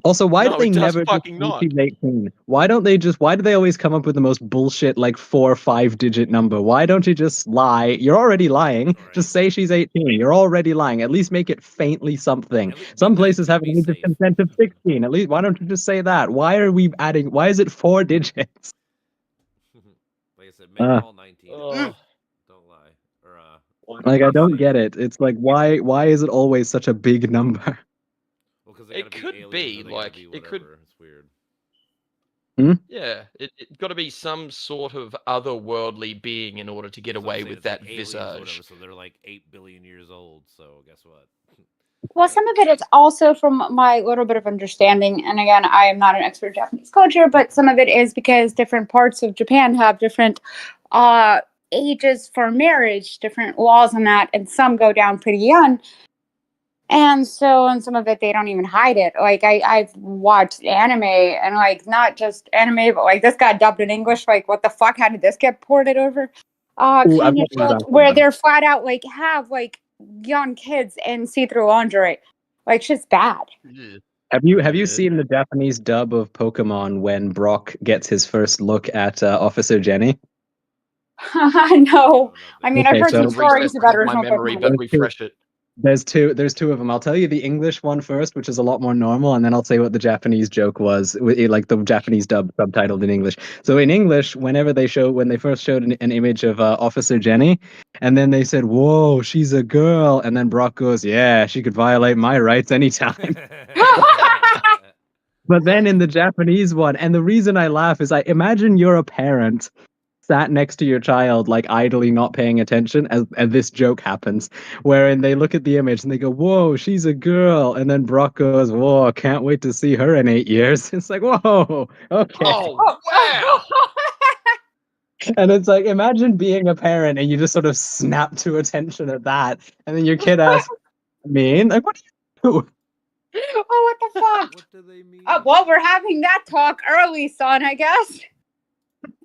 Also, why do No, they it does never just fucking say not. she's 18? Why do they always come up with the most bullshit, like 4 or 5 digit number? Why don't you just lie? You're already lying. Right. Just say she's 18. You're already lying. At least make it faintly something. At least be Some nice, places have an be age of safe. consent of 16. At least, why don't you just say that? Why is it 4 digits? Like I said, make them all 19. Oh. Don't lie. Or Like, I don't safe. get it. It's like, why is it always such a big number? Well, because they gotta It be could aliens be or they gotta like be it could. whatever. It's weird. Yeah, it got to be some sort of otherworldly being in order to get That's what I'm away saying, with it's like that aliens or whatever, visage. so they're like 8 billion years old. So guess what? Well, some of it is also from my little bit of understanding, and again, I am not an expert in Japanese culture, but some of it is because different parts of Japan have different uh ages for marriage, different laws on that, and some go down pretty young. And so, and some of it, they don't even hide it. Like, I've watched anime, and like, not just anime, but like, this got dubbed in English. Like, what the fuck? How did this get ported over? Ooh, I've Kind of never shit, done where that. they're flat out like have like young kids in see-through lingerie. Like, shit's bad. Have you seen the Japanese dub of Pokemon when Brock gets his first look at Officer Jenny? No, I mean, I've Okay, heard some so stories Recess about my original memory, Pokemon. but refresh it. There's two of them. I'll tell you the English one first, which is a lot more normal, and then I'll say what the Japanese joke was, like the Japanese dub subtitled in English. So in English, when they first showed an image of Officer Jenny, and then they said, "Whoa, she's a girl," and then Brock goes, "Yeah, she could violate my rights anytime." But then in the Japanese one, and the reason I laugh is I imagine you're a parent sat next to your child, like idly not paying attention as this joke happens, wherein they look at the image and they go, "Whoa, she's a girl," and then Brock goes, "Whoa, can't wait to see her in 8 years." It's like, whoa, okay. Oh wow! And it's like, imagine being a parent and you just sort of snap to attention at that, and then your kid asks, "Mean? Like, what do you do?" Oh, what the fuck? What do they mean? Well, we're having that talk early, son, I guess.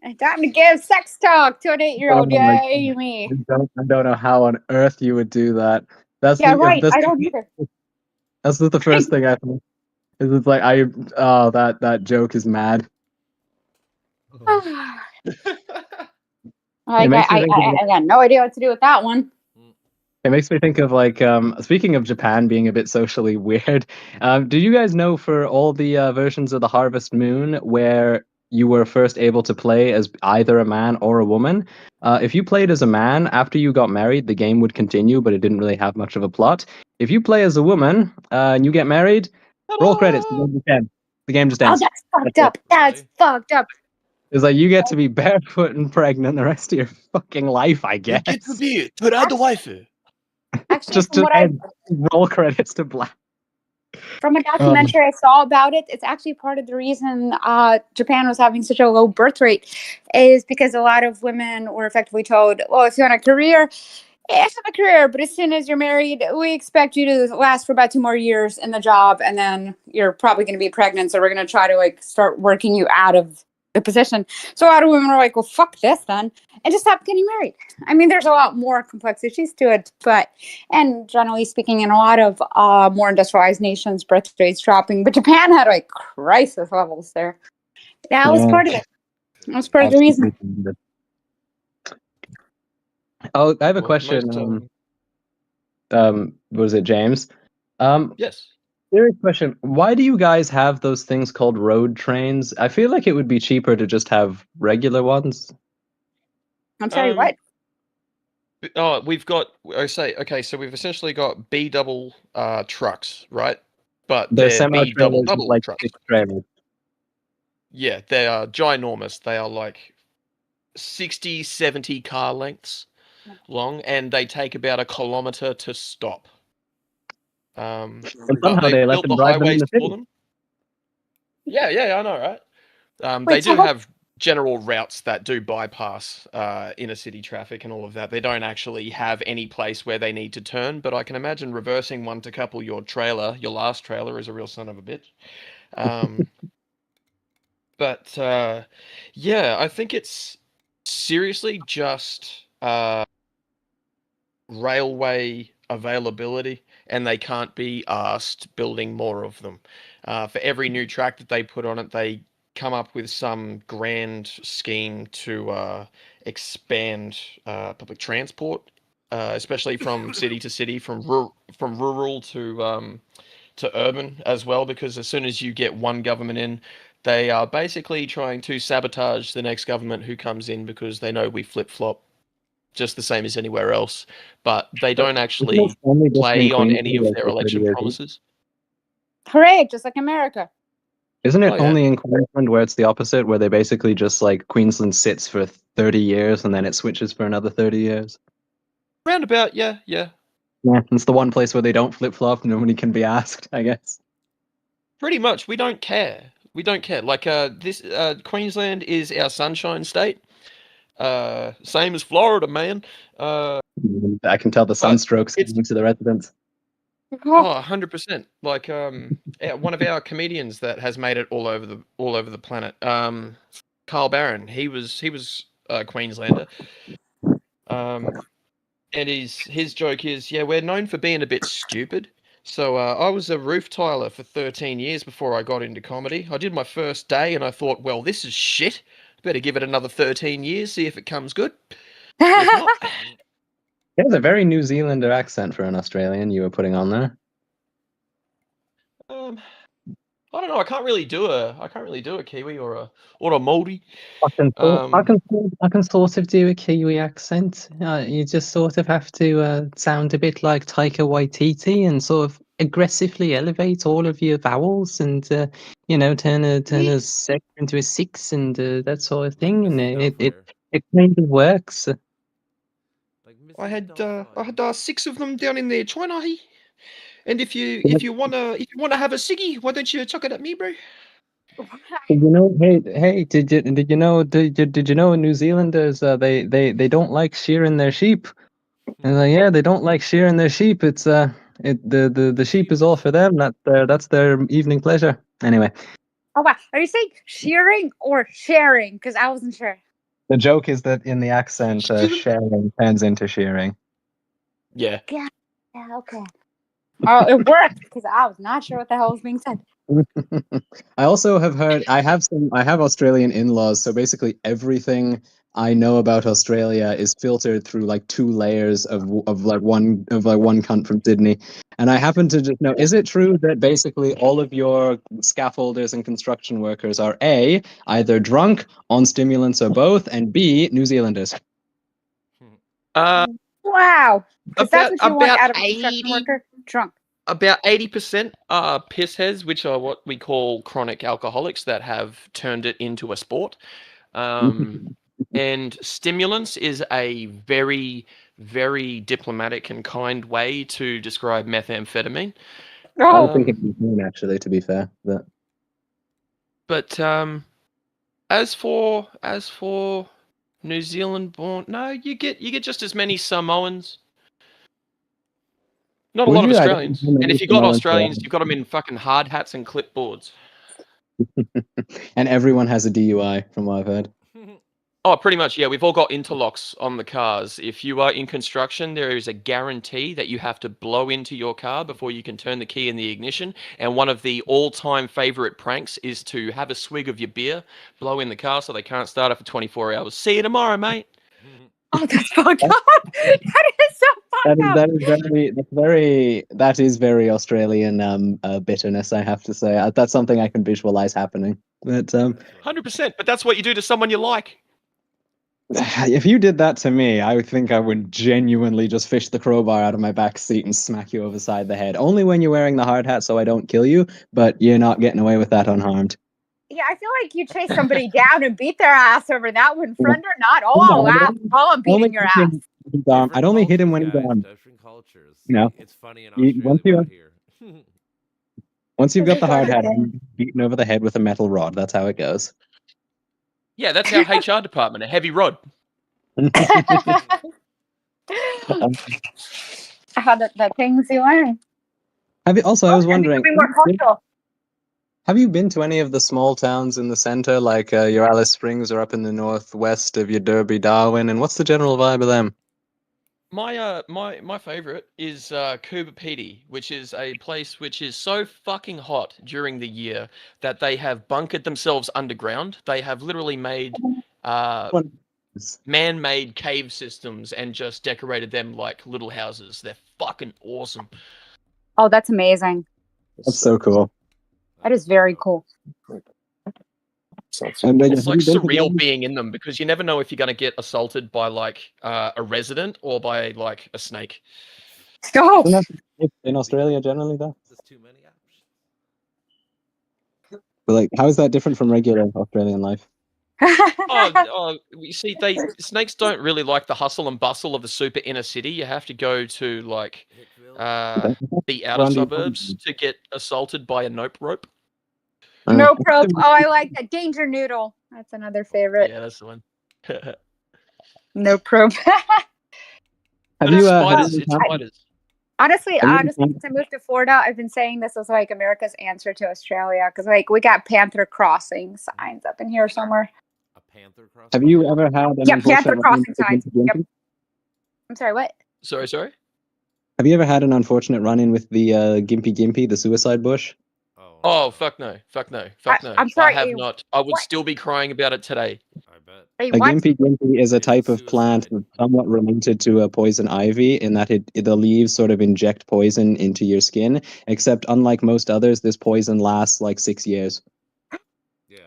It's time to give sex talk to an 8-year-old. Oh my Yay, God. me. I don't know how on earth you would do that. That's Yeah, the right. I don't either. that's just the first thing I think. Is it's like that joke is mad. It Like, makes me think of I got no idea what to do with that one. it makes me think of like speaking of Japan being a bit socially weird. Did you guys know for all the versions of the Harvest Moon where you were first able to play as either a man or a woman? If you played as a man after you got married, the game would continue, but it didn't really have much of a plot. If you play as a woman and you get married, roll credits. The game just ends. The game just Oh, ends. that's fucked That's it. up. That's fucked up. It's like you get to be barefoot and pregnant the rest of your fucking life, I guess. be the wife. Actually, Just from to what I end, roll credits to black. from a documentary I saw about it, it's actually part of the reason Japan was having such a low birth rate is because a lot of women were effectively told, well, if you want a career, have a career, but as soon as you're married, we expect you to last for about 2 more years in the job, and then you're probably going to be pregnant, so we're going to try to like start working you out of the position. So a lot of women were like, well, fuck this then, and just stop getting married. I mean, there's a lot more complex issues to it, and generally speaking, in a lot of more industrialized nations, birth rates dropping, but Japan had like crisis levels there. That was part of it. That was part of the reason. Oh, I have a Well, question. Was it James? Yes. Serious question. Why do you guys have those things called road trains? I feel like it would be cheaper to just have regular ones. I'm sorry, what? Oh, we've got. I say okay. So we've essentially got B double trucks, right? But They're they're B double semi-trailers with double like trucks. 6 trailers. Yeah, they are ginormous. They are like 60, 70 car lengths long, and they take about a kilometer to stop. And But somehow they've they let built them the drive them in highways the for city. them. Yeah, I know, right? They Wait, so do what? have general routes that do bypass inner city traffic and all of that. They don't actually have any place where they need to turn, but I can imagine reversing one to couple your last trailer is a real son of a bitch. But yeah, I think it's seriously just railway availability, and they can't be asked building more of them. For every new track that they put on it, they come up with some grand scheme to expand public transport, especially from city to city, from rural to urban as well. Because as soon as you get one government in, they are basically trying to sabotage the next government who comes in because they know we flip flop just the same as anywhere else, but they don't Isn't it actually only just in play on any Queensland of where it's their for 30 election years each? promises. Hooray, just like America. Isn't it Oh, yeah. only in Queensland where it's the opposite, where they basically just like Queensland sits for 30 years and then it switches for another 30 years? Roundabout, yeah. Yeah, it's the one place where they don't flip flop. Nobody can be asked, I guess. Pretty much, we don't care. We don't care. Like this, Queensland is our sunshine state. Same as Florida, man. I can tell the But sunstroke's it's coming to the residents. oh, 100%. Like one of our comedians that has made it all over the planet. Carl Barron. He was a Queenslander. And his joke is, yeah, we're known for being a bit stupid. So I was a roof tiler for 13 years before I got into comedy. I did my first day and I thought, well, this is shit. Better give it another 13 years, see if it comes good. If not, There's a very New Zealander accent for an Australian you were putting on there. I don't know. I can't really do a Kiwi or a Māori. I can sort of do a Kiwi accent. You just sort of have to sound a bit like Taika Waititi and sort of aggressively elevate all of your vowels and turn a 7 into a 6 and that sort of thing, and it kind of works. I had 6 of them down in there, China. And if you wanna have a ciggy, why don't you chuck it at me, bro? Did you know? Hey! Did you know? Did you know? New Zealanders, they don't like shearing their sheep. And yeah, they don't like shearing their sheep. It's the sheep is all for them. That's their evening pleasure. Anyway, Oh wow, are you saying shearing or sharing? Because I wasn't sure. the joke is that in the accent, sharing turns into shearing. Yeah. Yeah, okay. Oh, it worked because I was not sure what the hell was being said. I also have heard. I have Australian in-laws, so basically everything I know about Australia is filtered through like 2 layers of one cunt from Sydney. And I happen to just know: is it true that basically all of your scaffolders and construction workers are A, either drunk, on stimulants, or both, and B, New Zealanders? Wow, because that's what you want about out of a construction 80 worker. Drunk. About 80% are pissheads, which are what we call chronic alcoholics that have turned it into a sport. And stimulants is a very, very diplomatic and kind way to describe methamphetamine. I would think it'd be mean, actually, to be fair. But as for New Zealand born, no, you get just as many Samoans. Not a lot of Australians. And if you got Australians, you've got them in fucking hard hats and clipboards. And everyone has a DUI, from what I've heard. Oh, pretty much, yeah. We've all got interlocks on the cars. If you are in construction, there is a guarantee that you have to blow into your car before you can turn the key in the ignition. And one of the all-time favorite pranks is to have a swig of your beer, blow in the car so they can't start it for 24 hours. See you tomorrow, mate. Oh, that's fucked up. That is so fucked up. That is very Australian bitterness, I have to say. That's something I can visualize happening. But 100%, but that's what you do to someone you like. If you did that to me, I would think I would genuinely just fish the crowbar out of my back seat and smack you over the side of the head. Only when you're wearing the hard hat so I don't kill you, but you're not getting away with that unharmed. Yeah, I feel like you chase somebody down and beat their ass over that one, friend or not. Oh, I'll laugh. Oh, I'm beating your ass. I'd only hit him when he's on. Different cultures. You know, It's funny in Australia, but here. Once you've got the hard hat, I'm beaten over the head with a metal rod. That's how it goes. Yeah, that's our HR department, a heavy rod. How the things you learn. I was wondering, More cultural. have you been to any of the small towns in the center, like your Alice Springs or up in the northwest of your Derby, Darwin? And what's the general vibe of them? My favorite is Kuba Pedy, which is a place which is so fucking hot during the year that they have bunkered themselves underground. They have literally made man-made cave systems and just decorated them like little houses. They're fucking awesome. Oh, that's amazing. That's so cool. That is very cool. And It's like have you been to surreal them? being in them because you never know if you're going to get assaulted by like a resident or by like a snake. Oh, Isn't that in Australia generally, though? There's too many options. But like, how is that different from regular Australian life? You see, snakes don't really like the hustle and bustle of the super inner city. You have to go to like the outer Around the- suburbs to get assaulted by a nope rope. Nope rope. Oh, I like that. Danger noodle. That's another favorite. Yeah, that's the one. Nope rope. Have you spiders? had It's spiders. Honestly, Have you- since I moved to Florida, I've been saying this is like America's answer to Australia because like we got Panther Crossing signs up in here somewhere. A panther crossing. Have you ever had an Yeah, unfortunate Panther run-in Crossing with the signs. Gimpy Yep. Gimpy? I'm sorry, what? Sorry. Have you ever had an unfortunate run-in with the Gimpy Gimpy, the suicide bush? Oh, fuck no. I'm sorry, I have not. I would still be crying about it today. I bet. Hey, A what? Gimpy Gimpy is a type of plant that's somewhat related to a poison ivy in that the leaves sort of inject poison into your skin, except unlike most others, this poison lasts like 6 years.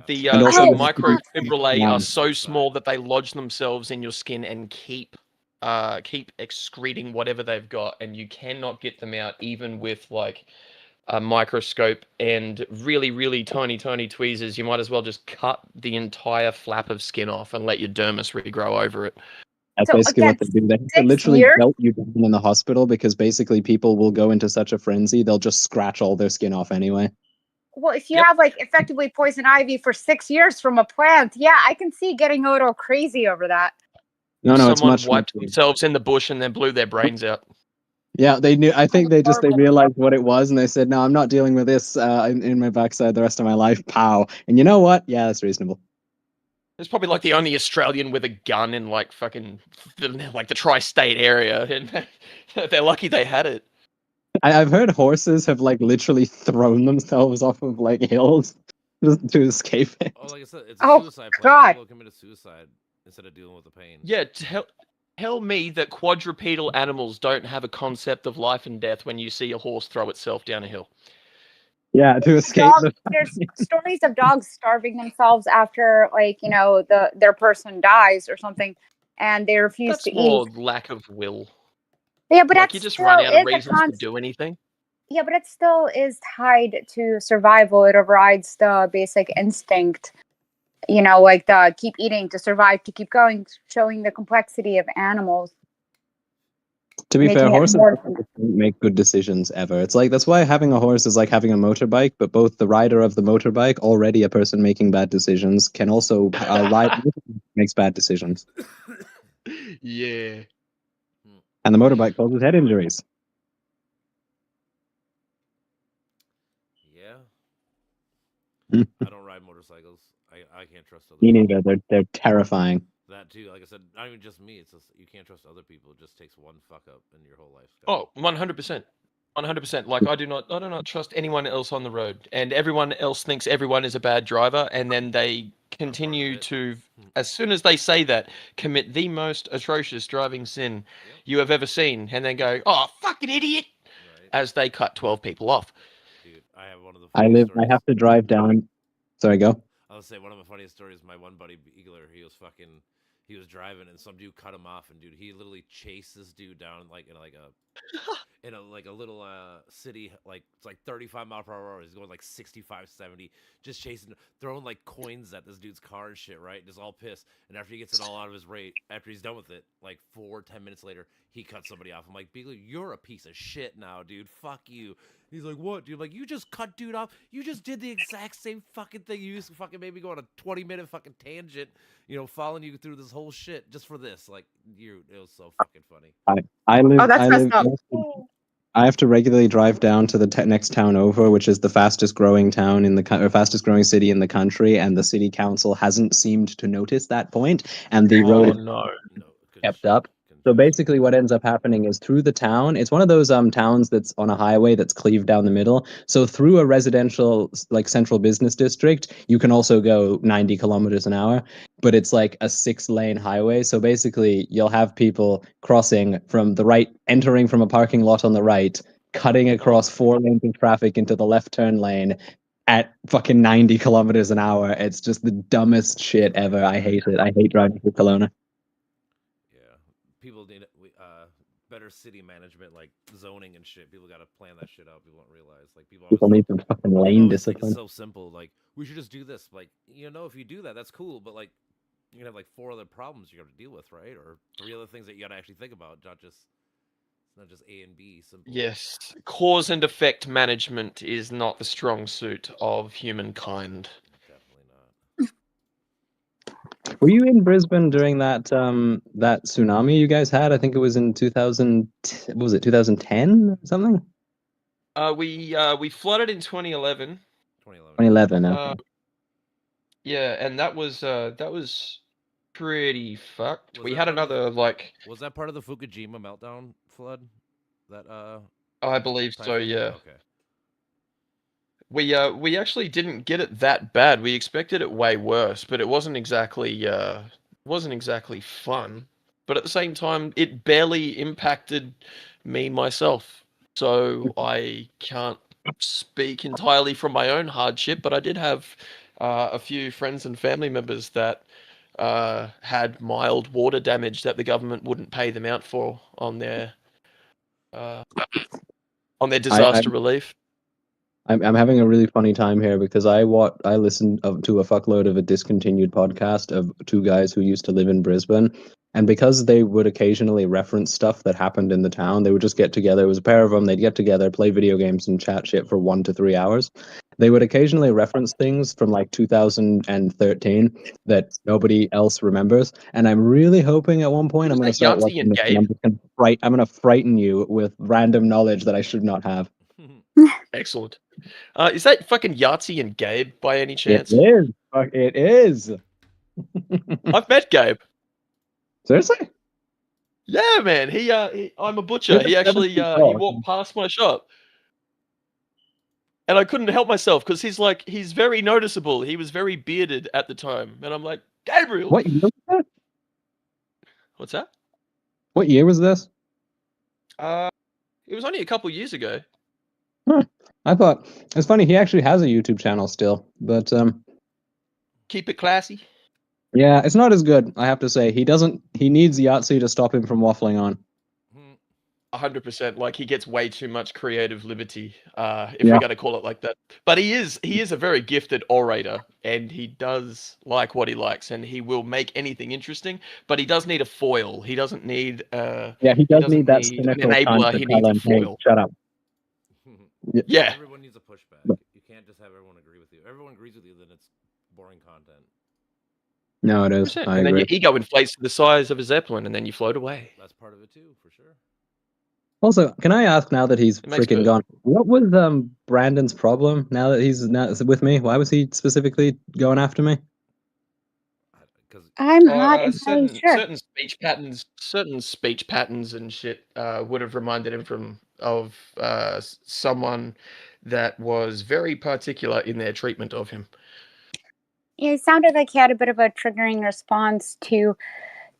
The And also the they have to be microfibrillae are down. so small that they lodge themselves in your skin and keep excreting whatever they've got, and you cannot get them out even with like a microscope and really, really tiny tweezers. You might as well just cut the entire flap of skin off and let your dermis regrow over it. That's So basically what again, they do. They have to 6 literally years? belt you down in the hospital because basically people will go into such a frenzy, they'll just scratch all their skin off anyway. Well, if you have like effectively poison ivy for 6 years from a plant, yeah, I can see getting a little crazy over that. No, it's Someone much wiped more- themselves in the bush and then blew their brains out. Yeah, they knew. I think they realized what it was, and they said, "No, I'm not dealing with this in my backside the rest of my life." Pow! And you know what? Yeah, that's reasonable. It's probably like the only Australian with a gun in like fucking like the tri-state area, and they're lucky they had it. I've heard horses have like literally thrown themselves off of like hills just to escape it. Oh, like I said, it's a suicide plan. God. People committed suicide instead of dealing with the pain. Yeah, tell me that quadrupedal animals don't have a concept of life and death when you see a horse throw itself down a hill. Yeah, to escape the. There's stories of dogs starving themselves after, like, you know, their person dies or something, and they refuse That's to more eat. lack of will. Yeah, but Like that's you just still run out of is a reasons to concept. do anything. Yeah, but it still is tied to survival. It overrides the basic instinct, you know, like the keep eating to survive, to keep going, showing the complexity of animals. To be fair, Making it horses more- don't make good decisions ever. It's like that's why having a horse is like having a motorbike, but both the rider of the motorbike, already a person making bad decisions, can also ride makes bad decisions. Yeah. And the motorbike causes head injuries. Yeah. Hmm. I don't ride motorcycles. I can't trust other Me people. neither. They're terrifying. That too. Like I said, not even just me. It's just you can't trust other people. It just takes one fuck up in your whole life. Oh, 100%. 100%. Like I do not trust anyone else on the road, and everyone else thinks everyone is a bad driver, and then they continue to, as soon as they say that, commit the most atrocious driving sin you have ever seen, and then go, "Oh, fucking idiot," as they cut 12 people off. Dude, I have one of the I funniest stories. have to drive down. Sorry, go. I'll say one of the funniest stories. My one buddy Beagler, he was driving and some dude cut him off, and dude, he literally chased this dude down like in a little city, like it's like 35 mile per hour. He's going like 65, 70, just chasing, throwing like coins at this dude's car and shit, right? Just all pissed. And after he gets it all out of his rate, after he's done with it, like 4-10 minutes later, he cuts somebody off. I'm like, Beagler, you're a piece of shit now, dude. Fuck you. He's like, what, dude? I'm like, you just cut dude off. You just did the exact same fucking thing. You just fucking made me go on a 20-minute fucking tangent, you know, following you through this whole shit just for this. Like, it was so fucking funny. I have to regularly drive down to the next town over, which is the fastest growing town in the fastest growing city in the country, and the city council hasn't seemed to notice that point, and the road is kept up. So basically, what ends up happening is through the town. It's one of those towns that's on a highway that's cleaved down the middle. So through a residential like central business district, you can also go 90 kilometers an hour, but it's like a 6-lane highway. So basically, you'll have people crossing from the right, entering from a parking lot on the right, cutting across 4 lanes of traffic into the left turn lane at fucking 90 kilometers an hour. It's just the dumbest shit ever. I hate it. I hate driving through Kelowna. Yeah, people need better city management, like zoning and shit. People got to plan that shit out. People don't realize, like people People always need some fucking people lane always think discipline. it's so simple. Like we should just do this. Like if you do that, that's cool. But like you're gonna have like 4 other problems you have to deal with, right? Or 3 other things that you got to actually think about, not just A and B. Simple. Yes, cause and effect management is not the strong suit of humankind. Definitely not. Were you in Brisbane during that that tsunami you guys had? I think it was in 2000. What was it, 2010 or something? We flooded in 2011. 2011. Okay. Yeah, and that was pretty fucked. Was We that had part of the- another like Was that part of the Fukushima meltdown flood? That I believe so, typhoon? yeah. Okay. We actually didn't get it that bad. We expected it way worse, but it wasn't exactly fun. But at the same time, it barely impacted me myself. So I can't speak entirely from my own hardship, but I did have a few friends and family members that had mild water damage that the government wouldn't pay them out for on their disaster relief. I'm having a really funny time here because I listened to a fuckload of a discontinued podcast of 2 guys who used to live in Brisbane, and because they would occasionally reference stuff that happened in the town, they would just get together. It was a pair of them. They'd get together, play video games, and chat shit for 1 to 3 hours. They would occasionally reference things from like 2013 that nobody else remembers, and I'm really hoping at one point I'm going to start Yahtzee watching and this, and Gabe? I'm going to frighten you with random knowledge that I should not have. Excellent. Is that fucking Yahtzee and Gabe by any chance? It is. It is. I've met Gabe. Seriously? Yeah, man. I'm a butcher. He actually he walked past my shop, and I couldn't help myself because he's very noticeable. He was very bearded at the time, and I'm like, Gabriel. What year was that? What's that? What year was this? It was only a couple years ago. Huh. I thought it's funny. He actually has a YouTube channel still, but Keep it classy. yeah, it's not as good. I have to say, he needs Yahtzee to stop him from waffling on. 100%. Like he gets way too much creative liberty, if we're gonna call it like that. But he is a very gifted orator, and he does like what he likes, and he will make anything interesting. But he does need a foil. He doesn't need he does need that an cynical enabler. cunt to He tell needs a him, "Hey, foil. shut up." Yeah. Everyone needs a pushback. You can't just have everyone agree with you. If everyone agrees with you, then it's boring content. No, it is. 100%. I And then agree. your ego inflates to the size of a zeppelin, and then you float away. That's part of it too, for sure. Also, can I ask now that he's makes freaking good. gone? What was Brandon's problem now that he's not with me? Why was he specifically going after me? I'm not entirely sure. Certain speech patterns and shit would have reminded him of someone that was very particular in their treatment of him. It sounded like he had a bit of a triggering response to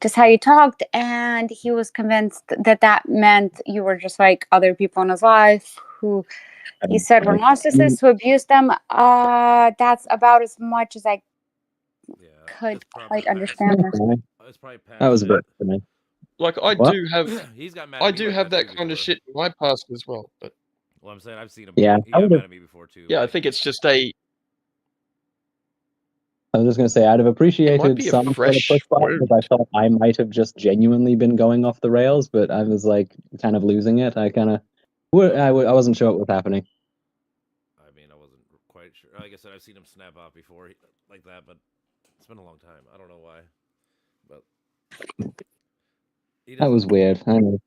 just how you talked, and he was convinced that meant you were just like other people in his life who he said were narcissists who abused them. That's about as much as I could quite understand. It's probably past. That was a bit for me. Like I What? do have, He's got mad I at me do like have that too kind of before. shit in my past as well. But Well, I'm saying I've seen him. Yeah, He got mad at me before too. yeah, I think it's just a. I was just going to say, I'd have appreciated be a some sort of fresh pushback word. because I thought I might have just genuinely been going off the rails, but I was like kind of losing it. I wasn't sure what was happening. I mean, I wasn't quite sure. Like I said, I've seen him snap out before like that, but it's been a long time. I don't know why, but That was weird. I don't know.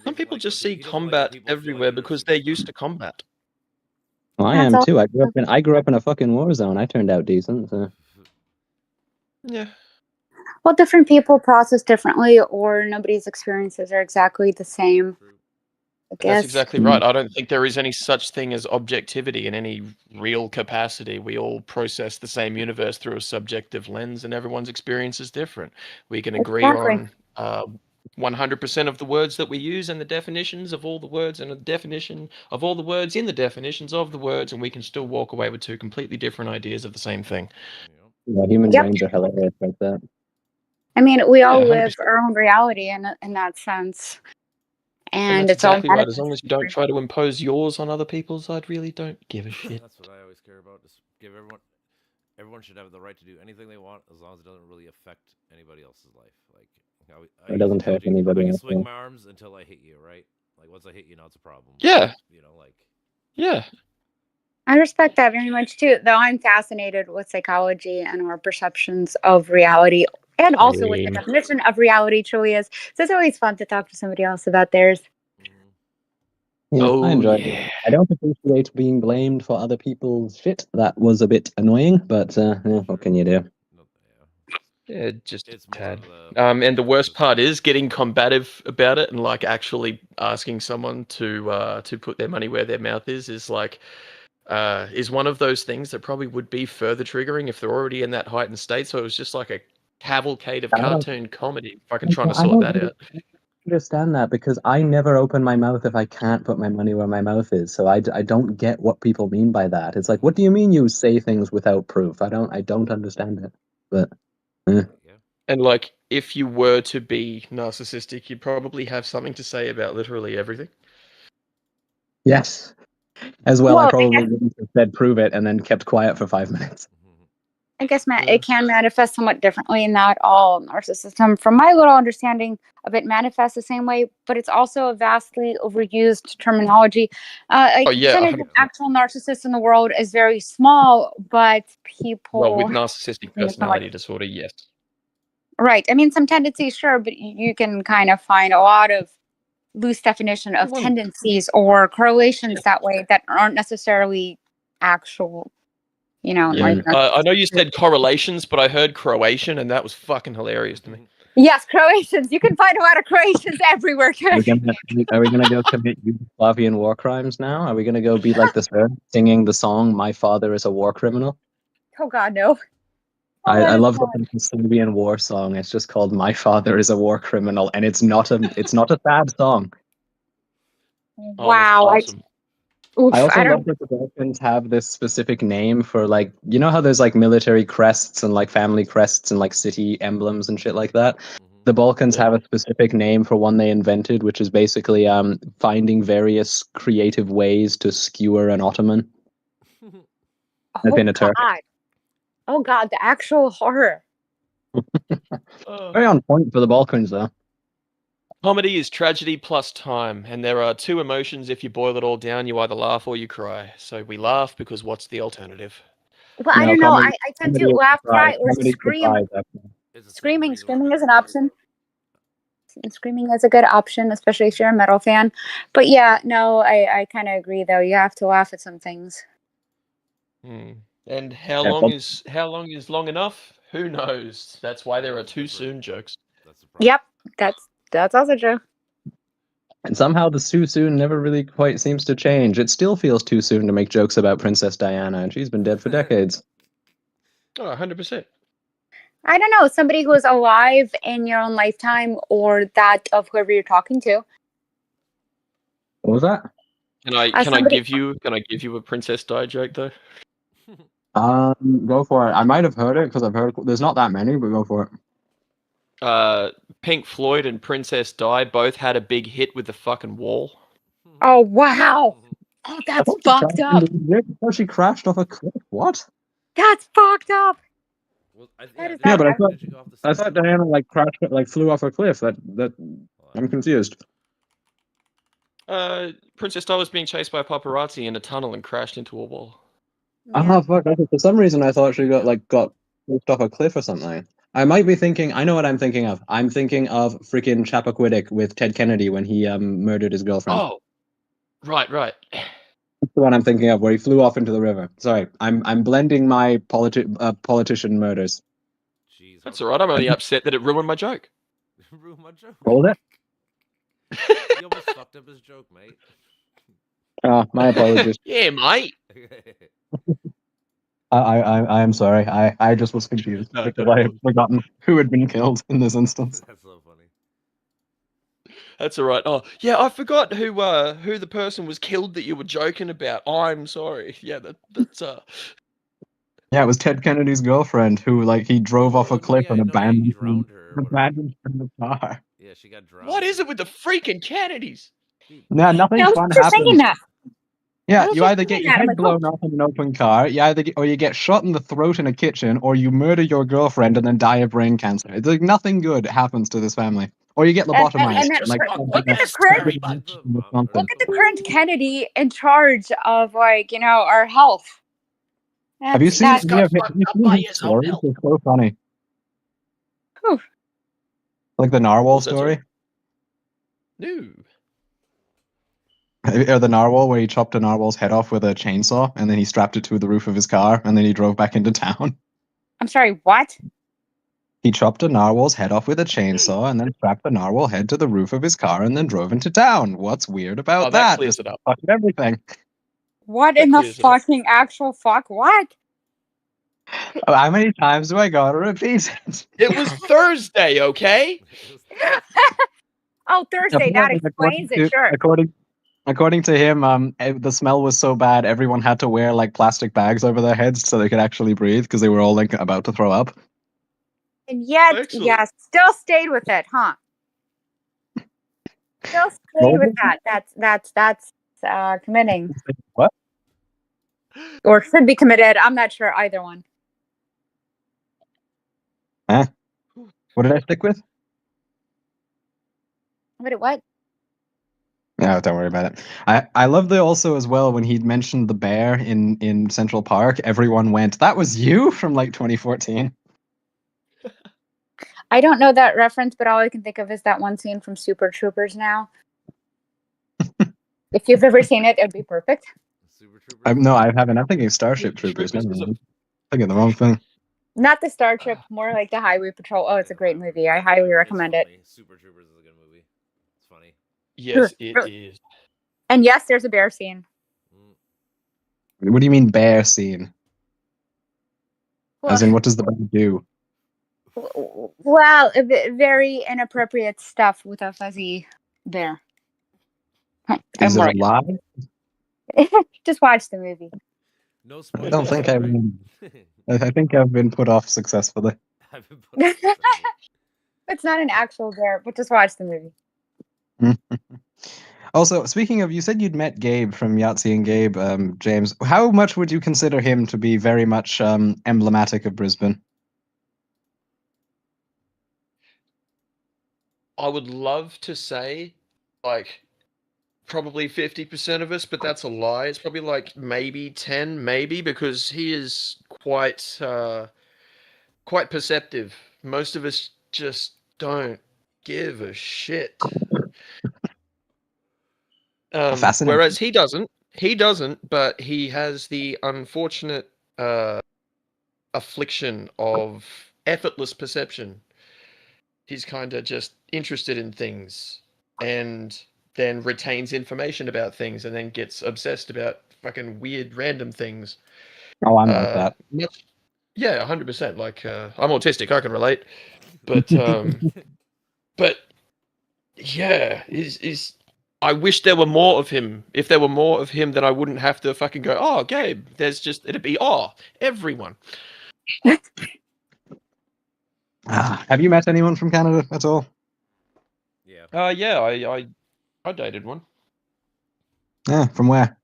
Some people just see combat everywhere because they're used to combat. Well, I am too. I grew up in a fucking war zone. I turned out decent. So. Yeah. Well, different people process differently, or nobody's experiences are exactly the same. I That's guess. exactly right. I don't think there is any such thing as objectivity in any real capacity. We all process the same universe through a subjective lens, and everyone's experience is different. We can agree Exactly. on 100% of the words that we use and the definitions of all the words and the definition of all the words in the definitions of the words, and we can still walk away with two completely different ideas of the same thing. Yeah, human Yep. brains are hilarious like that. I mean, we all Yeah, live 100%. our own reality in that sense, And and that's it's all exactly right. As long manifested. as you don't try to impose yours on other people's, I really don't give a shit. That's what I always care about. Just give everyone should have the right to do anything they want as long as it doesn't really affect anybody else's life. Like I It use the doesn't hurt analogy: anybody I can else. swing my arms until I hit you, right? Like once I hit you, now it's a problem. Yeah. You know, like Yeah. I respect that very much too, though I'm fascinated with psychology and our perceptions of reality, and also what the Same. definition of reality truly is. So it's always fun to talk to somebody else about theirs. Yeah, I Oh, enjoyed it. yeah. I don't appreciate being blamed for other people's shit. That was a bit annoying, but yeah, what can you do? Yeah, just a it's more tad. of the And the worst part is getting combative about it and like actually asking someone to put their money where their mouth is like is one of those things that probably would be further triggering if they're already in that heightened state. So it was just like a cavalcade of I don't, cartoon comedy, fucking trying to I sort don't that out. understand that because I never open my mouth if I can't put my money where my mouth is. So I don't get what people mean by that. It's like, what do you mean you say things without proof? I don't understand it. But And like, if you were to be narcissistic, you'd probably have something to say about literally everything. yes, as well, I Well, probably wouldn't have said prove it and then kept quiet for 5 minutes. I guess it can manifest somewhat differently. Not all narcissism, from my little understanding of it, manifests the same way, but it's also a vastly overused terminology. Like Oh the yeah, percentage 100%. of actual narcissists in the world is very small, but people Well, with narcissistic I mean, it's not like- personality disorder, yes. right. I mean, some tendencies, sure, but you can kind of find a lot of loose definition of Well, tendencies or correlations that way that aren't necessarily actual. You know, Yeah, like I know you said correlations, but I heard Croatian, and that was fucking hilarious to me. yes, Croatians. You can find a lot of Croatians everywhere. Are we gonna go commit Yugoslavian war crimes now? Are we gonna go be like the Serbs singing the song "My Father is a War Criminal"? Oh God, no. I love the Serbian war song. It's just called "My Father is a War Criminal," and it's not a sad song. Wow. Awesome. I also love that the Balkans have this specific name for, like, you know how there's like military crests and like family crests and like city emblems and shit like that. The Balkans have a specific name for one they invented, which is basically finding various creative ways to skewer an Ottoman. Oh God, the actual horror. Very on point for the Balkans, though. Comedy is tragedy plus time, and there are two emotions. If you boil it all down, you either laugh or you cry. So we laugh because what's the alternative? Well, I don't know. I tend to laugh, cry, or scream. Screaming is an option. Screaming is a good option, especially if you're a metal fan. But yeah, no, I kind of agree though. You have to laugh at some things. And how long is long enough? Who knows? That's why there are too soon jokes. Yep, that's also true. And somehow the too soon never really quite seems to change. It still feels too soon to make jokes about Princess Diana, and she's been dead for decades. Oh, 100%. I don't know, somebody who is alive in your own lifetime or that of whoever you're talking to. What was that? Can I give you a Princess Di joke though? Go for it. I might have heard it because I've heard there's not that many, but go for it. Pink Floyd and Princess Di both had a big hit with the fucking wall. Oh wow! Oh, that's fucked up. She crashed off a cliff. What? That's fucked up. Yeah, but I thought Diana like crashed, like flew off a cliff. That I'm confused. Princess Di was being chased by a paparazzi in a tunnel and crashed into a wall. Oh fuck! For some reason, I thought she got pushed off a cliff or something. I might be thinking. I know what I'm thinking of. I'm thinking of freaking Chappaquiddick with Ted Kennedy when he murdered his girlfriend. Oh, right. That's the one I'm thinking of, where he flew off into the river. Sorry, I'm blending my politician murders. That's all right. I'm only upset that it ruined my joke. Ruined my joke. Rolled it. You almost fucked up his joke, mate. Oh, my apologies. Yeah, mate. I am sorry. I just was confused No, because don't I had forgotten who had been killed in this instance. That's so funny. That's all right. Oh, yeah, I forgot who the person was killed that you were joking about. I'm sorry. Yeah, that's Yeah, it was Ted Kennedy's girlfriend who, like, he drove off a cliff and Yeah, no, he drowned her. Or whatever. abandoned her in the car. Yeah, she got drowned. What is it with the freaking Kennedys? Yeah, nothing Yeah, I was fun just thinking happens. that. Yeah, I was you just either get thinking your that. I'm head like, oh, blown off in an open car, or you get shot in the throat in a kitchen, or you murder your girlfriend and then die of brain cancer. It's like nothing good happens to this family. Or you get lobotomized. and that, like look at the current look at the current Kennedy in charge of, like, our health. Have you That's seen that. any of his stories? They're so funny. Whew. Like the narwhal Was that story? No. Or the narwhal where he chopped a narwhal's head off with a chainsaw and then he strapped it to the roof of his car and then he drove back into town. I'm sorry, what? He chopped a narwhal's head off with a chainsaw and then strapped the narwhal head to the roof of his car and then drove into town. What's weird about Oh, that that? clears Just it up. fucking everything. What That in the clears it up. fucking actual fuck? What? How many times do I gotta repeat it? It was Thursday, okay? Oh, Thursday. That Apparently, explains it. Sure. According to him, the smell was so bad everyone had to wear like plastic bags over their heads so they could actually breathe because they were all like about to throw up. And yet, Excellent. yeah, still stayed with it, huh? Still stayed with that. That's committing. What? Or should be committed. I'm not sure either one. Huh? What did I stick with? What? No, don't worry about it. I love the also as well when he mentioned the bear in Central Park. Everyone went, "That was you," from like 2014. I don't know that reference, but all I can think of is that one scene from Super Troopers now. If you've ever seen it, it'd be perfect. Super Troopers. No, I haven't. I'm thinking Starship Troopers. Never mind. Thinking the wrong thing. Not the Star Trip, more like the Highway Patrol. Oh, it's a great movie. I highly recommend it. Super Troopers is a good movie. It's funny. Yes, it is. And yes, there's a bear scene. What do you mean bear scene? Well, As in, what does the bear do? well, very inappropriate stuff with a fuzzy bear. Is I'm it right. alive? Just watch the movie. No I spoilers. don't think I think I've been put off successfully. I've been put off successfully. It's not an actual bear, but just watch the movie. Also, speaking of, you said you'd met Gabe from Yahtzee and Gabe, James. How much would you consider him to be very much emblematic of Brisbane? I would love to say, like, probably 50% of us, but that's a lie. It's probably like maybe 10, maybe, because he is quite perceptive. Most of us just don't give a shit. Fascinating. Whereas he doesn't, but he has the unfortunate affliction of effortless perception. He's kind of just interested in things and then retains information about things and then gets obsessed about fucking weird random things. Oh, I'm like that. Yeah, 100%. Like, I'm autistic, I can relate. But but yeah, I wish there were more of him. If there were more of him, then I wouldn't have to fucking go, "Oh, Gabe." It'd be, everyone. Have you met anyone from Canada at all? Yeah. Yeah, I dated one. Yeah, from where?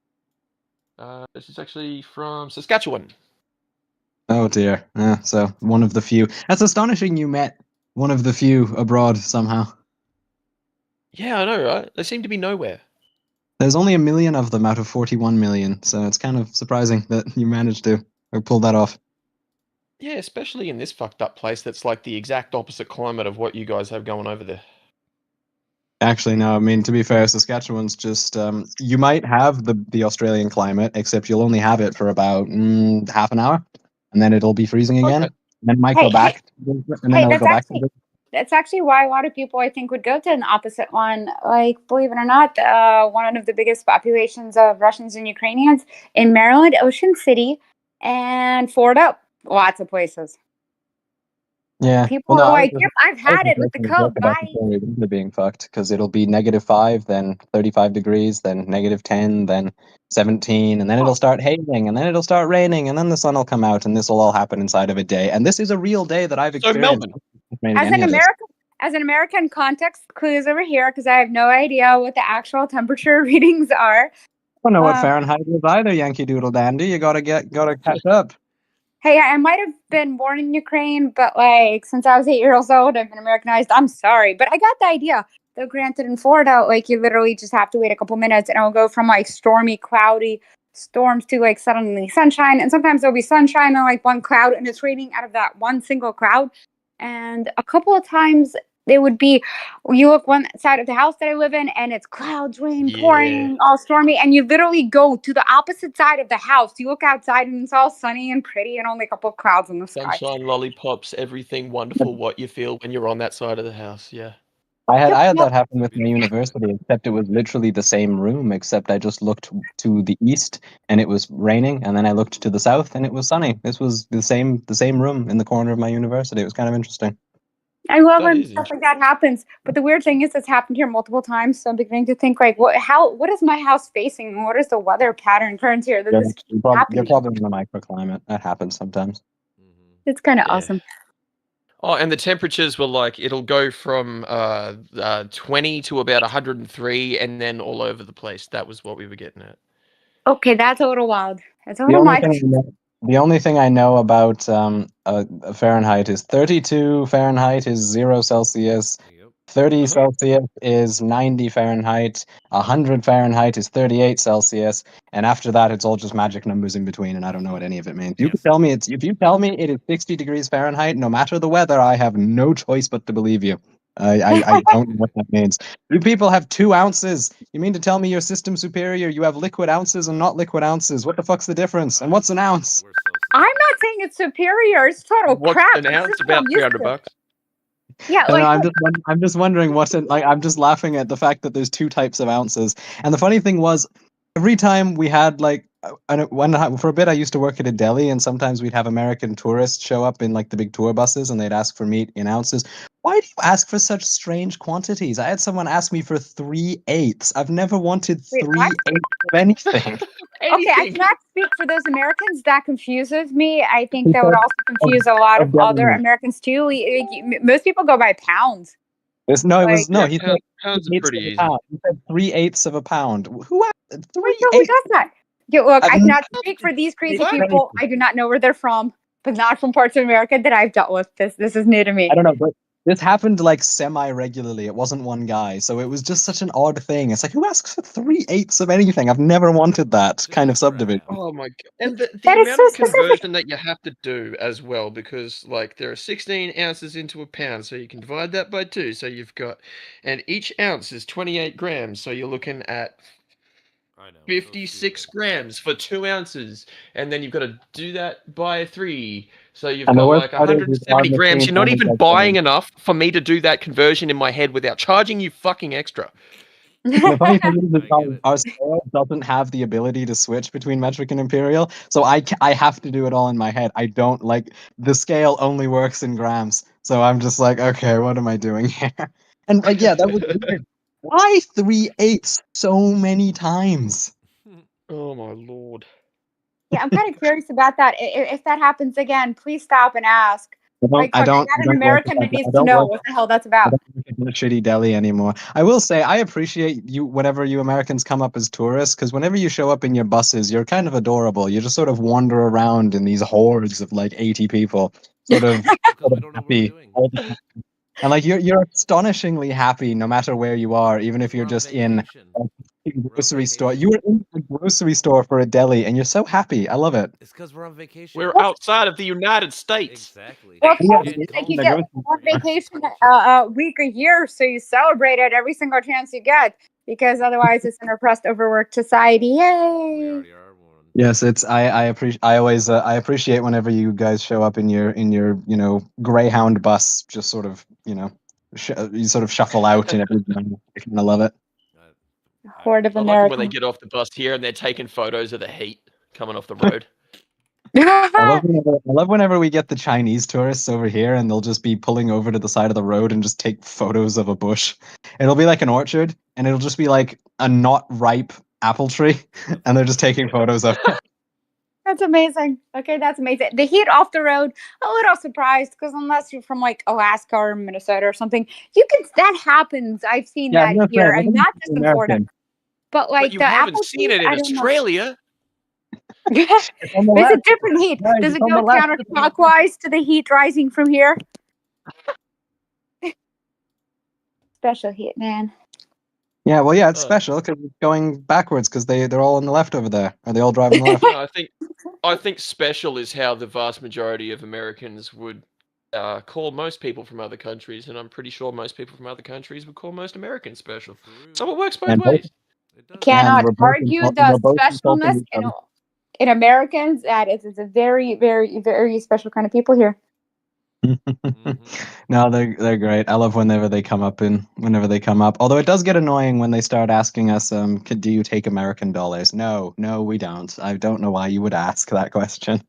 This is actually from Saskatchewan. Oh dear. Yeah, so one of the few. That's astonishing you met one of the few abroad somehow. Yeah, I know, right? They seem to be nowhere. There's only 1 million of them out of 41 million, so it's kind of surprising that you managed to pull that off. Yeah, especially in this fucked up place that's like the exact opposite climate of what you guys have going over there. Actually, no. I mean, to be fair, Saskatchewan's just you might have the Australian climate, except you'll only have it for about half an hour, and then it'll be freezing again. Okay. then might Hey, go back, and then Hey, they'll go back. that's actually why a lot of people I think would go to an opposite one. Like, believe it or not, one of the biggest populations of Russians and Ukrainians in Maryland, Ocean City, and Florida, lots of places. Yeah. People Well, no, are I was like, just, "Yep, I've I was had just it with the making a joke coat." about the Bye. polar winter being fucked because it'll be -5, then 35 degrees, then -10, then 17, and then it'll start hailing, and then it'll start raining, and then the sun will come out, and this will all happen inside of a day. And this is a real day that I've So experienced. Melbourne, As an American, context clues over here because I have no idea what the actual temperature readings are. I don't know what Fahrenheit is either, Yankee Doodle Dandy. You gotta catch up. Hey, I might have been born in Ukraine, but like since I was 8 years old, I've been Americanized. I'm sorry, but I got the idea. Though granted, in Florida, like you literally just have to wait a couple minutes, and it'll go from like stormy, cloudy storms to like suddenly sunshine, and sometimes there'll be sunshine and like one cloud, and it's raining out of that one single cloud. And a couple of times it would be you look one side of the house that I live in and it's clouds, rain, pouring, all stormy, and you literally go to the opposite side of the house. You look outside and it's all sunny and pretty and only a couple of clouds in the sky. sunshine, lollipops, everything wonderful. What you feel when you're on that side of the house, yeah. I had that happen with my university, except it was literally the same room, except I just looked to the east and it was raining, and then I looked to the south and it was sunny. This was the same room in the corner of my university. It was kind of interesting. I love when stuff like that happens. But the weird thing is it's happened here multiple times, so I'm beginning to think like what is my house facing and what is the weather pattern turns here that this keeps You're happening? probably in a microclimate. That happens sometimes. It's kind of awesome. Oh, and the temperatures were like it'll go from 20 to about 103, and then all over the place. That was what we were getting at. Okay, that's a little wild. That's a The little only much. the only thing I know about Fahrenheit is 32 Fahrenheit is 0 Celsius. 30 Celsius is 90 Fahrenheit. 100 Fahrenheit is 38 Celsius. And after that, it's all just magic numbers in between, and I don't know what any of it means. You can tell me if you tell me it is 60 degrees Fahrenheit, no matter the weather, I have no choice but to believe you. I don't know what that means. Do people have 2 ounces? You mean to tell me your system's superior? You have liquid ounces and not liquid ounces. What the fuck's the difference? And what's an ounce? I'm not saying it's superior. It's total What's crap. an It's ounce? just About what I'm used $300. to. Yeah, I don't like know, I'm just wondering what's it like. I'm just laughing at the fact that there's 2 types of ounces. And the funny thing was, every time we had like, for a bit I used to work at a deli, and sometimes we'd have American tourists show up in like the big tour buses, and they'd ask for meat in ounces. Why do you ask for such strange quantities? I had someone ask me for 3/8. I've never wanted 3/8 of anything. Okay, I cannot speak for those Americans. That confuses me. I think that would also confuse a lot of other Americans too. Most people go by pounds. He said pounds are 3/8 pretty of a easy. pound. He said 3/8 of a pound. Who Who does that? Yeah, look, I cannot speak for these crazy What? people. I do not know where they're from, but not from parts of America that I've dealt with. This is new to me. I don't know, but this happened like semi-regularly. It wasn't one guy, so it was just such an odd thing. It's like, who asks for 3/8 of anything? I've never wanted that kind of subdivision. Oh my god! And the That is amount so of specific. conversion that you have to do as well, because like there are 16 ounces into a pound, so you can divide that by 2. So you've got, and each ounce is 28 grams. So you're looking at 56 grams for 2 ounces, and then you've got to do that by 3. So you've And the got worst like part is 170 our grams. machine You're not only even does buying 7. enough for me to do that conversion in my head without charging you fucking extra. The funny thing is that our scale doesn't have the ability to switch between metric and imperial, so I have to do it all in my head. I don't like the scale only works in grams, so I'm just like, okay, what am I doing here? And like, yeah, that was weird. Why 3/8 so many times? Oh my lord! Yeah, I'm kind of curious about that. If that happens again, please stop and ask. Like, I look, I don't got an work American that needs to know what the hell that's I about. don't work in a shitty deli anymore. I will say I appreciate you whenever you Americans come up as tourists, because whenever you show up in your buses, you're kind of adorable. You just sort of wander around in these hordes of like 80 people, sort of happy all the time. And like you're astonishingly happy no matter where you are, even if you're just in a grocery store. You were in a grocery store for a deli, and you're so happy. I love it. It's because we're on vacation. We're outside of the United States. Exactly. Well, Yeah, it's like you get one vacation a week a year, so you celebrate it every single chance you get, because otherwise it's an oppressed, overworked society. Yay! Yes, it's I appreciate I appreciate whenever you guys show up in your Greyhound bus, just sort of you sort of shuffle out and everything. I kind of love it. Horde of I like it when they America. get off the bus here and they're taking photos of the heat coming off the road. I love whenever we get the Chinese tourists over here and they'll just be pulling over to the side of the road and just take photos of a bush. It'll be like an orchard and it'll just be like a not ripe apple tree and they're just taking photos of it. That's amazing. Okay, that's amazing. The heat off the road, a little surprised because unless you're from like Alaska or Minnesota or something, that happens. I've seen Yeah, that no, here, fair. and not just in Florida. But But like you the haven't apple seen trees, it in I don't know. Australia. It's on the There's a left. different heat. Guys, Does it's it on go the left. counterclockwise to the heat rising from here? Special heat, man. Yeah, well, yeah, it's special because it's going backwards because they're all on the left over there. Are they all driving the left? No, I think special is how the vast majority of Americans would call most people from other countries, and I'm pretty sure most people from other countries would call most Americans special. So it works both And ways. Cannot we're both argue we're the both insulting specialness each other. in Americans. That is, it's a very, very, very special kind of people here. No, they're great. I love whenever they come up. Although it does get annoying when they start asking us, do you take American dollars? No, we don't. I don't know why you would ask that question.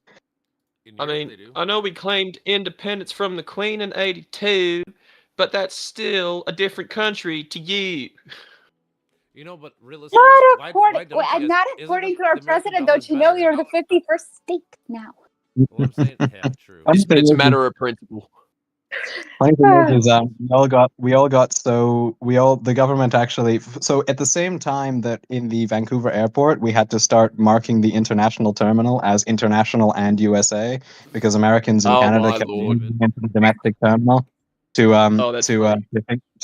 I mean, I know we claimed independence from the Queen in '82, but that's still a different country to you. You know, but realistically, Not according, not according to our president. Don't you know you're the 51st state now? Well, I'm saying, yeah, true. It's a matter of principle. Funny thing is, the government actually, so at the same time that in the Vancouver airport, we had to start marking the international terminal as international and USA because Americans in Oh, Canada my kept Lord. moving into the domestic terminal to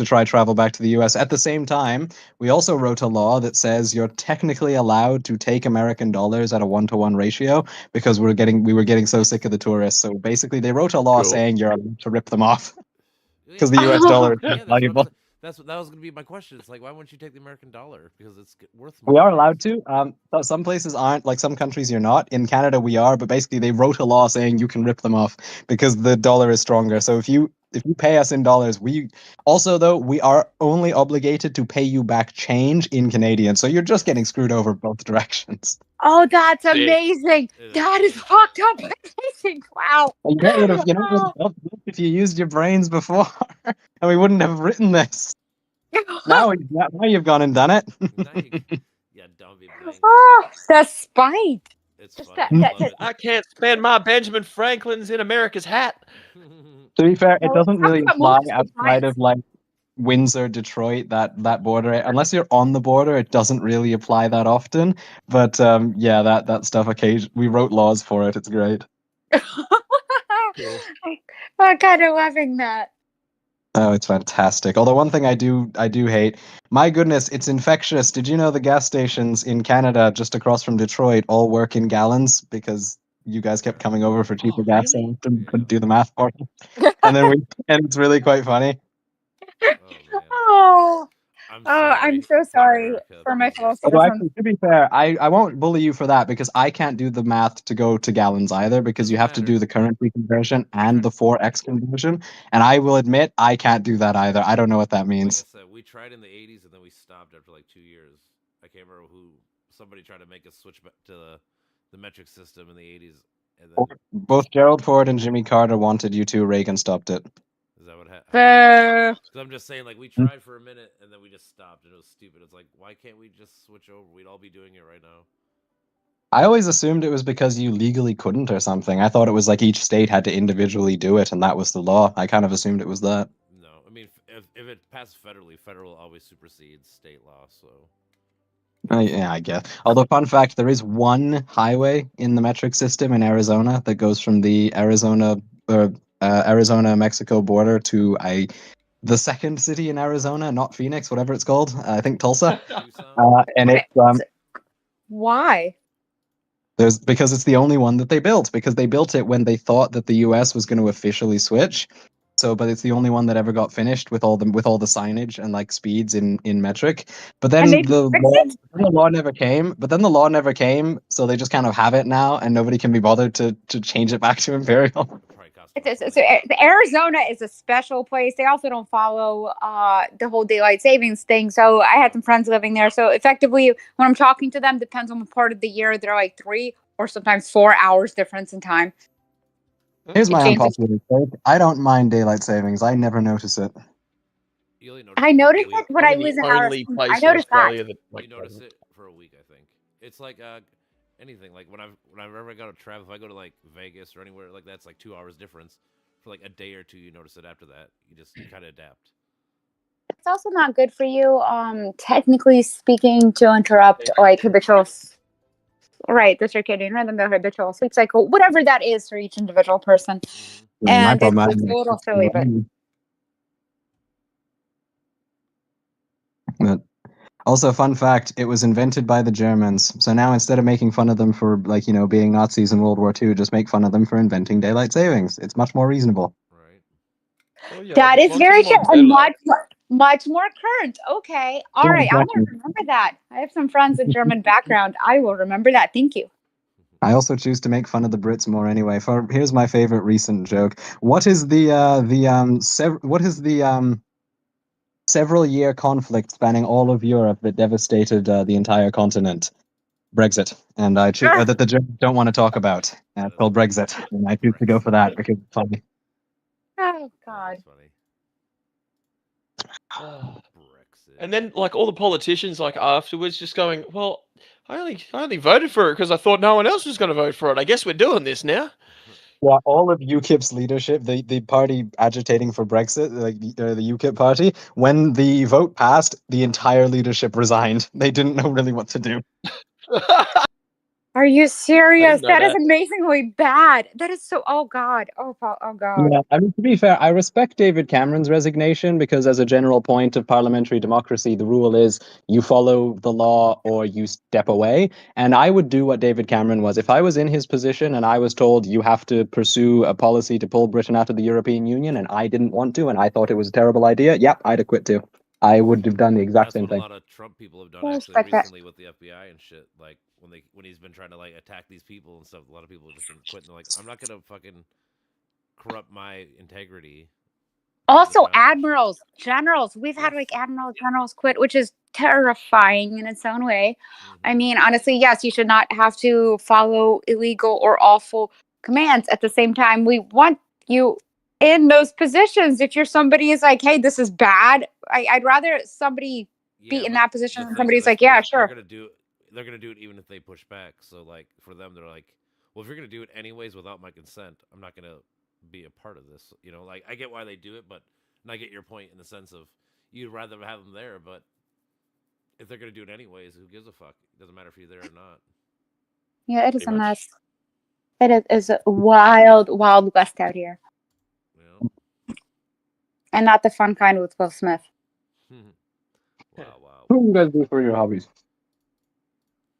try travel back to the US. At the same time, we also wrote a law that says you're technically allowed to take American dollars at a 1-to-1 ratio because we were getting so sick of the tourists. So basically, they wrote a law saying you're allowed to rip them off because the US dollar is Yeah, valuable. that was going to be my question. It's like, why wouldn't you take the American dollar? Because it's worth We more. are allowed to. Some places aren't. Like some countries, you're not. In Canada, we are. But basically, they wrote a law saying you can rip them off because the dollar is stronger. So if you pay us in dollars, we are only obligated to pay you back change in Canadian. So you're just getting screwed over both directions. Oh, that's amazing. That is fucked up. Amazing. Wow. You would have if you used your brains before, and we wouldn't have written this. Now you've gone and done it. Yeah, dummy blank. Oh, the spite. It's just funny. I can't spend my Benjamin Franklin's in America's hat. To be fair, it No, doesn't it's really not apply most outside of like Windsor, Detroit, that border. Unless you're on the border, it doesn't really apply that often. But yeah, that stuff we wrote laws for it. It's great. I'm kind of loving that. Oh, it's fantastic. Although one thing I do hate, my goodness, it's infectious. Did you know the gas stations in Canada just across from Detroit all work in gallons because you guys kept coming over for cheaper gas and couldn't do the math for it. And it's really quite funny. Oh, I'm so sorry for my fellow Although citizens. actually, to be fair, I won't bully you for that because I can't do the math to go to gallons either because you have to do the currency conversion and the 4x conversion. And I will admit, I can't do that either. I don't know what that means. Like I said, we tried in the 80s and then we stopped after like 2 years. I can't remember somebody tried to make us switch back to the metric system in the 80s. And then, Both Gerald Ford and Jimmy Carter wanted you to. Reagan stopped it. Is that what happened? Because I'm just saying, like, we tried for a minute and then we just stopped and it was stupid. It's like, why can't we just switch over? We'd all be doing it right now. I always assumed it was because you legally couldn't or something. I thought it was like each state had to individually do it and that was the law. I kind of assumed it was that. No, I mean, if it passed federally, federal always supersedes state law, so... Yeah, I guess. Although, fun fact, there is one highway in the metric system in Arizona that goes from the Arizona-Mexico border to the second city in Arizona, not Phoenix, whatever it's called. I think Tulsa. And it's why? because it's the only one that they built because they built it when they thought that the U.S. was going to officially switch. So, but it's the only one that ever got finished with all the signage and like speeds in metric. But then they the fix law, it? the law never came. But then the law never came, so they just kind of have it now, and nobody can be bothered to change it back to imperial. So Arizona is a special place. They also don't follow the whole daylight savings thing. So I had some friends living there. So effectively, when I'm talking to them, depends on the part of the year. They're like 3 or sometimes 4 hours difference in time. Here's It my changes. unpopular take. I don't mind daylight savings. I never notice it. You only notice I it for a noticed week. it when I Probably was the in only Arizona. I place in noticed that. Australia that like You notice it for a week, I think. It's like anything. Like when I've ever got to travel, if I go to like Vegas or anywhere like that's like 2 hours difference. For like a day or two, you notice it. After that, you kind of adapt. It's also not good for you, technically speaking, to interrupt like habitual, right, the circadian rhythm, the habitual sleep cycle, whatever that is for each individual person. Yeah, my And problem. it's a little silly, But also, fun fact: it was invented by the Germans. So now, instead of making fun of them for like being Nazis in World War II, just make fun of them for inventing daylight savings. It's much more reasonable. Oh, yeah, that there's is lots very of true mods and daylight. much more current. Okay, all Yeah, right, I'm gonna exactly. remember that. I have some friends with German background. I will remember that. Thank you. I also choose to make fun of the Brits more anyway. Here's my favorite recent joke. What is the several year conflict spanning all of Europe that devastated the entire continent? Brexit, and I choose that the Germans don't want to talk about. It's called Brexit, and I choose to go for that because it's funny. Oh God. And then like all the politicians like afterwards just going, well, I only voted for it because I thought no one else was going to vote for it. I guess we're doing this now. Yeah, all of UKIP's leadership, the party agitating for Brexit, like the UKIP party, when the vote passed, the entire leadership resigned. They didn't know really what to do. Are you serious? know That is that. amazingly bad. That is so. Oh God. Oh God. Yeah, I mean, to be fair, I respect David Cameron's resignation because, as a general point of parliamentary democracy, the rule is you follow the law or you step away. And I would do what David Cameron was. If I was in his position and I was told you have to pursue a policy to pull Britain out of the European Union and I didn't want to and I thought it was a terrible idea, yep, I'd have quit too. I would have done the exact That's same what thing. a lot of Trump people have done I actually respect that. recently with the FBI and shit. Like when he's been trying to like attack these people and stuff, a lot of people have just been quitting. They're like, I'm not gonna fucking corrupt my integrity. Also, admirals, generals. We've had like generals quit, which is terrifying in its own way. I mean, honestly, yes, you should not have to follow illegal or awful commands. At the same time, we want you in those positions. If you're somebody is like, hey, this is bad, I'd rather somebody be in that position than somebody's like, yeah, sure. They're gonna do it even if they push back. So like for them, they're like, well, if you're gonna do it anyways without my consent, I'm not gonna be a part of this. You know, like I get why they do it, but and I get your point in the sense of you'd rather have them there, but if they're gonna do it anyways, who gives a fuck? It doesn't matter if you're there or not. Yeah, it is a mess. It is a wild, wild west out here. Yeah. And not the fun kind with Will Smith. Wow. What do you guys do for your hobbies?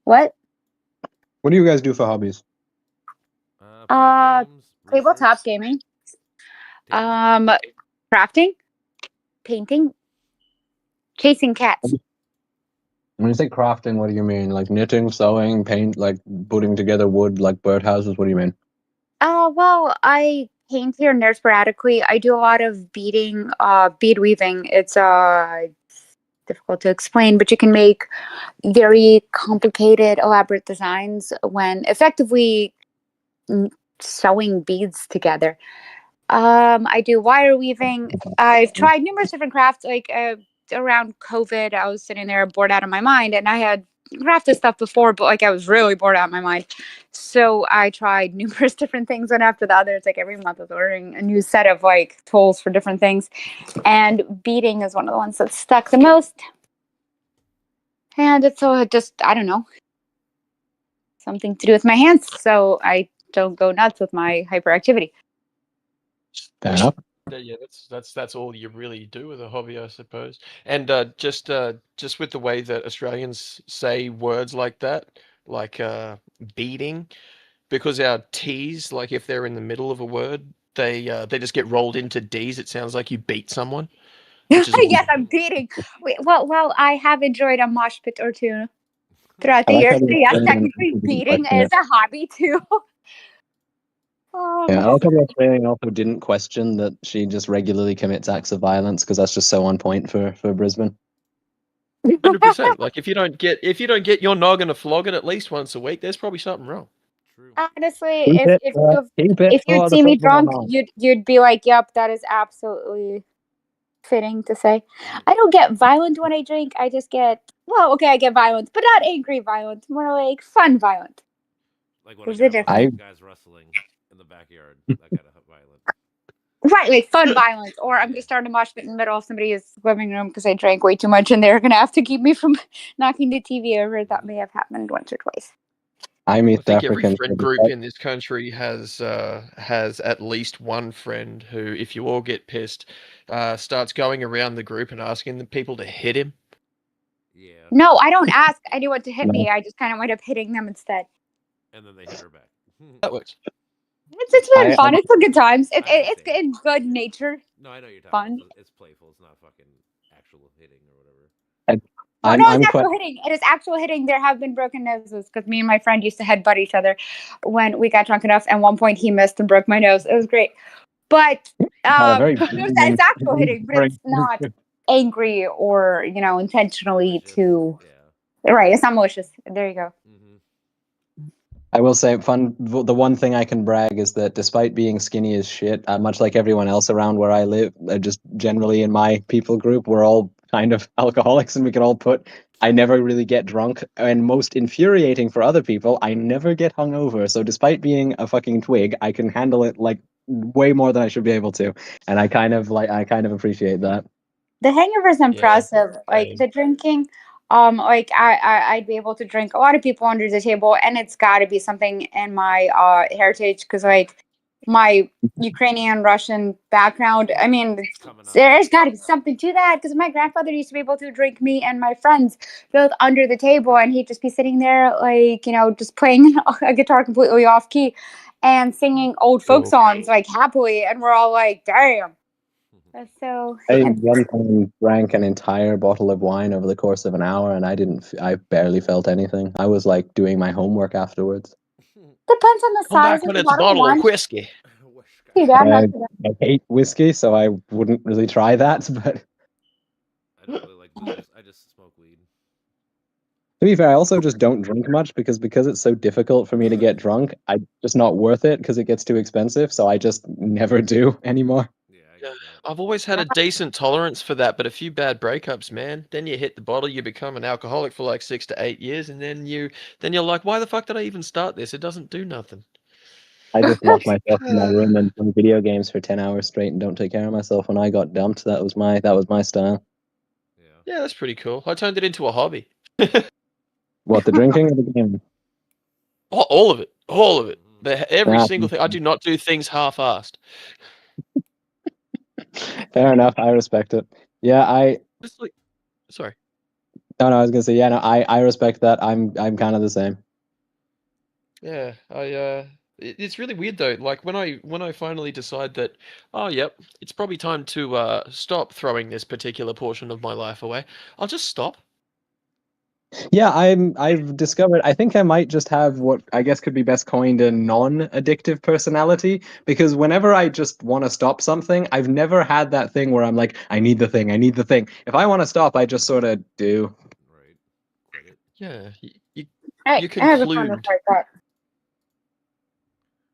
What? What do you guys do for hobbies? Tabletop gaming. Crafting, painting, chasing cats. When you say crafting, what do you mean? Like knitting, sewing, paint, like putting together wood, like birdhouses? What do you mean? Well, I paint here and there sporadically. I do a lot of bead weaving. It's difficult to explain, but you can make very complicated, elaborate designs when effectively sewing beads together. I do wire weaving. I've tried numerous different crafts. Like around COVID, I was sitting there bored out of my mind, and I had crafted stuff before, but like I was really bored out of my mind. So I tried numerous different things, one after the other. It's like every month I was ordering a new set of like tools for different things, and beading is one of the ones that stuck the most. And it's just I don't know, something to do with my hands, so I don't go nuts with my hyperactivity. Fair enough. Yeah, that's all you really do with a hobby, I suppose. And just with the way that Australians say words like that, like beating, because our T's, like if they're in the middle of a word, they just get rolled into D's. It sounds like you beat someone. Which is Yes, I'm beating. Wait, well, I have enjoyed a mosh pit or two throughout I the like years. how So the yes, Australian technically also didn't beating question is it. a hobby too. Yeah, I like how the Australian also didn't question that she just regularly commits acts of violence because that's just so on point for Brisbane. 100%. Like if you don't get your noggin a flogging at least once a week, there's probably something wrong. Honestly, Keep it, keep it if you'd for the see me football drunk, mom. you'd be like, "Yep, that is absolutely fitting to say." I don't get violent when I drink. I just get okay, I get violent, but not angry violent. More like fun violent. Like when There's I a got watching difference. guys wrestling in the backyard. That kind of violent. Right, like fun violence, or I'm just starting to mosh pit in the middle of somebody's living room because I drank way too much, and they're gonna have to keep me from knocking the TV over. That may have happened once or twice. I'm I East think every African. friend group in this country has at least one friend who, if you all get pissed, starts going around the group and asking the people to hit him. Yeah. No, I don't ask anyone to hit me. I just kind of wind up hitting them instead. And then they hit her back. That works. It's been fun. It's been good times. It's in good nature. No, I know you're talking fun. about. It's playful. It's not fucking actual hitting or whatever. It's actual hitting. It is actual hitting. There have been broken noses because me and my friend used to headbutt each other when we got drunk enough. And one point he missed and broke my nose. It was great. But it's actual hitting, but it's not angry or intentionally to. Right, it's not malicious. There you go. I will say, the one thing I can brag is that despite being skinny as shit, much like everyone else around where I live, just generally in my people group, we're all kind of alcoholics, and we can all I never really get drunk, and most infuriating for other people, I never get hungover. So despite being a fucking twig, I can handle it like way more than I should be able to, and I kind of appreciate that. The hangover is impressive. Like the drinking, like I'd be able to drink a lot of people under the table, and it's got to be something in my heritage because like my Ukrainian Russian background. I mean, there's got to be something to that because my grandfather used to be able to drink me and my friends both under the table, and he'd just be sitting there like just playing a guitar completely off key and singing old folk songs like happily, and we're all like, "Damn." So I one time drank an entire bottle of wine over the course of an hour, and I barely felt anything. I was like doing my homework afterwards. Depends on the Come size back of when the it's a bottle of bottle of wine. whiskey. Too bad, not I too bad. hate whiskey, so I wouldn't really try that. But I don't really like booze. I just smoke weed. to be fair, I also just don't drink much because it's so difficult for me to get drunk. I'm just not worth it because it gets too expensive. So I just never do anymore. Yeah, I've always had a decent tolerance for that, but a few bad breakups, man. Then you hit the bottle, you become an alcoholic for like 6 to 8 years, and then you're like, why the fuck did I even start this? It doesn't do nothing. I just lock myself in my room and play video games for 10 hours straight and don't take care of myself. When I got dumped, that was my style. Yeah, that's pretty cool. I turned it into a hobby. What, the drinking or the game? All of it. All of it. Every Ah, single thing. I do not do things half-assed. fair enough. I respect it. Yeah, It's like, sorry. No, I was gonna say, yeah, no, I respect that. I'm kind of the same. Yeah, it's really weird though. Like when I finally decide that, oh yep, it's probably time to stop throwing this particular portion of my life away. I'll just stop. Yeah, I've discovered I think I might just have what I guess could be best coined a non-addictive personality, because whenever I just want to stop something, I've never had that thing where I'm like, I need the thing, I need the thing. If I want to stop, I just sort of do. Yeah, you I have a friend conclude. like that.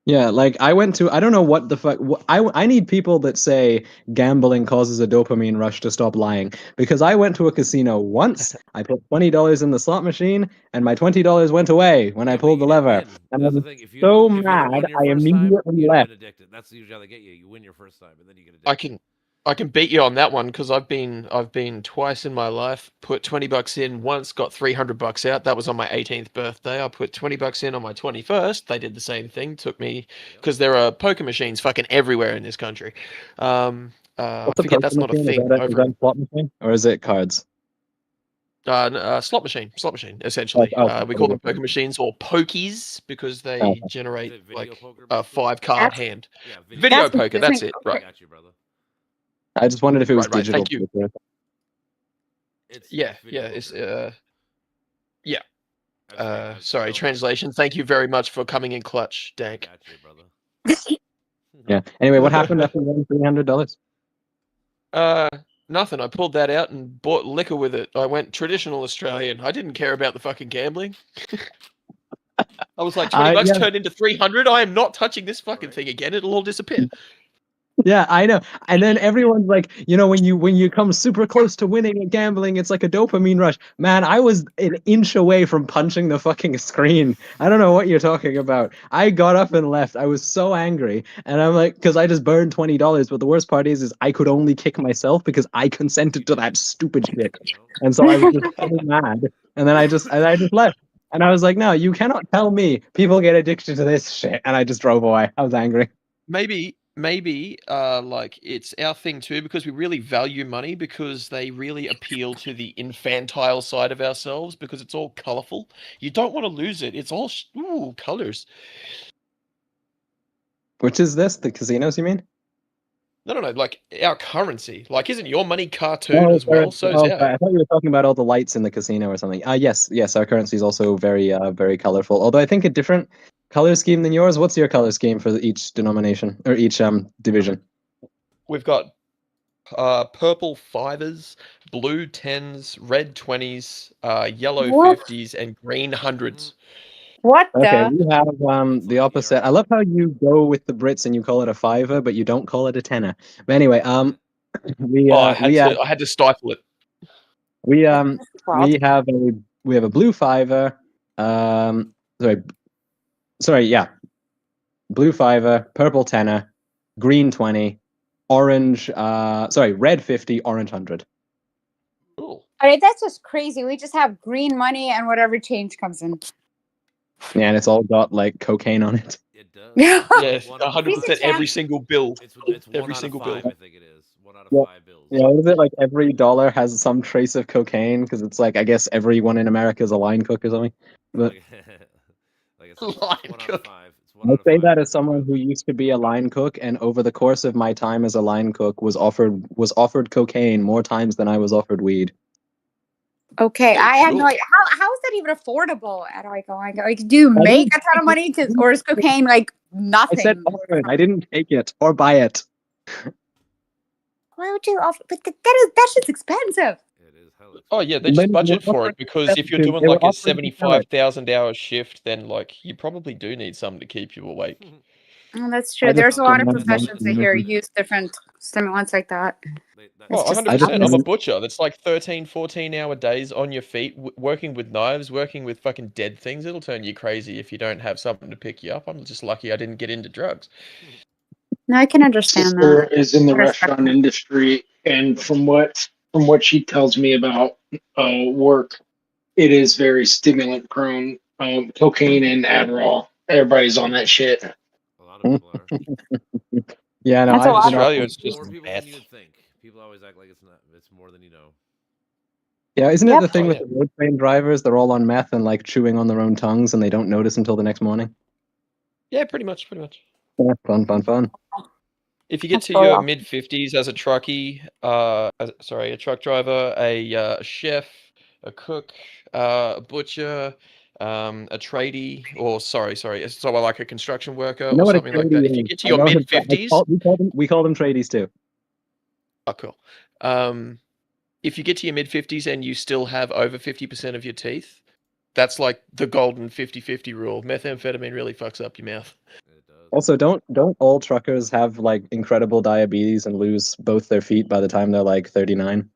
Yeah, like I don't know what the fuck. I need people that say gambling causes a dopamine rush to stop lying, because I went to a casino once. I put $20 in the slot machine, and my $20 went away when I pulled the lever. And I That's the was thing. If you so if you'd have mad, won your I first time, immediately you'd have left. been addicted. That's usually how they get you. You win your first time, and then you get addicted. I can beat you on that one because I've been twice in my life. Put $20 in once, got $300 out. That was on my 18th birthday. I put $20 in on my 21st. They did the same thing. Took me because there are poker machines fucking everywhere in this country. What's a Forget poker that's not a machine? Is thing that over a slot machine or is it cards? Slot machine, essentially. Oh, We call them poker machines or pokies because they Oh. Is generate it video like poker, a basically? 5-card That's- hand. Yeah, Video That's poker, that's confusing. it, right? Got you, brother. I just wondered if it was Right, digital. thank you. It's Yeah, video yeah, it's poker. yeah. I've Sorry, known- translation. Thank you very much for coming in clutch, Dank. Got you, brother. Yeah. Anyway, what happened after you won $300? Nothing. I pulled that out and bought liquor with it. I went traditional Australian. I didn't care about the fucking gambling. I was like, $20 yeah. turned into 300. I am not touching this fucking thing again. It'll all disappear. Yeah, I know. And then everyone's like, when you come super close to winning at gambling, it's like a dopamine rush. Man, I was an inch away from punching the fucking screen. I don't know what you're talking about. I got up and left. I was so angry. And I'm like, because I just burned $20. But the worst part is I could only kick myself because I consented to that stupid shit. And so I was just so mad. And then I just left. And I was like, no, you cannot tell me people get addicted to this shit. And I just drove away. I was angry. Maybe like it's our thing too because we really value money because they really appeal to the infantile side of ourselves because it's all colorful. You don't want to lose it. It's all colors. Which is this? The casinos, you mean? No, like our currency. Like, isn't your money cartoon as well? So is sorry. ours. I thought you were talking about all the lights in the casino or something. Yes, our currency is also very, very colorful. Although I think a different color scheme than yours. What's your color scheme for each denomination or each division? We've got purple 5s, blue 10s, red 20s, yellow What? 50s, and green 100s. What Okay, the? we have the opposite. I love how you go with the Brits and you call it a fiver, but you don't call it a tenner. But anyway, I had to stifle it. we have a blue fiver. Blue fiver, purple tenner, green 20, orange. Red 50, orange 100. Cool. All right, that's just crazy. We just have green money and whatever change comes in. Yeah, and it's all got like cocaine on it. It does. Yeah. Yeah, 100% every single bill. It's every 1 out single of 5, bill. I think it is. 1 out of Yeah. 5 bills. Yeah, what is it like? Every dollar has some trace of cocaine because it's like I guess everyone in America is a line cook or something. But Like I said, it's 1 out of 5. It's 1 I out of say 5 that as every someone who used to be a line cook, and over the course of my time as a line cook, was offered cocaine more times than I was offered weed. Okay, I had no Cool. idea. How is that even affordable? Like, do you make a ton of money or is cocaine like nothing? I said offered. I didn't take it or buy it. Why would you offer? But that shit's expensive. It is hell expensive. Oh yeah, they just budget for it because if you're doing like a 75,000 hour shift, then like you probably do need something to keep you awake. Oh, that's true. There's a lot of professions that here use different stimulants like that. Well, It's just 100%. I'm a butcher. That's like 13, 14-hour days on your feet, working with knives, working with fucking dead things. It'll turn you crazy if you don't have something to pick you up. I'm just lucky I didn't get into drugs. No, I can understand Sister that. is in the Respect. restaurant industry, and from what she tells me about work, it is very stimulant prone. Cocaine and Adderall. Everybody's on that shit. A lot of people are. Yeah, no, That's a lot. Australia, it's just More people meth. than you'd think. People always act like it's not. It's more than you know. Yeah, isn't it Yep. the thing Oh, with yeah. the road train drivers? They're all on meth and like chewing on their own tongues, and they don't notice until the next morning. Yeah, pretty much. Yeah, fun. If you get That's to so your awesome. mid-50s as a truckie, a truck driver, a chef, a cook, a butcher, a tradie, or sorry, so like a construction worker You know or what a something like that. If you tradie get is? to your mid-50s, We call them tradies too. oh cool. If you get to your mid-50s and you still have over 50% of your teeth, that's like the golden 50-50 rule. Methamphetamine really fucks up your mouth. It does. Also, don't all truckers have like incredible diabetes and lose both their feet by the time they're like 39?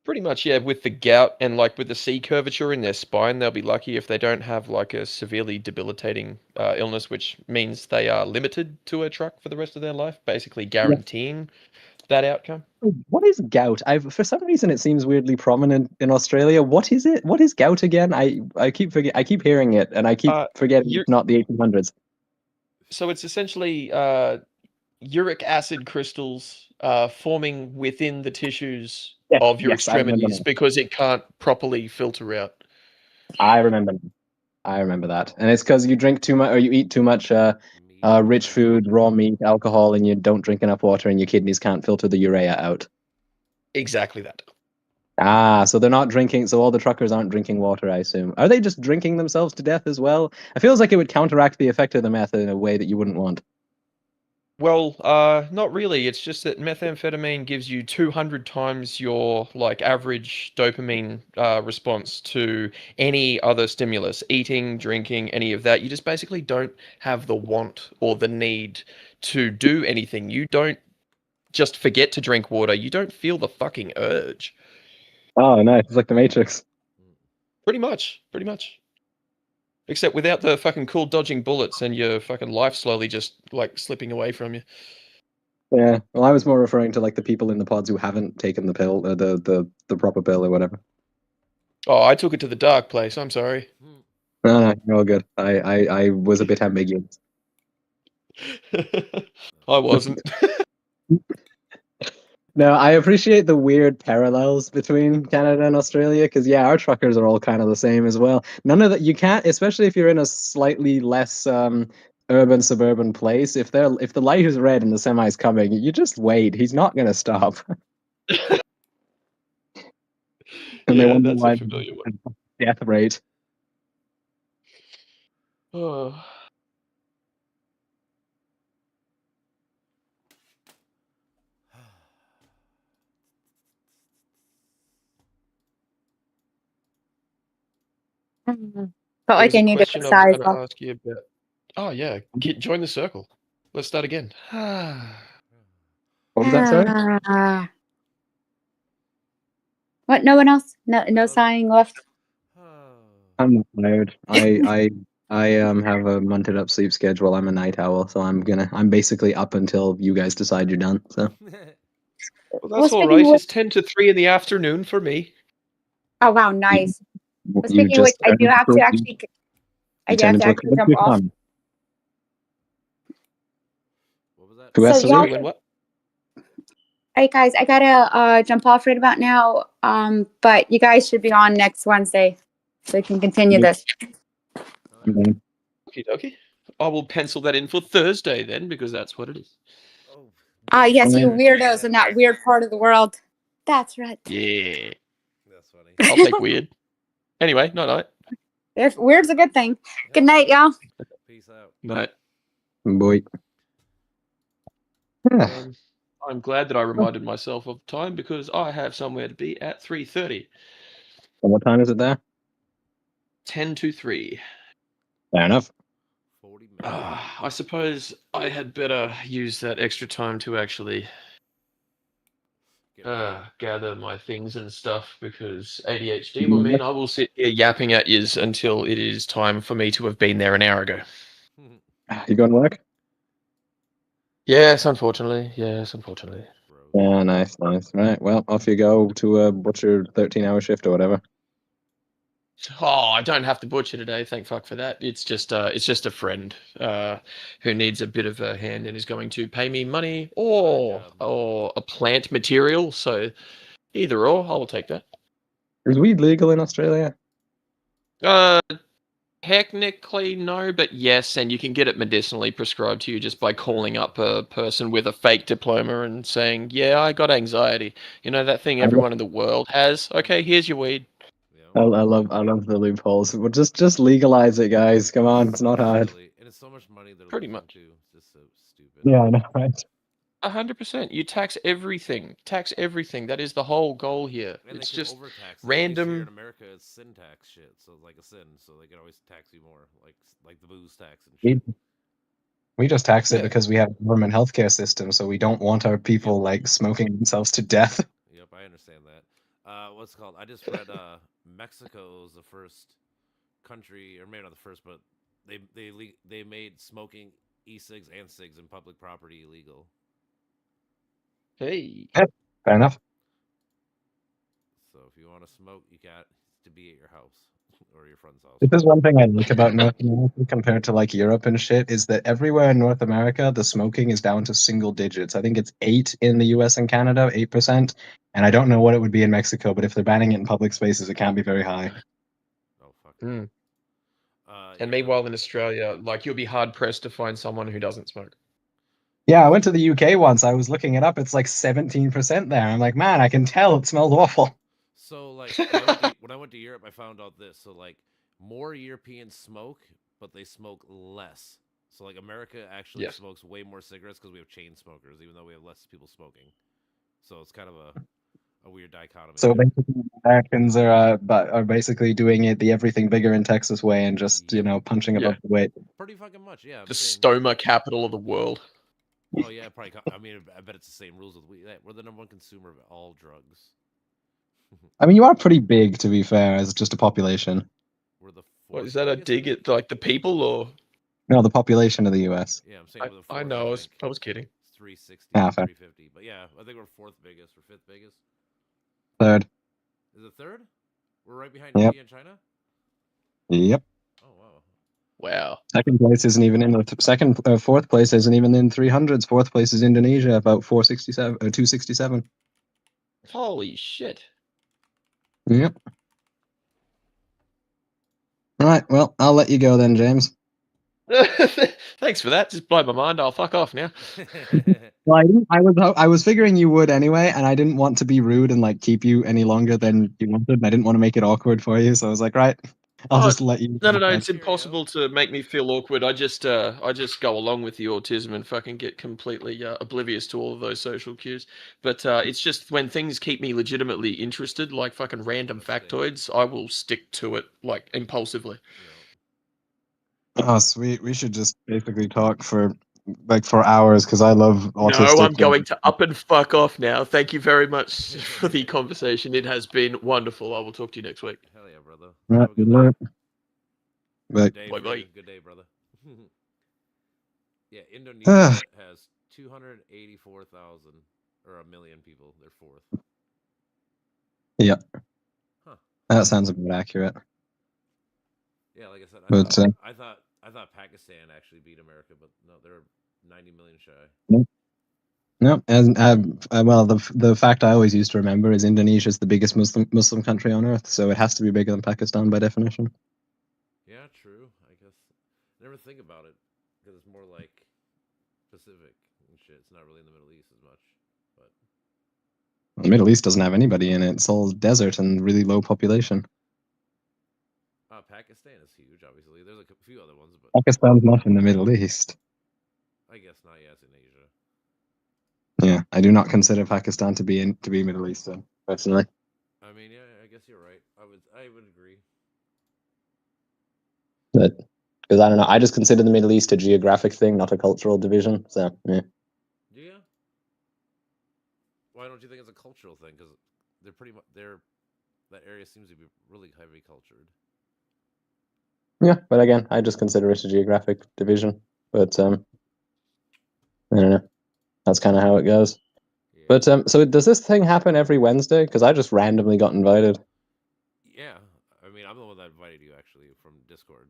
Pretty much, yeah. With the gout and like with the C curvature in their spine, they'll be lucky if they don't have like a severely debilitating illness, which means they are limited to a truck for the rest of their life, basically guaranteeing that outcome. What is gout? For some reason it seems weirdly prominent in Australia. What is it? What is gout again? I keep hearing it, and I keep forgetting it's not the 1800s. So it's essentially uric acid crystals forming within the tissues Yes, of your yes, I remember extremities now. because it can't properly filter out. I remember that, and it's because you drink too much or you eat too much rich food, raw meat, alcohol, and you don't drink enough water, and your kidneys can't filter the urea out. Exactly that. Ah, so they're not drinking. So all the truckers aren't drinking water, I assume. Are they just drinking themselves to death as well? It feels like it would counteract the effect of the meth in a way that you wouldn't want. Well, not really. It's just that methamphetamine gives you 200 times your like average dopamine response to any other stimulus, eating, drinking, any of that. You just basically don't have the want or the need to do anything. You don't just forget to drink water. You don't feel the fucking urge. Oh, nice. It's like the Matrix. Pretty much. Except without the fucking cool dodging bullets and your fucking life slowly just like slipping away from you. Yeah. Well, I was more referring to like the people in the pods who haven't taken the pill, or the proper pill, or whatever. Oh, I took it to the dark place. I'm sorry. No, you're all good. I was a bit ambiguous. I wasn't. No, I appreciate the weird parallels between Canada and Australia because yeah, our truckers are all kind of the same as well. None of that you can't, especially if you're in a slightly less urban suburban place. If the light is red and the semi's coming, you just wait. He's not going to stop. And they Yeah, wonder that's a why familiar one. death rate. Oh. Felt There like was I a needed question a I was size going to up. ask you about. Oh yeah, join the circle. Let's start again. What was that, sorry? What? No one else? No sighing left. I'm not tired. I have a munted up sleep schedule. I'm a night owl, so I'm basically up until you guys decide you're done. So Well, Well, that's all speaking right. of which, It's 10 to 3 in the afternoon for me. oh wow, nice. But you speaking of which, just I do have to you actually, I do turn have to into a actually jump off. son. What was that? Who So has to yeah, leave? When what? hey guys, I gotta jump off right about now. But you guys should be on next Wednesday, so we can continue this. Mhm. Okie dokie. I will pencil that in for Thursday then, because that's what it is. Yes, you Fine. weirdos in that weird part of the world. That's right. Yeah. That's funny. I'll take weird. Anyway, night. If weird's a good thing. Good night, y'all. Peace out. Night. Boy. I'm glad that I reminded myself of time because I have somewhere to be at 3:30. And what time is it there? 10 to 3. Fair enough. 40 minutes. I suppose I had better use that extra time to actually gather my things and stuff because ADHD will mean I will sit here yapping at yous until it is time for me to have been there an hour ago. You going to work? Yes, unfortunately. Yeah, nice. Right, well, off you go to what's your 13-hour shift or whatever. Oh, I don't have to butcher today. Thank fuck for that. It's just a friend who needs a bit of a hand and is going to pay me money or a plant material. So either or, I will take that. Is weed legal in Australia? Technically no, but yes, and you can get it medicinally prescribed to you just by calling up a person with a fake diploma and saying, "Yeah, I got anxiety." You know that thing everyone in the world has. Okay, here's your weed. I love the loopholes. Well, just legalize it, guys. Come on, it's not hard. And it's so much money they're Pretty losing much. too. It's just so stupid. Yeah, I know, right? 100%. You tax everything. Tax everything. That is the whole goal here. And It's they can just overtax. random. Here in America, it's sin tax shit. So it's like a sin. So they can always tax you more, like the booze tax and shit. We just tax it because we have a government healthcare system, so we don't want our people like smoking themselves to death. Yep, I understand that. What's it called? I just read Mexico is the first country, or maybe not the first, but they made smoking e-cigs and cigs in public property illegal. Hey. Yep, fair enough. So if you want to smoke, you got to be at your house or your friend's house. This is one thing I like about North America compared to like Europe and shit is that everywhere in North America, the smoking is down to single digits. I think it's 8 in the US and Canada, 8%. And I don't know what it would be in Mexico, but if they're banning it in public spaces, it can't be very high. Oh fuck. Mm. Yeah, And meanwhile, in Australia, like you'll be hard pressed to find someone who doesn't smoke. Yeah, I went to the UK once. I was looking it up. It's like 17% there. I'm like, man, I can tell it smells awful. So like when I went to Europe, I found out this. So like more Europeans smoke, but they smoke less. So like America actually Yes. smokes way more cigarettes because we have chain smokers, even though we have less people smoking. So it's kind of a weird dichotomy. So there. basically, Americans are basically doing it the everything bigger in Texas way and just punching above the weight. Pretty fucking much, yeah. I'm The saying- stoma capital of the world. Oh yeah, probably. I mean, I bet it's the same rules as we. We're the #1 consumer of all drugs. I mean, you are pretty big, to be fair, as just a population. We're the What is that a dig at like the people or? No, the population of the U.S. Yeah, I'm saying we're the fourth. I know. I was kidding. It's 360, Ah, fair. 350. But yeah, I think we're fourth biggest or fifth biggest. Third. Is it third? We're right behind Yep. India and China. Yep. Oh wow. Wow. Second place isn't even in the fourth place isn't even in 300s. Fourth place is Indonesia, about 467 or 267. Holy shit. Yep. All right. Well, I'll let you go then, James. Thanks for that. Just blow my mind. I'll fuck off now. Well, I was figuring you would anyway, and I didn't want to be rude and like keep you any longer than you wanted. And I didn't want to make it awkward for you, so I was like, right, I'll just let you. No. It's impossible to make me feel awkward. I just go along with the autism and fucking get completely oblivious to all of those social cues. But it's just when things keep me legitimately interested, like fucking random factoids, I will stick to it like impulsively. Oh, sweet. We should just basically talk for hours because I love autistic. No, I'm going to up and fuck off now. Thank you very much for the conversation. It has been wonderful. I will talk to you next week. Hell yeah, brother. Right, Have a good day. But Good day, brother. Yeah, Indonesia has 284,000 or 1 million people. They're fourth. Yep. Huh. That sounds about accurate. Yeah, like I said, I thought Pakistan actually beat America, but no, they're 90 million shy. No, and well, the fact I always used to remember is Indonesia is the biggest Muslim country on earth, so it has to be bigger than Pakistan by definition. Yeah, true. I guess never think about it because it's more like Pacific and shit. It's not really in the Middle East as much, but The Middle East doesn't have anybody in it. It's all desert and really low population. Pakistan is huge. Obviously, there's a few other ones, but Pakistan's not in the Middle East. I guess not. Yeah, it's in Asia. Yeah, I do not consider Pakistan to be Middle Eastern personally. I mean, yeah, I guess you're right. I would agree. But because I don't know, I just consider the Middle East a geographic thing, not a cultural division. So yeah. Do you? Why don't you think it's a cultural thing? Because they're pretty much that area seems to be really heavy cultured. Yeah, but again, I just consider it a geographic division. But I don't know. That's kind of how it goes. Yeah. But so does this thing happen every Wednesday? Because I just randomly got invited. Yeah, I mean, I'm the one that invited you actually from Discord.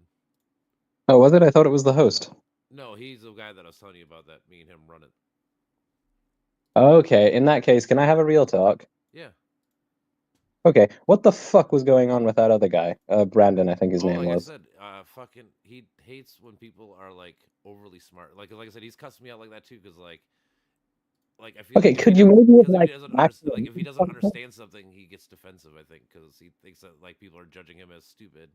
Oh, was it? I thought it was the host. No, he's the guy that I was telling you about. That me and him run it. Okay, in that case, can I have a real talk? Yeah. Okay, what the fuck was going on with that other guy? Brandon, I think his name was. Like I said, he hates when people are like overly smart. Like I said, he's cussed me out like that too, because like I feel. Okay, like could you maybe if he doesn't understand something, he gets defensive. I think because he thinks that like people are judging him as stupid.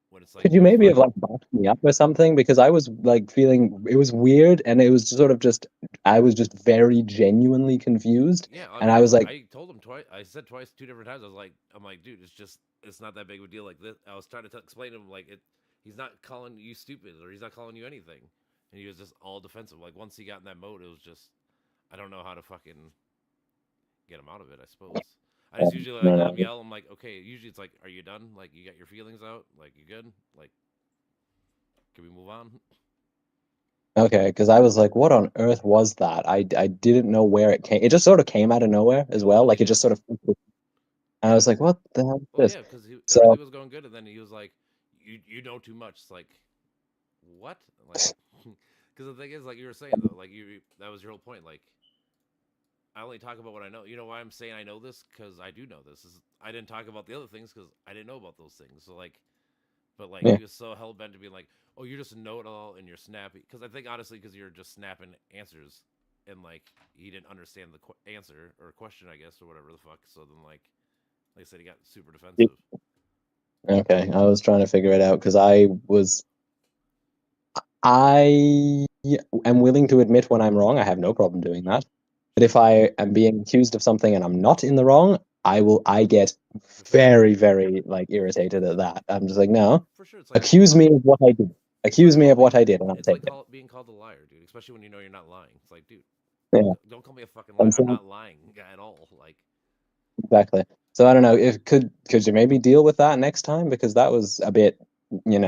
When it's like, could you maybe have like backed me up or something? Because I was like feeling it was weird, and it was sort of just I was just very genuinely confused. Yeah, and I was like, I told him twice. I said twice, 2 different times. I'm like, dude, it's not that big of a deal. Like this, I was trying to explain to him like he's not calling you stupid or he's not calling you anything, and he was just all defensive. Like once he got in that mode, it was just I don't know how to fucking get him out of it. I suppose. I just usually let him yell. I'm like, okay. Usually it's like, are you done? Like, you got your feelings out? Like, you good? Like, can we move on? Okay, because I was like, what on earth was that? I didn't know where it came. It just sort of came out of nowhere as well. Like, it just sort of... And I was like, what the hell is Well, this? yeah, because So everything was going good, and then he was like, "You know too much." It's like, what? Like, because the thing is, like you were saying though, like that was your whole point. Like, I only talk about what I know. You know why I'm saying I know this? Because I do know this. I didn't talk about the other things because I didn't know about those things. So like, but like yeah, he was so hell bent to be like, oh, you're just a know it all and you're snappy. Because I think honestly, because you're just snapping answers, and like he didn't understand the answer or question, I guess, or whatever the fuck. So then like I said, he got super defensive. okay. I was trying to figure it out because I am willing to admit when I'm wrong. I have no problem doing that. But if I am being accused of something and I'm not in the wrong, I get very, very like irritated at that. I'm just like, no, For sure, it's like accuse me of what I did. Accuse me of what I did, and I'll it's take like it. being called a liar, dude. Especially when you know you're not lying. It's like, dude, Yeah. don't call me a fucking liar. And I'm so not lying at all. Like, exactly. So I don't know if could you maybe deal with that next time, because that was a bit, yeah,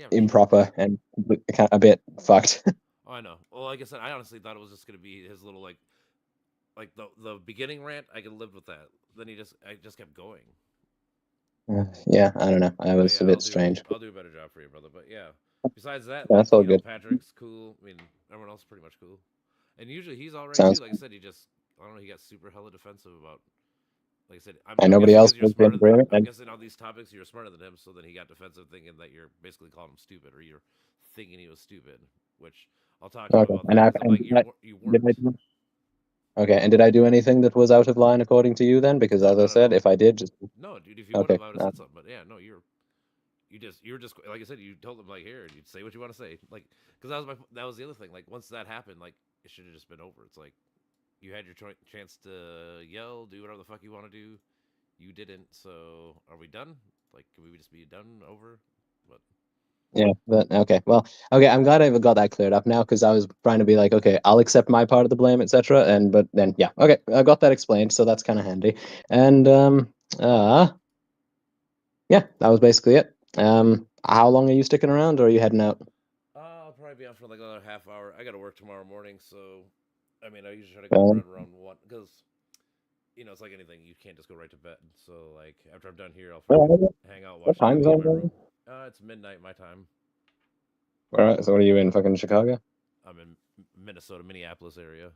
for sure. improper and a bit fucked. Oh, I know. Well, like I said, I honestly thought it was just gonna be his little like the beginning rant. I could live with that. Then I just kept going. Yeah, I don't know. I But was yeah, a bit strange. I'll do a better job for you, brother. But yeah, besides that, Yeah, like that's all you know, good. Patrick's cool. I mean, everyone else is pretty much cool. And usually he's all right too. Sounds Like I good. said, I don't know, he got super hella defensive about. Like I said, And I'm nobody guessing else because you're was in smarter. agreement. I'm And guessing on these topics you're smarter than him. So then he got defensive, thinking that you're basically calling him stupid, or you're thinking he was stupid. Which I'll talk to him okay, about that because I'm like, you did weren't. I do, okay, and did I do anything that was out of line according to you then? Because No, as I not at said, all. if I did, just No, dude. If you would okay. have, I would have said something. But yeah, no, you were just like I said. You told him like, here, you say what you want to say. Like, because that was the other thing. Like once that happened, like it should have just been over. It's like you had your chance to yell, do whatever the fuck you want to do. You didn't. So are we done? Like, can we just be done over? But Yeah, but okay. Well, okay, I'm glad I got that cleared up now, because I was trying to be like, okay, I'll accept my part of the blame, etc. And but then yeah, okay, I got that explained, so that's kind of handy. And yeah, that was basically it. How long are you sticking around, or are you heading out? I'll probably be out for like another half hour. I got to work tomorrow morning, so I mean, I usually try to go to Um, bed around 1 because it's like anything. You can't just go right to bed. So like after I'm done here, I'll fucking hang out, what watch time TV in zone my are you? room. It's midnight my time. All right, so what are you in, fucking Chicago? I'm in Minnesota, Minneapolis area.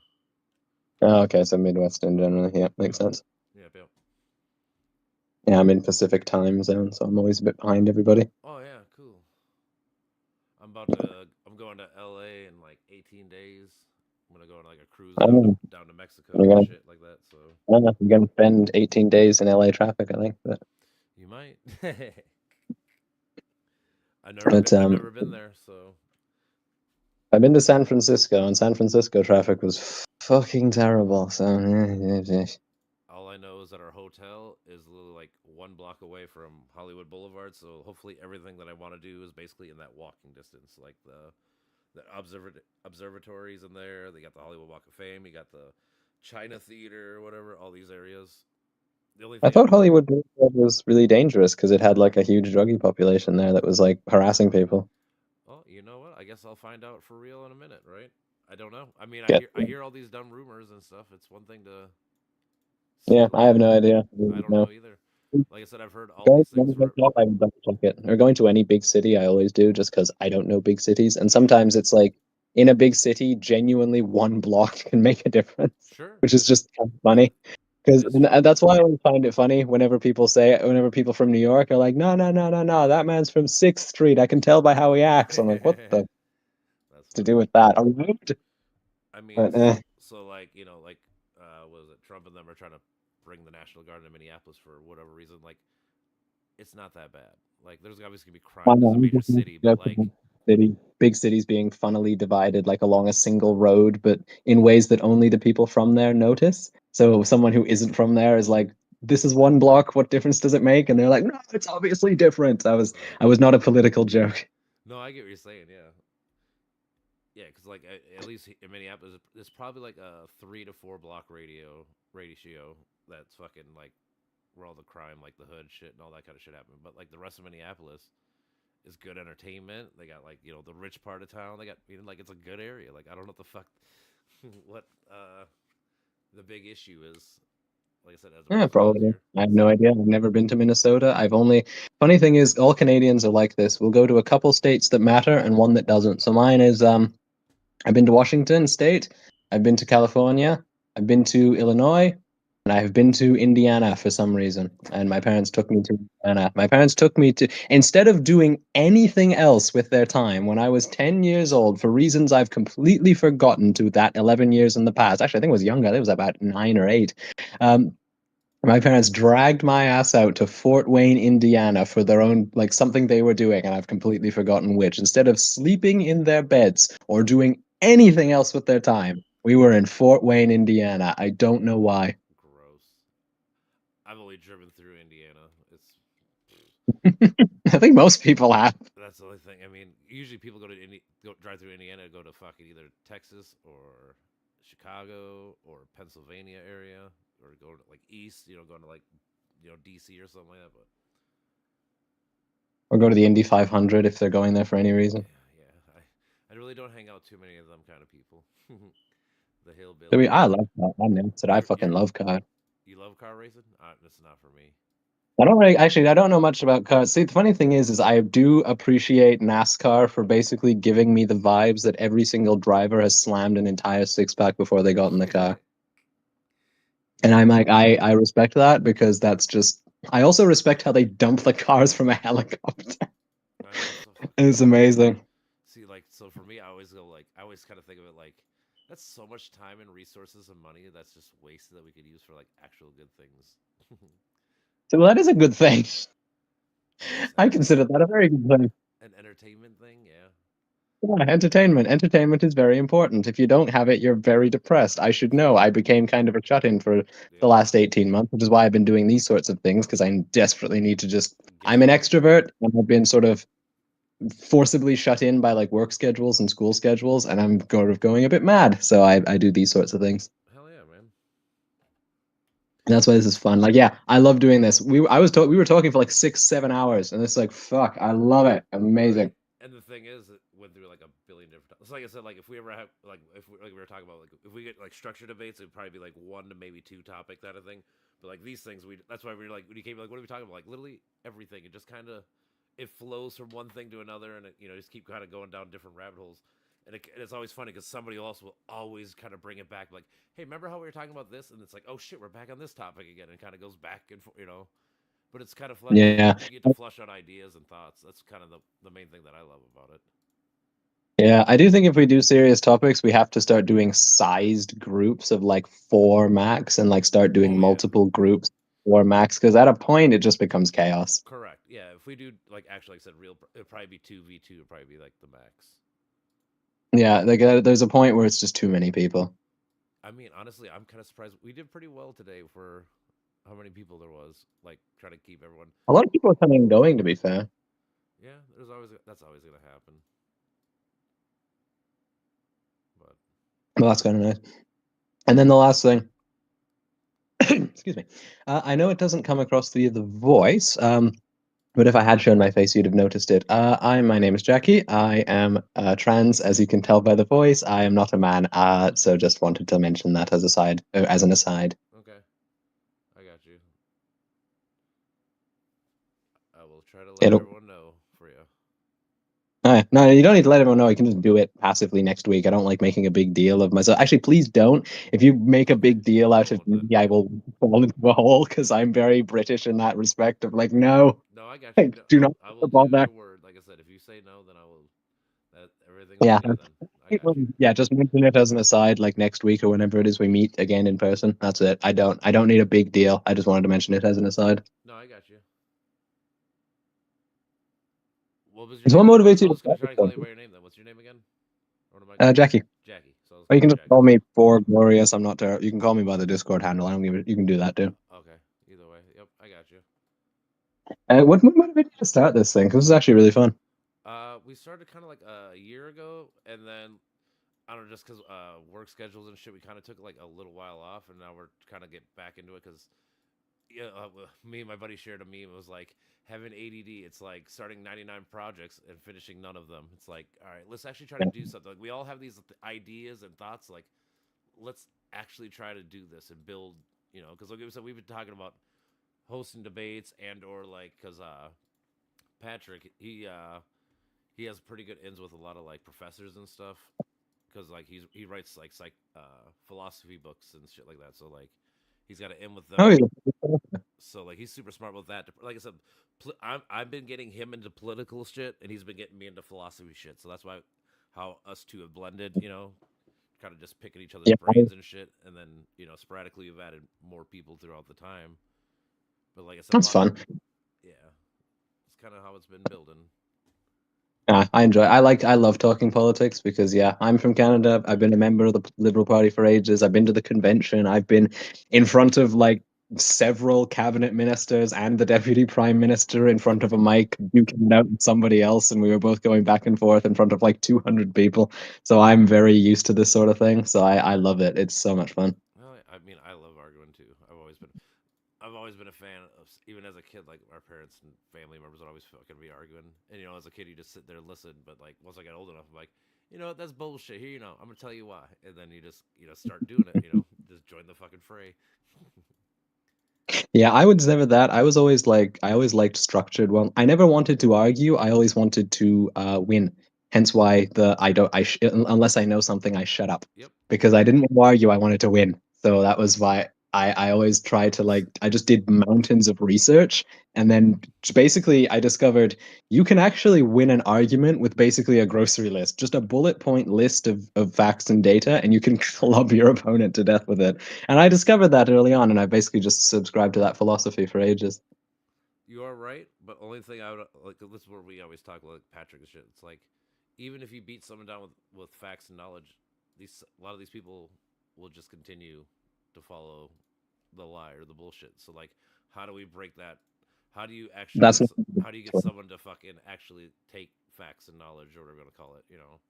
Oh, okay, so Midwest in general. Yeah, makes sense. Yep, yep. Yeah, I'm in Pacific time zone, so I'm always a bit behind everybody. Oh yeah, cool. I'm going to LA in like 18 days. I'm gonna go on like a cruise I'm down to Mexico you're and gonna, shit like that. So I don't know, you're gonna spend 18 days in LA traffic, I think. But you might. but I've never been there, so I've been to San Francisco, and San Francisco traffic was fucking terrible. So all I know is that our hotel is literally like 1 block away from Hollywood Boulevard. So hopefully everything that I want to do is basically in that walking distance. Like the observatories in there. They got the Hollywood Walk of Fame. You got the China Theater, whatever. All these areas. The only I thing thought Hollywood Boulevard was really dangerous because it had like a huge druggie population there that was like harassing people. Well, you know what? I guess I'll find out for real in a minute, right? I don't know. I mean, Yeah, I hear all these dumb rumors and stuff. It's one thing to yeah, say I have that. no idea. I don't No. know either. Like I said, I've heard all Going these to things any big for. shop, I would double check it. Or going to any big city, I always do, just because I don't know big cities. And Yeah, sometimes it's like in a big city, genuinely one block can make a difference, sure. which is just kind of Yeah, funny. it Because is funny. that's why I always find it funny whenever whenever people from New York are like, no, no, no, no, no, that man's from 6th Street. I can tell by how he acts. I'm like, what the That's to funny. do with that? A road? I mean, But so like like was it Trump and them are trying to bring the National Guard to Minneapolis for whatever reason? Like, it's not that bad. Like, there's obviously gonna be crime I because it's a know, major city, but like, big cities being funnily divided like along a single road, but in ways that only the people from there notice. So someone who isn't from there is like, "This is one block. What difference does it make?" And they're like, "No, it's obviously different." right? I was not a political joke. No, I get what you're saying. Yeah, yeah, because like at least in Minneapolis, it's probably like a 3 to 4 block ratio that's fucking like where all the crime, like the hood shit and all that kind of shit happened. But like the rest of Minneapolis is good entertainment. They got like the rich part of town. They got like it's a good area. Like I don't know what the fuck what the big issue is. Like I said, as Yeah, opposed to last probably. year. I have no idea. I've never been to Minnesota. Funny thing is, all Canadians are like this. We'll go to a couple states that matter and one that doesn't. So mine is, I've been to Washington State, I've been to California, I've been to Illinois, and I've been to Indiana for some reason. And my parents took me to Indiana. My parents took me to, instead of doing anything else with their time, when I was 10 years old, for reasons I've completely forgotten to that 11 years in the past. Actually, I think it was younger. I think it was about 9 or 8. My parents dragged my ass out to Fort Wayne, Indiana for their own, like something they were doing, and I've completely forgotten which. Instead of sleeping in their beds or doing anything else with their time, we were in Fort Wayne, Indiana. I don't know why. Gross. I've only driven through Indiana. I think most people have. That's the only thing. I mean, usually people drive through Indiana, go to fucking either Texas or Chicago or Pennsylvania area, or go to like east. Going to like DC or something like that. But Or go to the Indy 500 if they're going there for any reason. yeah. I really don't hang out too many of them kind of people. The I hillbilly. love that. I announced it. I fucking love cars. You love car racing? That's not for me. I don't know much about cars. See, the funny thing is I do appreciate NASCAR for basically giving me the vibes that every single driver has slammed an entire six-pack before they got in the car. And I'm like, I respect that because that's just, I also respect how they dump the cars from a helicopter. It's amazing. See, so for me, I always kind of think of it like, that's so much time and resources and money that's just wasted that we could use for like actual good things. So that is a good thing. I consider that a very good thing. An entertainment thing, yeah. Yeah, entertainment. Entertainment is very important. If you don't have it, you're very depressed. I should know. I became kind of a shut-in for the last 18 months, which is why I've been doing these sorts of things, because I desperately need to I'm an extrovert, and I've been sort of forcibly shut in by like work schedules and school schedules, and I'm going a bit mad. So I do these sorts of things. Hell yeah, man. And that's why this is fun. Like, yeah, I love doing this. We were talking for like 6-7 hours, and it's like, fuck, I love it. Amazing. And the thing is, it went through like a billion different times. Like I said, like if we ever have we were talking about, like if we get like structured debates, it'd probably be like 1 to maybe 2 topic kind of thing. But like these things, that's why we were like, when you came, like, what are we talking about? Like literally everything. It just kind of, it flows from one thing to another, and it, just keep kind of going down different rabbit holes. And it's always funny because somebody else will always kind of bring it back, like, hey, remember how we were talking about this? And it's like, oh shit, we're back on this topic again, and kind of goes back and But it's kind of fun. Yeah. You get to flush out ideas and thoughts. That's kind of the main thing that I love about it. Yeah, I do think if we do serious topics, we have to start doing sized groups of like 4 max, and like start doing multiple groups 4 max, because at a point it just becomes chaos. Correct. Yeah, if we do like actually, like I said, it'd probably be 2v2. It'd probably be like the max. Yeah, like there's a point where it's just too many people. I mean, honestly, I'm kind of surprised. We did pretty well today for how many people there was. Like trying to keep everyone. A lot of people are coming and going, to be fair. Yeah, that's always gonna happen. Well, that's kind of nice. And then the last thing, excuse me. I know it doesn't come across via the voice, but if I had shown my face, you'd have noticed it. My name is Jackie. I am trans, as you can tell by the voice. I am not a man, so just wanted to mention that as an aside. Okay, I got you. I will try to let everyone know for you. No, you don't need to let everyone know. You can just do it passively next week. I don't like making a big deal of myself. Actually, please don't. If you make a big deal out of me, I will fall into a hole, because I'm very British in that respect of like, no. No, I got you. Do not I will do your word. Like I said, if you say no, then I will. Everything. Yeah. Then. Yeah, just mention it as an aside, like next week or whenever it is we meet again in person. That's it. I don't need a big deal. I just wanted to mention it as an aside. No, I got you. What was your name? What motivates you? I was going to try to call you by your name then. What's your name again? Jackie. Jackie. So or you can just call me For Glorious. I'm not terrible. You can call me by the Discord handle. I don't give it. You can do that too. Okay. Either way. Yep, I got you. What motivated you to start this thing? Because this is actually really fun. We started kind of like a year ago, and then I don't know, just because work schedules and shit, we kind of took like a little while off, and now we're kind of get back into it because me and my buddy shared a meme. It was like, having ADD, it's like starting 99 projects and finishing none of them. It's like, all right, let's actually try to do something. Like, we all have these ideas and thoughts. Like, let's actually try to do this and build, you know, because like we said, we've been talking about hosting debates and or like because Patrick he has pretty good ends with a lot of like professors and stuff because like he writes like philosophy books and shit like that. So like he's got to end with them. Oh, yeah. So like he's super smart with that. Like I said, I've been getting him into political shit, and he's been getting me into philosophy shit. So that's why how us two have blended. You know, kind of just picking each other's Yeah, brains and shit, and then you know sporadically we've added more people throughout the time. But like I said, that's fun. Yeah, it's kind of how it's been building. I enjoy. I love talking politics because yeah, I'm from Canada. I've been a member of the Liberal Party for ages. I've been to the convention. I've been in front of like several cabinet ministers and the deputy prime minister in front of a mic, duking it out with somebody else, and we were both going back and forth in front of like 200 people. So I'm very used to this sort of thing. So I love it. It's so much fun. Well, I mean, I love arguing too. I've always been a fan of, even as a kid, like our parents and family members would always fucking be arguing. And, you know, as a kid, you just sit there and listen. But, like, once I got old enough, I'm like, you know what, that's bullshit. Here, you know, I'm going to tell you why. And then you just, you know, start doing it, you know, just join the fucking fray. Yeah, I was never that. I was always like, I always liked structured one. I never wanted to argue. I always wanted to win. Hence why unless I know something, I shut up. Yep. Because I didn't want to argue. I wanted to win. So that was why I always tried to like, I just did mountains of research. And then basically I discovered you can actually win an argument with basically a grocery list, just a bullet point list of facts and data, and you can club your opponent to death with it. And I discovered that early on, and I basically just subscribed to that philosophy for ages. You are right, but only thing I would, like, this is where we always talk like Patrick and shit. It's like, even if you beat someone down with facts and knowledge, a lot of these people will just continue to follow the lie or the bullshit. So like, how do we break that? How do you actually That's how do you get someone to fucking actually take facts and knowledge, or whatever we're gonna call it, you know?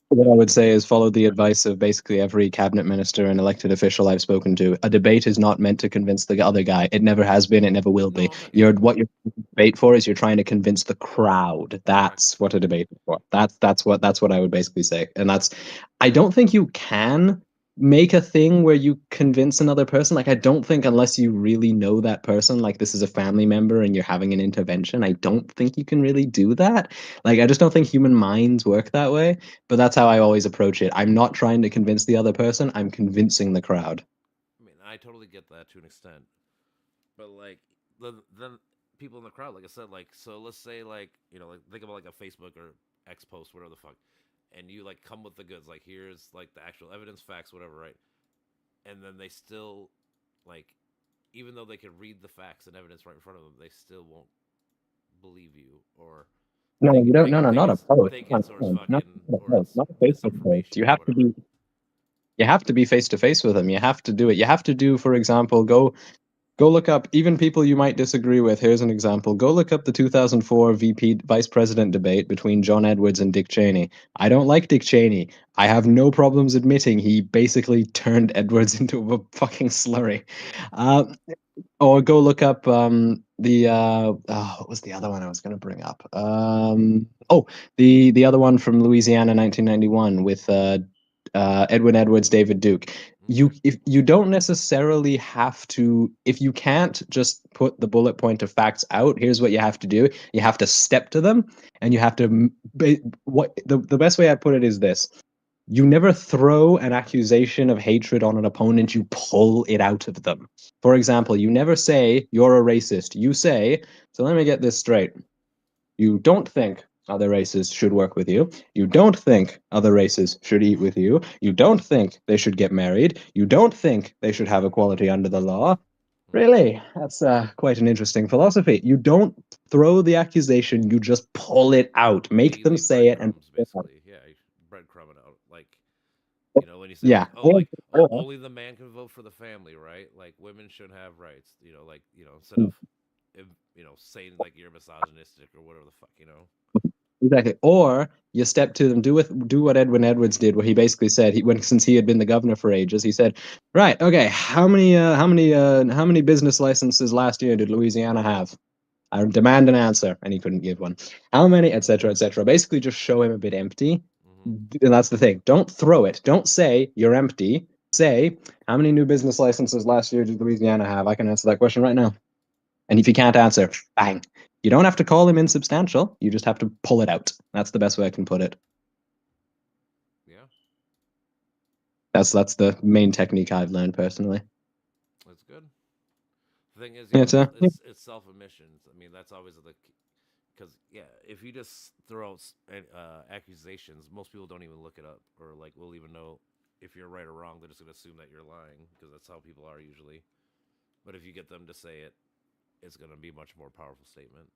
what I would say is follow the advice of basically every cabinet minister and elected official I've spoken to. A debate is not meant to convince the other guy. It never has been. It never will be. What you're debate for is you're trying to convince the crowd. That's what a debate is for. That's what I would basically say. And I don't think you can make a thing where you convince another person. Like I don't think unless you really know that person, like this is a family member and you're having an intervention, I don't think you can really do that. Like I just don't think human minds work that way. But that's how I always approach it. I'm not trying to convince the other person. I'm convincing the crowd. I mean, I totally get that to an extent, but like then people in the crowd, like I said, like so let's say like you know like think about like a Facebook or X post, whatever the fuck, and you like come with the goods, like here's like the actual evidence, facts, whatever, right? And then they still like, even though they can read the facts and evidence right in front of them, they still won't believe you or No, you don't. No, not a post. think it's or Not fucking a or post. Not a Facebook post. You have to be. You have to be face to face with them. You have to do it. You have to do, for example, go look up even people you might disagree with. Here's an example. Go look up the 2004 VP Vice President debate between John Edwards and Dick Cheney. I don't like Dick Cheney. I have no problems admitting he basically turned Edwards into a fucking slurry. Or go look up what was the other one I was going to bring up? The other one from Louisiana, 1991, with Edwin Edwards, David Duke. If you don't necessarily have to, if you can't just put the bullet point of facts out, here's what you have to do. You have to step to them, and you have to. The best way I put it is this: you never throw an accusation of hatred on an opponent, you pull it out of them. For example, you never say you're a racist. You say, so let me get this straight. You don't think other races should work with you. You don't think other races should eat with you. You don't think they should get married. You don't think they should have equality under the law. Really? That's quite an interesting philosophy. You don't throw the accusation, you just pull it out. Make them say it and basically, yeah, breadcrumb it out. Like, you know, when you say, yeah. like, oh, like only the man can vote for the family, right? Like, women should have rights. You know, like, you know, instead of, you know, saying like you're misogynistic or whatever the fuck, you know. Exactly. Or you step to them, do what Edwin Edwards did, where he basically said since he had been the governor for ages, he said, right, okay, how many business licenses last year did Louisiana have? I demand an answer, and he couldn't give one. How many, etc., etc. Basically, just show him a bit empty, and that's the thing. Don't throw it. Don't say you're empty. say, how many new business licenses last year did Louisiana have? I can answer that question right now. And if you can't answer, bang. You don't have to call him insubstantial. You just have to pull it out. That's the best way I can put it. Yeah, That's the main technique I've learned personally. that's good. The thing is, Yeah, yeah, yeah. it's self admissions. I mean, that's always the because yeah, if you just throw out accusations, most people don't even look it up or like will even know if you're right or wrong. They're just gonna assume that you're lying because that's how people are usually. But if you get them to say it, it's gonna be a much more powerful statement.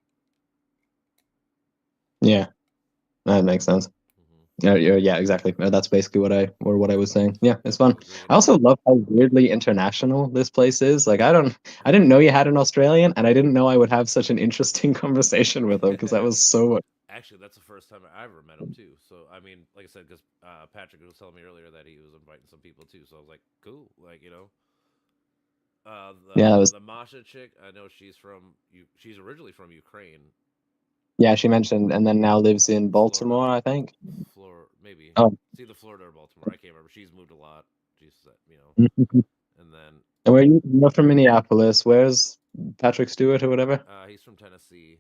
Yeah, that makes sense. Yeah, exactly. That's basically what I was saying. Yeah, it's fun. I also love how weirdly international this place is. Like, I didn't know you had an Australian, and I didn't know I would have such an interesting conversation with him because that was so. Actually, that's the first time I ever met him too. So I mean, like I said, because Patrick was telling me earlier that he was inviting some people too. So I was like, cool, like Yeah, the Masha chick. I know she's from she's originally from Ukraine. Yeah, she mentioned, and then now lives in Baltimore, I think. Florida, maybe. Oh. It's either Florida or Baltimore. I can't remember. She's moved a lot. She's, and then. And where you're from Minneapolis? Where's Patrick Stewart or whatever? He's from Tennessee,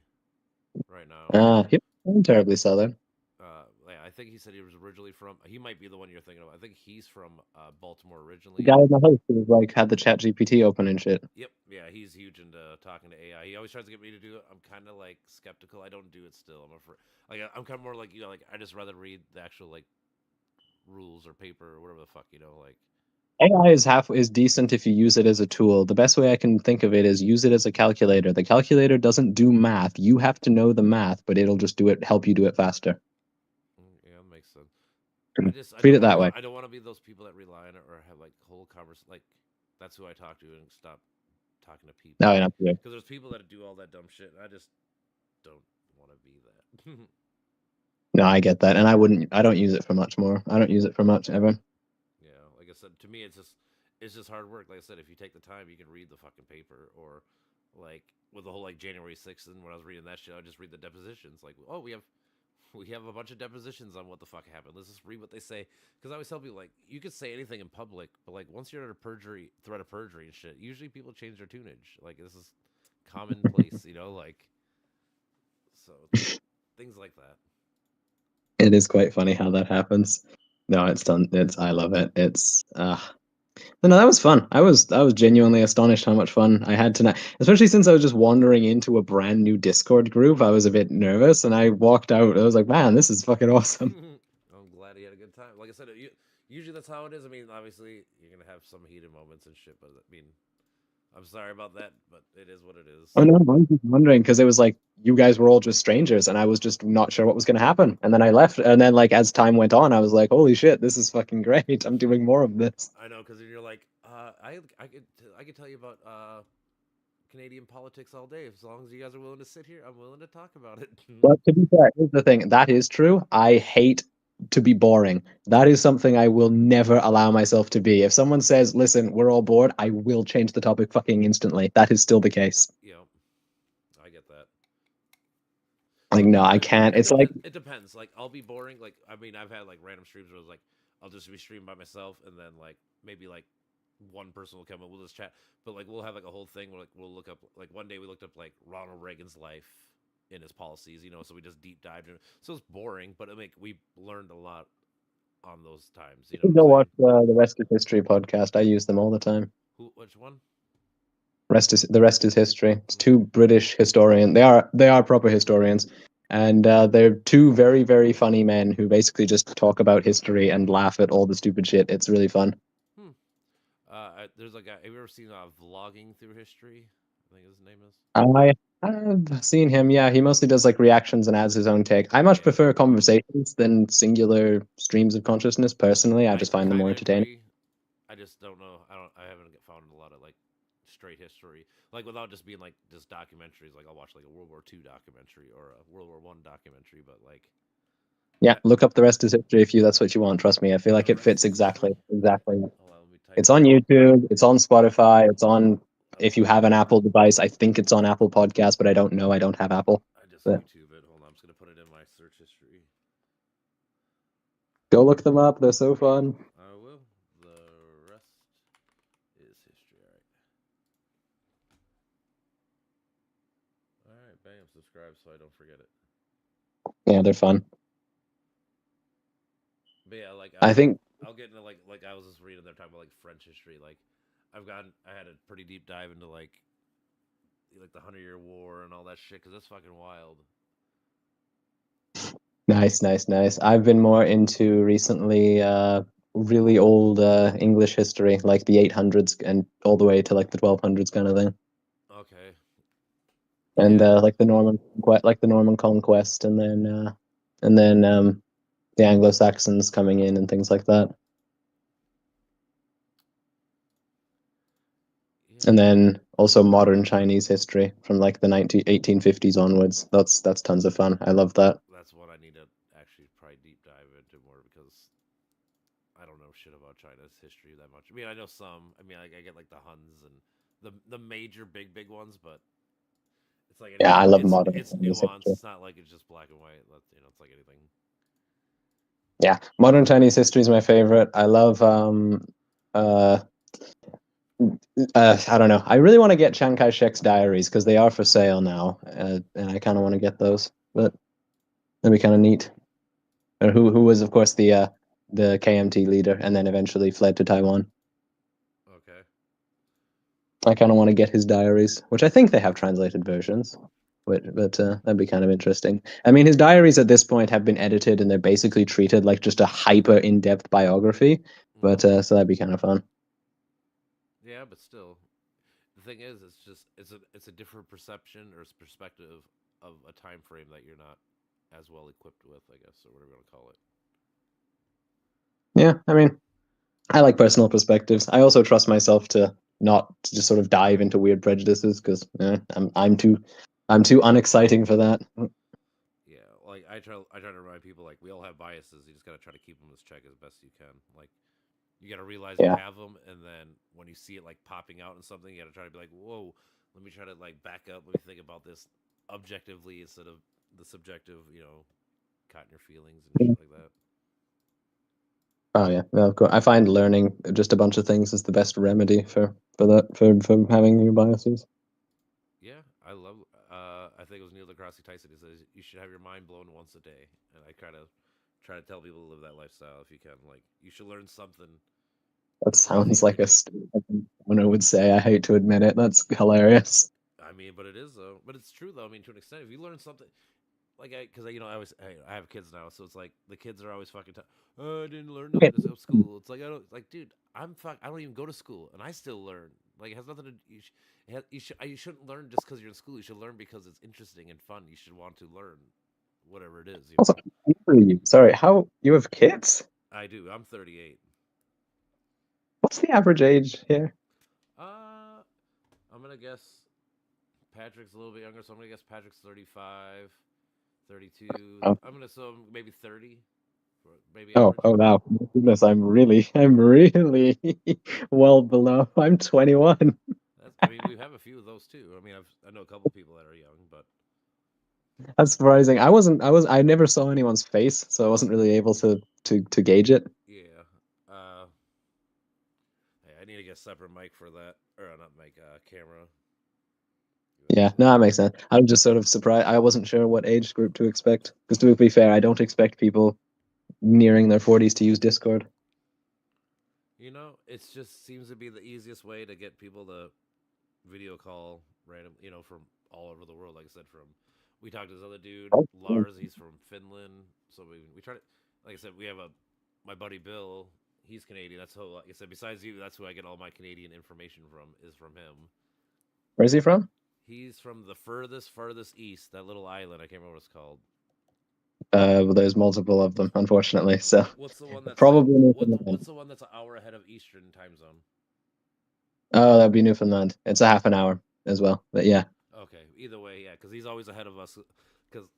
right now. He wasn't terribly southern. Yeah, I think he said he was originally from. He might be the one you're thinking of. I think he's from Baltimore The originally. guy in the host who like had the Chat GPT open and shit. Yep, yeah, he's huge into talking to AI. He always tries to get me to do it. I'm kind of like skeptical. I don't do it still. I'm afraid. Like I'm kind of more like like I just rather read the actual like rules or paper or whatever the fuck like. AI is decent if you use it as a tool. The best way I can think of it is use it as a calculator. The calculator doesn't do math. You have to know the math, but it'll just help you do it faster. Yeah, that makes sense. Treat it that way. I don't want to be those people that rely on it or have like whole conversation. Like that's who I talk to and stop talking to people. No, because there's people that do all that dumb shit. And I just don't want to be that. No, I get that, and I don't use it for much more. I don't use it for much ever. Yeah, like I said, to me, it's just hard work. Like I said, if you take the time, you can read the fucking paper, or like with the whole like January 6th, and when I was reading that shit, I would just read the depositions. Like, oh, we have a bunch of depositions on what the fuck happened. Let's just read what they say. Because I always tell people like, you could say anything in public, but like once you're under threat of perjury and shit, usually people change their tunage. Like this is commonplace, like. So things like that. It is quite funny how that happens. No, it's done. I love it. It's no, that was fun. I was genuinely astonished how much fun I had tonight, especially since I was just wandering into a brand new Discord group. I was a bit nervous, and I walked out. I was like, "Man, this is fucking awesome." I'm glad he had a good time. Like I said, usually that's how it is. I mean, obviously you're gonna have some heated moments and shit, but I mean, I'm sorry about that, but it is what it is. Oh no, I was just wondering because it was like you guys were all just strangers, and I was just not sure what was going to happen. And then I left, and then like as time went on, I was like, "Holy shit, this is fucking great! I'm doing more of this." I know, because you're like, I could tell you about Canadian politics all day. As long as you guys are willing to sit here, I'm willing to talk about it. But to be fair, here's the thing: that is true. I hate to be boring. That is something I will never allow myself to be. If someone says, "Listen, we're all bored," I will change the topic fucking instantly. That is still the case. Yeah, I get that. Like, no, I can't. It's like it depends. Like, I'll be boring. Like, I mean, I've had like random streams where it's like I'll just be streaming by myself, and then like maybe like one person will come and we'll just chat. But like we'll have like a whole thing where like we'll look up like one day we looked up like Ronald Reagan's life in his policies, so we just deep dived in. So it's boring, but we learned a lot on those times. You can go watch the Rest is History podcast. I use them all the time. Which one? The Rest is History. It's two British historians. They are proper historians, and they're two very, very funny men who basically just talk about history and laugh at all the stupid shit. It's really fun. There's like have you ever seen Vlogging Through History? I think his name is. I have seen him. Yeah, he mostly does like reactions and adds his own take. I much prefer conversations than singular streams of consciousness. Personally, I just find them more entertaining. I just don't know. I haven't found a lot of like straight history, like without just being like just documentaries. Like I'll watch like a World War II documentary or a World War I documentary, but like. Yeah, look up The Rest is History if that's what you want. Trust me, I feel like it fits exactly. It's on YouTube. It's on Spotify. It's on. If you have an Apple device, I think it's on Apple Podcasts, but I don't know. I don't have Apple. I just YouTube it. Hold on, I'm just gonna put it in my search history. Go look them up. They're so fun. I will. The Rest forget it. Yeah, they're fun. But yeah, like I think I'll get into like I was just reading, they're talking about like French history. Like I had a pretty deep dive into like the 100-Year War and all that shit because it's fucking wild. nice. I've been more into recently really old English history, like the 800s and all the way to like the 1200s kind of thing. Okay. And Yeah. like the Norman conquest, and then the Anglo-Saxons coming in and things like that. Yeah. And then also modern Chinese history from like the 1850s onwards. That's tons of fun. I love that. That's what I need to actually probably deep dive into more because I don't know shit about China's history that much. I mean, I know some. I mean, I get like the Huns and the major big ones, but it's like Yeah, I anything. love modern It's Chinese nuanced. history. It's not like it's just black and white. It's like anything. Yeah, modern Chinese history is my favorite. I love I don't know. I really want to get Chiang Kai-shek's diaries because they are for sale now, and I kind of want to get those. But that'd be kind of neat. Who was, of course, the KMT leader, and then eventually fled to Taiwan. Okay. I kind of want to get his diaries, which I think they have translated versions. But that'd be kind of interesting. I mean, his diaries at this point have been edited, and they're basically treated like just a hyper in-depth biography. But so that'd be kind of fun. Yeah, but still, the thing is, it's a different perception or perspective of a time frame that you're not as well equipped with, I guess, or whatever you want to call it. Yeah, I mean, I like personal perspectives. I also trust myself to not just sort of dive into weird prejudices because I'm too unexciting for that. Yeah, like I try to remind people like we all have biases. You just gotta try to keep them as check as best you can. Like you gotta realize you Yeah. have them, and then when you see it like popping out in something, you gotta try to be like, whoa, let me try to like back up. Let me think about this objectively instead of the subjective. Caught in your feelings and shit like that. Oh yeah, well, of course. I find learning just a bunch of things is the best remedy for that for having your biases. Yeah, I love. I think it was Neil deGrasse Tyson who says you should have your mind blown once a day, and I kind of try to tell people to live that lifestyle if you can. Like you should learn something That crazy sounds every like a day. someone would say. I hate to admit it. That's hilarious. I mean, but it is though. But it's true though. I mean, to an extent, if you learn something, like because I have kids now, so it's like the kids are always fucking. Oh, I didn't learn Okay. nothing at school. It's like I don't like, dude. I don't even go to school, and I still learn. Like it has nothing to. You shouldn't learn just because you're in school. You should learn because it's interesting and fun. You should want to learn whatever it is. Also, sorry, how you have kids? I do. I'm 38. What's the average age here? I'm gonna guess Patrick's a little bit younger, so I'm gonna guess Patrick's 35, 32. Oh, I'm gonna so maybe 30, maybe oh, average. oh wow. Goodness, I'm really well below. I'm 21. I mean, we have a few of those too. I mean, I know a couple people that are young, but That's surprising. I never saw anyone's face, so I wasn't really able to gauge it. yeah. Uh, hey, I need to get a separate mic for that, or not mic, camera. Yeah, no, that makes sense. I was just sort of surprised. I wasn't sure what age group to expect. Because to be fair, I don't expect people nearing their 40s to use Discord. It just seems to be the easiest way to get people to video call random, from all over the world. Like I said, we talked to this other dude, Oh, Lars. He's from Finland, so we try to. Like I said, we have my buddy Bill. He's Canadian. That's who. Like I said, besides you, that's who I get all my Canadian information from. Is from him. Where's he from? He's from the farthest east. That little island. I can't remember what it's called. Well, there's multiple of them, unfortunately. So What's the one that's probably what's Newfoundland. the one that's an hour ahead of Eastern time zone? Oh, that'd be Newfoundland. It's a half an hour as well, but yeah. Okay. Either way, yeah, because he's always ahead of us.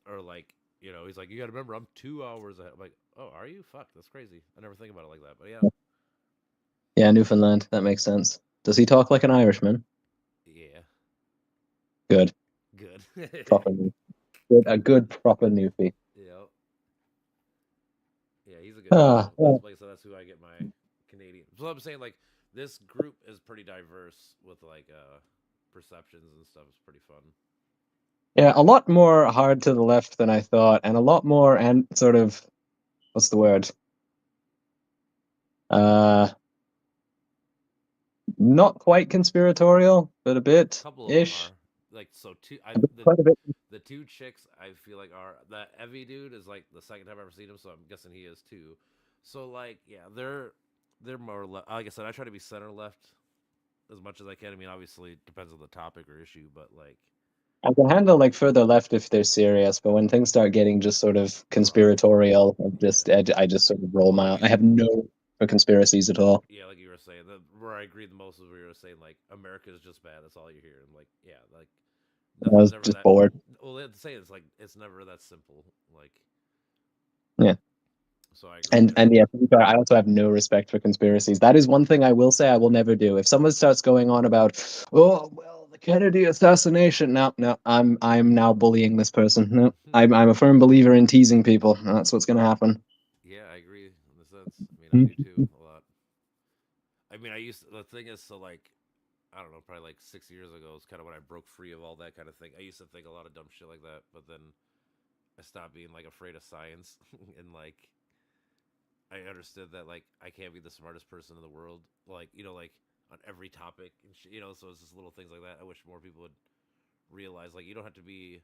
Or like, he's like, you got to remember, I'm 2 hours ahead. I'm like, oh, are you? Fuck, that's crazy. I never think about it like that, but yeah. Yeah, Newfoundland. That makes sense. Does he talk like an Irishman? Yeah. Good. Good. Proper Newfie. A good proper Newfie. Yeah. Yeah, he's a good Ah, dude. yeah. That's who I get my Canadian. So I'm saying, like, this group is pretty diverse with like perceptions and stuff. It's pretty fun. Yeah, a lot more hard to the left than I thought, and a lot more and sort of what's the word? Not quite conspiratorial, but a bit Couple of them ish. are like so. Quite a bit. The two chicks I feel like are the Evie dude is like the second time I've ever seen him, so I'm guessing he is too. So like yeah, they're more like I said, I try to be center left as much as I can. I mean, obviously it depends on the topic or issue, but like I can handle like further left if they're serious, but when things start getting just sort of conspiratorial, I just sort of roll well, my. I have no for conspiracies at all. yeah, like you were saying, where I agree the most is where you were saying like America is just bad. That's all you hear. And like yeah, like I nothing's was ever just that. bored. Well, they have to say it's like it's never that simple. Like Yeah. so I agree And there. yeah, to be fair, I also have no respect for conspiracies. That is one thing I will say I will never do. If someone starts going on about, oh well, the Kennedy assassination, no, I'm now bullying this person. No, I'm a firm believer in teasing people. That's what's going to happen. Yeah, I agree in the sense. I mean, I do too a lot. I mean, the thing is, so like, I don't know, probably like 6 years ago is kind of when I broke free of all that kind of thing. I used to think a lot of dumb shit like that, but then I stopped being like afraid of science and like I understood that like I can't be the smartest person in the world, like like on every topic and so it's just little things like that. I wish more people would realize like you don't have to be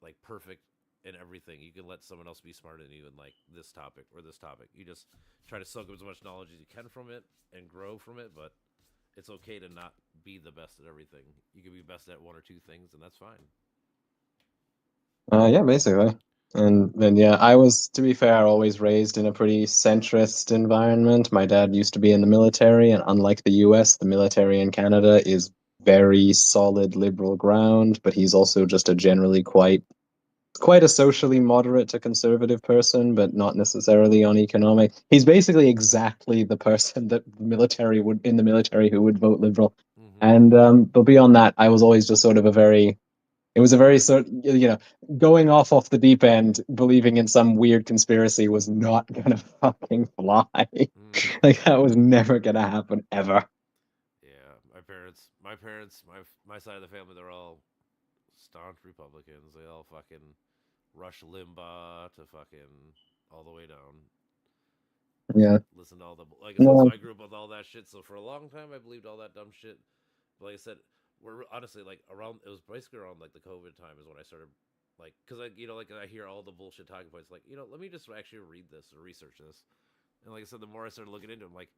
like perfect in everything. You can let someone else be smarter than you in like this topic or this topic. You just try to soak up as much knowledge as you can from it and grow from it, but it's okay to not be the best at everything. You can be best at one or two things, and that's fine. Yeah, basically. And then, yeah, I was, to be fair, always raised in a pretty centrist environment. My dad used to be in the military, and unlike the US, the military in Canada is very solid liberal ground, but he's also just a generally quite a socially moderate to conservative person, but not necessarily on economic. He's basically exactly the person that the military would in the military who would vote liberal. And but beyond that, I was always just sort of it was a very sort going off the deep end, believing in some weird conspiracy was not gonna fucking fly. Like that was never gonna happen ever. Yeah, my side of the family, they're all staunch Republicans. They all fucking Rush Limbaugh to fucking all the way down. Yeah. Listen to all the like I said. So No. I grew up with all that shit. So for a long time, I believed all that dumb shit. But like I said, we're honestly like around. It was basically around like the COVID time is when I started like because like I hear all the bullshit talking points. Like let me just actually read this or research this. And like I said, the more I started looking into it, I'm like,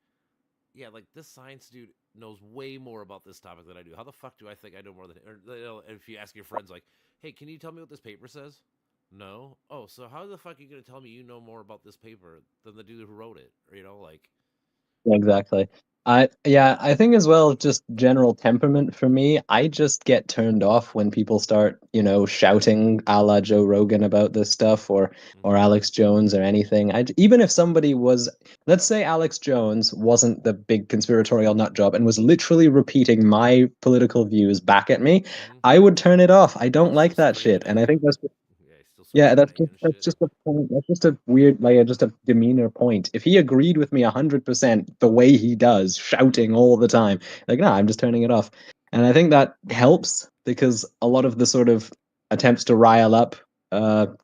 yeah, like this science dude knows way more about this topic than I do. How the fuck do I think I know more than him? Or, if you ask your friends, like, hey, can you tell me what this paper says? No. Oh, so how the fuck are you gonna tell me you know more about this paper than the dude who wrote it? Or, like, Exactly. I think as well, just general temperament for me, I just get turned off when people start, shouting a la Joe Rogan about this stuff or Alex Jones or anything. Even if somebody was, let's say Alex Jones wasn't the big conspiratorial nut job and was literally repeating my political views back at me, I would turn it off. I don't like that shit. And I think that's yeah, that's just a point. That's just a weird, just a demeanor point. If he agreed with me 100% the way he does, shouting all the time, like no, I'm just turning it off. And I think that helps because a lot of the sort of attempts to rile up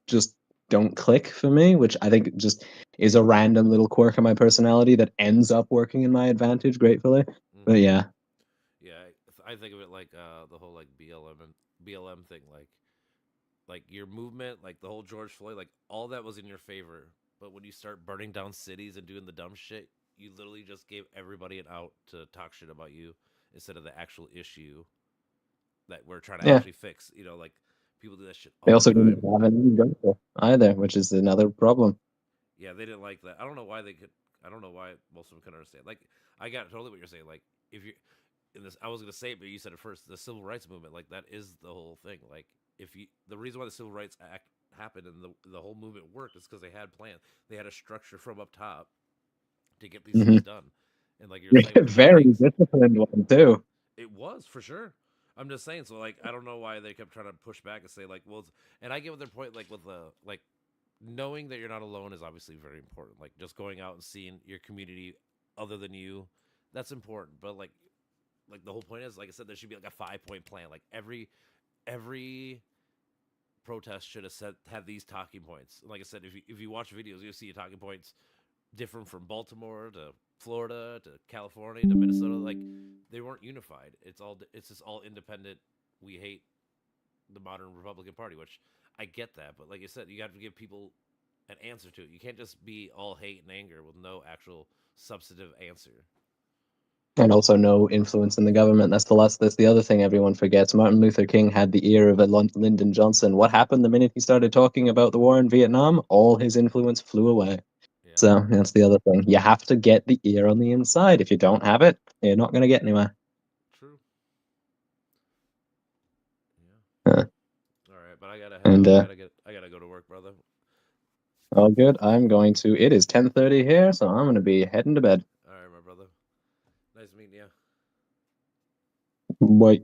just don't click for me, which I think just is a random little quirk of my personality that ends up working in my advantage, gratefully. But yeah. Yeah, I think of it like the whole like BLM thing, like your movement, like the whole George Floyd, like all that was in your favor. But when you start burning down cities and doing the dumb shit, you literally just gave everybody an out to talk shit about you instead of the actual issue that we're trying to Yeah. actually fix. Like people do that shit They all also the time. didn't have any gun either, which is another problem. Yeah, they didn't like that. I don't know why they could. I don't know why most of them couldn't understand. Like, I got totally what you're saying. Like, if you in this, I was gonna say it, but you said it first. The civil rights movement, like that is the whole thing. Like, if you, the reason why the Civil Rights Act happened and the whole movement worked is because they had plans. They had a structure from up top to get these things done. And like you're saying with the Very meetings, disciplined one too. it was for sure. I'm just saying. So like, I don't know why they kept trying to push back and say like, well, and I get what their point. Like with the like knowing that you're not alone is obviously very important. Like just going out and seeing your community other than you, that's important. But like the whole point is, like I said, there should be like a 5-point plan. Like every protest should have had these talking points. Like I said, if you watch videos, you'll see talking points different from Baltimore to Florida to California to Minnesota. Like they weren't unified. It's just all independent. We hate the modern Republican Party, which I get that, but like you said, you got to give people an answer to it. You can't just be all hate and anger with no actual substantive answer. And also no influence in the government. That's the other thing everyone forgets. Martin Luther King had the ear of a Lyndon Johnson. What happened the minute he started talking about the war in Vietnam? All his influence flew away. Yeah. So that's the other thing. You have to get the ear on the inside. If you don't have it, you're not going to get anywhere. True. Yeah. All right, but I gotta head out. I gotta go to work, brother. All good. It is 10:30 here, so I'm going to be heading to bed. All right, my brother. Nice meeting you. Bye.